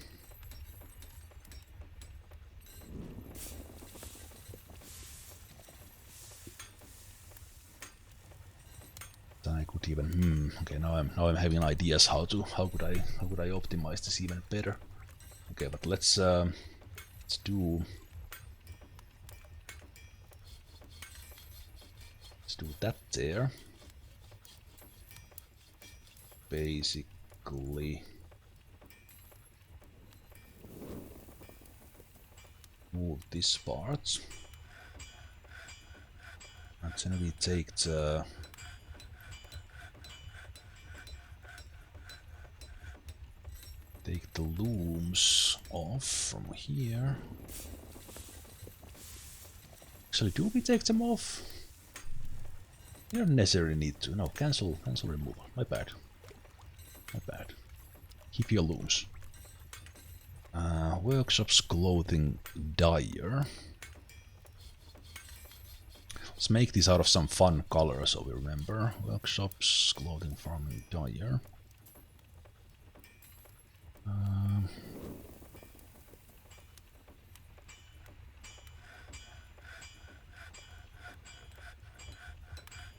Then I could even okay, now I'm having ideas how could I optimize this even better. Okay, but let's do that there. Basically move this part, and then we take the looms off from here. Actually, do we take them off? You don't necessarily need to. No, cancel removal. My bad. Keep your looms. Workshops clothing dyer. Let's make this out of some fun color so we remember. Workshops clothing farming dyer.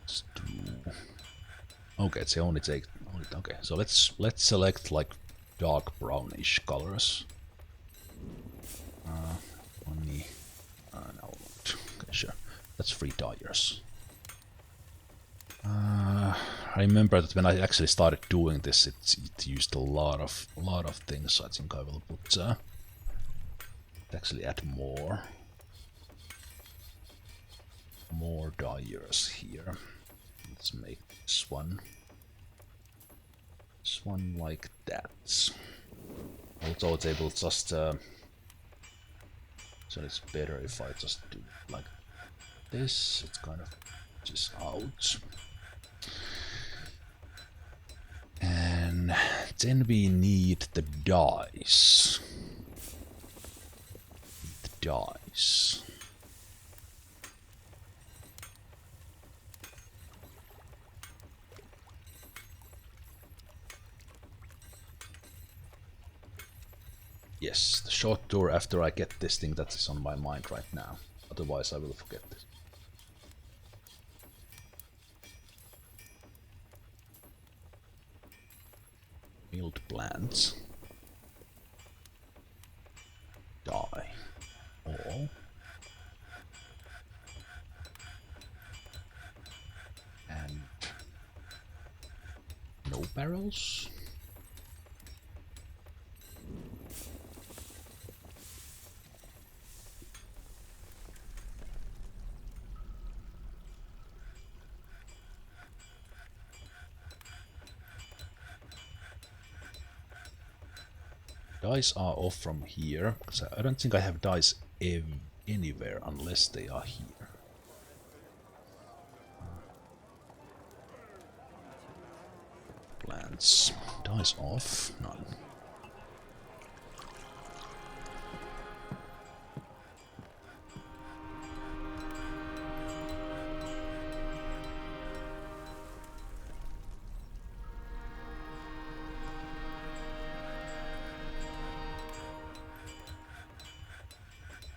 Let's do. Okay, it's only take. Okay, so let's select like dark brownish colors. Only. No. Okay, sure. That's 3 dyers. I remember that when I actually started doing this, it used a lot of things. So I think I will put actually add more dyers here. Let's make this one like that. Also, it's able just so it's better if I just do like this. It's kind of just out. And then we need the dice. Yes, the short tour after I get this thing that is on my mind right now. otherwise I will forget this. Milled plants. Die. All. And no barrels. Dice are off from here, because I don't think I have dice anywhere unless they are here. Plants. Dice off. None.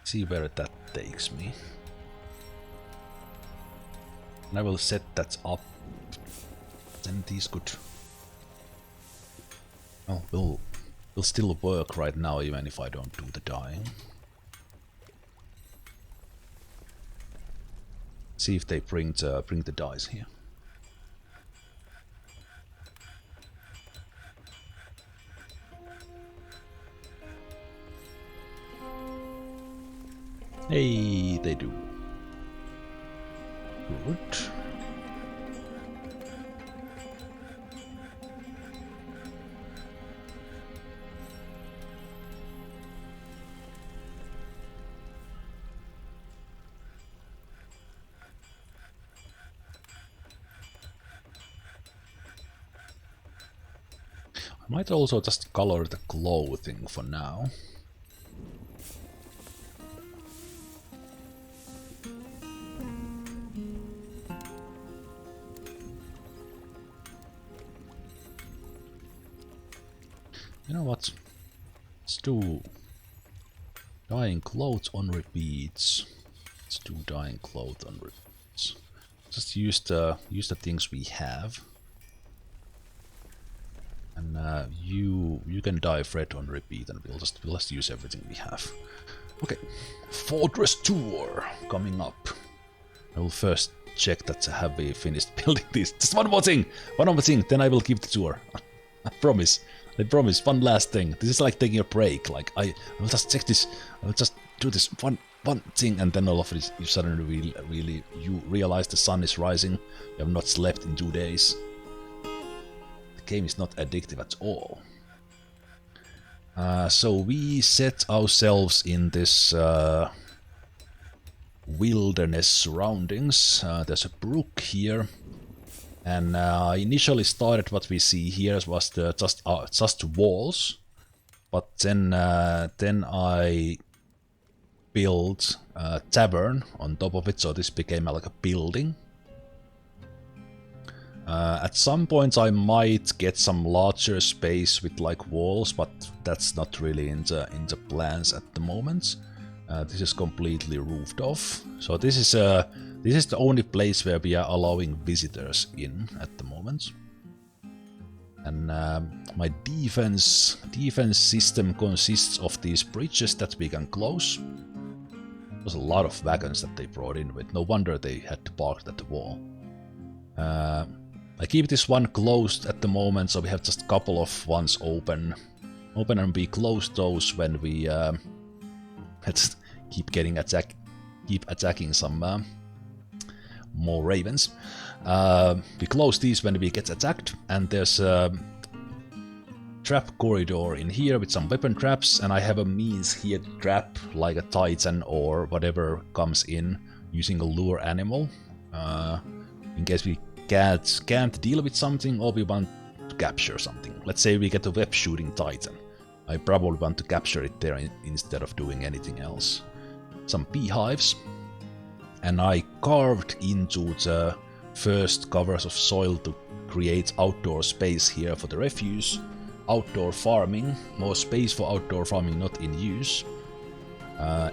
See where that takes me. And I will set that up. Then these could... well, will still work right now even if I don't do the dyeing. See if they bring the dyes here. Hey, they do. Good. I might also just color the clothing for now. You know what? Let's do dyeing clothes on repeats. Let's do dyeing clothes on repeats. Just use the things we have. And you can dye thread on repeat, and we'll just use everything we have. Okay, Fortress tour coming up. I will first check that have we finished building this. Just one more thing, then I will give the tour. I promise. I promise. One last thing. This is like taking a break. Like I will just check this. I will just do this one thing, and then all of it, you suddenly really you realize the sun is rising. You have not slept in 2 days. Game is not addictive at all. So we set ourselves in this wilderness surroundings. There's a brook here, and initially started what we see here was the just walls, but then I built a tavern on top of it, so this became like a building. At some point I might get some larger space with like walls, but that's not really in the plans at the moment. This is completely roofed off, so this is the only place where we are allowing visitors in at the moment. And my defense system consists of these bridges that we can close. There's a lot of wagons that they brought in with. No wonder they had to park at the wall. I keep this one closed at the moment, so we have just a couple of ones open, and we close those when we let's keep attacking some more ravens. We close these when we get attacked, and there's a trap corridor in here with some weapon traps, and I have a means here to trap like a titan or whatever comes in using a lure animal, in case we can't deal with something or we want to capture something. Let's say we get a web shooting titan. I probably want to capture it there instead of doing anything else. Some beehives, and I carved into the first covers of soil to create outdoor space here for the refuse. Outdoor farming, more space for outdoor farming not in use.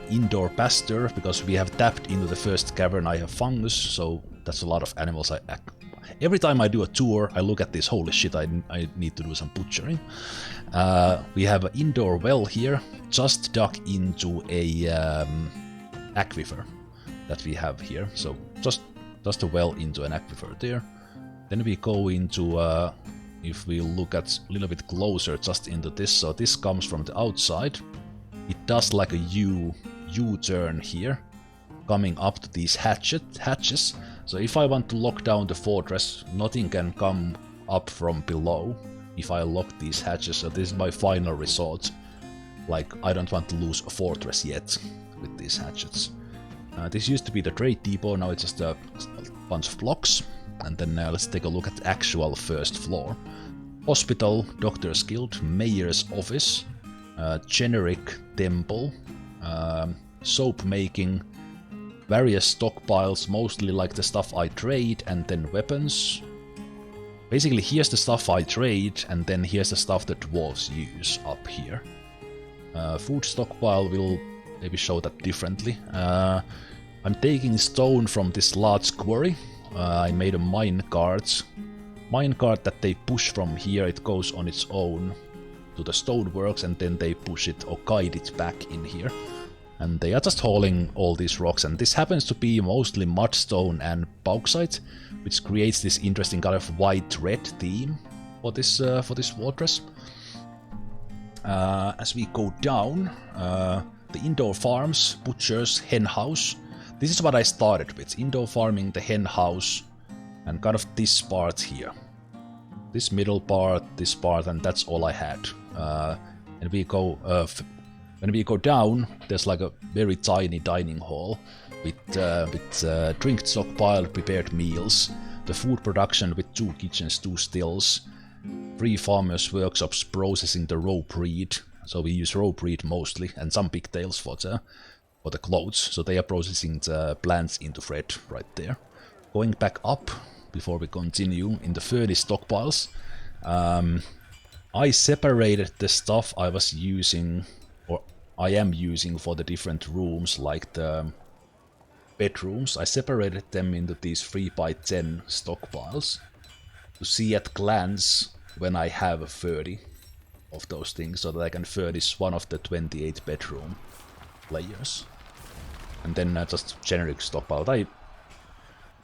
Indoor pasture, because we have tapped into the first cavern. I have fungus, so that's a lot of animals. Every time I do a tour, I look at this, holy shit, I need to do some butchering. We have an indoor well here, just dug into a aquifer that we have here. So just a well into an aquifer there. Then we go into, if we look at a little bit closer just into this, so this comes from the outside. It does like a U-turn here, coming up to these hatches. So if I want to lock down the fortress, nothing can come up from below if I lock these hatches. So this is my final resort. Like, I don't want to lose a fortress yet with these hatchets. This used to be the trade depot, now it's just a bunch of blocks. And then let's take a look at the actual first floor. Hospital, Doctor's Guild, Mayor's Office, generic temple, soap making, various stockpiles, mostly like the stuff I trade, and then weapons. Basically, here's the stuff I trade, and then here's the stuff that dwarves use up here. Food stockpile will maybe show that differently. I'm taking stone from this large quarry. I made a minecart that they push from here. It goes on its own to the stoneworks, and then they push it or guide it back in here. And they are just hauling all these rocks, and this happens to be mostly mudstone and bauxite, which creates this interesting kind of white-red theme for this fortress. As we go down, the indoor farms, butchers, hen house. This is what I started with, indoor farming, the hen house, and kind of this part here. This middle part, this part, and that's all I had. And we go, when we go down, there's like a very tiny dining hall with drink stockpile, prepared meals, the food production with 2 kitchens, 2 stills, 3 farmers' workshops processing the raw breed. So we use raw breed mostly, and some pigtails for the clothes. So they are processing the plants into thread right there. Going back up before we continue in the furnace stockpiles. I separated the stuff I was using, or I am using for the different rooms, like the bedrooms. I separated them into these 3x10 stockpiles to see at glance when I have 30 of those things, so that I can furnish one of the 28 bedroom layers. And then just generic stockpile. I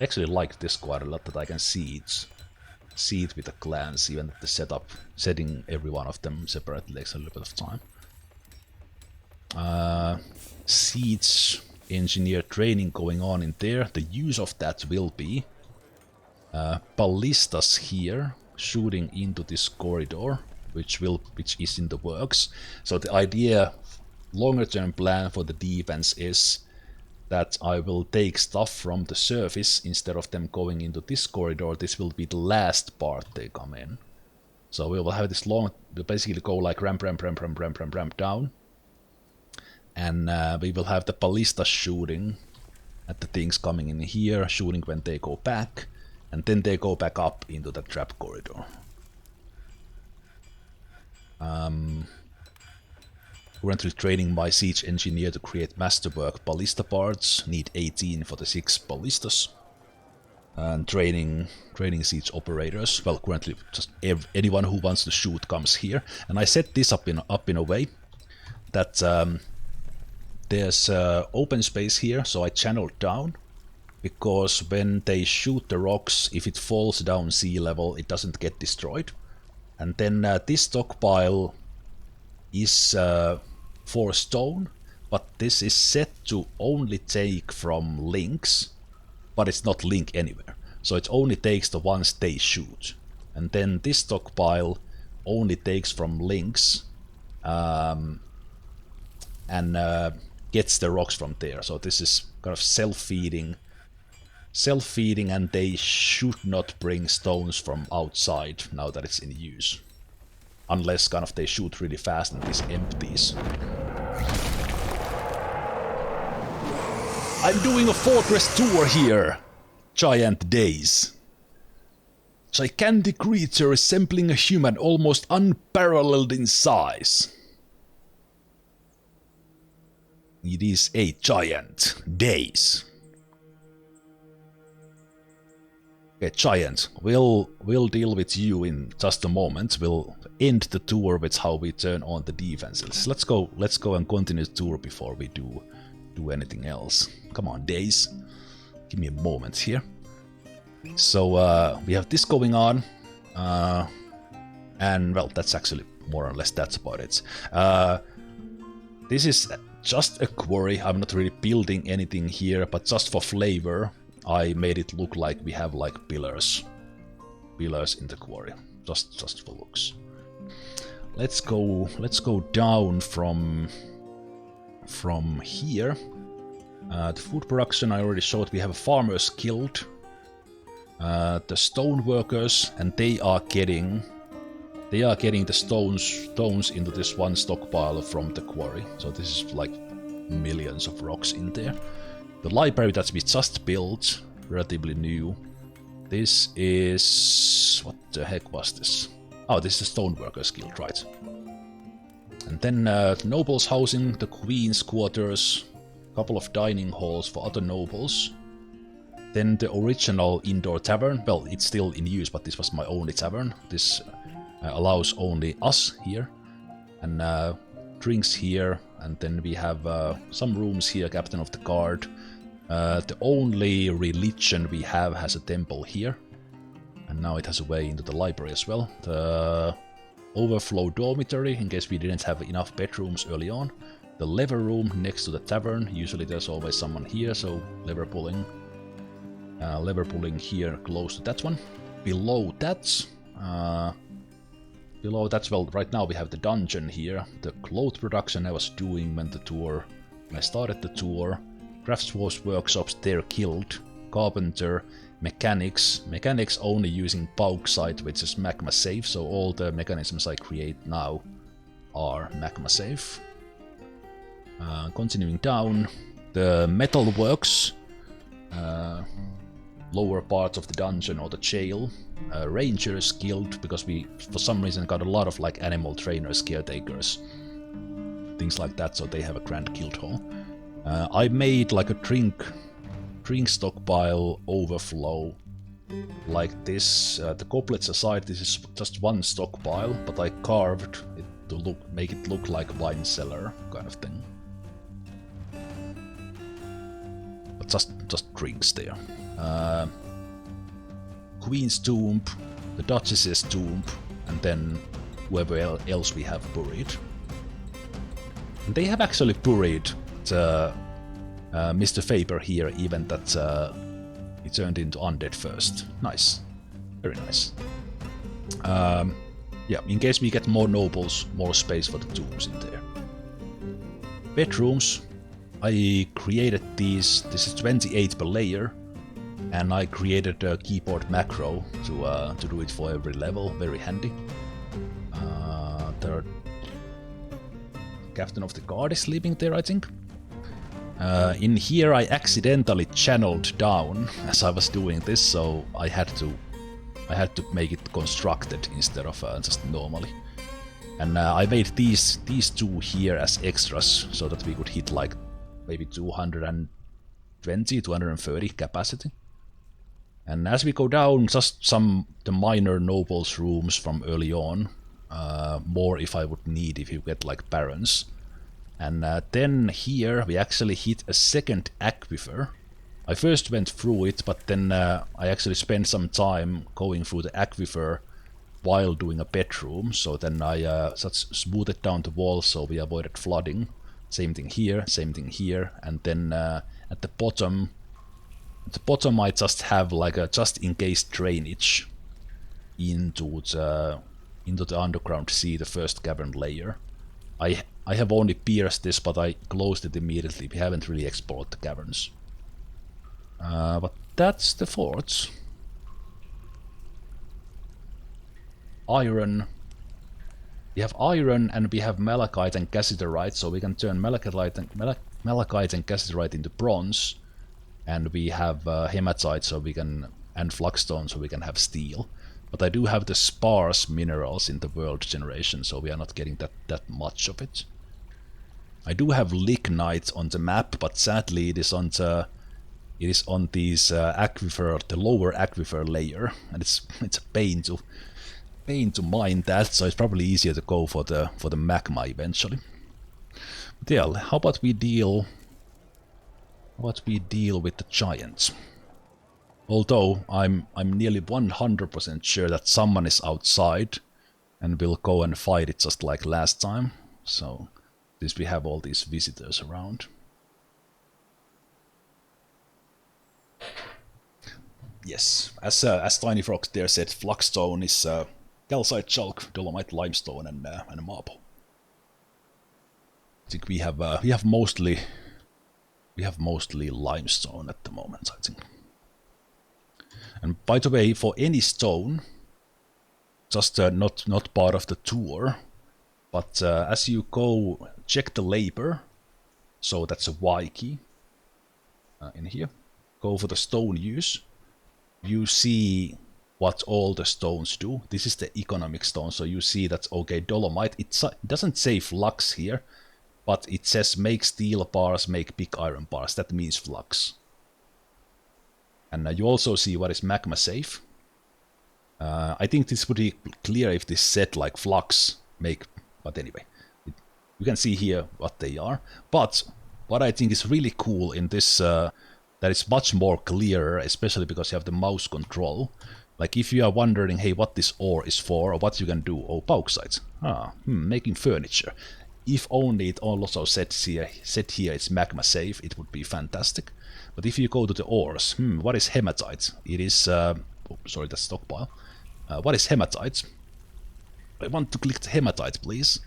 actually like this quite a lot, that I can see it with a glance, even at the setting every one of them separately takes a little bit of time. Siege engineer training going on in there. The use of that will be ballistas here, shooting into this corridor, which is in the works. So the idea, longer term plan for the defense is that I will take stuff from the surface instead of them going into this corridor. This will be the last part they come in. So we will have this long, we'll basically go like ramp down. And we will have the ballistas shooting at the things coming in here, shooting when they go back, and then they go back up into the trap corridor. Currently training my siege engineer to create masterwork ballista parts. Need 18 for the 6 ballistas. And training siege operators. Well, currently just anyone who wants to shoot comes here. And I set this up in a way that there's open space here, so I channeled down. Because when they shoot the rocks, if it falls down sea level, it doesn't get destroyed. And then this stockpile is for stone, but this is set to only take from links, but it's not link anywhere. So it only takes the ones they shoot. And then this stockpile only takes from links and gets the rocks from there. So this is kind of self-feeding, and they should not bring stones from outside now that it's in use. Unless kind of they shoot really fast and this empties. I'm doing a fortress tour here! Giant days. Gigantic creature resembling a human, almost unparalleled in size. It is a giant. Days. Okay, giant. We'll deal with you in just a moment. We'll end the tour with how we turn on the defenses. Let's go and continue the tour before we do anything else. Come on, Days. Give me a moment here. So we have this going on. And well, that's actually more or less that's about it. This is just a quarry. I'm not really building anything here, but just for flavor, I made it look like we have like pillars in the quarry, just for looks. Let's go down from here. The food production I already showed. We have a farmers guild, the stone workers, and they are getting the stones into this one stockpile from the quarry. So this is like millions of rocks in there. The library that we just built, relatively new. This is... what the heck was this? Oh, this is the Stoneworkers Guild, right. And then the nobles housing, the queen's quarters, a couple of dining halls for other nobles. Then the original indoor tavern, well, it's still in use, but this was my only tavern. This allows only us here. And drinks here, and then we have some rooms here, captain of the guard. The only religion we have has a temple here, and now it has a way into the library as well. The overflow dormitory, in case we didn't have enough bedrooms early on. The lever room next to the tavern, usually there's always someone here, so lever pulling here close to that one. Below that, well, right now we have the dungeon here, the cloth production I was doing when I started the tour. Craftsman's workshops, they're killed. Carpenter, mechanics only using bauxite, which is magma safe, so all the mechanisms I create now are magma safe. Continuing down, the metalworks, lower parts of the dungeon or the jail. Rangers guild, because we for some reason got a lot of like animal trainers, caretakers, things like that, so they have a grand guild hall. I made like a drink stockpile overflow like this. The goblets aside, this is just one stockpile, but I carved it to make it look like a wine cellar kind of thing. But just drinks there. Queen's tomb, the Duchess's tomb, and then whoever else we have buried. And they have actually buried Mr. Faber here, even that he turned into undead first. Nice. Very nice. Yeah, in case we get more nobles, more space for the tombs in there. Bedrooms. I created these. This is 28 per layer. And I created a keyboard macro to do it for every level. Very handy. The captain of the guard is sleeping there, I think. In here I accidentally channeled down as I was doing this, so I had to make it constructed instead of just normally. And I made these two here as extras so that we could hit like maybe 220, 230 capacity. And as we go down, just the minor nobles rooms from early on, more if I would need if you get like barons. And then here we actually hit a second aquifer. I first went through it, but then I actually spent some time going through the aquifer while doing a bedroom. So then I just smoothed down the walls so we avoided flooding. Same thing here, and then at the bottom I just have like a just-in-case drainage into the underground sea, the first cavern layer. I have only pierced this, but I closed it immediately. We haven't really explored the caverns. But that's the forts. Iron. We have iron and we have malachite and cassiterite, so we can turn malachite and cassiterite into bronze. And we have hematite, so we can, and flagstone, so we can have steel. But I do have the sparse minerals in the world generation, so we are not getting that much of it. I do have lignite on the map, but sadly it is on these aquifer, the lower aquifer layer, and it's a pain to mine that. So it's probably easier to go for the magma eventually. But yeah, how about we deal with the giants? Although I'm nearly 100% sure that someone is outside and will go and fight it just like last time. So since we have all these visitors around. Yes, as Tiny Frog there said, Fluxstone is calcite, chalk, dolomite, limestone, and marble. I think we have mostly limestone at the moment, I think. And by the way, for any stone, just not part of the tour, but as you go, check the labor. So that's a Y key in here. Go for the stone use. You see what all the stones do. This is the economic stone, so you see that, okay, dolomite, it doesn't say flux here, but it says make steel bars, make big iron bars. That means flux. And you also see what is magma safe. I think this would be clear if this said like flux, make, but anyway. You can see here what they are. But what I think is really cool in this, that is much more clearer, especially because you have the mouse control. Like if you are wondering, hey, what this ore is for, or what you can do, oh, bauxite. Making furniture. If only it also said here it's magma safe, it would be fantastic. But if you go to the ores, what is hematite? It is, sorry, that's stockpile. What is hematite? I want to click the hematite, please.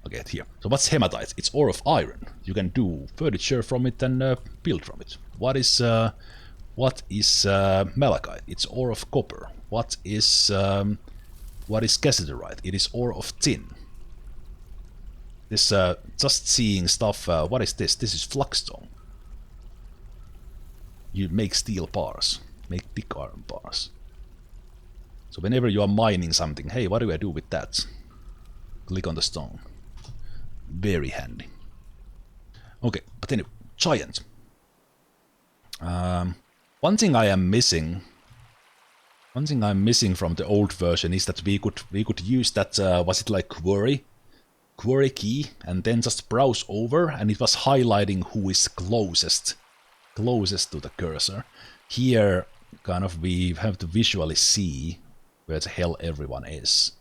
Okay, here. So what's hematite? It's ore of iron. You can do furniture from it and build from it. What is malachite? It's ore of copper. What is cassiterite? It is ore of tin. This just seeing stuff. What is this? This is fluxstone. You make steel bars, make big iron bars. So whenever you are mining something, hey, what do I do with that? Click on the stone. Very handy. Okay, but anyway, giant. One thing I'm missing from the old version is that we could use that was it like query key and then just browse over, and it was highlighting who is closest to the cursor. Here, kind of, we have to visually see where the hell everyone is.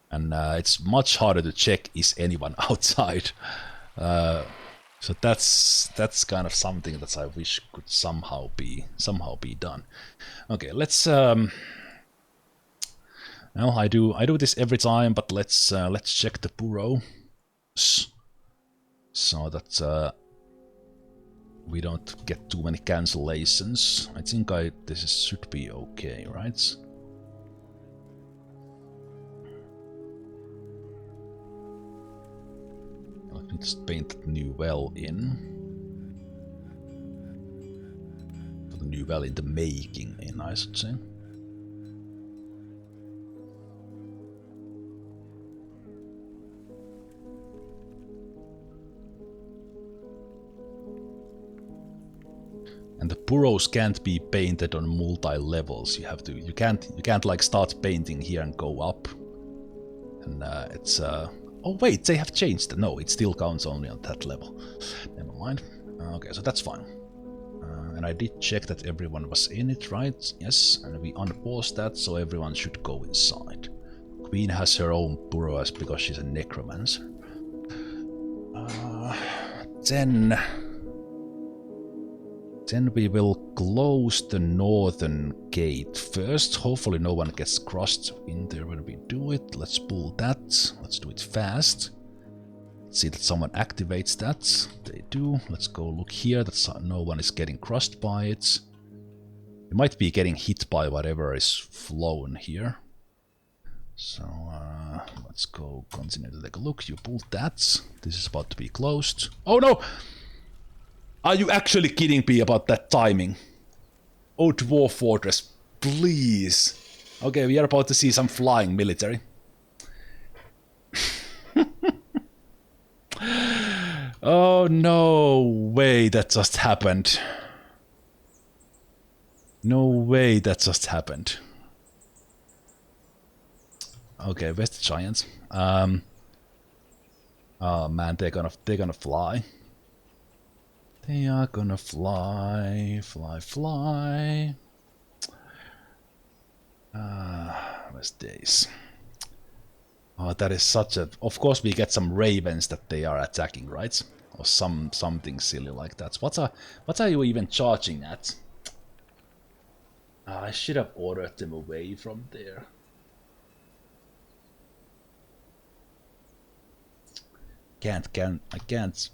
And it's much harder to check is anyone outside. So that's kind of something that I wish could somehow be done. Okay, let's now I do this every time, but let's check the Burrow so that we don't get too many cancellations. I think this should be okay, right? Let me just paint the new well in. The new well in the making, I should say. And the burrows can't be painted on multi-levels. You can't like start painting here and go up. And it's oh wait, they have changed. No, it still counts only on that level. Never mind. Okay, so that's fine. And I did check that everyone was in it, right? Yes, and we unpause that, so everyone should go inside. Queen has her own burrow because she's a necromancer. Then we will close the northern gate first. Hopefully no one gets crossed in there when we do it. Let's pull that. Let's do it fast. Let's see that someone activates that. They do. Let's go look here that no one is getting crossed by it. You might be getting hit by whatever is flown here. So let's go continue to take a look. You pulled that. This is about to be closed. Oh no! Are you actually kidding me about that timing? Oh, Dwarf Fortress, please. Okay, we are about to see some flying military. Oh no way that just happened. No way that just happened. Okay, where's the giants? Oh man, they're gonna fly. They are gonna fly, fly, fly. Where's days? Oh, that is such a... Of course we get some ravens that they are attacking, right? Or something silly like that. What are you even charging at? I should have ordered them away from there. I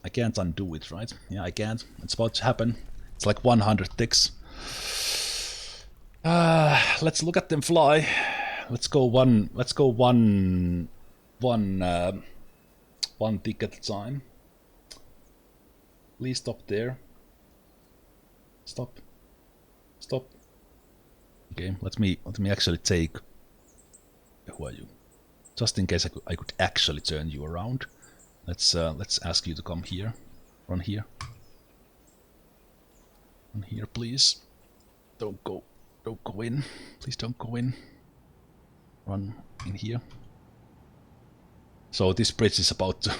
can't undo it, right? Yeah, I can't. It's about to happen. It's like 100 ticks. Let's look at them fly. Let's go one tick at a time. Please stop there. Stop. Okay, let me actually take. Who are you? Just in case I could actually turn you around. Let's ask you to come here. Run here. Run here, please. Don't go in. Please don't go in. Run in here. So this bridge is about to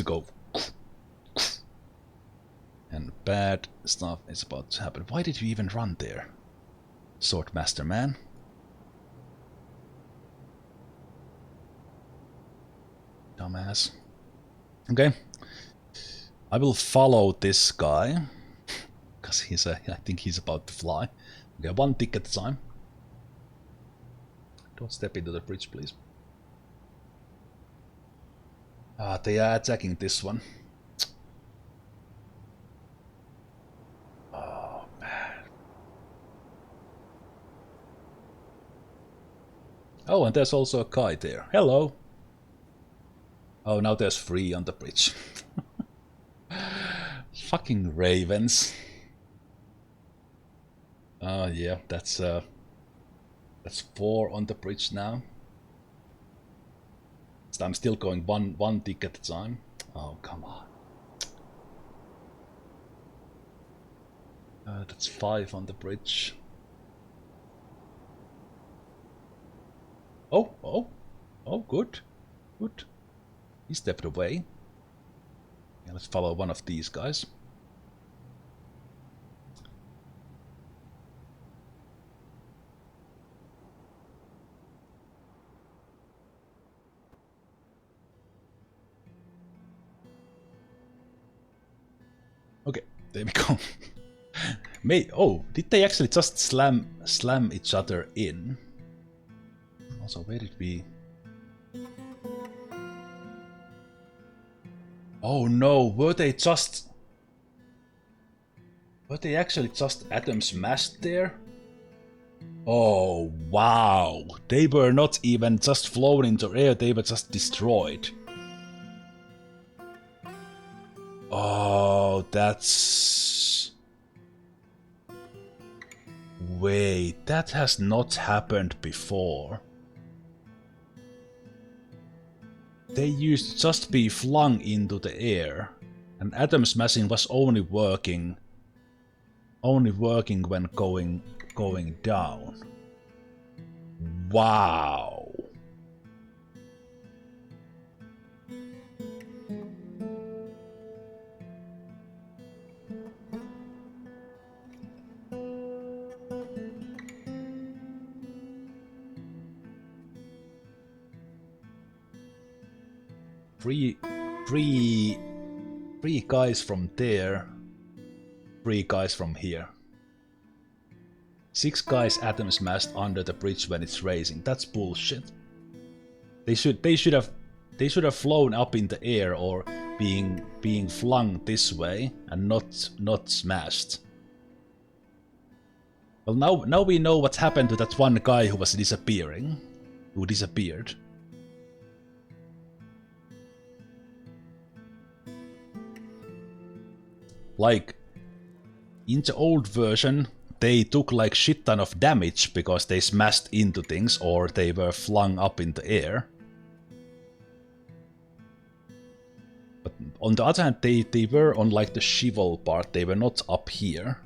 go. And bad stuff is about to happen. Why did you even run there? Swordmaster man. Dumbass. Okay. I will follow this guy. Because I think he's about to fly. Okay, one tick at a time. Don't step into the bridge, please. They are attacking this one. Oh, man. Oh, and there's also a guy there. Hello. Oh, now there's 3 on the bridge. Fucking ravens. Oh, yeah, that's 4 on the bridge now. So I'm still going one tick at a time. Oh, come on. That's 5 on the bridge. Oh, good. He stepped away. Yeah, let's follow one of these guys. Okay, there we go. Did they actually just slam each other in? Also, where did we... Oh no, were they actually just atom smashed there? Oh wow, they were not even just flown into air, they were just destroyed. Oh, that's... Wait, that has not happened before. They used to just be flung into the air, and atom smashing was only working when going down. Wow. Three guys from there, 3 guys from here. 6 guys atom smashed under the bridge when it's racing. That's bullshit. They should have flown up in the air or being flung this way and not smashed. Well, now we know what happened to that one guy who was disappearing, who disappeared. Like, in the old version, they took like shit ton of damage because they smashed into things or they were flung up in the air. on the other hand, they were on like the Chival part, they were not up here.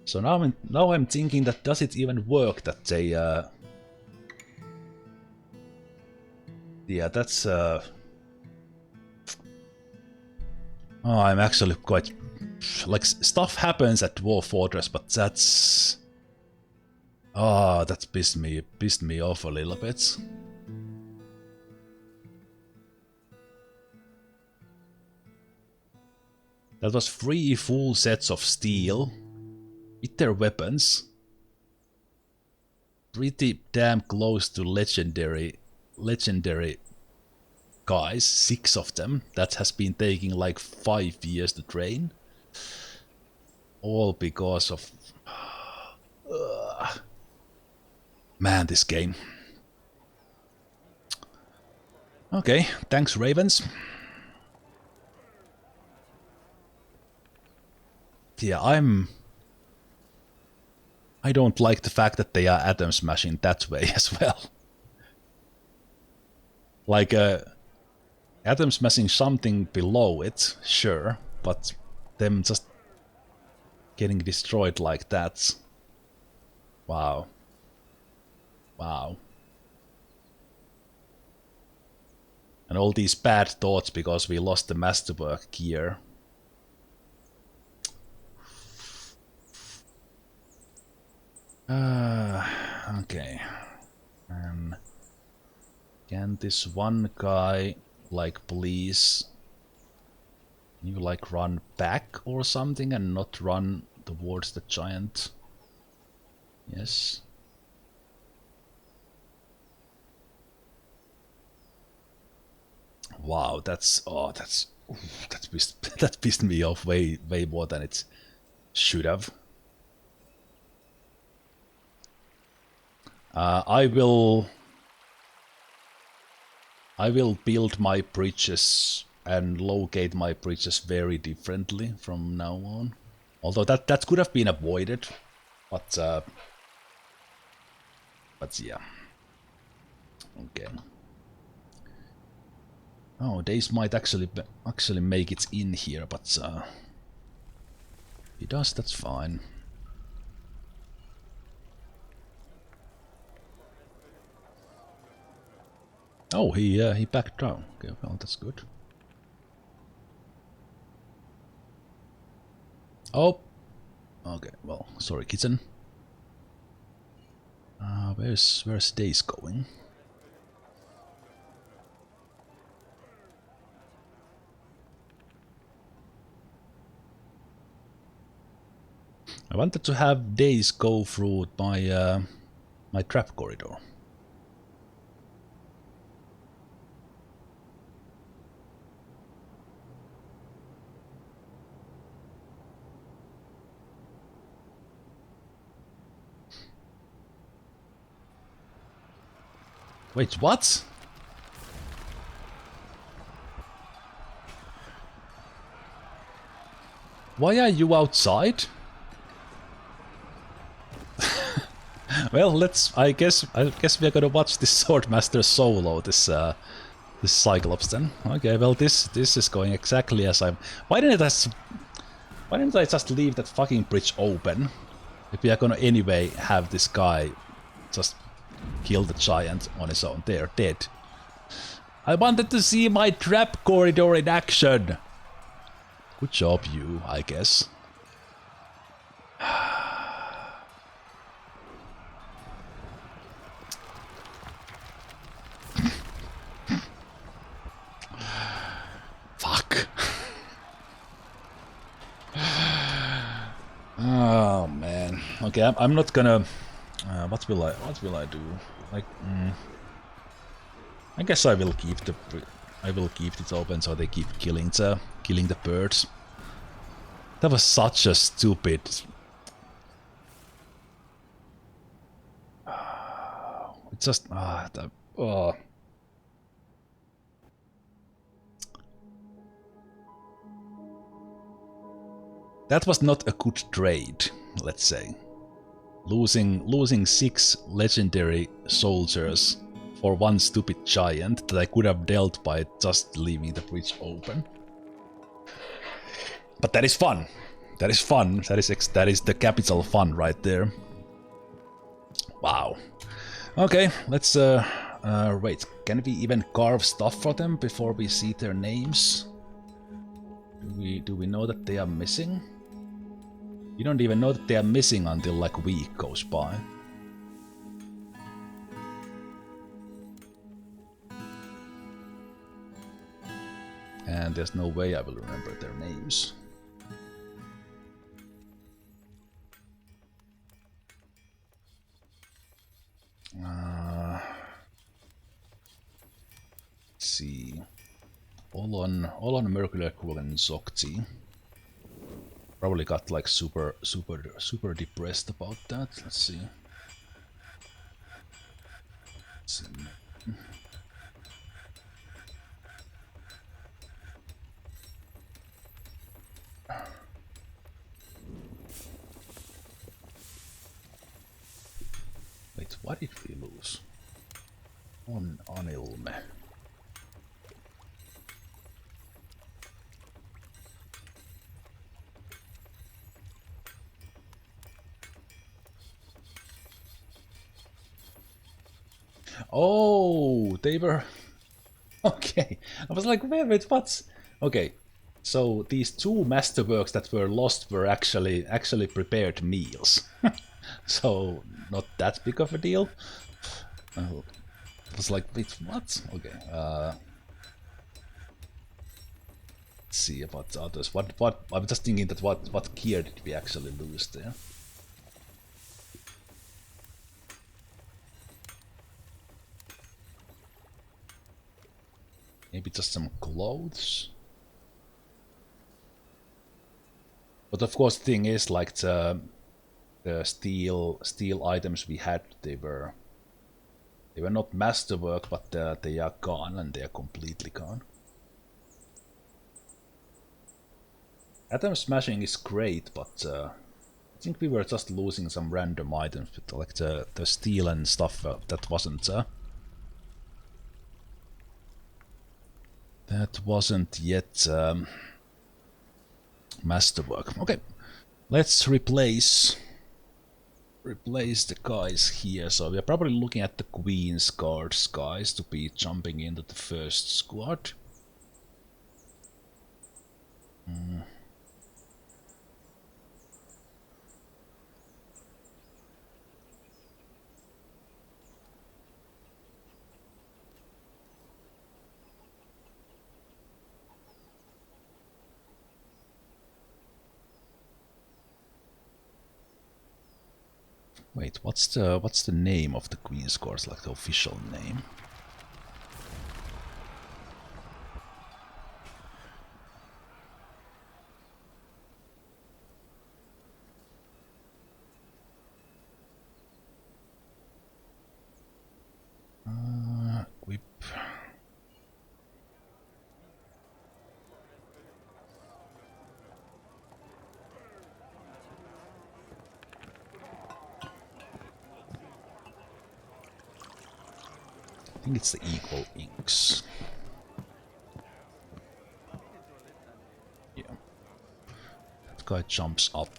So now I'm thinking that does it even work that they yeah, that's oh, I'm actually quite like stuff happens at Dwarf Fortress, but that's that pissed me off a little bit. That was 3 full sets of steel with their weapons. Pretty damn close to legendary guys, 6 of them. That has been taking like 5 years to train. All because of man, this game. Okay, thanks Ravens. Yeah, I don't like the fact that they are atom smashing that way as well. Like atom smashing something below it, sure, but them just getting destroyed like that. Wow. Wow. And all these bad thoughts because we lost the masterwork gear. Okay. Can this one guy, like, please, you like run back or something and not run towards the giant? Yes. Wow, that pissed me off way more than it should have. I will build my bridges and locate my bridges very differently from now on. Although that could have been avoided, but yeah. Okay. Oh, Days might actually make it in here, but if he does, that's fine. Oh, he backed down. Okay, well, that's good. Oh, okay. Well, sorry, kitten. Where's Days going? I wanted to have Days go through my my trap corridor. Wait, what? Why are you outside? Well, I guess we are gonna watch this Swordmaster solo this Cyclops then. Okay, well this is going exactly as I'm. Why didn't I just leave that fucking bridge open? If we are gonna anyway have this guy just kill the giant on his own. They're dead. I wanted to see my trap corridor in action. Good job, you, I guess. Fuck. Oh man. Okay, I'm not gonna. What will I do? Like, I guess I will keep it open so they keep killing the birds. That was such a stupid. It's just That was not a good trade, let's say. Losing 6 legendary soldiers for one stupid giant that I could have dealt by just leaving the bridge open. But that is fun. That is fun. That is the capital fun right there. Wow. Okay, let's wait. Can we even carve stuff for them before we see their names? Do we know that they are missing? You don't even know that they are missing until like a week goes by. And there's no way I will remember their names. Let's see. Olon Mercury and Zokti. Probably got like super depressed about that. Let's see. Wait, what did we lose? On Ilme. Oh, they were... Okay, I was like, wait, what? Okay, so these two masterworks that were lost were actually prepared meals. So, not that big of a deal. I was like, wait, what? Okay, let's see about the others. What? I'm just thinking that what gear did we actually lose there? Maybe just some clothes. But of course, the thing is, like the steel items we had, they were not masterwork, but they are gone, and they are completely gone. Atom smashing is great, but I think we were just losing some random items, with like the steel and stuff that wasn't. That wasn't yet masterwork. Okay, let's replace the guys here. So we are probably looking at the Queen's Guards guys to be jumping into the first squad. Wait, what's the name of the Queen's Guards, like the official name? Equip. I think it's the equal inks. Yeah. That guy jumps up.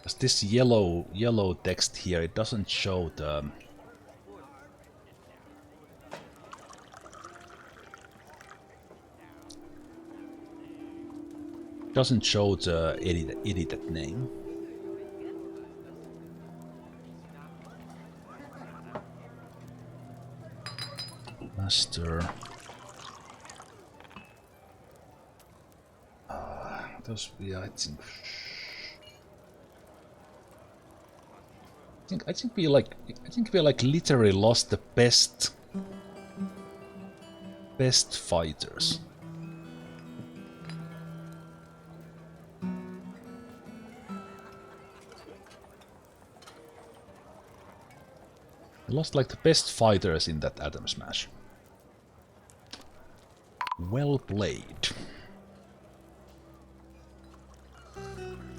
As this yellow text here, it doesn't show the edited name. Master. Those we I think we literally lost the best fighters. We lost like the best fighters in that Atom Smash. Well played.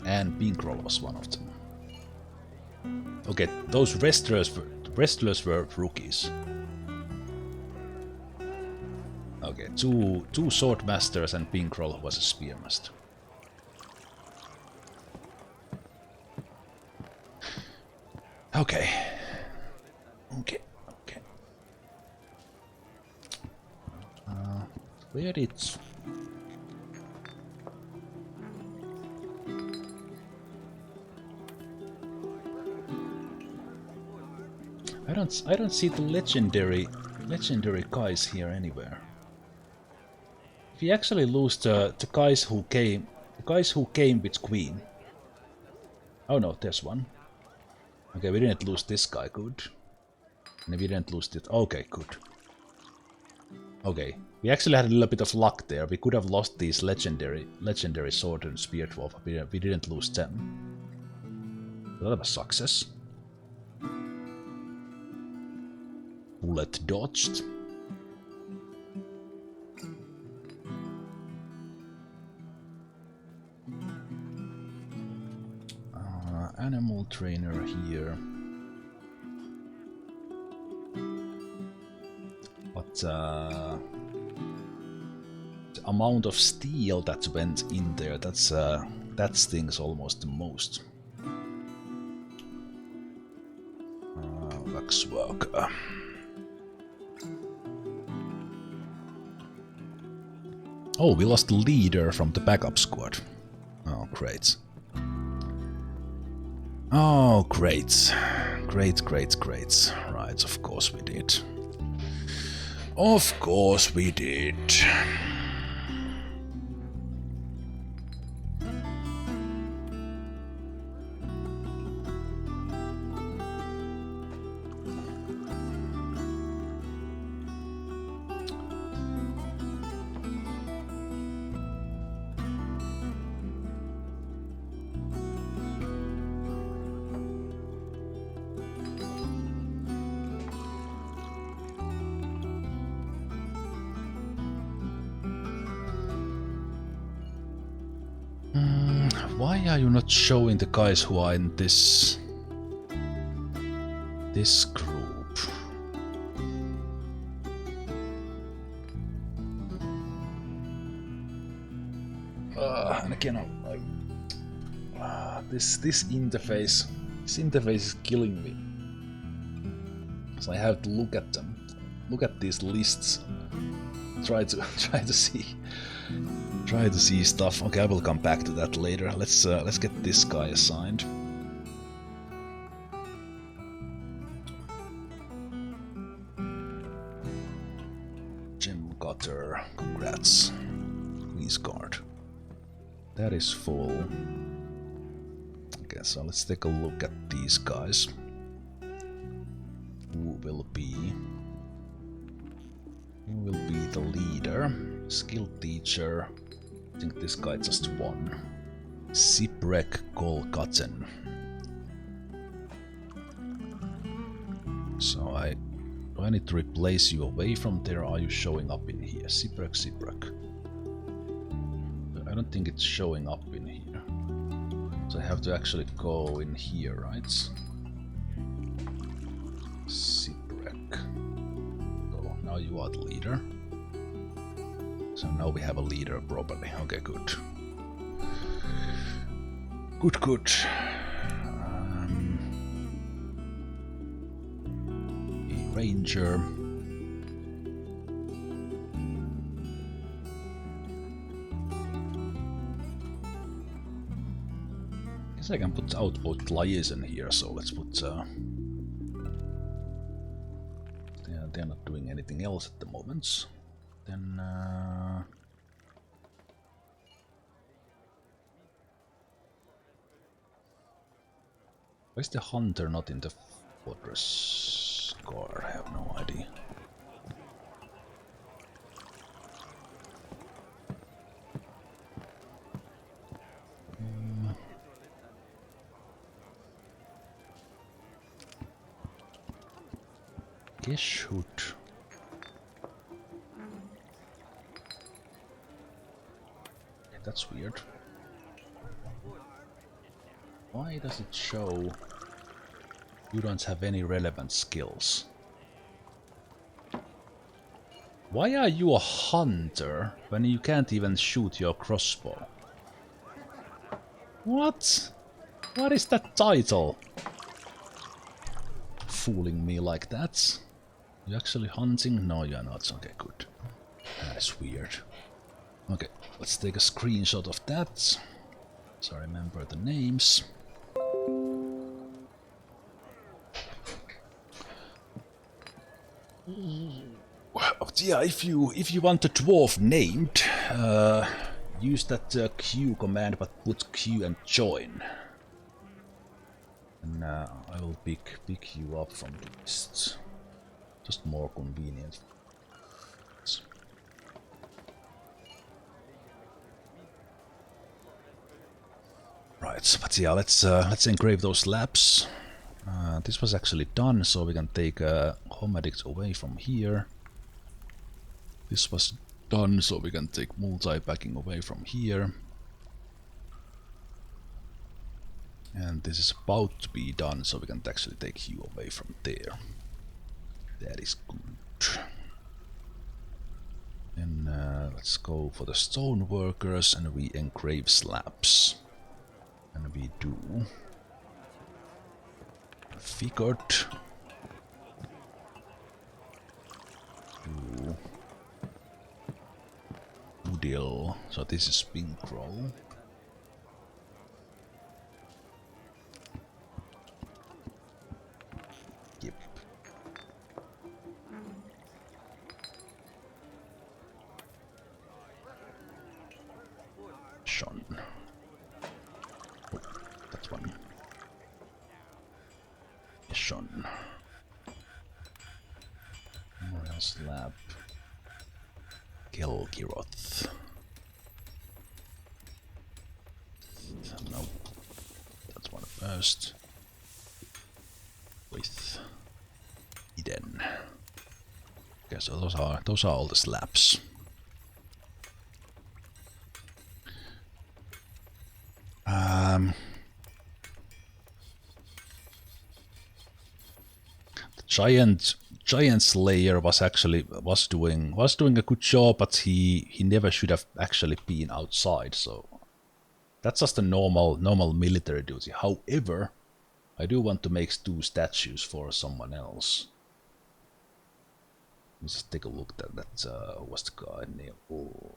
And Pinkroll was one of them. Okay, those wrestlers were rookies. Okay, two sword masters and Pinkroll was a spearmaster. Okay. Okay. Okay. Where it's... I don't see the legendary guys here anywhere. If we actually lose the guys who came with Queen. Oh no, there's one. Okay, we didn't lose this guy, good. And we didn't lose it. Okay, good. Okay, we actually had a little bit of luck there. We could have lost these legendary sword and spear dwarf. We didn't lose them. That was a success. Bullet dodged. Animal trainer here. But the amount of steel that went in there, that stings almost the most. Waxwork. Oh, we lost the leader from the backup squad. Oh, great. Oh, great. Great. Right, of course we did. Of course we did. Why are you not showing the guys who are in this group? And again, this interface is killing me. So I have to look at them, look at these lists, try to see stuff. Okay, I will come back to that later. Let's get this guy assigned. Gem Cutter, congrats. Please guard. That is full. Okay, so let's take a look at these guys. Who will be the leader? Skill teacher. I think this guy just won. Siprek Kolkaten. So do I need to replace you away from there, or are you showing up in here? Siprek. I don't think it's showing up in here. So I have to actually go in here, right? Siprek. Oh, now you are the leader. So now we have a leader properly. Okay, good. Good. A ranger. Guess I can put outpost liaison here, so let's put they're not doing anything else at the moment. Then why is the hunter not in the fortress guard? I have no idea. Guess shoot. That's weird. Why does it show you don't have any relevant skills? Why are you a hunter when you can't even shoot your crossbow? What? What is that title? Fooling me like that? You actually hunting? No, you're not. Okay, good. That is weird. Okay, let's take a screenshot of that. So I remember the names. But yeah, if you want a dwarf named, use that Q command, but put Q and join. And I will pick you up from the list. Just more convenient. Right, but yeah, let's engrave those slabs. This was actually done, so we can take home addict away from here. This was done, so we can take multi-packing away from here. And this is about to be done, so we can actually take you away from there. That is good. And let's go for the stone workers, and we engrave slabs. And we do figured. Udil. So this is pink roll. Yep. Sean. Oh, that's one. Sean. Memorial slab. Gelgiroth. No, that's one first. With Eden. Okay, so those are all the slabs. The giant slayer was doing a good job, but he never should have actually been outside. So that's just a normal military duty. However, I do want to make 2 statues for someone else. Let's just take a look at that. What's the guy name? Oh.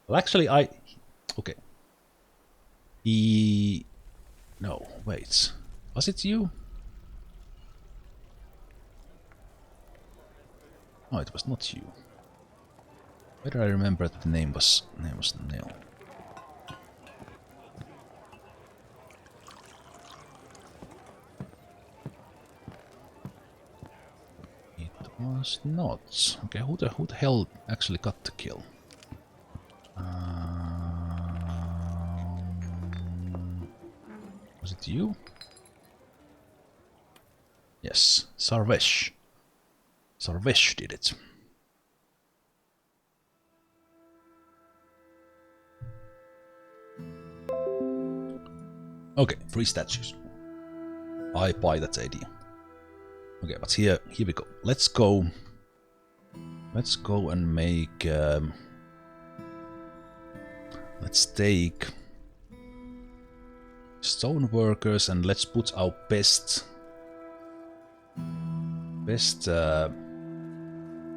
Well, actually, okay. No, wait. Was it you? No, it was not you. Why do I remember that the name was Neil? It was not. Okay, who the hell actually got the kill? Was it you? Yes, Sarvesh. Sarvesh did it. Okay, 3 statues. I buy that idea. Okay, but here we go. Let's go and make. Let's take stone workers and let's put our best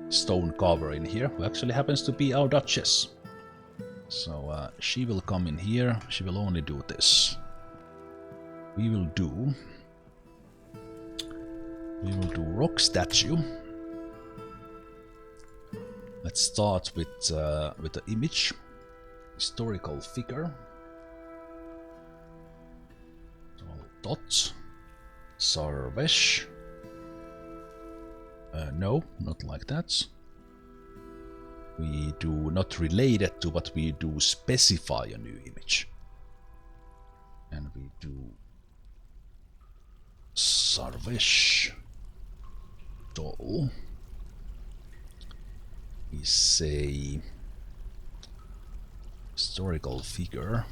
stone carver in here, who actually happens to be our Duchess. So she will come in here. She will only do this. We will do rock statue. Let's start with the image, historical figure. Dot Sarvesh. No, not like that. We do not relate it to, but we do specify a new image. And we do Sarvesh doll. We say historical figure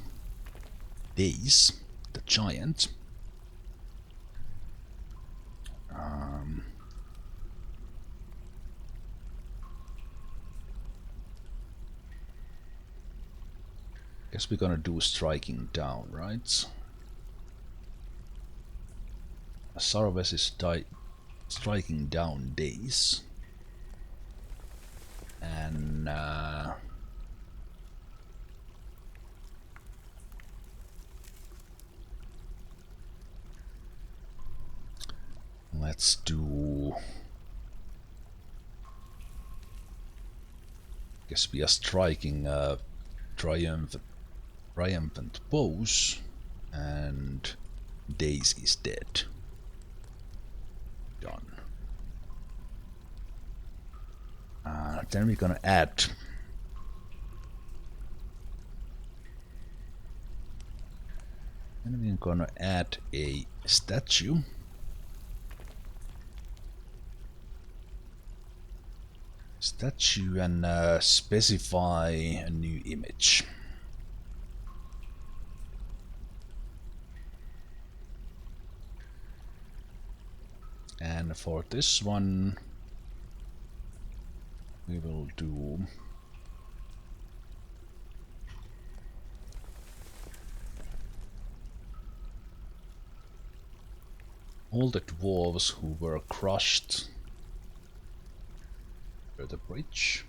Days, the giant. Guess we're gonna do striking down, right? Sarves is striking down days. And let's do... Guess we are striking triumphant bows, and Days is dead. Done. Then we're gonna add... Then we're gonna add a statue. And specify a new image. And for this one, we will do all the dwarves who were crushed under the bridge.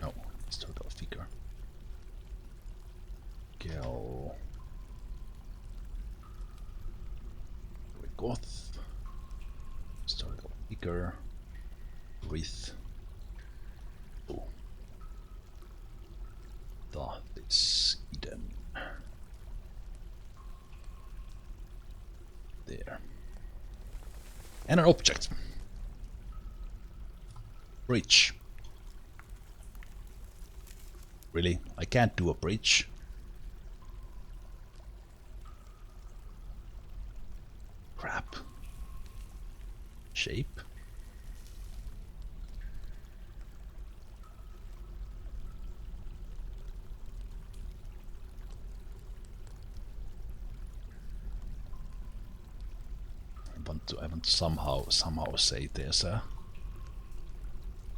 No, historical figure. Gel. Goth. Historical figure. Wreath. Oh. That is Eden. There. And an object. Bridge. Really? I can't do a bridge. Crap. Shape. I want to somehow say there's a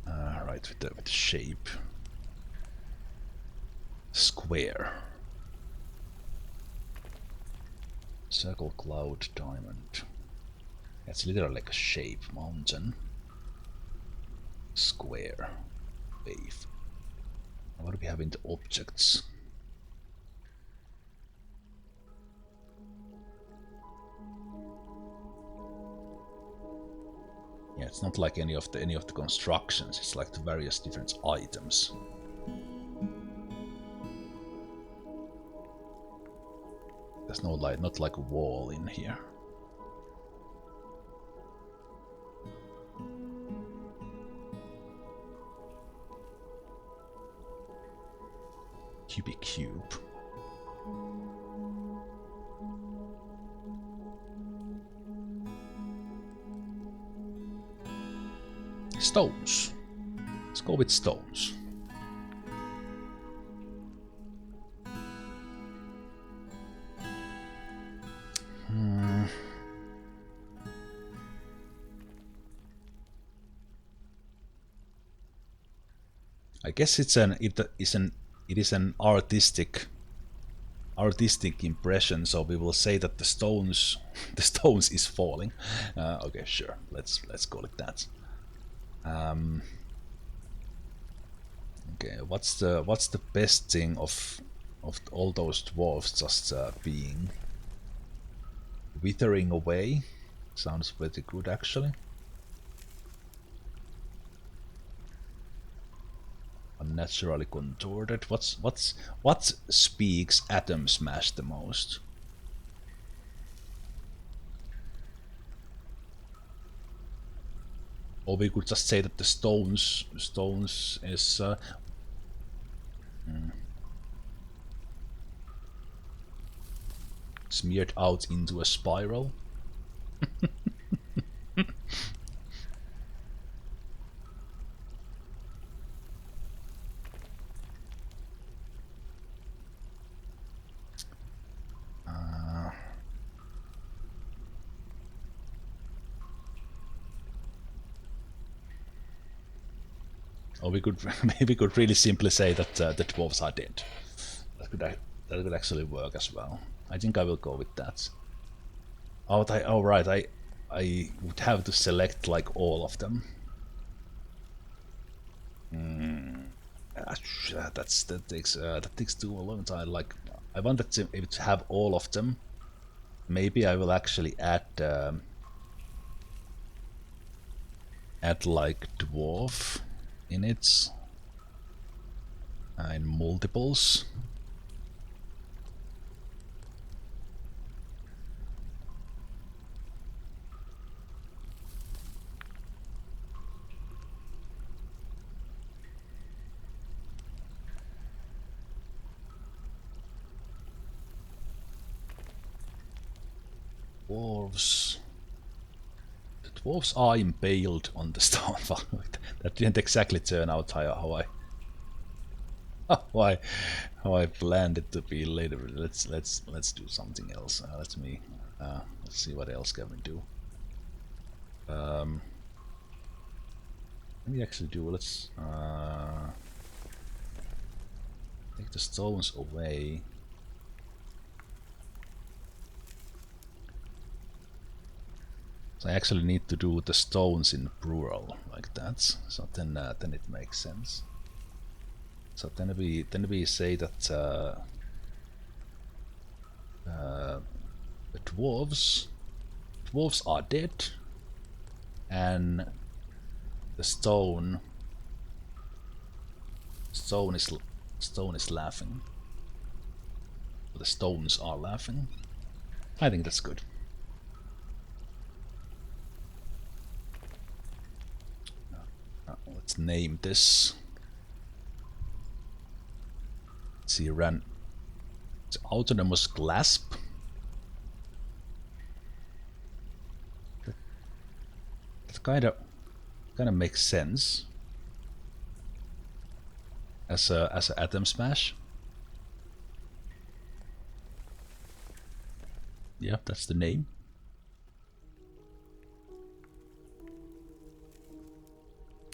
right with the shape. Square. Circle, cloud, diamond. It's literally like a shape. Mountain. Square. Wave. What do we have in the objects? Yeah, it's not like any of the constructions. It's like the various different items. There's no light, not like a wall in here. Cubic cube. Stones. Let's go with stones. I guess it is an artistic impression, so we will say that the stones is falling. Okay, sure. Let's call it that. Okay, what's the best thing of all those dwarves just being withering away? Sounds pretty good actually. Unnaturally contorted. What speaks Atom Smash the most? Or we could just say that the stones is smeared out into a spiral. Or we could maybe could really simply say that the dwarves are dead. That could actually work as well. I think I will go with that. Oh, right, I would have to select like all of them. That takes too long time. Like I wanted to have all of them. Maybe I will actually add like dwarf in it in multiples. Dwarves. The dwarves are impaled on the stone. That didn't exactly turn out how I planned it to be later. Let's do something else. Let's see what else can we do. Let me actually do. Let's take the stones away. So I actually need to do the stones in Burrow like that. So then it makes sense. So then we say that the dwarves are dead, and the stone is laughing. The stones are laughing. I think that's good. Let's name this. Let's see, it's autonomous clasp. That kind of makes sense as a atom smash. Yeah, that's the name.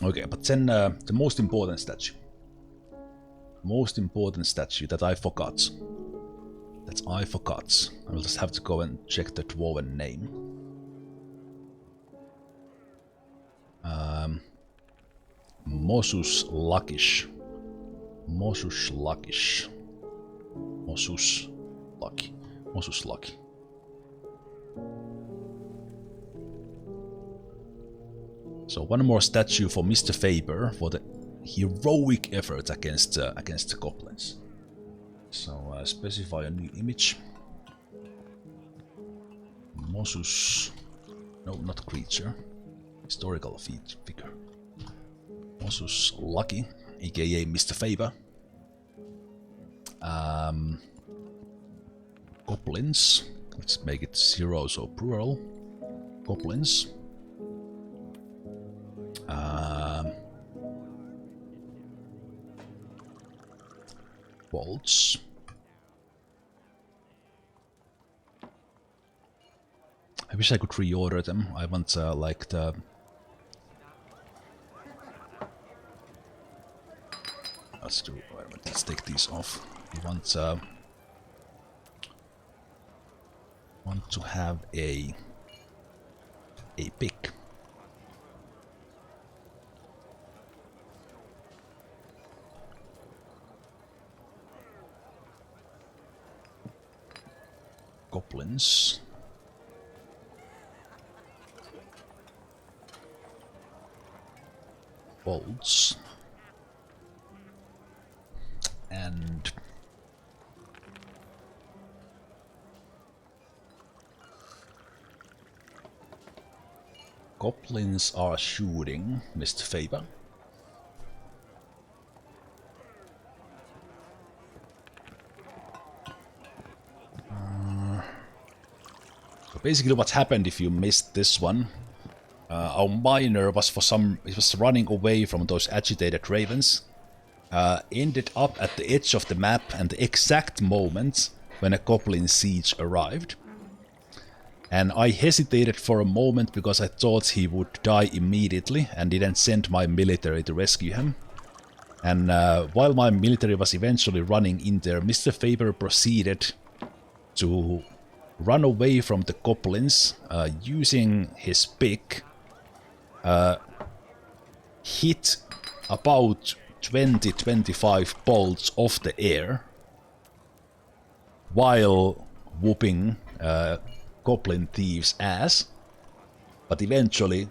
Okay, but then the most important statue. Most important statue that I forgot. I will just have to go and check the dwarven name. Mosus Lakish. Mosus Lakish. Mosus Lucky. Mosus Lucky. So one more statue for Mr. Faber for the heroic effort against the goblins. So specify a new image. Mosus, no, not creature, historical figure. Mosus Lucky, aka Mr. Faber. Goblins. Let's make it 0, so plural. Goblins. Bolts. I wish I could reorder them. I want like the... Let's do... Let's take these off. We want to have a pick. Goblins. Bolts. And goblins are shooting Mr. Faber. Basically what happened if you missed this one, our miner was he was running away from those agitated ravens, ended up at the edge of the map and the exact moment when a goblin siege arrived. And I hesitated for a moment because I thought he would die immediately and didn't send my military to rescue him. And while my military was eventually running in there, Mr. Faber proceeded to run away from the goblins using his pick, hit about 20-25 bolts off the air while whooping goblin thieves' ass, but eventually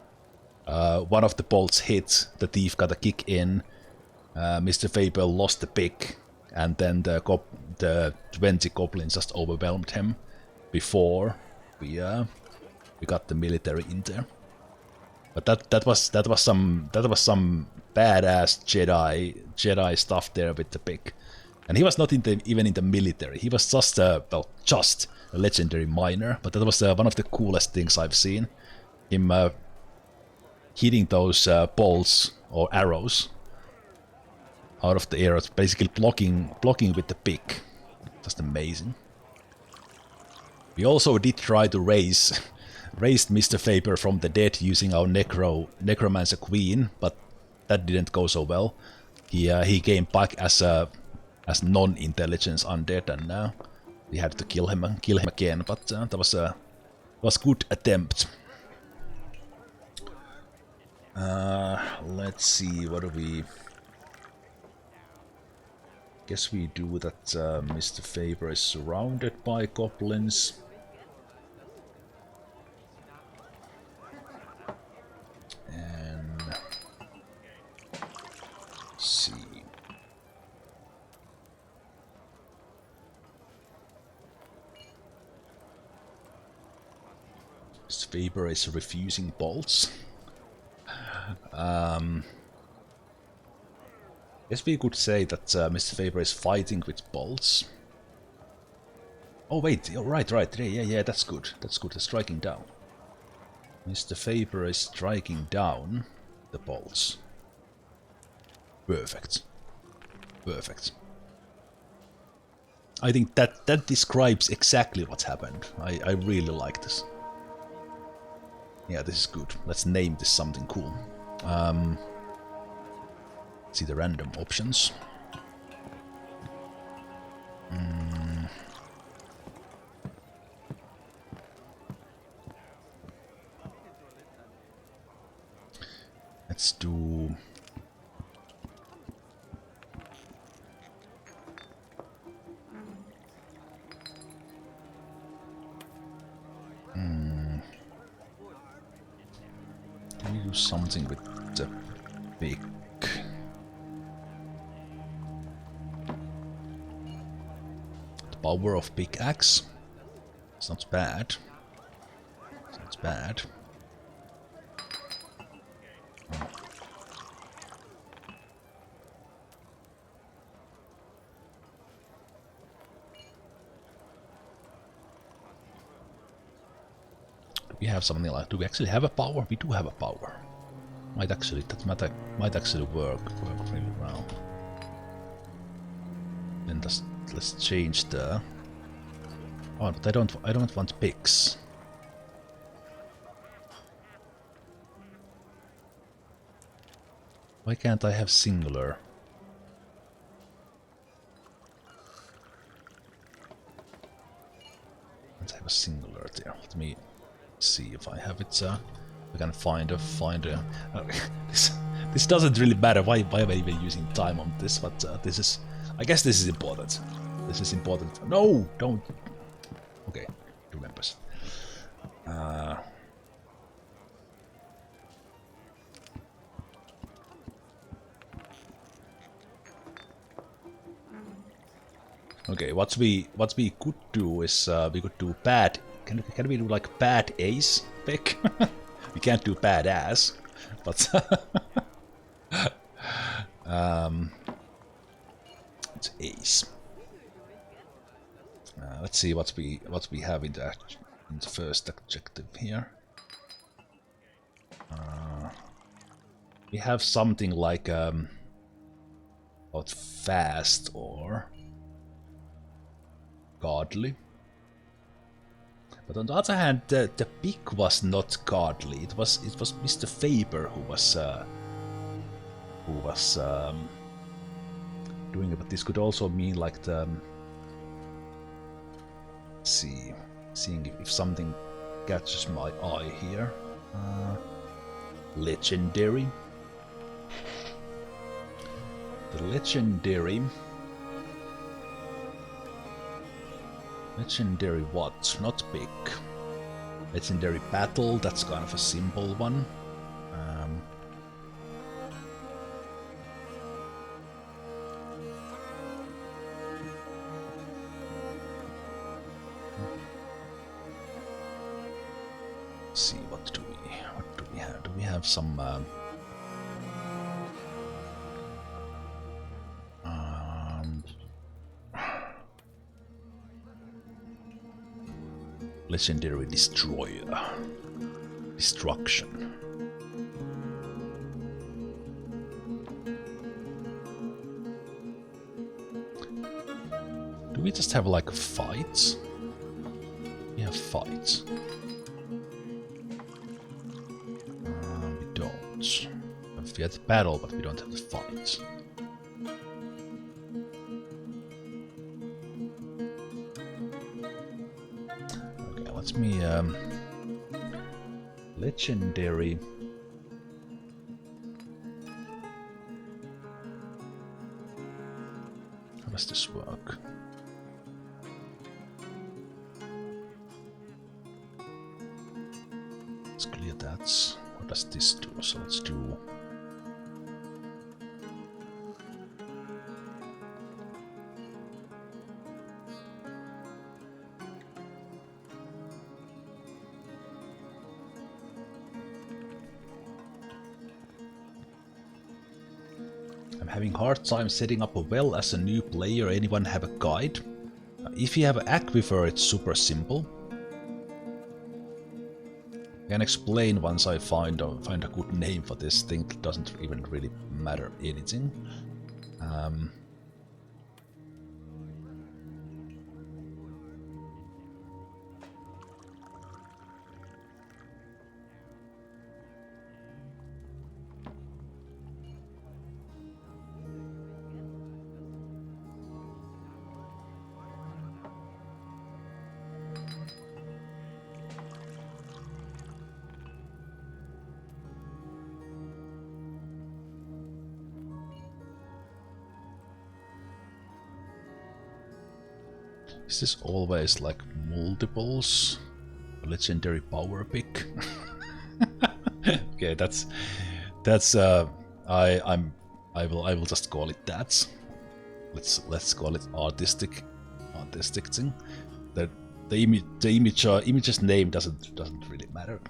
one of the bolts hit, the thief got a kick in, Mr. Faber lost the pick, and then the 20 goblins just overwhelmed him before we got the military in there. But that was some badass Jedi stuff there with the pick, and he was not even in the military. He was just a legendary miner. But that was one of the coolest things I've seen. Him hitting those bolts or arrows out of the air, basically blocking with the pick. Just amazing. We also did try to raise Mr. Faber from the dead using our Necromancer Queen, but that didn't go so well. He came back as non-intelligence undead, and we had to kill him again. But that was a good attempt. Let's see, what do we? Guess we do that. Mr. Faber is surrounded by goblins. And let's see. Mr. Faber is refusing bolts. Guess we could say that Mr. Faber is fighting with bolts. Oh wait, oh, right, yeah, that's good. That's good, the striking down. Mr. Faber is striking down the bolts. Perfect. Perfect. I think that describes exactly what happened. I really like this. Yeah, this is good. Let's name this something cool. See the random options. Let's do... Can we do something with the big... The power of pickaxe? It's not bad. It's not bad. We have something like, do we actually have a power? We do have a power. Might actually, might actually work really well. Then let's change the... Oh, but I don't want picks. Why can't I have singular? Let's have a singular there. Let me see if I have it. We can find a. This doesn't really matter. Why am I even using time on this? But this is. I guess this is important. This is important. No, don't. Okay, remembers. Okay, what we could do is we could do bad. Can we do like bad ace pick? We can't do bad ass, but it's ace. Let's see what we have in the in the first objective here. We have something like about fast or godly. But on the other hand, the pig was not godly. It was Mr. Faber who was doing it. But this could also mean like the seeing if something catches my eye here. Legendary. The legendary what? Not big. Legendary battle, that's kind of a simple one. Let's see, what do we have? Do we have some legendary destroyer. Destruction. Do we just have like fights? We have fights. We don't. We have the battle, but we don't have the fights. Let me legendary. How does this work? Let's clear that. What does this do? So let's do. Having hard time setting up a well as a new player. Anyone have a guide? If you have an aquifer, it's super simple. I can explain once I find a good name for this thing. It doesn't even really matter anything. Is this always like multiples? Legendary power pick? Okay, that's I will just call it that. Let's call it artistic thing. The image's name doesn't really matter.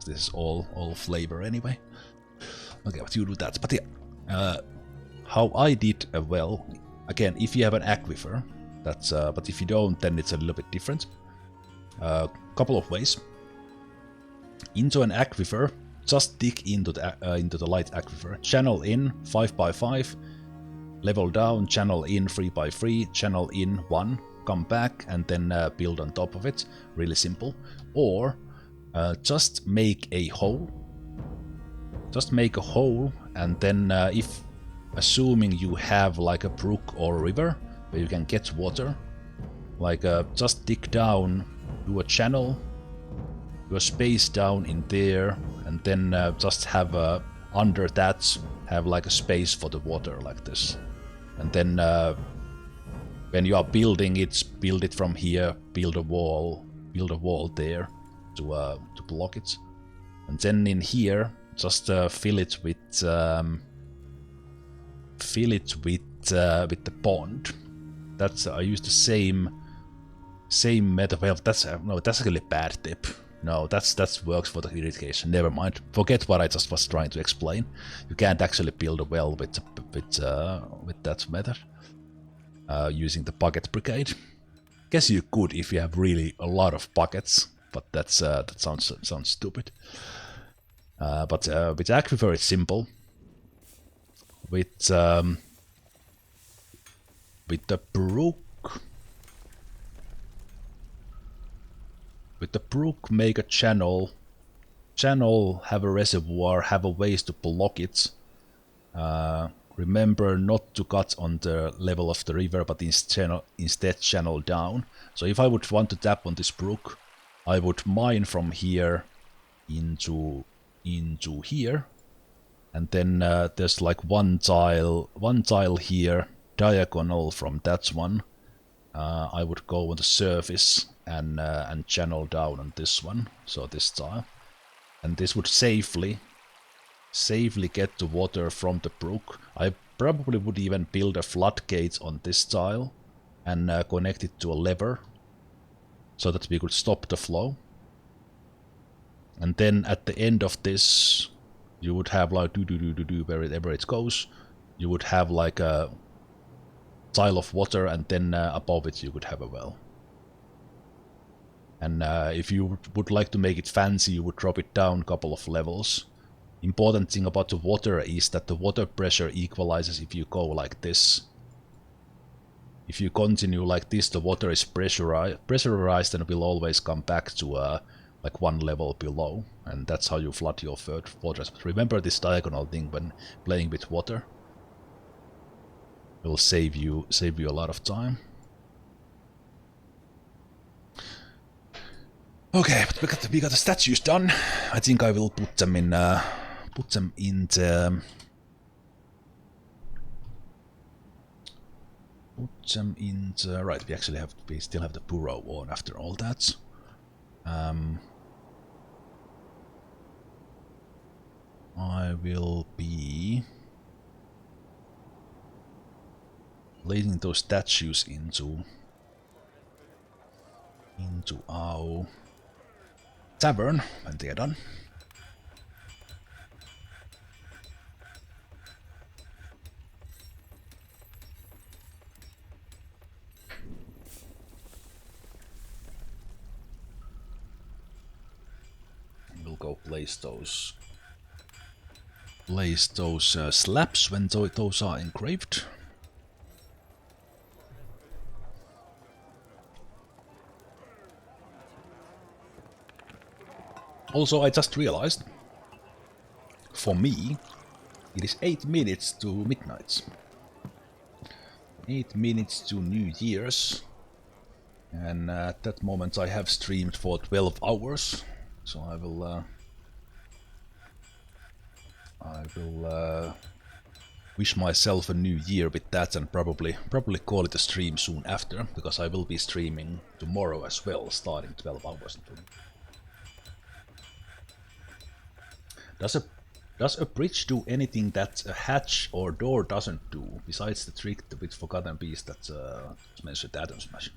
This is all flavor anyway. Okay, but you do that. But yeah, how I did well. Again, if you have an aquifer, that's but if you don't, then it's a little bit different. Couple of ways. Into an aquifer, just dig into the light aquifer. Channel in 5x5, level down. Channel in 3x3, channel in 1. Come back and then build on top of it. Really simple. Or just make a hole. Just make a hole, and then if assuming you have like a brook or river where you can get water, like just dig down, do a channel, do a space down in there, and then just have under that have like a space for the water like this. And then when you are building it, build it from here, build a wall there to block it. And then in here, just fill it with the pond. That's I use the same method. Well, that's actually a bad tip. No, that works for the irrigation. Never mind. Forget what I just was trying to explain. You can't actually build a well with that method using the bucket brigade. guess you could if you have really a lot of buckets, but that sounds stupid. But with aquifer it's simple. With the brook, make a channel, have a reservoir, have a ways to block it. Remember not to cut on the level of the river, but instead channel down. So if I would want to tap on this brook, I would mine from here into here, and then there's like one tile here, diagonal from that one. I would go on the surface and channel down on this one, so this tile, and this would safely get the water from the brook. I probably would even build a floodgate on this tile and connect it to a lever so that we could stop the flow. And then at the end of this, you would have like wherever it goes, you would have like a tile of water, and then above it you could have a well. And if you would like to make it fancy, you would drop it down a couple of levels. Important thing about the water is that the water pressure equalizes if you go like this. If you continue like this, the water is pressurized and will always come back to like one level below, and that's how you flood your fortress. But remember this diagonal thing when playing with water. It will save you a lot of time. Okay, but we got the statues done. I think I will put them in the right. We still have the Burrow on after all that. I will be placing those statues into our tavern when they are done. We'll go place those slabs when those are engraved. Also, I just realized, for me, it is 8 minutes to midnight. 8 minutes to New Year's. And at that moment I have streamed for 12 hours. So I will wish myself a new year with that, and probably call it a stream soon after, because I will be streaming tomorrow as well, starting 12 hours. Does a bridge do anything that a hatch or door doesn't do, besides the trick with Forgotten Beast that was mentioned, Atom Smash?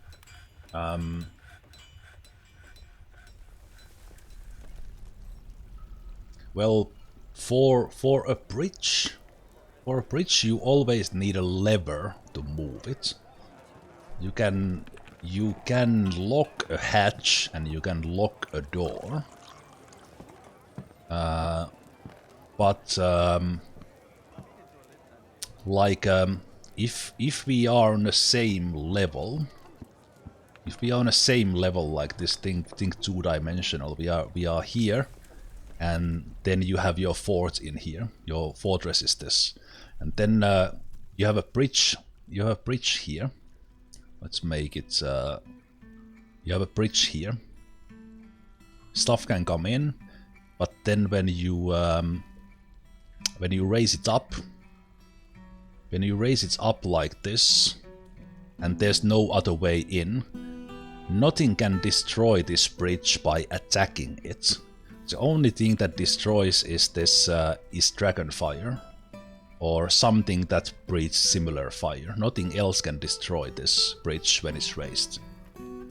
Well, for a bridge, you always need a lever to move it. You can lock a hatch and you can lock a door. But if we are on the same level, like this thing two-dimensional, we are here, and then you have your fort in here. Your fortress is this, and then you have a bridge. You have a bridge here. Let's make it. You have a bridge here. Stuff can come in, but then when you raise it up, like this, and there's no other way in, nothing can destroy this bridge by attacking it. The only thing that destroys is this dragon fire, or something that breathes similar fire. Nothing else can destroy this bridge when it's raised.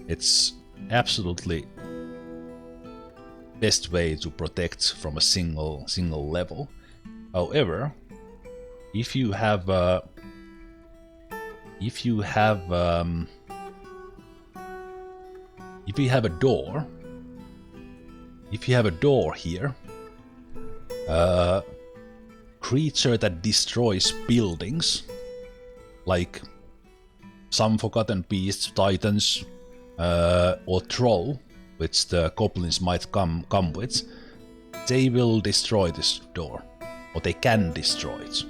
It's absolutely best way to protect from a single level. However, if you have if you have a door, here, creature that destroys buildings, like some forgotten beasts, titans, or troll, which the goblins might come with, they will destroy this door, or they can destroy it.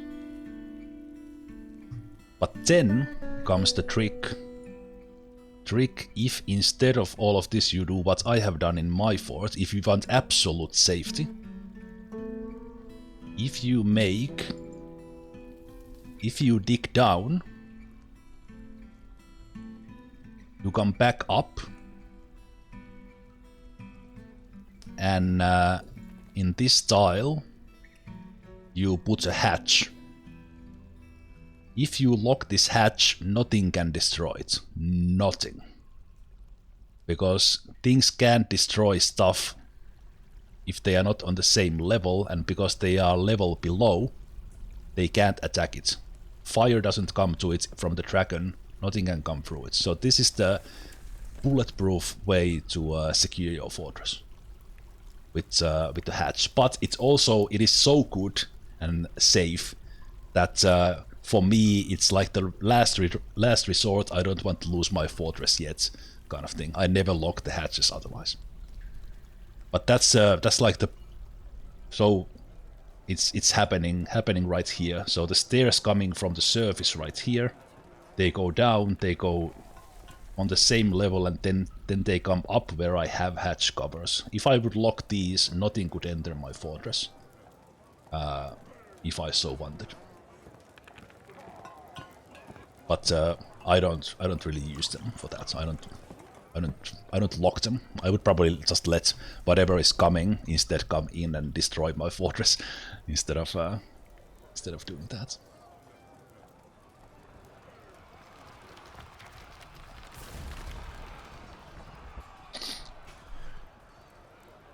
But then comes the trick. If instead of all of this you do what I have done in my fort, if you want absolute safety, if you dig down, you come back up, and in this tile you put a hatch. If you lock this hatch, nothing can destroy it. Nothing. Because things can't destroy stuff if they are not on the same level, and because they are level below, they can't attack it. Fire doesn't come to it from the dragon, nothing can come through it. So this is the bulletproof way to secure your fortress with the hatch. But it is so good and safe that for me it's like the last resort. I don't want to lose my fortress yet, kind of thing. I never lock the hatches otherwise. But that's like the, so it's happening right here. So the stairs coming from the surface right here, they go down, they go on the same level, and then they come up where I have hatch covers. If I would lock these, nothing could enter my fortress, if I so wanted. But I don't really use them for that. I don't lock them. I would probably just let whatever is coming instead come in and destroy my fortress instead of doing that.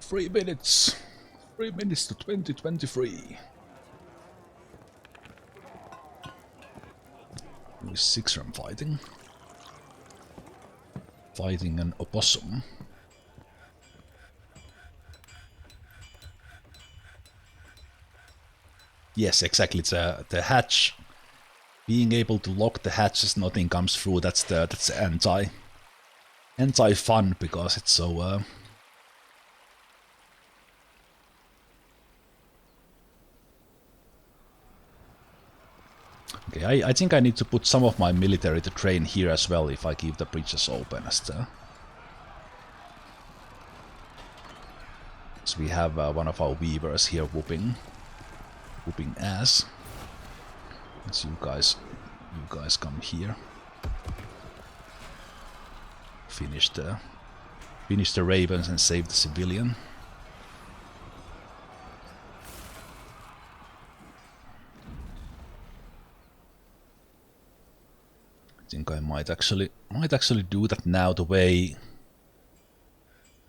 Three minutes to 2023. With 6-room fighting an opossum. Yes, exactly. It's the hatch. Being able to lock the hatches, nothing comes through. That's the anti fun, because it's so. Okay, I think I need to put some of my military to train here as well if I keep the bridges open. So we have one of our weavers here whooping ass. As you guys come here. Finish the ravens and save the civilian. I think I might actually do that now. The way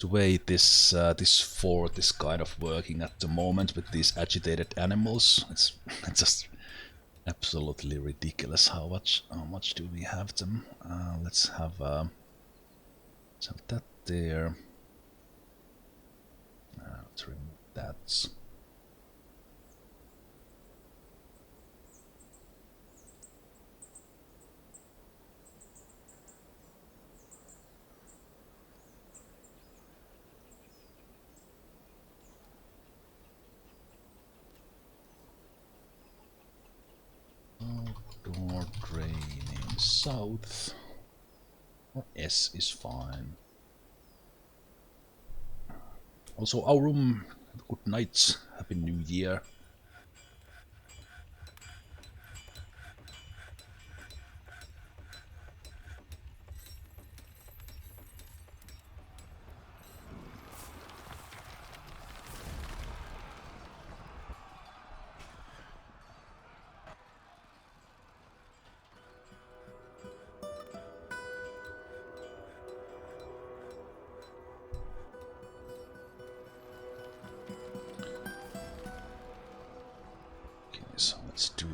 this fort is kind of working at the moment with these agitated animals, it's just absolutely ridiculous. How much do we have them? Let's have that there. Let's remove that. Outdoor draining south. Or S is fine. Also, our room. Good night. Happy New Year. So let's do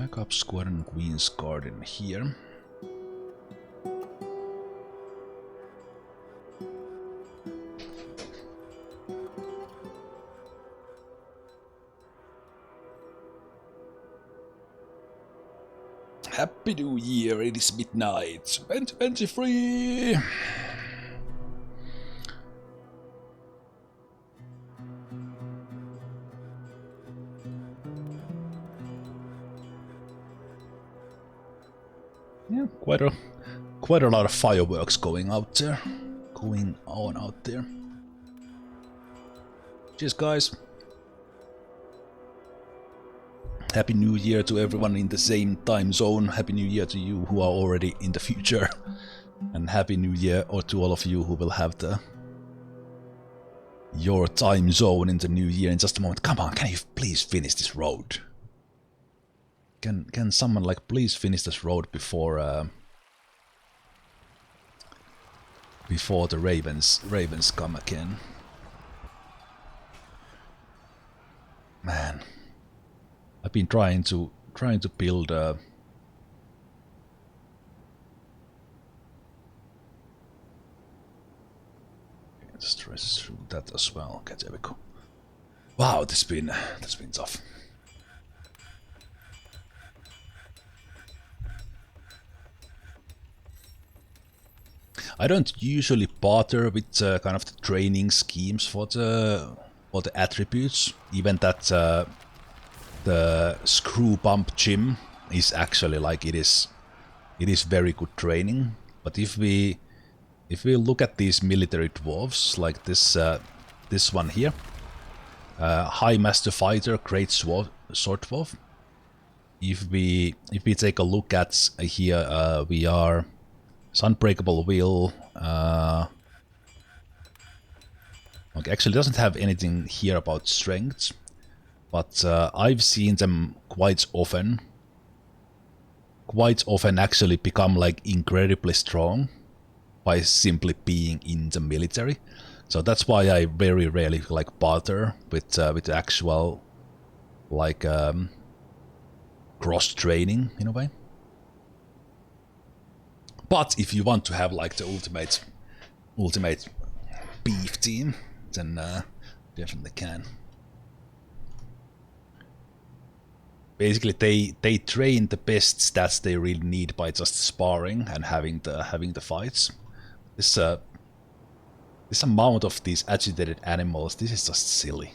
Backup Squadron Queen's Garden here. Happy New Year, it is midnight, 2023! Yeah, quite a lot of fireworks going on out there. Cheers, guys. Happy New Year to everyone in the same time zone. Happy New Year to you who are already in the future. And Happy New Year to all of you who will have your time zone in the new year in just a moment. Come on, can you please finish this road? Can someone like please finish this road before the ravens come again? Man, I've been trying to build let's trace through that as well. Okay, there we go. Wow, that's been tough. I don't usually bother with kind of the training schemes for the attributes. Even that the screw bump gym is actually like it is very good training. But if we look at these military dwarves like this this one here, High Master Fighter, Great Sword Dwarf. If we take a look at here, we are Unbreakable Will. Okay, actually doesn't have anything here about strength, but I've seen them quite often actually become like incredibly strong by simply being in the military. So that's why I very rarely like bother with the actual like cross training in a way. But if you want to have like the ultimate beef team, then definitely can. Basically, they train the best stats they really need by just sparring and having the fights. This amount of these agitated animals, this is just silly.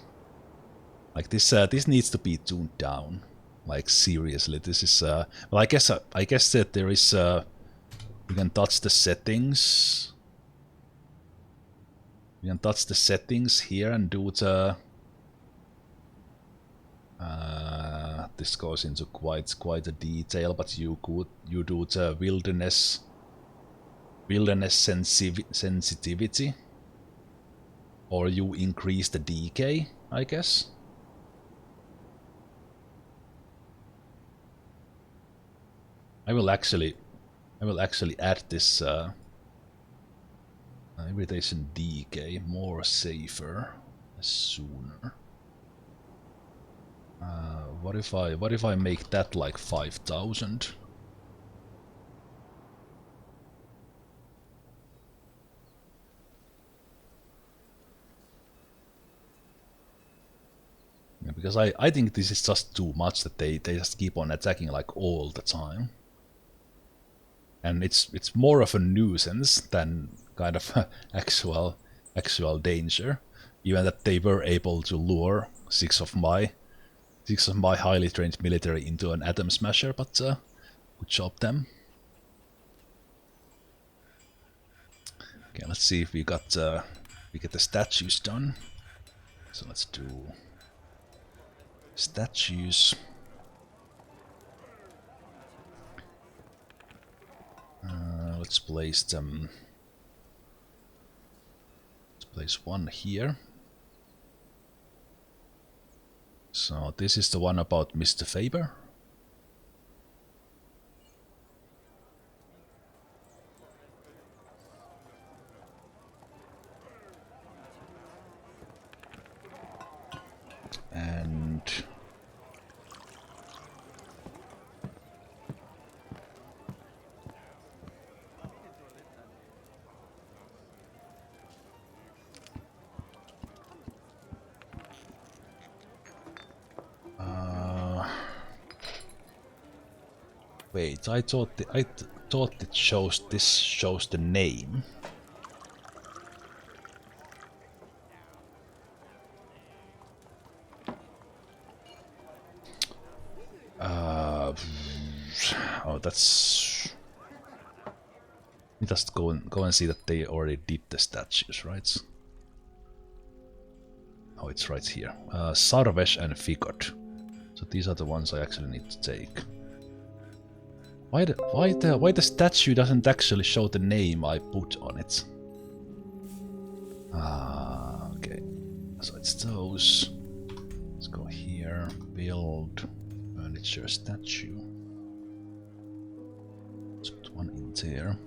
Like this needs to be tuned down. Like seriously, this is. Well, I guess that there is. We can touch the settings. We can touch the settings here and do the. This goes into quite a detail, but you do the wilderness sensitivity, or you increase the decay, I guess. I will actually add this irritation decay more safer sooner. What if I make that like 5,000? Yeah, because I think this is just too much that they just keep on attacking like all the time. And it's more of a nuisance than kind of actual danger. Even that they were able to lure six of my highly trained military into an atom smasher, but good job them. Okay, let's see if we get the statues done. So let's do statues. Let's place them. Let's place one here. So this is the one about Mr. Faber. And Wait, I thought it shows the name. Oh, that's. Just go and see that they already did the statues, right? Oh, it's right here. Sarvesh and Figot. So these are the ones I actually need to take. Why the statue doesn't actually show the name I put on it? Ah, okay. So it's those. Let's go here. Build furniture statue. Let's put one in there.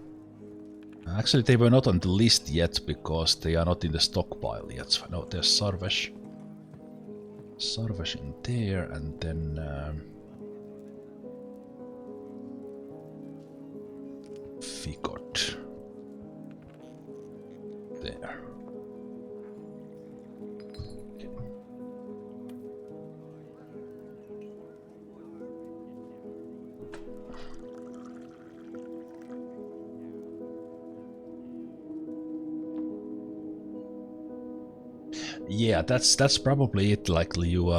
Actually, they were not on the list yet because they are not in the stockpile yet. No, there's Sarvesh. Sarvesh in there, and then Figot there. Okay. Yeah, that's probably it. Like you,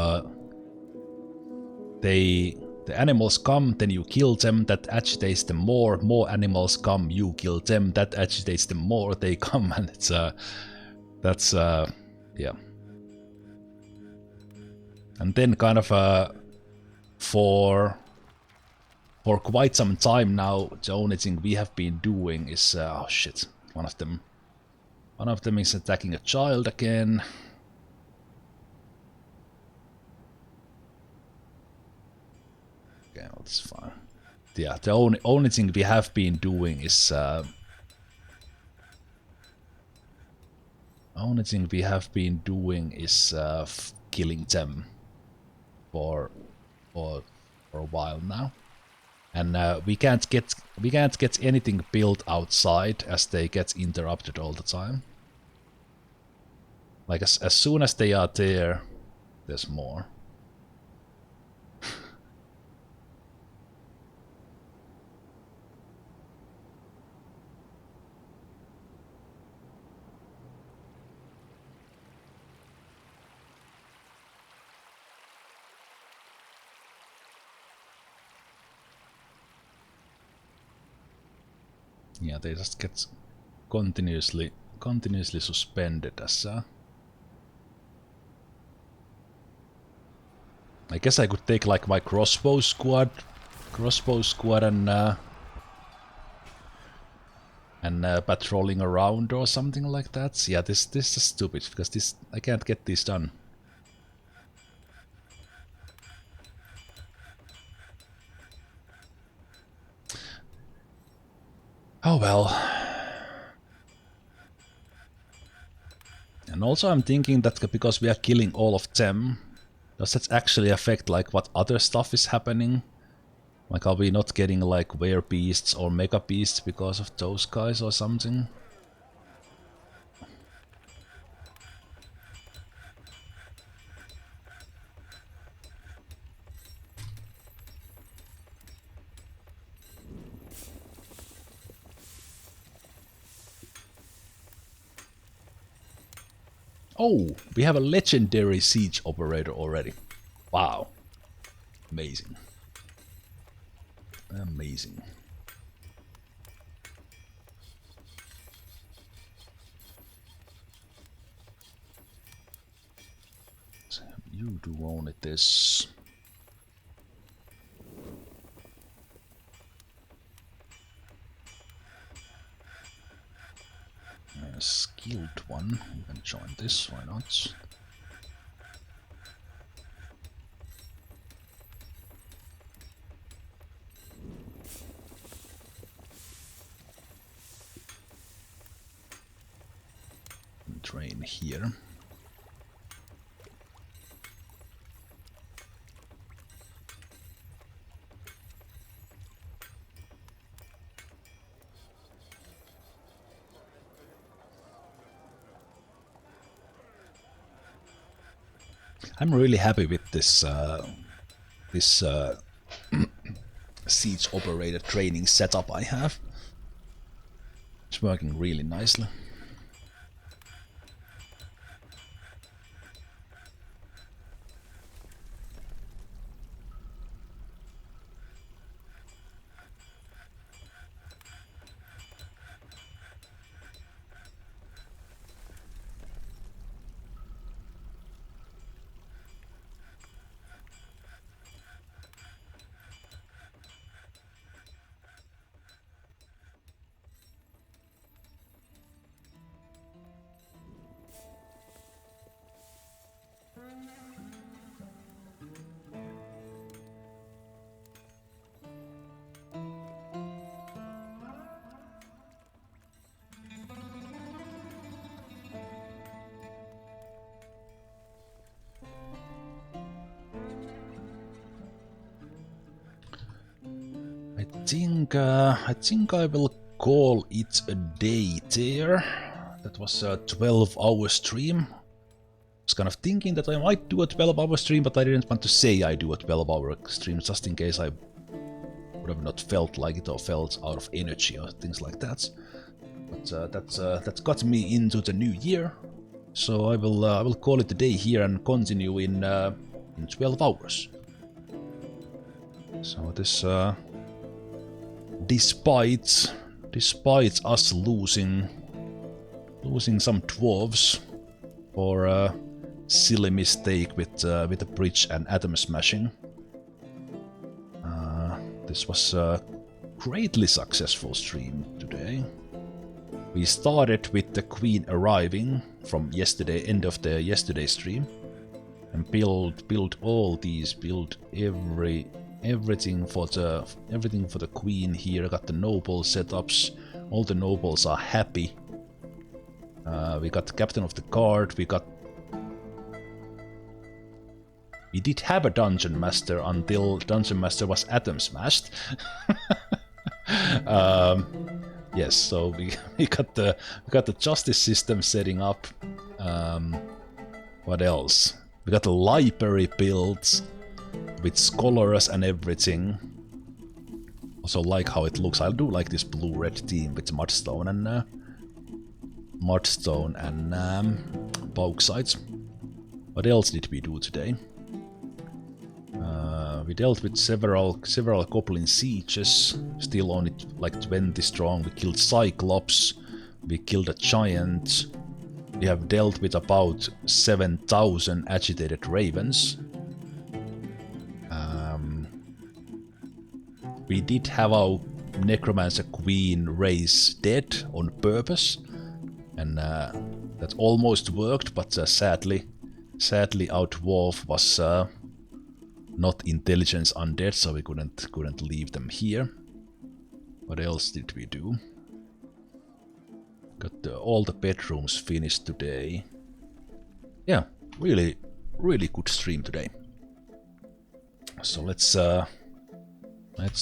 the animals come, then you kill them. That agitates them more. More animals come, you kill them. That agitates them more. They come, and it's that's yeah. And then kind of for quite some time now, the only thing we have been doing is oh shit, one of them is attacking a child again. Okay, well, that's fine. Yeah, the only thing we have been doing is killing them for a while now, and we can't get anything built outside as they get interrupted all the time. Like as soon as they are there, there's more. Yeah, they just get continuously suspended as I guess I could take like my crossbow squad and patrolling around or something like that. Yeah, this is stupid because I can't get this done. Oh well. And also I'm thinking that because we are killing all of them, does that actually affect like what other stuff is happening? Like are we not getting like Beerbeers or Mega Beasts because of those guys or something? Oh, we have a legendary siege operator already. Wow. Amazing. Amazing. So you do own it this. A skilled one. You can join this, why not? Train here. I'm really happy with this siege operator training setup I have. It's working really nicely. I think I will call it a day there. That was a 12-hour stream. I was kind of thinking that I might do a 12-hour stream, but I didn't want to say I do a 12-hour stream, just in case I would have not felt like it or felt out of energy or things like that. But that's got me into the new year, so I will call it a day here and continue in 12 hours. So this. Despite us losing some dwarves for a silly mistake with a bridge and atom smashing, this was a greatly successful stream today. We started with the queen arriving from yesterday, end of the yesterday stream, and build all these, build everything for the queen here. Got the noble setups. All the nobles are happy. We got the captain of the guard. We did have a dungeon master until dungeon master was atom smashed. Yes, so we got the justice system setting up. What else? We got the library built with scholars and everything. Also like how it looks. I do like this blue-red theme with mudstone and bauxites. What else did we do today? We dealt with several goblin sieges, still only like 20 strong. We killed Cyclops, we killed a giant. We have dealt with about 7,000 agitated ravens. We did have our necromancer queen raise dead on purpose, and that almost worked, but sadly our dwarf was not intelligence undead, so we couldn't leave them here. What else did we do? Got all the bedrooms finished today. Yeah, really good stream today. So let's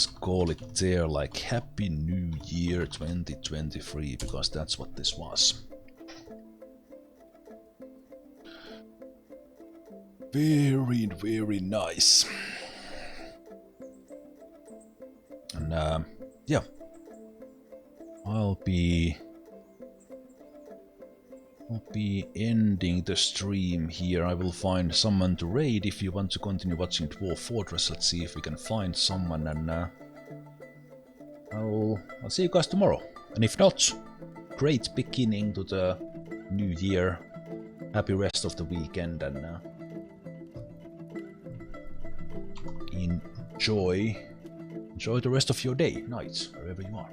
call it there, like Happy New Year 2023, because that's what this was. Very nice. And yeah, I'll be ending the stream here. I will find someone to raid if you want to continue watching Dwarf Fortress. Let's see if we can find someone, and I'll see you guys tomorrow. And if not, great beginning to the new year. Happy rest of the weekend, and enjoy the rest of your day, night, wherever you are.